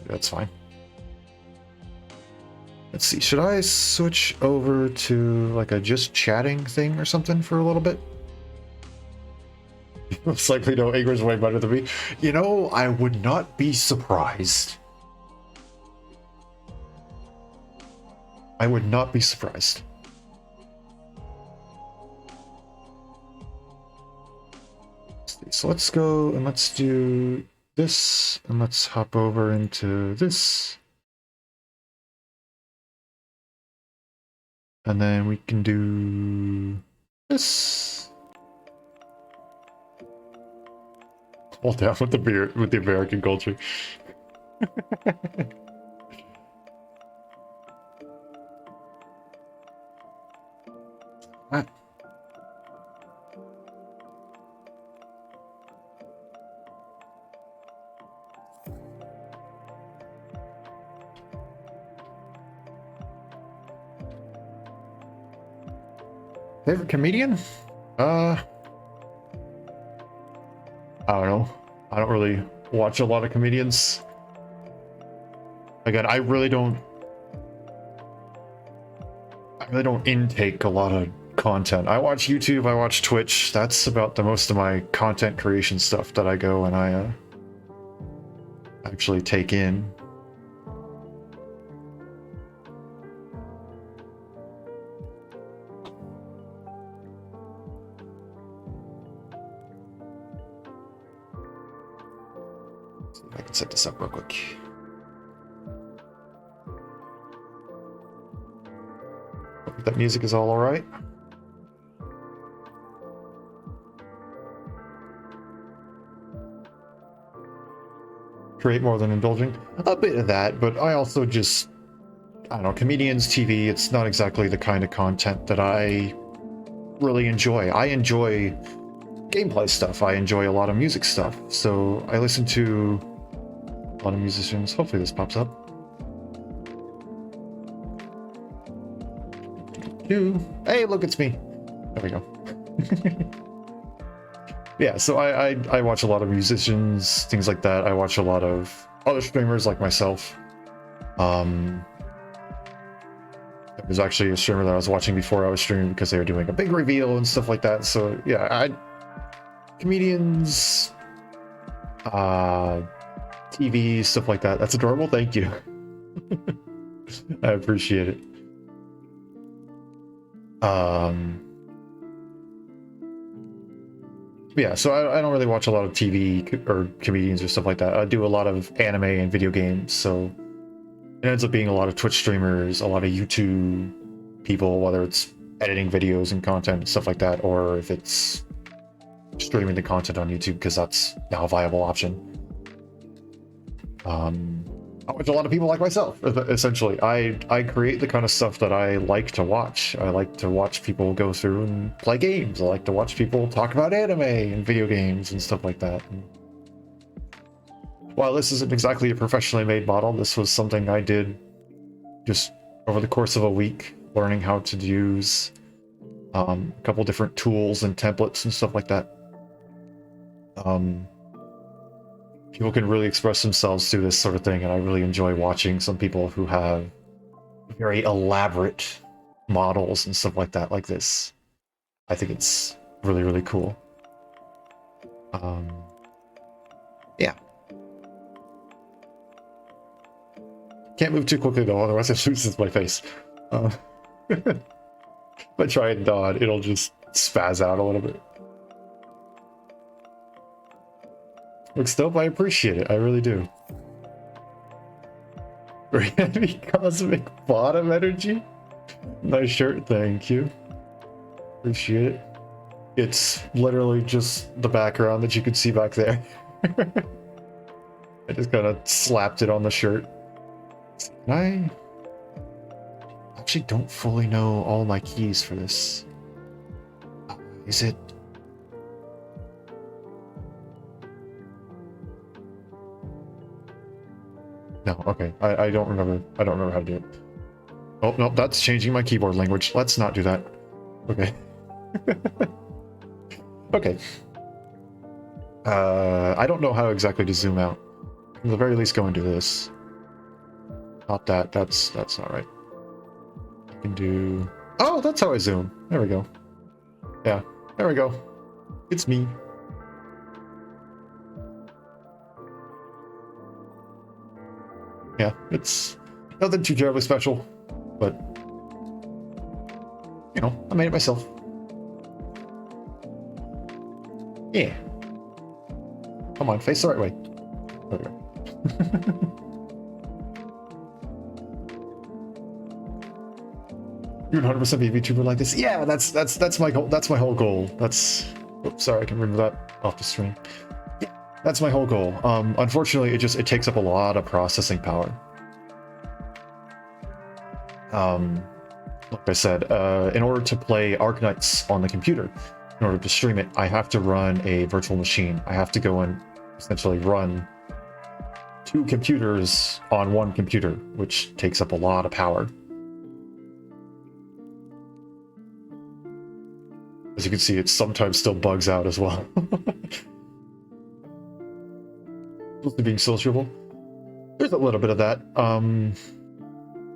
that's fine. Let's see, should I switch over to like a just chatting thing or something for a little bit? Most likely no, Ingrid's way better than me. You know, I would not be surprised. I would not be surprised. So let's go and let's do this, and let's hop over into this. And then we can do this. All down with the beer, with the American culture. Ah. Favorite comedian? I don't know. I don't really watch a lot of comedians. Again, I really don't intake a lot of content. I watch YouTube, I watch Twitch. That's about the most of my content creation stuff that I go and I actually take in. See if I can set this up real quick. Hope that music is all right. Create more than indulging. A bit of that, but I also just, I don't know, comedians, TV, it's not exactly the kind of content that I really enjoy. I enjoy gameplay stuff. I enjoy a lot of music stuff. So I listen to a lot of musicians. Hopefully this pops up. Hey, look, it's me. There we go. Yeah, so I watch a lot of musicians, things like that. I watch a lot of other streamers like myself. There was actually a streamer that I was watching before I was streaming because they were doing a big reveal and stuff like that. So yeah, comedians, TV, stuff like that. That's adorable. Thank you. I appreciate it. Yeah, so I don't really watch a lot of TV or comedians or stuff like that. I do a lot of anime and video games, so it ends up being a lot of Twitch streamers, a lot of YouTube people, whether it's editing videos and content and stuff like that, or if it's streaming the content on YouTube, because that's now a viable option. I watch a lot of people like myself, essentially. I create the kind of stuff that I like to watch. I like to watch people go through and play games. I like to watch people talk about anime and video games and stuff like that. And while this isn't exactly a professionally made model, this was something I did just over the course of a week, learning how to use a couple different tools and templates and stuff like that. People can really express themselves through this sort of thing, and I really enjoy watching some people who have very elaborate models and stuff like that, like this. I think it's really, really cool. Yeah. Can't move too quickly though, otherwise it loses my face. If I try and dodge, it'll just spaz out a little bit. Looks dope, I appreciate it, I really do. Very heavy cosmic bottom energy? Nice shirt, thank you. Appreciate it. It's literally just the background that you can see back there. I just kind of slapped it on the shirt. I actually don't fully know all my keys for this. Is it... No, okay. I don't remember. I don't remember how to do it. Oh, no, that's changing my keyboard language. Let's not do that. Okay. Okay. I don't know how exactly to zoom out. At the very least, go and do this. Not that. That's not right. I can do... Oh, that's how I zoom. There we go. Yeah, there we go. It's me. Yeah, it's nothing too terribly special, but, you know, I made it myself. Yeah. Come on, face the right way. There we go. 100% be a VTuber like this. Yeah, that's my goal. That's my whole goal. That's oops, sorry, I can remove that off the stream. Yeah, that's my whole goal. Unfortunately, it takes up a lot of processing power. Like I said, in order to play Arknights on the computer, in order to stream it, I have to run a virtual machine. I have to go and essentially run 2 computers on 1 computer, which takes up a lot of power. As you can see, it sometimes still bugs out as well. Supposed to being sociable. There's a little bit of that.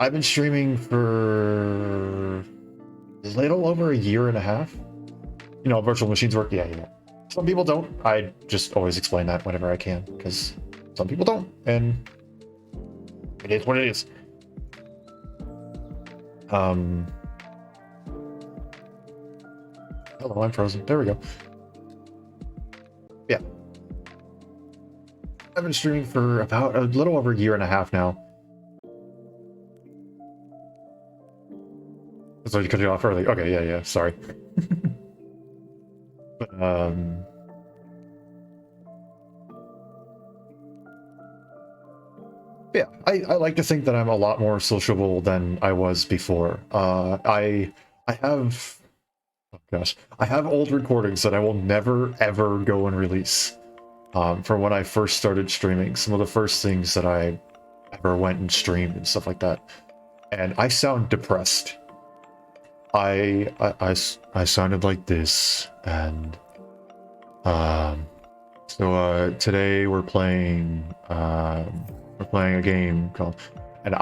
I've been streaming for a little over a year and a half. You know, virtual machines work. Yeah. Some people don't. I just always explain that whenever I can, because some people don't, and it is what it is. Hello, I'm frozen. There we go. Yeah. I've been streaming for about a little over a year and a half now. So you cut it off early. Okay, yeah, sorry. But, yeah, I like to think that I'm a lot more sociable than I was before. I have, oh gosh, I have old recordings that I will never ever go and release. From when I first started streaming, some of the first things that I ever went and streamed and stuff like that, and I sound depressed. I sounded like this, and so today we're playing a game called, and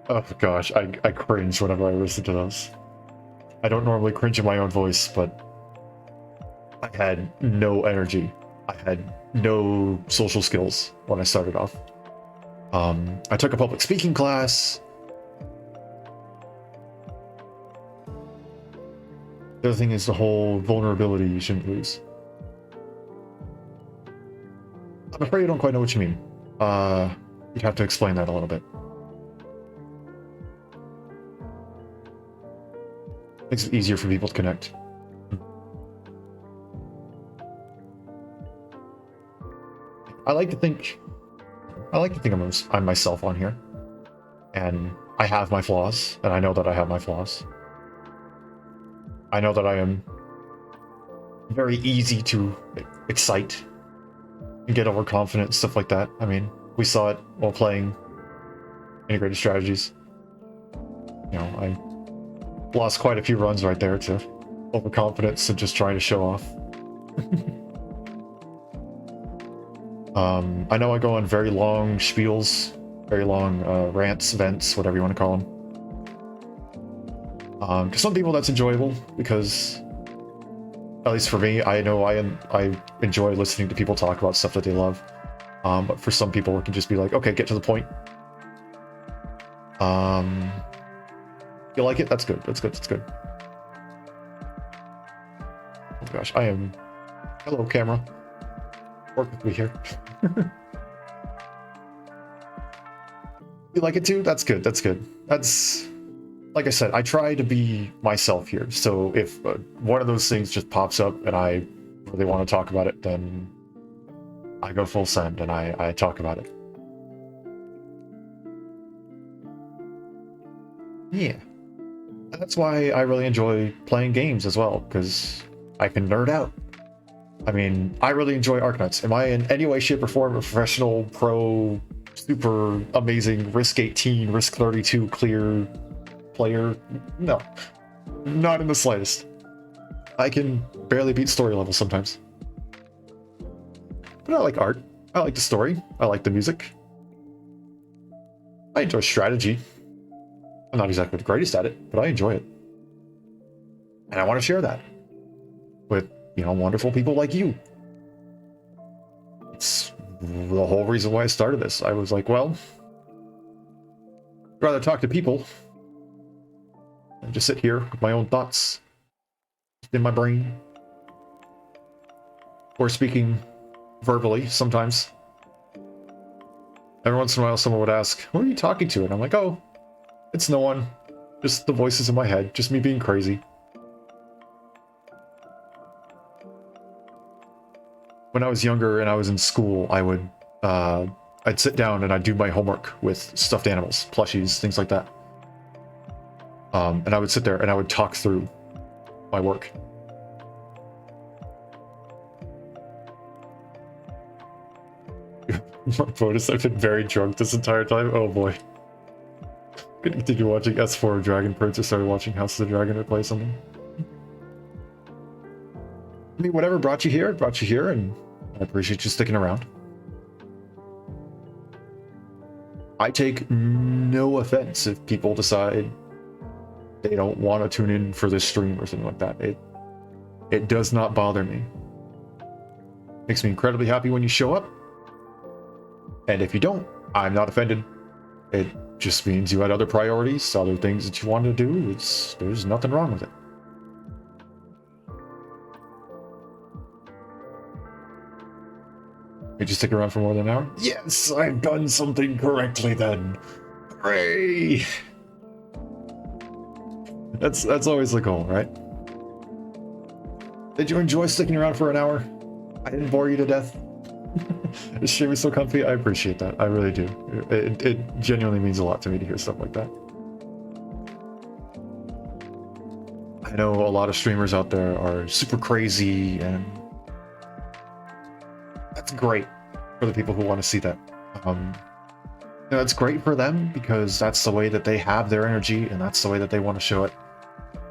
oh gosh, I cringe whenever I listen to those. I don't normally cringe in my own voice, but I had no energy. I had no social skills when I started off. I took a public speaking class. The other thing is the whole vulnerability you shouldn't lose. I'm afraid I don't quite know what you mean. You'd have to explain that a little bit. Makes it easier for people to connect. I like to think I'm myself on here, and I have my flaws, and I know that I have my flaws. I know that I am very easy to excite and get overconfident, stuff like that. I mean, we saw it while playing integrated strategies. You know, I lost quite a few runs right there to overconfidence and just trying to show off. I know I go on very long spiels, very long rants, vents, whatever you want to call them. To some people that's enjoyable, because at least for me, I know I enjoy listening to people talk about stuff that they love. But for some people, it can just be like, okay, get to the point. You like it? That's good. That's good. That's good. Oh gosh, I am. Hello, camera. Work with me here. You like it too? That's good. That's good. That's, like I said, I try to be myself here. So if one of those things just pops up and I really want to talk about it, then I go full send and I talk about it. Yeah. And that's why I really enjoy playing games as well, because I can nerd out. I mean, I really enjoy Arknights. Am I in any way, shape, or form a professional, pro, super amazing, Risk 18, Risk 32 clear player? No. Not in the slightest. I can barely beat story levels sometimes. But I like art. I like the story. I like the music. I enjoy strategy. I'm not exactly the greatest at it, but I enjoy it. And I want to share that with, you know, wonderful people like you. It's the whole reason why I started this. I was like, well, I'd rather talk to people than just sit here with my own thoughts in my brain. Or speaking verbally sometimes. Every once in a while someone would ask, who are you talking to? And I'm like, oh, it's no one. Just the voices in my head, just me being crazy. When I was younger and I was in school, I would, I'd sit down and I'd do my homework with stuffed animals, plushies, things like that. And I would sit there and I would talk through my work. Mark Bonus, I've been very drunk this entire time. Oh boy. Gonna continue watching S4 Dragon Prince or started watching House of the Dragon or play something. I mean, whatever brought you here, and I appreciate you sticking around. I take no offense if people decide they don't want to tune in for this stream or something like that. It does not bother me. Makes me incredibly happy when you show up. And if you don't, I'm not offended. It just means you had other priorities, other things that you wanted to do. There's nothing wrong with it. Did you stick around for more than an hour? Yes, I've done something correctly then. Hooray! That's always the goal, right? Did you enjoy sticking around for an hour? I didn't bore you to death. This stream is so comfy. I appreciate that. I really do. It genuinely means a lot to me to hear stuff like that. I know a lot of streamers out there are super crazy, and that's great for the people who want to see that. You know, it's great for them because that's the way that they have their energy and that's the way that they want to show it.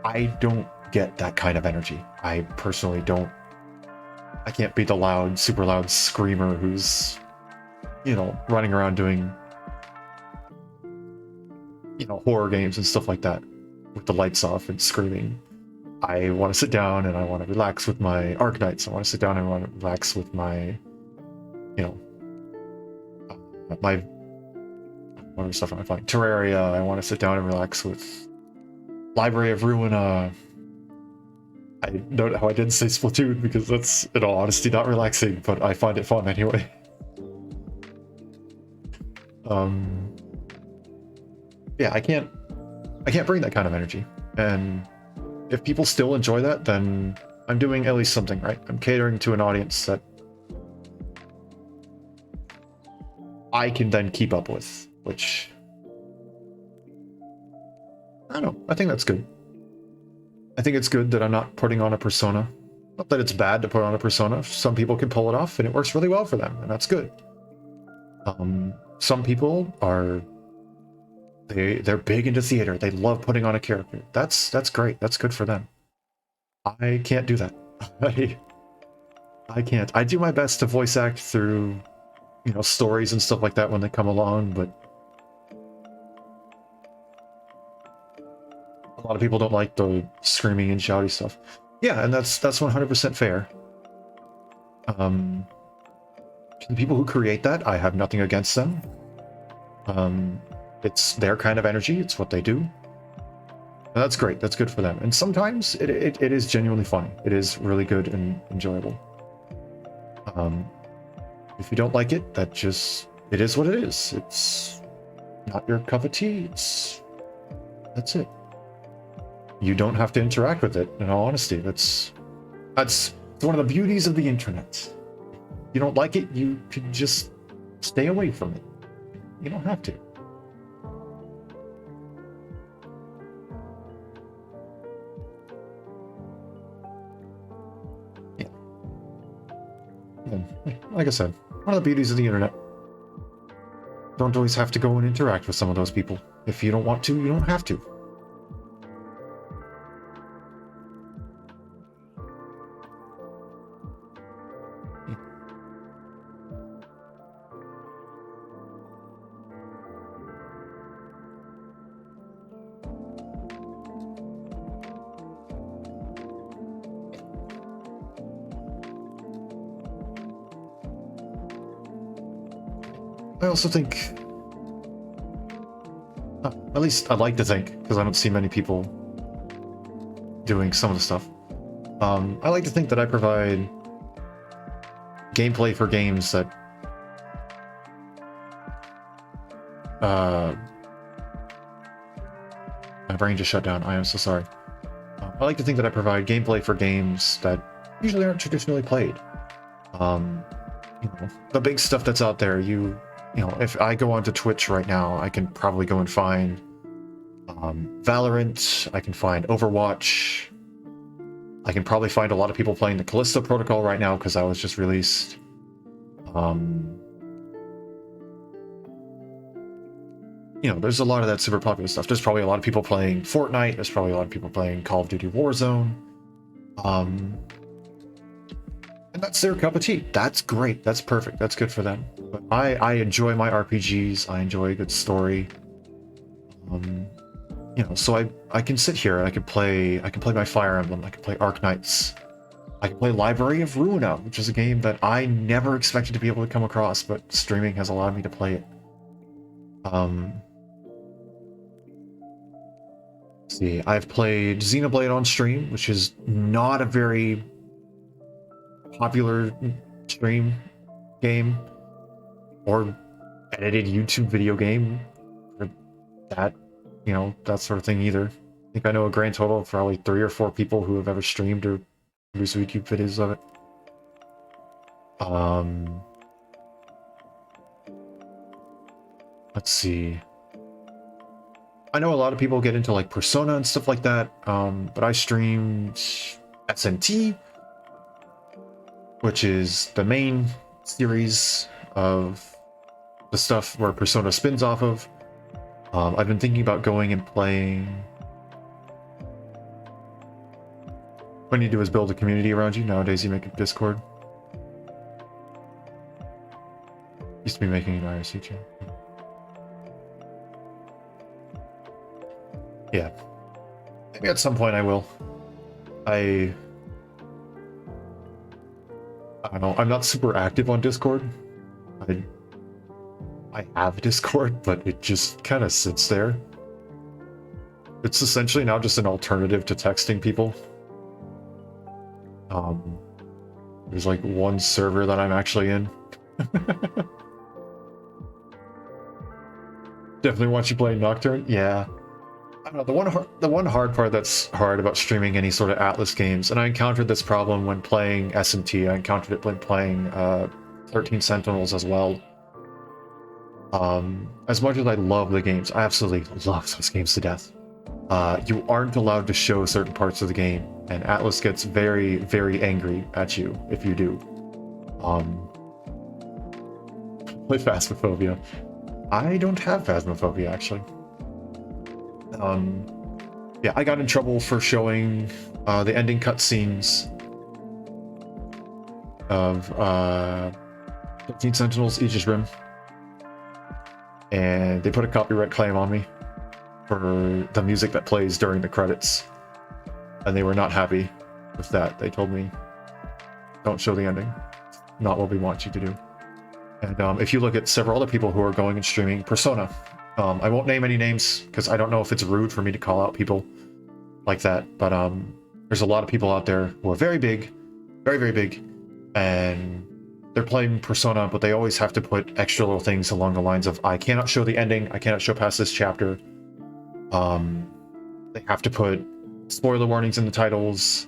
I don't get that kind of energy. I personally don't. I can't be the loud, super loud screamer who's, you know, running around doing, you know, horror games and stuff like that with the lights off and screaming. I want to sit down and I want to relax with my Arknights. I want to sit down and I want to relax with my, you know, my, what other stuff am I playing? Terraria. I want to sit down and relax with Library of Ruina. I don't know how I didn't say Splatoon because that's, in all honesty, not relaxing, but I find it fun anyway. Yeah, I can't bring that kind of energy. And if people still enjoy that, then I'm doing at least something right. I'm catering to an audience that I can then keep up with, which, I don't know, I think that's good. I think it's good that I'm not putting on a persona. Not that it's bad to put on a persona. Some people can pull it off and it works really well for them, and that's good. Some people are, they're big into theater. They love putting on a character. That's great. That's good for them. I can't do that. I can't. I do my best to voice act through, you know, stories and stuff like that when they come along, but a lot of people don't like the screaming and shouty stuff. Yeah, and that's 100% fair. The people who create that, I have nothing against them. It's their kind of energy. It's what they do. And that's great. That's good for them. And sometimes it is genuinely funny. It is really good and enjoyable. If you don't like it, it is what it is. It's not your cup of tea. That's it. You don't have to interact with it, in all honesty. That's one of the beauties of the internet. You don't like it, you could just stay away from it. You don't have to. Yeah. And like I said, one of the beauties of the internet. Don't always have to go and interact with some of those people. If you don't want to, you don't have to. I also think, at least I'd like to think, because I don't see many people doing some of the stuff. I like to think that I provide gameplay for games that My brain just shut down. I am so sorry. I like to think that I provide gameplay for games that usually aren't traditionally played. You know, the big stuff that's out there, you know, if I go onto Twitch right now, I can probably go and find Valorant, I can find Overwatch, I can probably find a lot of people playing the Callisto Protocol right now because that was just released. You know, there's a lot of that super popular stuff. There's probably a lot of people playing Fortnite, there's probably a lot of people playing Call of Duty Warzone. And that's their cup of tea. That's great. That's perfect. That's good for them. But I enjoy my RPGs. I enjoy a good story. You know, so I can sit here and I can play my Fire Emblem. I can play Arknights. I can play Library of Ruina, which is a game that I never expected to be able to come across, but streaming has allowed me to play it. Let's see, I've played Xenoblade on stream, which is not a very popular stream game or edited YouTube video game or that, you know, that sort of thing either. I think I know a grand total of probably 3 or 4 people who have ever streamed or produced YouTube videos of it. Let's see. I know a lot of people get into like Persona and stuff like that, but I streamed SNT, which is the main series of the stuff where Persona spins off of. I've been thinking about going and playing. What you do is build a community around you. Nowadays you make a Discord. Used to be making an IRC channel. Yeah. Maybe at some point I will. I don't know. I'm not super active on Discord. I have Discord, but it just kind of sits there. It's essentially now just an alternative to texting people. There's like one server that I'm actually in. Definitely want you playing Nocturne. Yeah. I don't know, the one hard part that's hard about streaming any sort of Atlas games, and I encountered this problem when playing SMT, I encountered it when playing 13 Sentinels as well. As much as I love the games, I absolutely love those games to death. You aren't allowed to show certain parts of the game, and Atlas gets very, very angry at you if you do. Play Phasmophobia. I don't have Phasmophobia, actually. Yeah, I got in trouble for showing the ending cutscenes of 13 Sentinels Aegis Rim. And they put a copyright claim on me for the music that plays during the credits. And they were not happy with that. They told me, don't show the ending. Not what we want you to do. And if you look at several other people who are going and streaming Persona, I won't name any names because I don't know if it's rude for me to call out people like that, but there's a lot of people out there who are very big, very, very big, and they're playing Persona, but they always have to put extra little things along the lines of, I cannot show the ending, I cannot show past this chapter. They have to put spoiler warnings in the titles.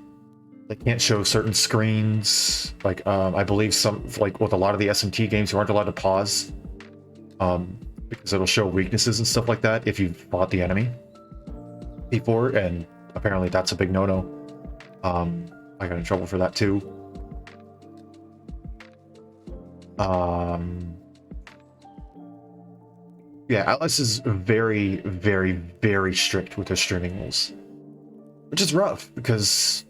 They can't show certain screens. Like, I believe some, like with a lot of the SMT games, you aren't allowed to pause. Because it'll show weaknesses and stuff like that if you've fought the enemy before, and apparently that's a big no-no. I got in trouble for that too. Yeah, Atlas is very, very, very strict with their streaming rules, which is rough because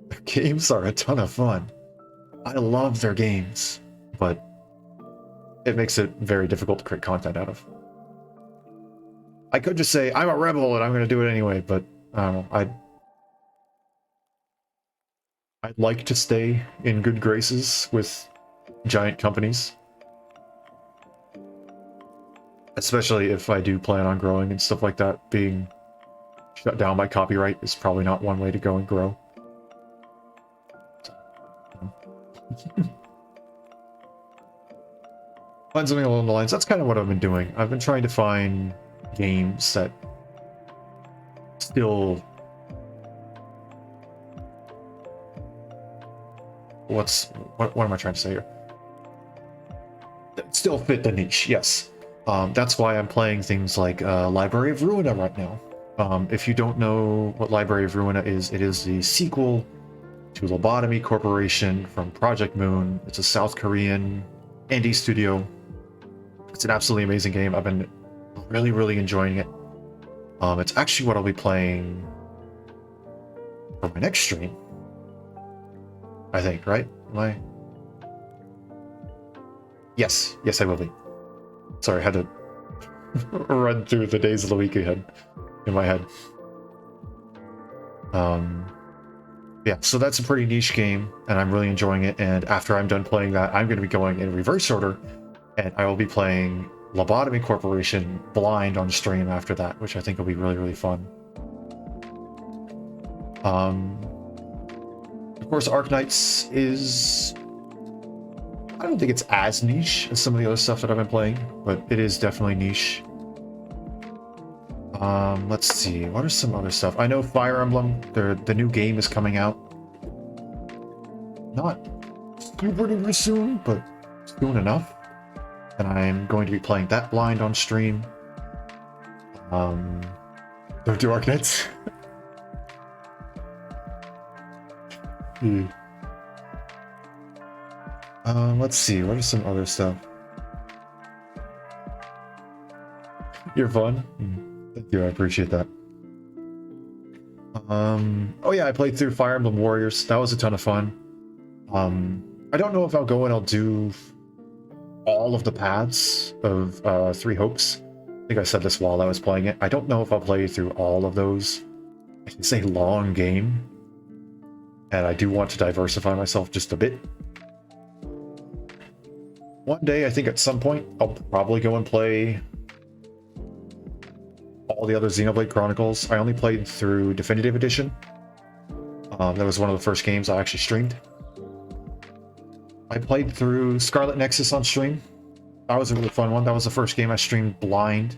their games are a ton of fun. I love their games, but it makes it very difficult to create content out of. I could just say, I'm a rebel and I'm going to do it anyway, but I don't know. I'd like to stay in good graces with giant companies. Especially if I do plan on growing and stuff like that. Being shut down by copyright is probably not one way to go and grow. Find something along the lines. That's kind of what I've been doing. I've been trying to find games that still... What am I trying to say here? It still fit the niche, yes. That's why I'm playing things like Library of Ruina right now. If you don't know what Library of Ruina is, it is the sequel to Lobotomy Corporation from Project Moon. It's a South Korean indie studio. It's an absolutely amazing game. I've been really, really enjoying it. It's actually what I'll be playing for my next stream. I think, right? Am I? Yes, I will be. Sorry, I had to run through the days of the week ahead in my head. Yeah, so that's a pretty niche game, and I'm really enjoying it. And after I'm done playing that, I'm going to be going in reverse order, and I will be playing Lobotomy Corporation blind on stream after that, which I think will be really, really fun. Of course, Arknights is... I don't think it's as niche as some of the other stuff that I've been playing, but it is definitely niche. Let's see, what are some other stuff? I know Fire Emblem, the new game is coming out. Not super duper soon, but soon enough. And I'm going to be playing that blind on stream. Don't do Arknights. Let's see, what are some other stuff? You're fun? Thank you, I appreciate that. Oh yeah, I played through Fire Emblem Warriors. That was a ton of fun. I don't know if I'll go and I'll do all of the paths of Three Hopes. I think I said this while I was playing it. I don't know if I'll play through all of those. It's a long game, and I do want to diversify myself just a bit. One day, I think at some point, I'll probably go and play all the other Xenoblade Chronicles. I only played through Definitive Edition. That was one of the first games I actually streamed. I played through Scarlet Nexus on stream. That was a really fun one. That was the first game I streamed blind.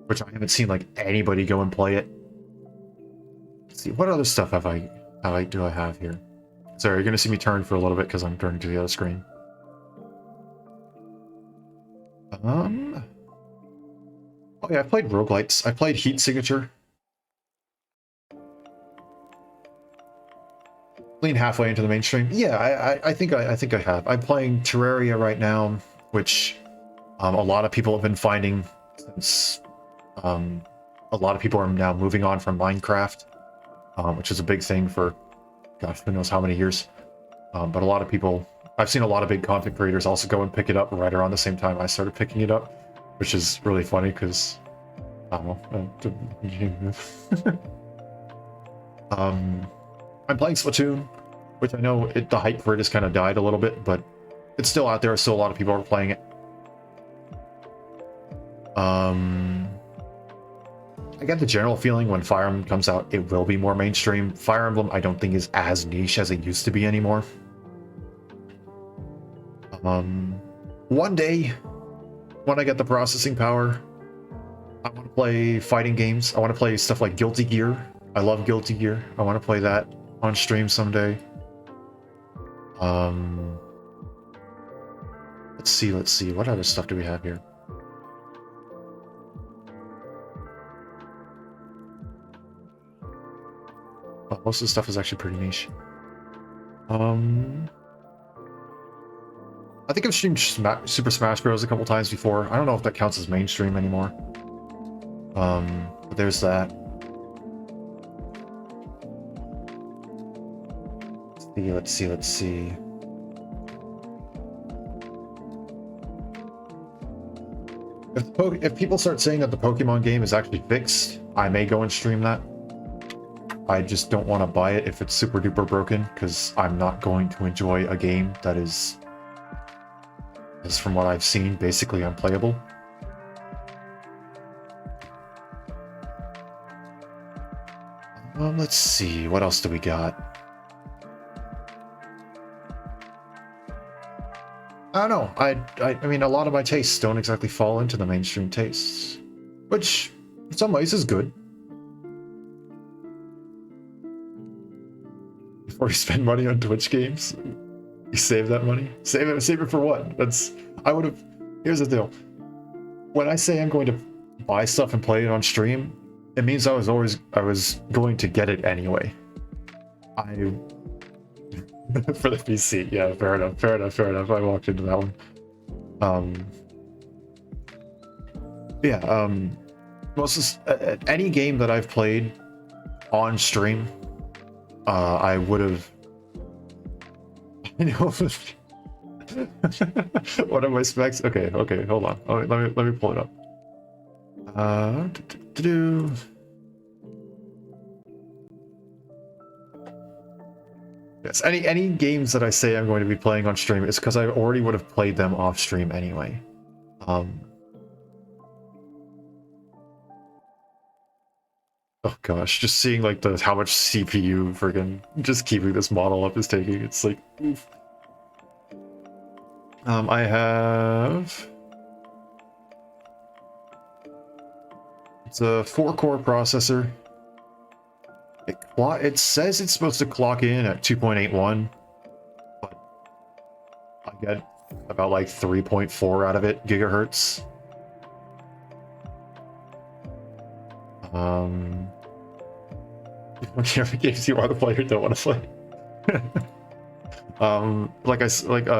Which I haven't seen like anybody go and play it. Let's see, what other stuff do I have here? Sorry, you're gonna see me turn for a little bit because I'm turning to the other screen. Oh yeah, I played roguelites. I played Heat Signature. Lean halfway into the mainstream. Yeah, I think I have. I'm playing Terraria right now, which a lot of people have been finding since a lot of people are now moving on from Minecraft, which is a big thing for gosh, who knows how many years. But a lot of people, I've seen a lot of big content creators also go and pick it up right around the same time I started picking it up, which is really funny because I don't know. I'm playing Splatoon, which I know the hype for it has kind of died a little bit, but it's still out there. Still a lot of people are playing it. I get the general feeling when Fire Emblem comes out, it will be more mainstream. Fire Emblem, I don't think is as niche as it used to be anymore. One day, when I get the processing power, I want to play fighting games. I want to play stuff like Guilty Gear. I love Guilty Gear. I want to play that on stream someday. Let's see. What other stuff do we have here? Well, most of the stuff is actually pretty niche. I think I've streamed Super Smash Bros. A couple times before. I don't know if that counts as mainstream anymore. But there's that. Let's see. If people start saying that the Pokemon game is actually fixed, I may go and stream that. I just don't want to buy it if it's super duper broken, because I'm not going to enjoy a game that is from what I've seen, basically unplayable. Let's see, what else do we got? I don't know. I mean, a lot of my tastes don't exactly fall into the mainstream tastes, which in some ways is good. Before you spend money on Twitch games, you save that money. Save it for what? I would have. Here's the deal. When I say I'm going to buy stuff and play it on stream, it means I was going to get it anyway. For the PC, yeah, fair enough. I walked into that one. Any game that I've played on stream, I would have. I know. What are my specs? Okay, hold on. Let me pull it up. Yes, any games that I say I'm going to be playing on stream is because I already would have played them off stream anyway. Oh gosh, just seeing like how much CPU friggin' just keeping this model up is taking, it's like, oof. I have... It's a 4-core processor. It says it's supposed to clock in at 2.81, but I get about like 3.4 out of it gigahertz. Whichever games you want to play or don't want to play.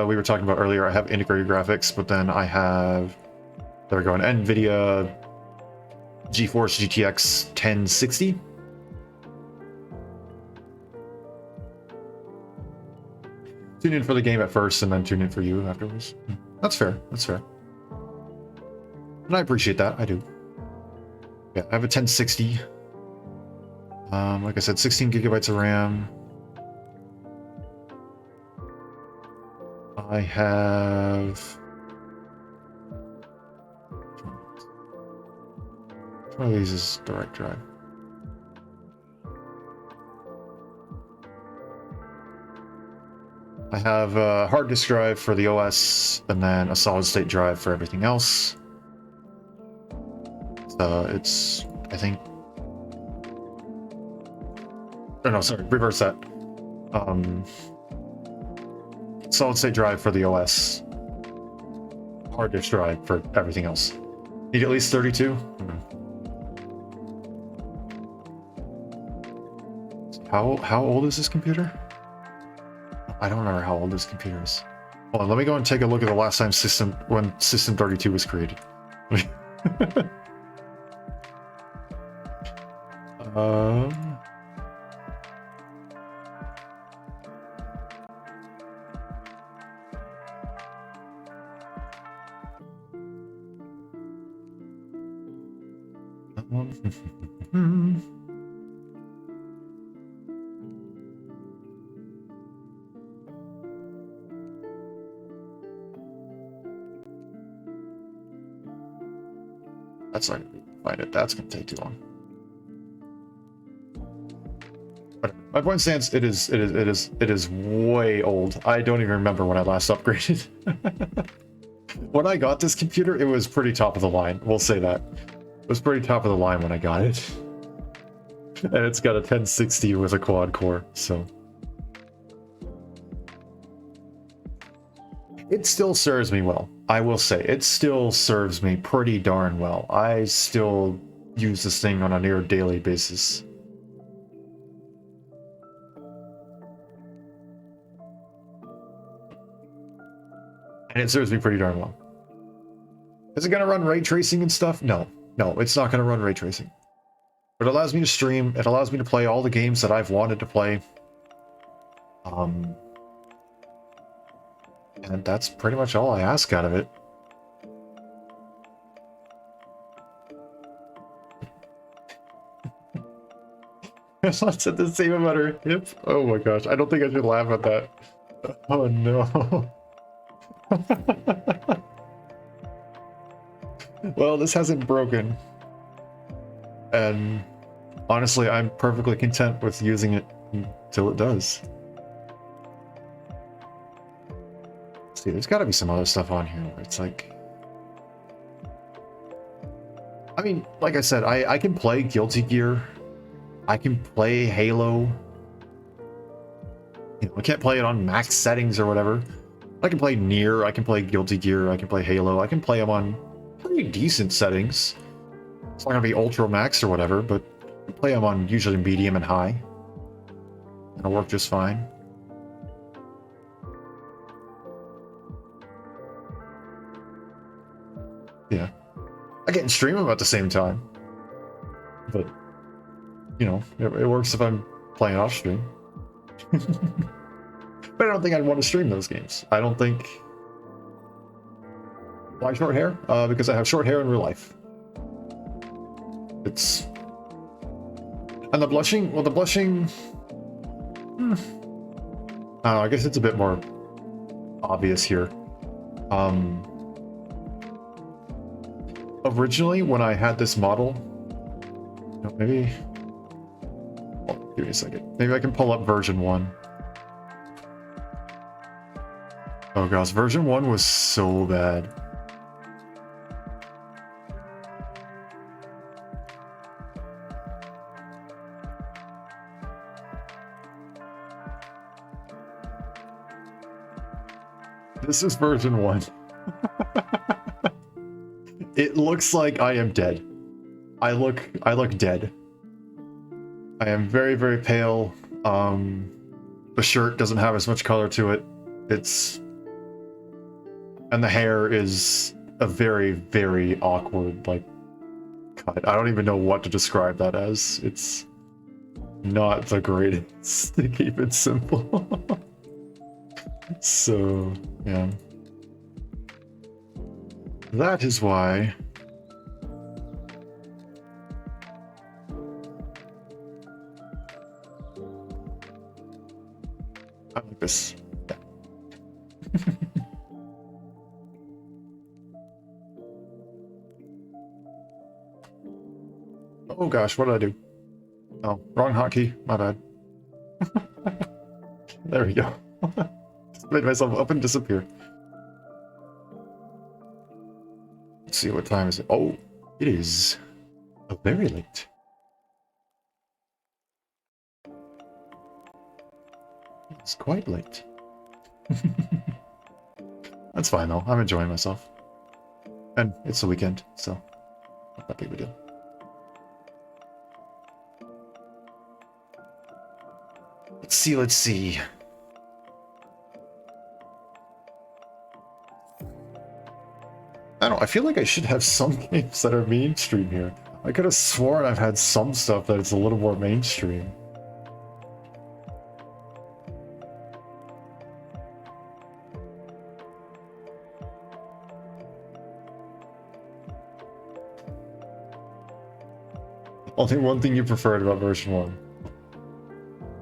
We were talking about earlier, I have integrated graphics, but then I have, there we go, an NVIDIA GeForce GTX 1060. Tune in for the game at first and then tune in for you afterwards. That's fair. And I appreciate that, I do. Yeah, I have a 1060. Like I said, 16 gigabytes of RAM. I have... Which one of these is direct drive? I have a hard disk drive for the OS, and then a solid state drive for everything else. So it's, I think... Oh no, sorry, reverse that. Solid state drive for the OS. Hard disk drive for everything else. Need at least 32? How old is this computer? I don't remember how old this computer is. Hold on, let me go and take a look at the last time when System 32 was created. That's not gonna find it. That's gonna take too long. But my point stands. It is way old. I don't even remember when I last upgraded. When I got this computer, it was pretty top of the line. We'll say that. It was pretty top of the line when I got it. And it's got a 1060 with a quad core, so. It still serves me well. I will say, it still serves me pretty darn well. I still use this thing on a near daily basis. And it serves me pretty darn well. Is it going to run ray tracing and stuff? No. No, it's not going to run ray tracing. But it allows me to stream. It allows me to play all the games that I've wanted to play. And that's pretty much all I ask out of it. Someone said the same about her hip. Oh my gosh, I don't think I should laugh at that. Oh no. Well, this hasn't broken. And honestly, I'm perfectly content with using it until it does. See, there's got to be some other stuff on here where it's like... I mean, like I said, I can play Guilty Gear. I can play Halo. You know, I can't play it on max settings or whatever. I can play Nier, I can play Guilty Gear, I can play Halo, I can play them on pretty decent settings. It's not gonna be ultra max or whatever, but I can play them on usually medium and high. And it'll work just fine. Yeah. I can stream them at the same time. But, you know, it works if I'm playing off stream. But I don't think I'd want to stream those games. I don't think... Why short hair? Because I have short hair in real life. It's... And the blushing... Well, the blushing... I don't know, I guess it's a bit more obvious here. Originally, when I had this model... You know, maybe... Oh, give me a second. Maybe I can pull up version 1. Oh gosh, version 1 was so bad. This is version 1. It looks like I am dead. I look dead. I am very, very pale. The shirt doesn't have as much color to it. And the hair is a very, very awkward, like, cut. I don't even know what to describe that as. It's not the greatest, to keep it simple. So, yeah. That is why... I like this. Yeah. Oh gosh, what did I do? Oh, wrong hotkey. My bad. There we go. Just made myself up and disappear. Let's see, what time is it? Oh, it is very late. It's quite late. That's fine though. I'm enjoying myself. And it's the weekend, so not that big of a deal. Let's see. I don't know, I feel like I should have some games that are mainstream here. I could have sworn I've had some stuff that is a little more mainstream. Only one thing you preferred about version 1.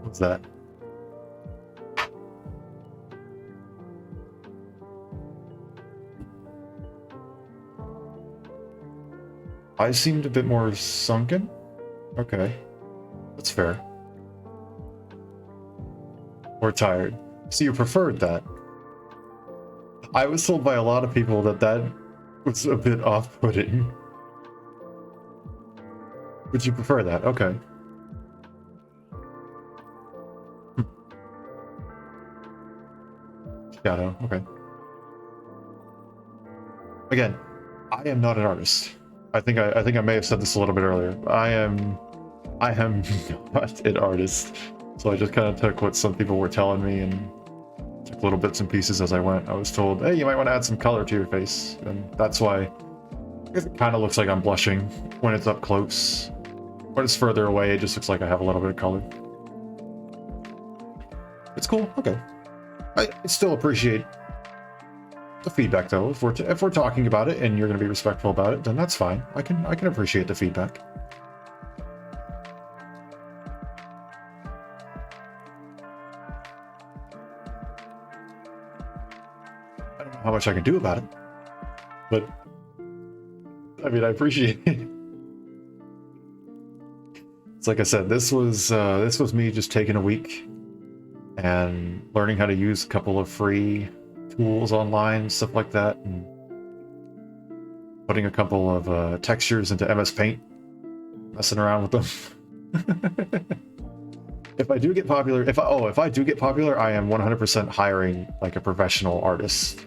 What's that? I seemed a bit more sunken? Okay. That's fair. Or tired. So you preferred that. I was told by a lot of people that that was a bit off-putting. Would you prefer that? Okay. Shadow, okay. Again, I am not an artist. I think I may have said this a little bit earlier. I am not an artist. So I just kind of took what some people were telling me and took little bits and pieces as I went. I was told, hey, you might want to add some color to your face. And that's why it kind of looks like I'm blushing when it's up close. When it's further away, it just looks like I have a little bit of color. It's cool, okay. I still appreciate the feedback though. If we're talking about it and you're going to be respectful about it, then that's fine. I can appreciate the feedback. I don't know how much I can do about it, but I mean, I appreciate it. It's like I said, this was me just taking a week and learning how to use a couple of free tools online, stuff like that, and putting a couple of textures into MS Paint, messing around with them. If I do get popular, if I do get popular, I am 100% hiring like a professional artist.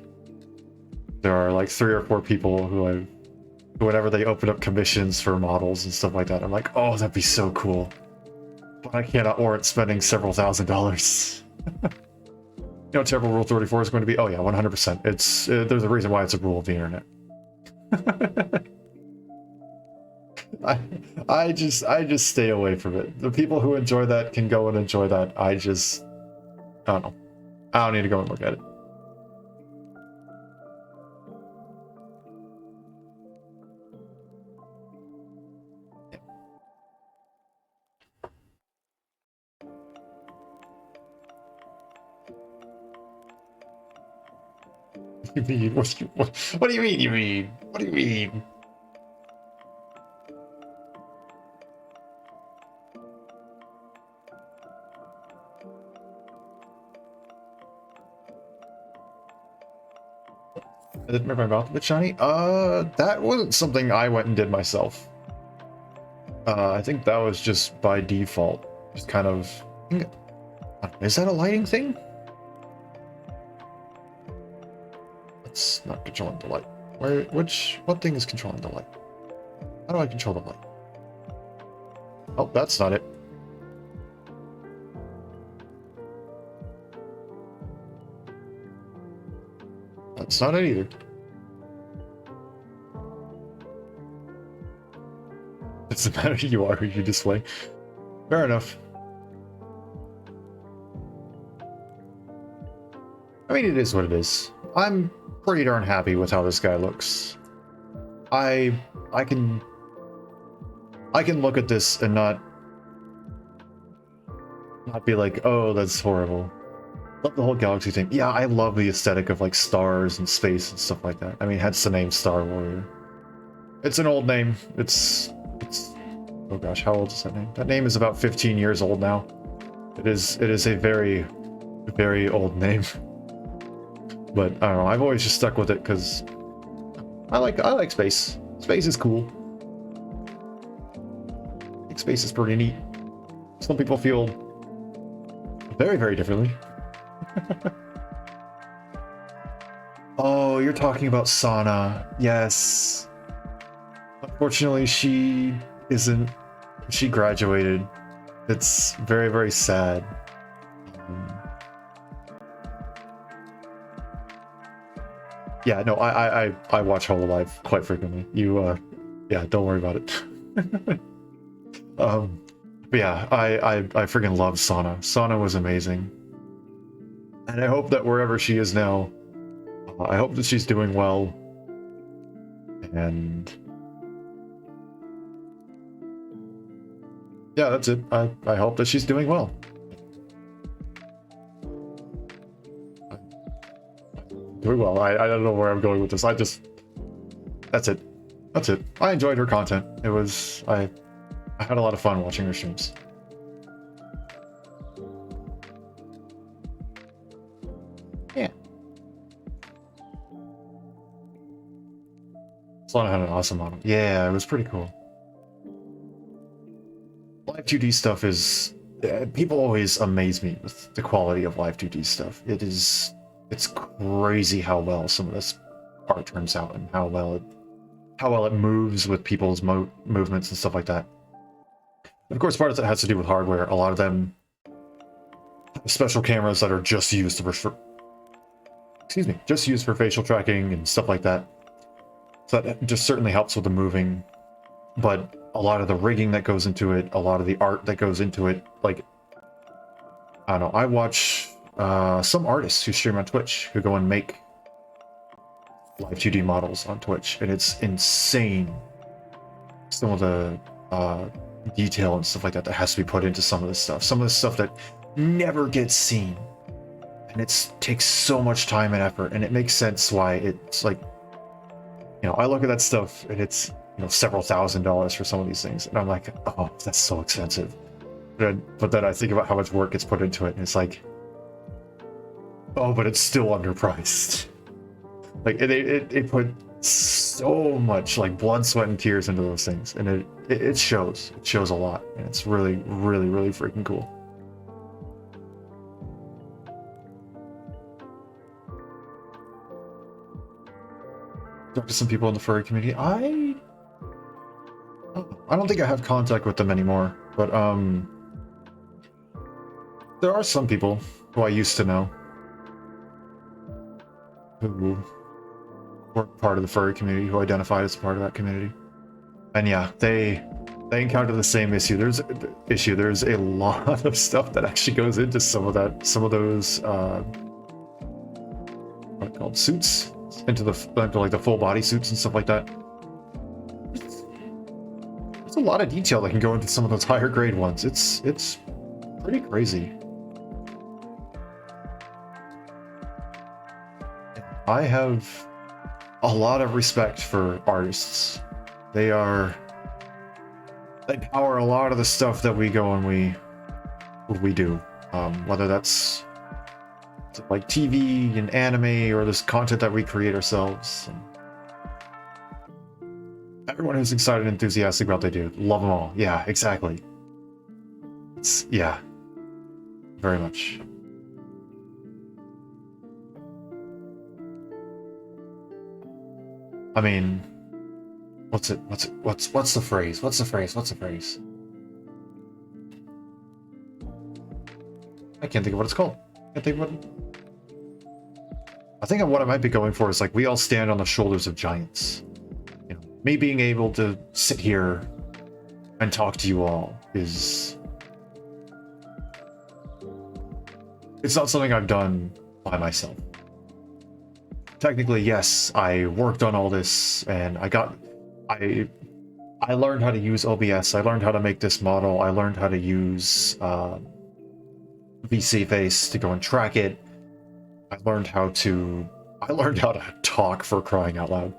There are like 3 or 4 people who whenever they open up commissions for models and stuff like that, I'm like, oh, that'd be so cool. But I cannot warrant spending several $1,000s. You know what terrible Rule 34 is going to be? Oh yeah, 100%. It's there's a reason why it's a rule of the internet. I just stay away from it. The people who enjoy that can go and enjoy that. I don't know. I don't need to go and look at it. What do you mean? What do you mean? What do you mean? I didn't make my mouth a bit shiny. That wasn't something I went and did myself. I think that was just by default. Just kind of... Is that a lighting thing? That's not controlling the light. What thing is controlling the light? How do I control the light? Oh, that's not it. That's not it either. Doesn't matter who you are, who you display. Fair enough. I mean, it is what it is. I'm pretty darn happy with how this guy looks. I can look at this and not be like, oh, that's horrible. Love the whole galaxy thing. Yeah, I love the aesthetic of like stars and space and stuff like that. I mean, hence the name Star Warrior. It's an old name. It's oh gosh, how old is that name? That name is about 15 years old now. It is a very, very old name. But I don't know, I've always just stuck with it because I like space. Space is cool. I think space is pretty neat. Some people feel very, very differently. Oh, you're talking about Sana. Yes. Unfortunately, she isn't. She graduated. It's very, very sad. Yeah, no, I watch Hololive quite frequently. You, yeah, don't worry about it. But yeah, I freaking love Sana. Sana was amazing. And I hope that wherever she is now, I hope that she's doing well. And yeah, that's it. I hope that she's doing well. Doing well. I don't know where I'm going with this. That's it. That's it. I enjoyed her content. It was, I had a lot of fun watching her streams. Yeah. Solana had an awesome model. Yeah, it was pretty cool. Live 2D stuff is... people always amaze me with the quality of Live 2D stuff. It's crazy how well some of this art turns out and how well it moves with people's movements and stuff like that. And of course, part of it has to do with hardware. A lot of them have special cameras that are just used for just used for facial tracking and stuff like that. So that just certainly helps with the moving. But a lot of the rigging that goes into it, a lot of the art that goes into it, like, I don't know, I watch some artists who stream on Twitch who go and make live 2D models on Twitch, and it's insane some of the detail and stuff like that has to be put into some of this stuff. Some of the stuff that never gets seen, and it takes so much time and effort, and it makes sense why it's like, you know, I look at that stuff and it's, you know, several $1,000s for some of these things, and I'm like, oh, that's so expensive. But then I think about how much work gets put into it, and it's like, Oh, but it's still underpriced. Like it put so much like blood, sweat, and tears into those things, and it shows. It shows a lot, and it's really, really, really freaking cool. Talk to some people in the furry community. I don't think I have contact with them anymore, but there are some people who I used to know who were part of the furry community, who identified as part of that community. And yeah, they encounter the same issue. There's a lot of stuff that actually goes into some of those what are they called, suits, into like the full body suits and stuff like that. There's a lot of detail that can go into some of those higher grade ones. It's pretty crazy. I have a lot of respect for artists. They power a lot of the stuff that we go and we do. Whether that's like TV and anime or this content that we create ourselves. And everyone who's excited and enthusiastic about what they do, love them all. Yeah, exactly. Yeah, very much. I mean, what's the phrase? What's the phrase? I can't think of what it's called. I think what I might be going for is like, we all stand on the shoulders of giants. You know, me being able to sit here and talk to you all it's not something I've done by myself. Technically, yes, I worked on all this, and I learned how to use OBS. I learned how to make this model. I learned how to use VC Face to go and track it. I learned how to talk, for crying out loud.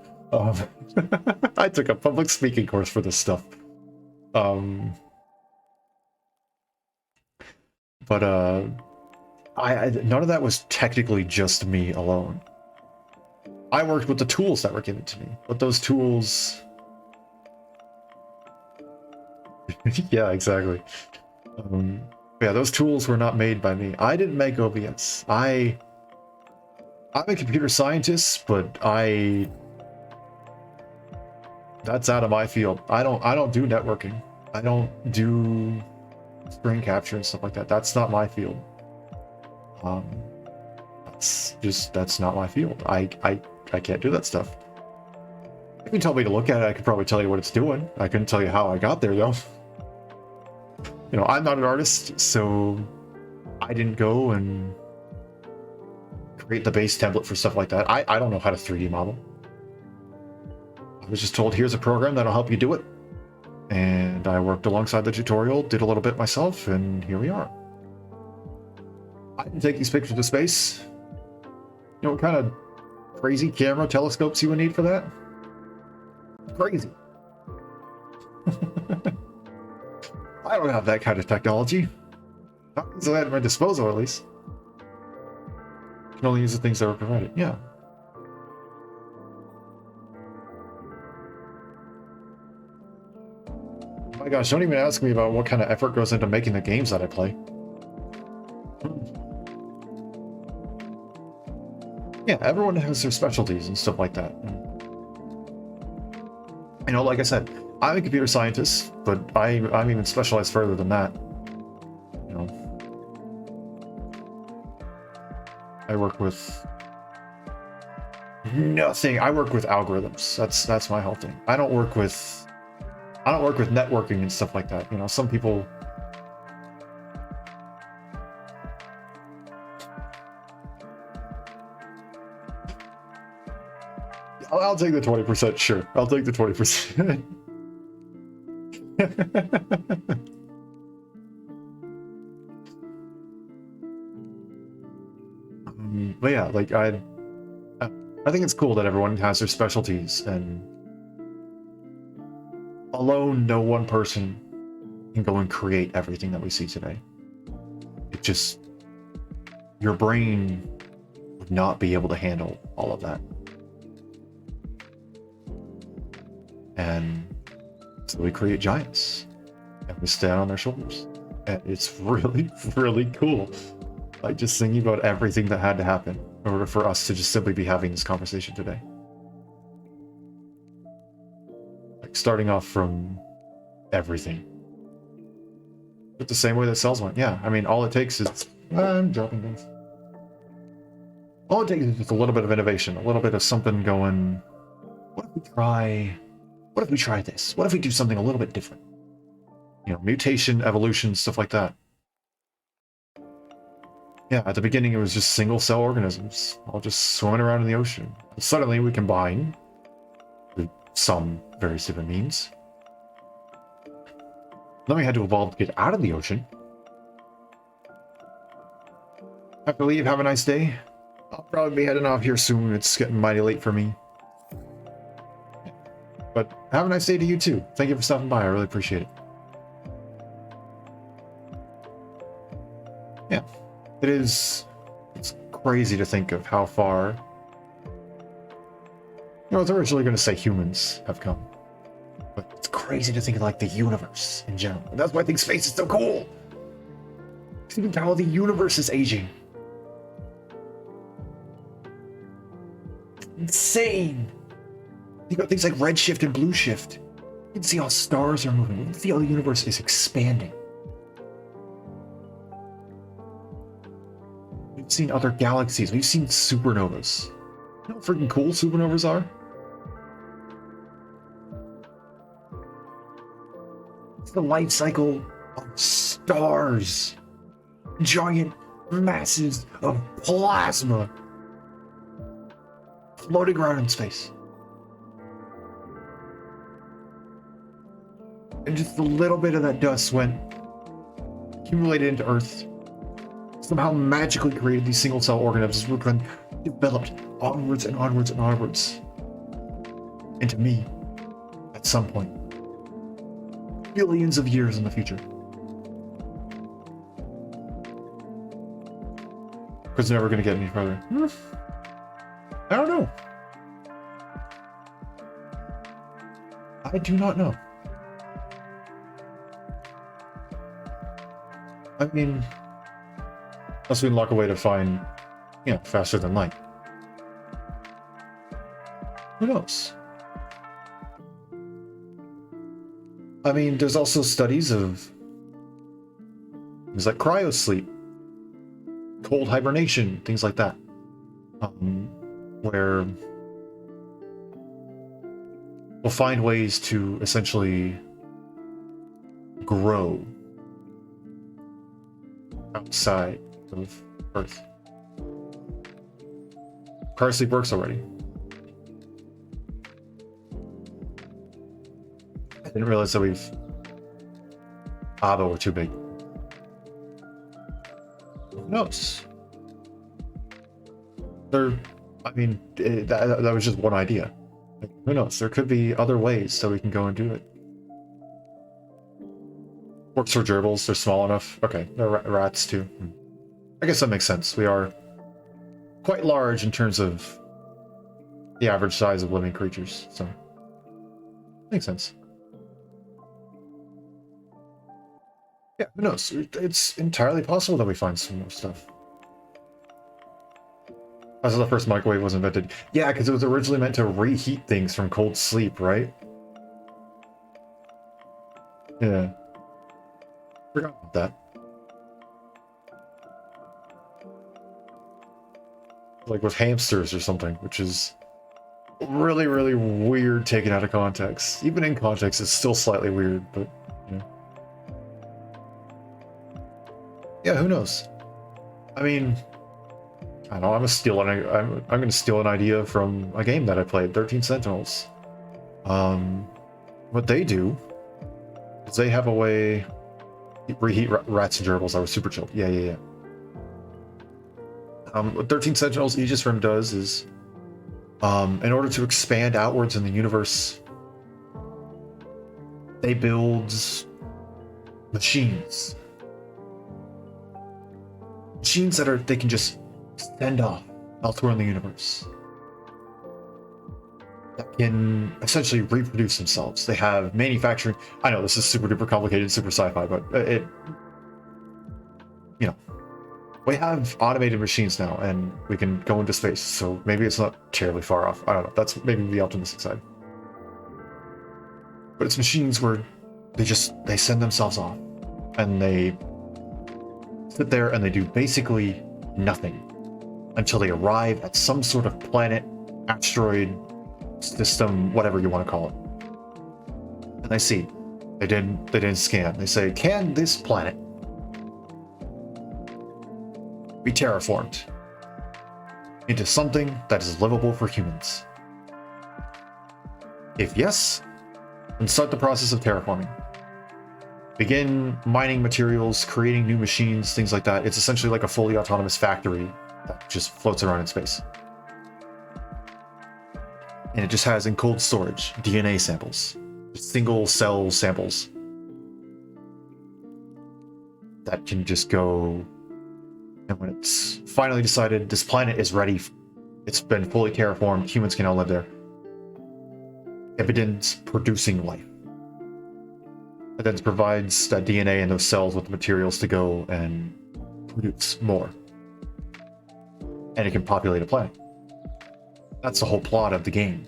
I took a public speaking course for this stuff. But none of that was technically just me alone. I worked with the tools that were given to me, but those tools... yeah, exactly. Yeah, those tools were not made by me. I didn't make OBS. I'm a computer scientist, but that's out of my field. I don't do networking. I don't do screen capture and stuff like that. That's not my field. That's not my field. I can't do that stuff. You can tell me to look at it, I could probably tell you what it's doing. I couldn't tell you how I got there, though. You know, I'm not an artist, so I didn't go and create the base template for stuff like that. I don't know how to 3D model. I was just told, here's a program that'll help you do it. And I worked alongside the tutorial, did a little bit myself, and here we are. I can take these pictures to space. You know what kind of crazy camera telescopes you would need for that? Crazy. I don't have that kind of technology. Not easily at my disposal, at least. I can only use the things that were provided. Yeah. Oh my gosh, don't even ask me about what kind of effort goes into making the games that I play. Yeah, everyone has their specialties and stuff like that. You know, like I said, I'm a computer scientist, but I'm even specialized further than that. You know, I work with nothing. I work with algorithms. That's my whole thing. I don't work with networking and stuff like that. You know, some people. I'll take the 20%, sure. I'll take the 20%. But yeah, like I think it's cool that everyone has their specialties, and alone, no one person can go and create everything that we see today. It just, your brain not be able to handle all of that. And so we create giants, and we stand on their shoulders. And it's really, really cool. Like, just thinking about everything that had to happen in order for us to just simply be having this conversation today. Like, starting off from everything. But the same way that cells went. Yeah, I mean, all it takes is... I'm dropping things. All it takes is just a little bit of innovation, a little bit of something going... What if we try this? What if we do something a little bit different? You know, mutation, evolution, stuff like that. Yeah, at the beginning it was just single-cell organisms, all just swimming around in the ocean. Suddenly we combine with some very different means. Then we had to evolve to get out of the ocean. Have to leave, have a nice day. I'll probably be heading off here soon, it's getting mighty late for me. But have a nice day to you too. Thank you for stopping by, I really appreciate it. Yeah, it's crazy to think of how far, I was originally going to say humans have come, but it's crazy to think of like the universe in general. And that's why I think space is so cool. You can tell how the universe is aging. It's insane. You got things like redshift and blue shift. You can see how stars are moving. You can see how the universe is expanding. We've seen other galaxies. We've seen supernovas. You know how freaking cool supernovas are? It's the life cycle of stars. Giant masses of plasma floating around in space. And just a little bit of that dust went accumulated into Earth. Somehow magically created these single-cell organisms which were developed onwards and onwards and onwards into me at some point. Billions of years in the future. Because it's never going to get any further. I don't know. I do not know. I mean, unless we unlock a way to find, you know, faster than light. Who knows? I mean, there's also studies of things like cryosleep, cold hibernation, things like that, where we'll find ways to essentially grow outside of Earth. Cryosleep works already. I didn't realize that but we're too big. Who knows? I mean, that was just one idea. Who knows? There could be other ways that we can go and do it. Works for gerbils, they're small enough. Okay, they're rats too. I guess that makes sense. We are quite large in terms of the average size of living creatures, so makes sense. Yeah, who knows? It's entirely possible that we find some more stuff. That's the first microwave was invented. Yeah, because it was originally meant to reheat things from cold sleep, right? Yeah. Forgot about that. Like with hamsters or something, which is really, really weird taken out of context. Even in context, it's still slightly weird, but yeah. Yeah, who knows? I mean, I don't know. I'm going to steal an idea from a game that I played, 13 Sentinels. What they do is they have a way. Reheat rats and gerbils. I was super chilled. Yeah. What 13 Sentinels Aegis Rim does is, in order to expand outwards in the universe, they build machines. Machines that they can just send off elsewhere in the universe that can essentially reproduce themselves. They have manufacturing. I know this is super duper complicated, super sci-fi, but we have automated machines now, and we can go into space. So maybe it's not terribly far off. I don't know. That's maybe the optimistic side. But it's machines where they send themselves off, and they sit there and they do basically nothing until they arrive at some sort of planet, asteroid, system, whatever you want to call it. And they see. They didn't scan. They say, can this planet be terraformed into something that is livable for humans? If yes, then start the process of terraforming. Begin mining materials, creating new machines, things like that. It's essentially like a fully autonomous factory that just floats around in space. And it just has in cold storage DNA samples, single cell samples that can just go. And when it's finally decided this planet is ready, it's been fully terraformed, humans can now live there, it begins producing life. It then provides that DNA and those cells with the materials to go and produce more. And it can populate a planet. That's the whole plot of the game,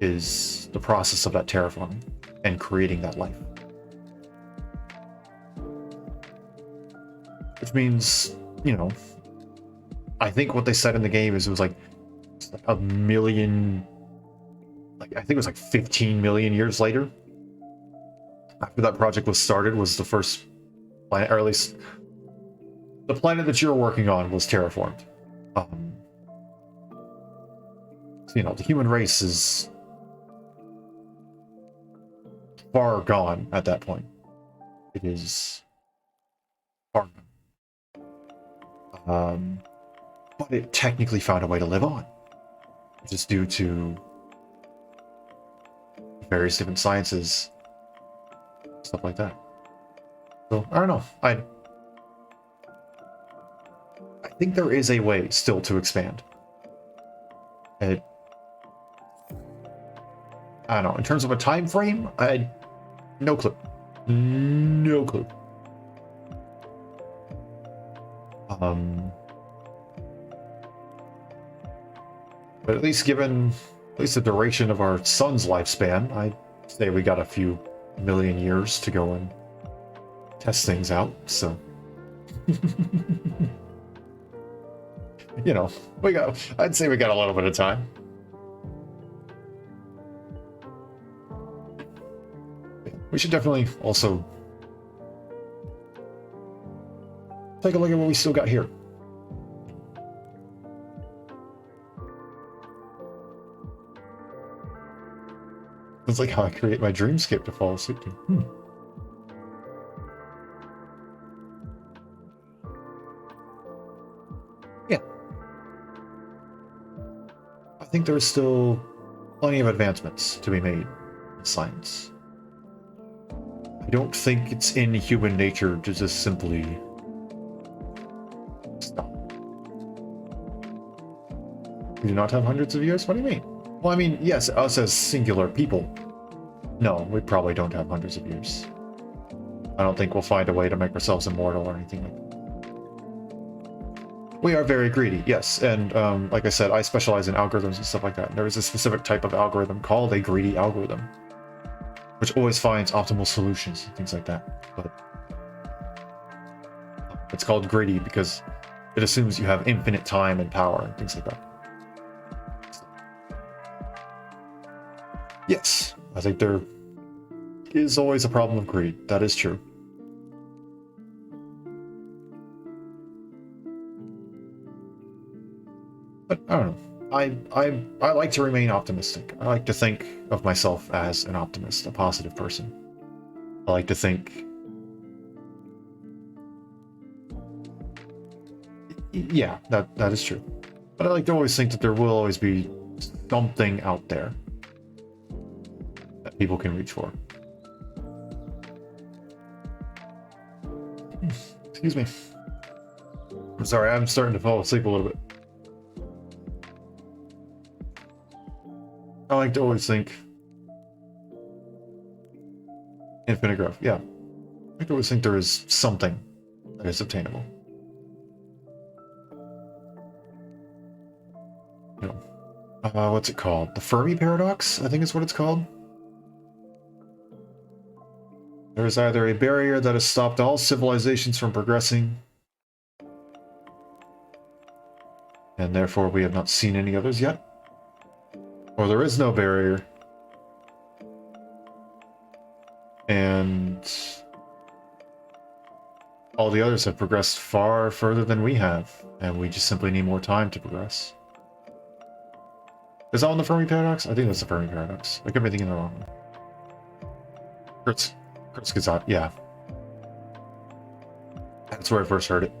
is the process of that terraforming and creating that life. Which means, I think what they said in the game is it was like a million, I think it was like 15 million years later, after that project was started, was the first planet, or at least the planet that you're working on was terraformed. So, the human race is far gone at that point. It is far gone. But it technically found a way to live on, just due to various different sciences, stuff like that. So I don't know. I think there is a way still to expand. I don't know. In terms of a time frame, no clue. No clue. But at least the duration of our sun's lifespan, I'd say we got a few million years to go and test things out, so. I'd say we got a little bit of time. We should definitely also take a look at what we still got here. It's like how I create my dreamscape to fall asleep to. Yeah. I think there's still plenty of advancements to be made in science. I don't think it's in human nature to just simply stop. We do not have hundreds of years? What do you mean? Well, I mean, yes, us as singular people. No, we probably don't have hundreds of years. I don't think we'll find a way to make ourselves immortal or anything like that. We are very greedy, yes, and like I said, I specialize in algorithms and stuff like that. And there is a specific type of algorithm called a greedy algorithm, which always finds optimal solutions and things like that. But it's called greedy because it assumes you have infinite time and power and things like that. Yes, I think there is always a problem of greed. That is true. But I don't know. I like to remain optimistic. I like to think of myself as an optimist, a positive person. I like to think, yeah, that is true. But I like to always think that there will always be something out there that people can reach for. Excuse me. I'm sorry, I'm starting to fall asleep a little bit. I like to always think infinite growth. Yeah, I like to always think there is something that is obtainable. You know, what's it called? The Fermi paradox, I think is what it's called. There is either a barrier that has stopped all civilizations from progressing, and therefore we have not seen any others yet, or there is no barrier, and all the others have progressed far further than we have, and we just simply need more time to progress. Is that on the Fermi paradox? I think that's the Fermi paradox. I could be thinking the wrong one. Kurzgesagt, yeah. That's where I first heard it.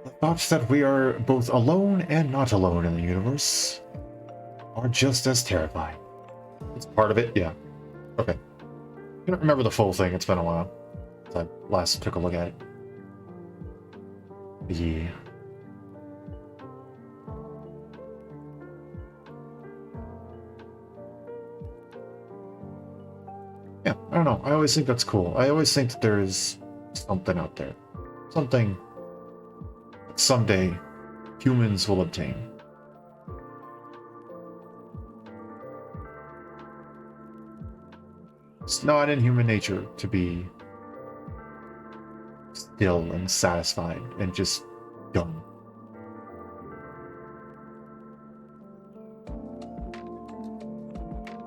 The thoughts that we are both alone and not alone in the universe are just as terrifying. It's part of it, yeah. Okay. I don't remember the full thing, it's been a while since I last took a look at it. Yeah. Yeah, I don't know. I always think that's cool. I always think that there is something out there. Something that someday humans will obtain. It's not in human nature to be still and satisfied and just done.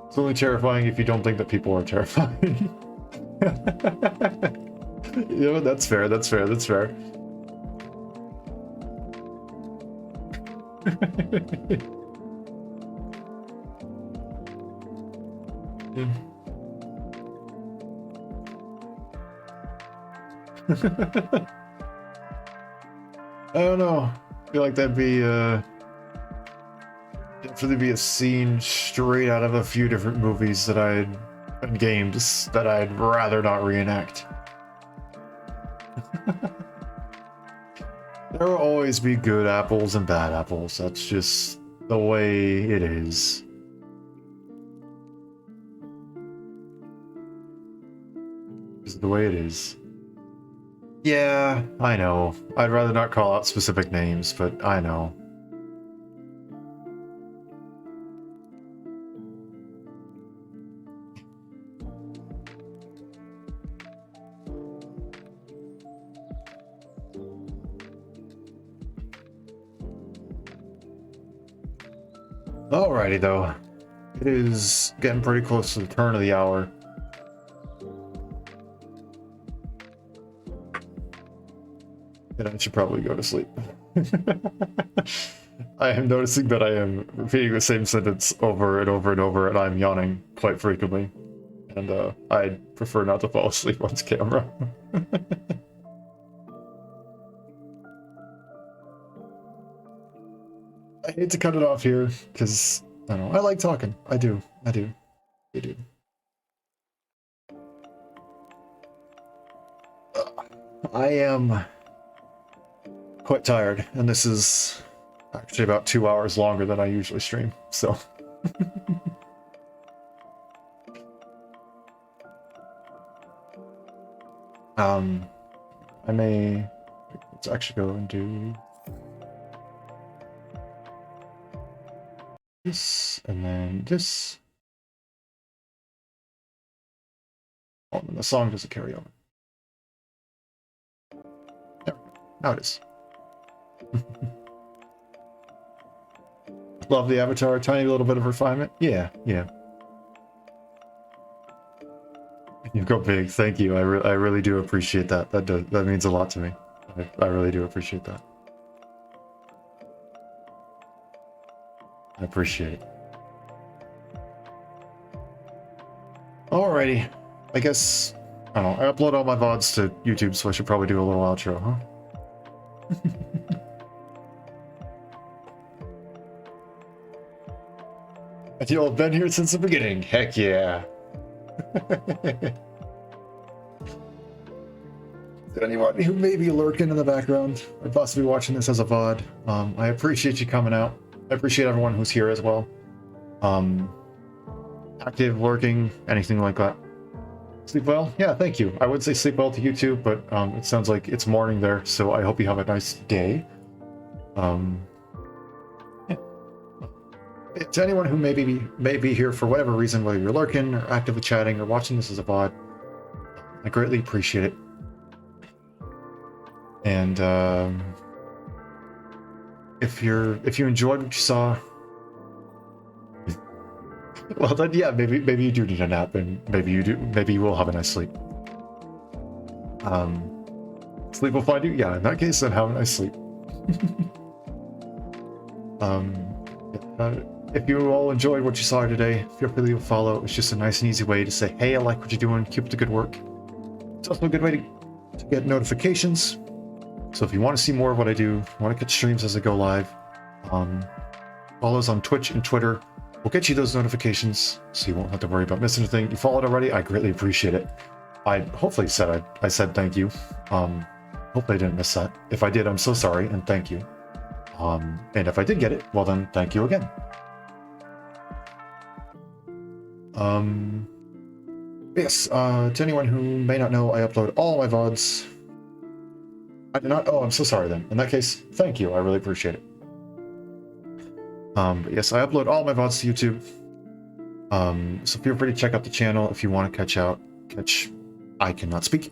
It's only terrifying if you don't think that people are terrifying. Yeah, that's fair, that's fair, that's fair. Yeah. I don't know. I feel like that'd be definitely be a scene straight out of a few different movies and games that I'd rather not reenact. There will always be good apples and bad apples. That's just the way it is. It's the way it is. Yeah, I know. I'd rather not call out specific names, but I know. Alrighty though. It is getting pretty close to the turn of the hour. And I should probably go to sleep. I am noticing that I am repeating the same sentence over and over and over, and I'm yawning quite frequently. And I'd prefer not to fall asleep on camera. I hate to cut it off here, because, I don't know, I like talking. I do. I do. I am quite tired, and this is actually about 2 hours longer than I usually stream, so. Let's actually go and do this, and then this. Oh, and the song doesn't carry over. There we go. Now it is. Love the avatar, tiny little bit of refinement. Yeah. You go big. Thank you. I really do appreciate that. That means a lot to me. I really do appreciate that. I appreciate it. Alrighty. I guess, I don't know, I upload all my VODs to YouTube, so I should probably do a little outro, huh? And you'll have been here since the beginning. Heck yeah. Anyone who may be lurking in the background or possibly watching this as a VOD, I appreciate you coming out. I appreciate everyone who's here as well. Active, lurking, anything like that. Sleep well? Yeah, thank you. I would say sleep well to you too, but it sounds like it's morning there, so I hope you have a nice day. Yeah. To anyone who may be here for whatever reason, whether you're lurking or actively chatting or watching this as a VOD, I greatly appreciate it. And if you enjoyed what you saw, well then yeah, maybe you do need a nap, and maybe you will have a nice sleep. Sleep will find you. Yeah, in that case, then have a nice sleep. If you all enjoyed what you saw today, feel free to leave a follow. It's just a nice and easy way to say, hey, I like what you're doing, keep up the good work. It's also a good way to get notifications. So if you want to see more of what I do, want to catch streams as I go live, follow us on Twitch and Twitter. We'll get you those notifications, so you won't have to worry about missing anything. You followed already? I greatly appreciate it. I hopefully said I said thank you. Hopefully I didn't miss that. If I did, I'm so sorry, and thank you. And if I did get it, well then, thank you again. Yes, to anyone who may not know, I upload all my VODs. I did not. Oh, I'm so sorry then. In that case, thank you. I really appreciate it. But yes, I upload all my VODs to YouTube. So feel free to check out the channel if you want to catch. I cannot speak.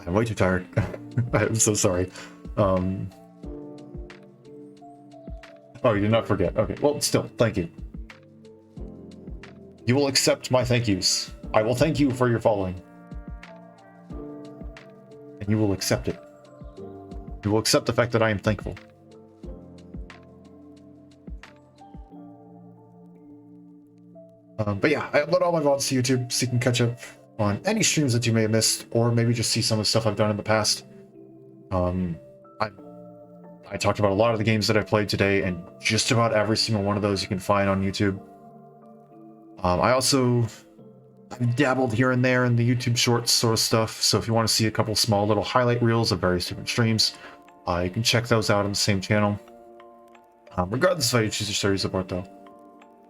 I'm way too tired. I'm so sorry. Oh, you did not forget. Okay, well, still, thank you. You will accept my thank yous. I will thank you for your following. And you will accept it. You will accept the fact that I am thankful. But yeah, I upload all my VODs to YouTube so you can catch up on any streams that you may have missed, or maybe just see some of the stuff I've done in the past. I talked about a lot of the games that I played today, and just about every single one of those you can find on YouTube. I've dabbled here and there in the YouTube Shorts sort of stuff, so if you want to see a couple small little highlight reels of various different streams, you can check those out on the same channel. Regardless of how you choose to show your support, though,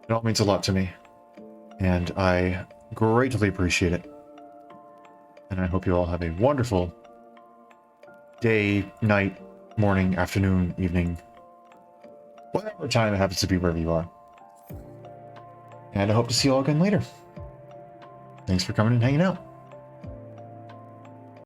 it all means a lot to me, and I greatly appreciate it. And I hope you all have a wonderful day, night, morning, afternoon, evening, whatever time it happens to be wherever you are. And I hope to see you all again later. Thanks for coming and hanging out.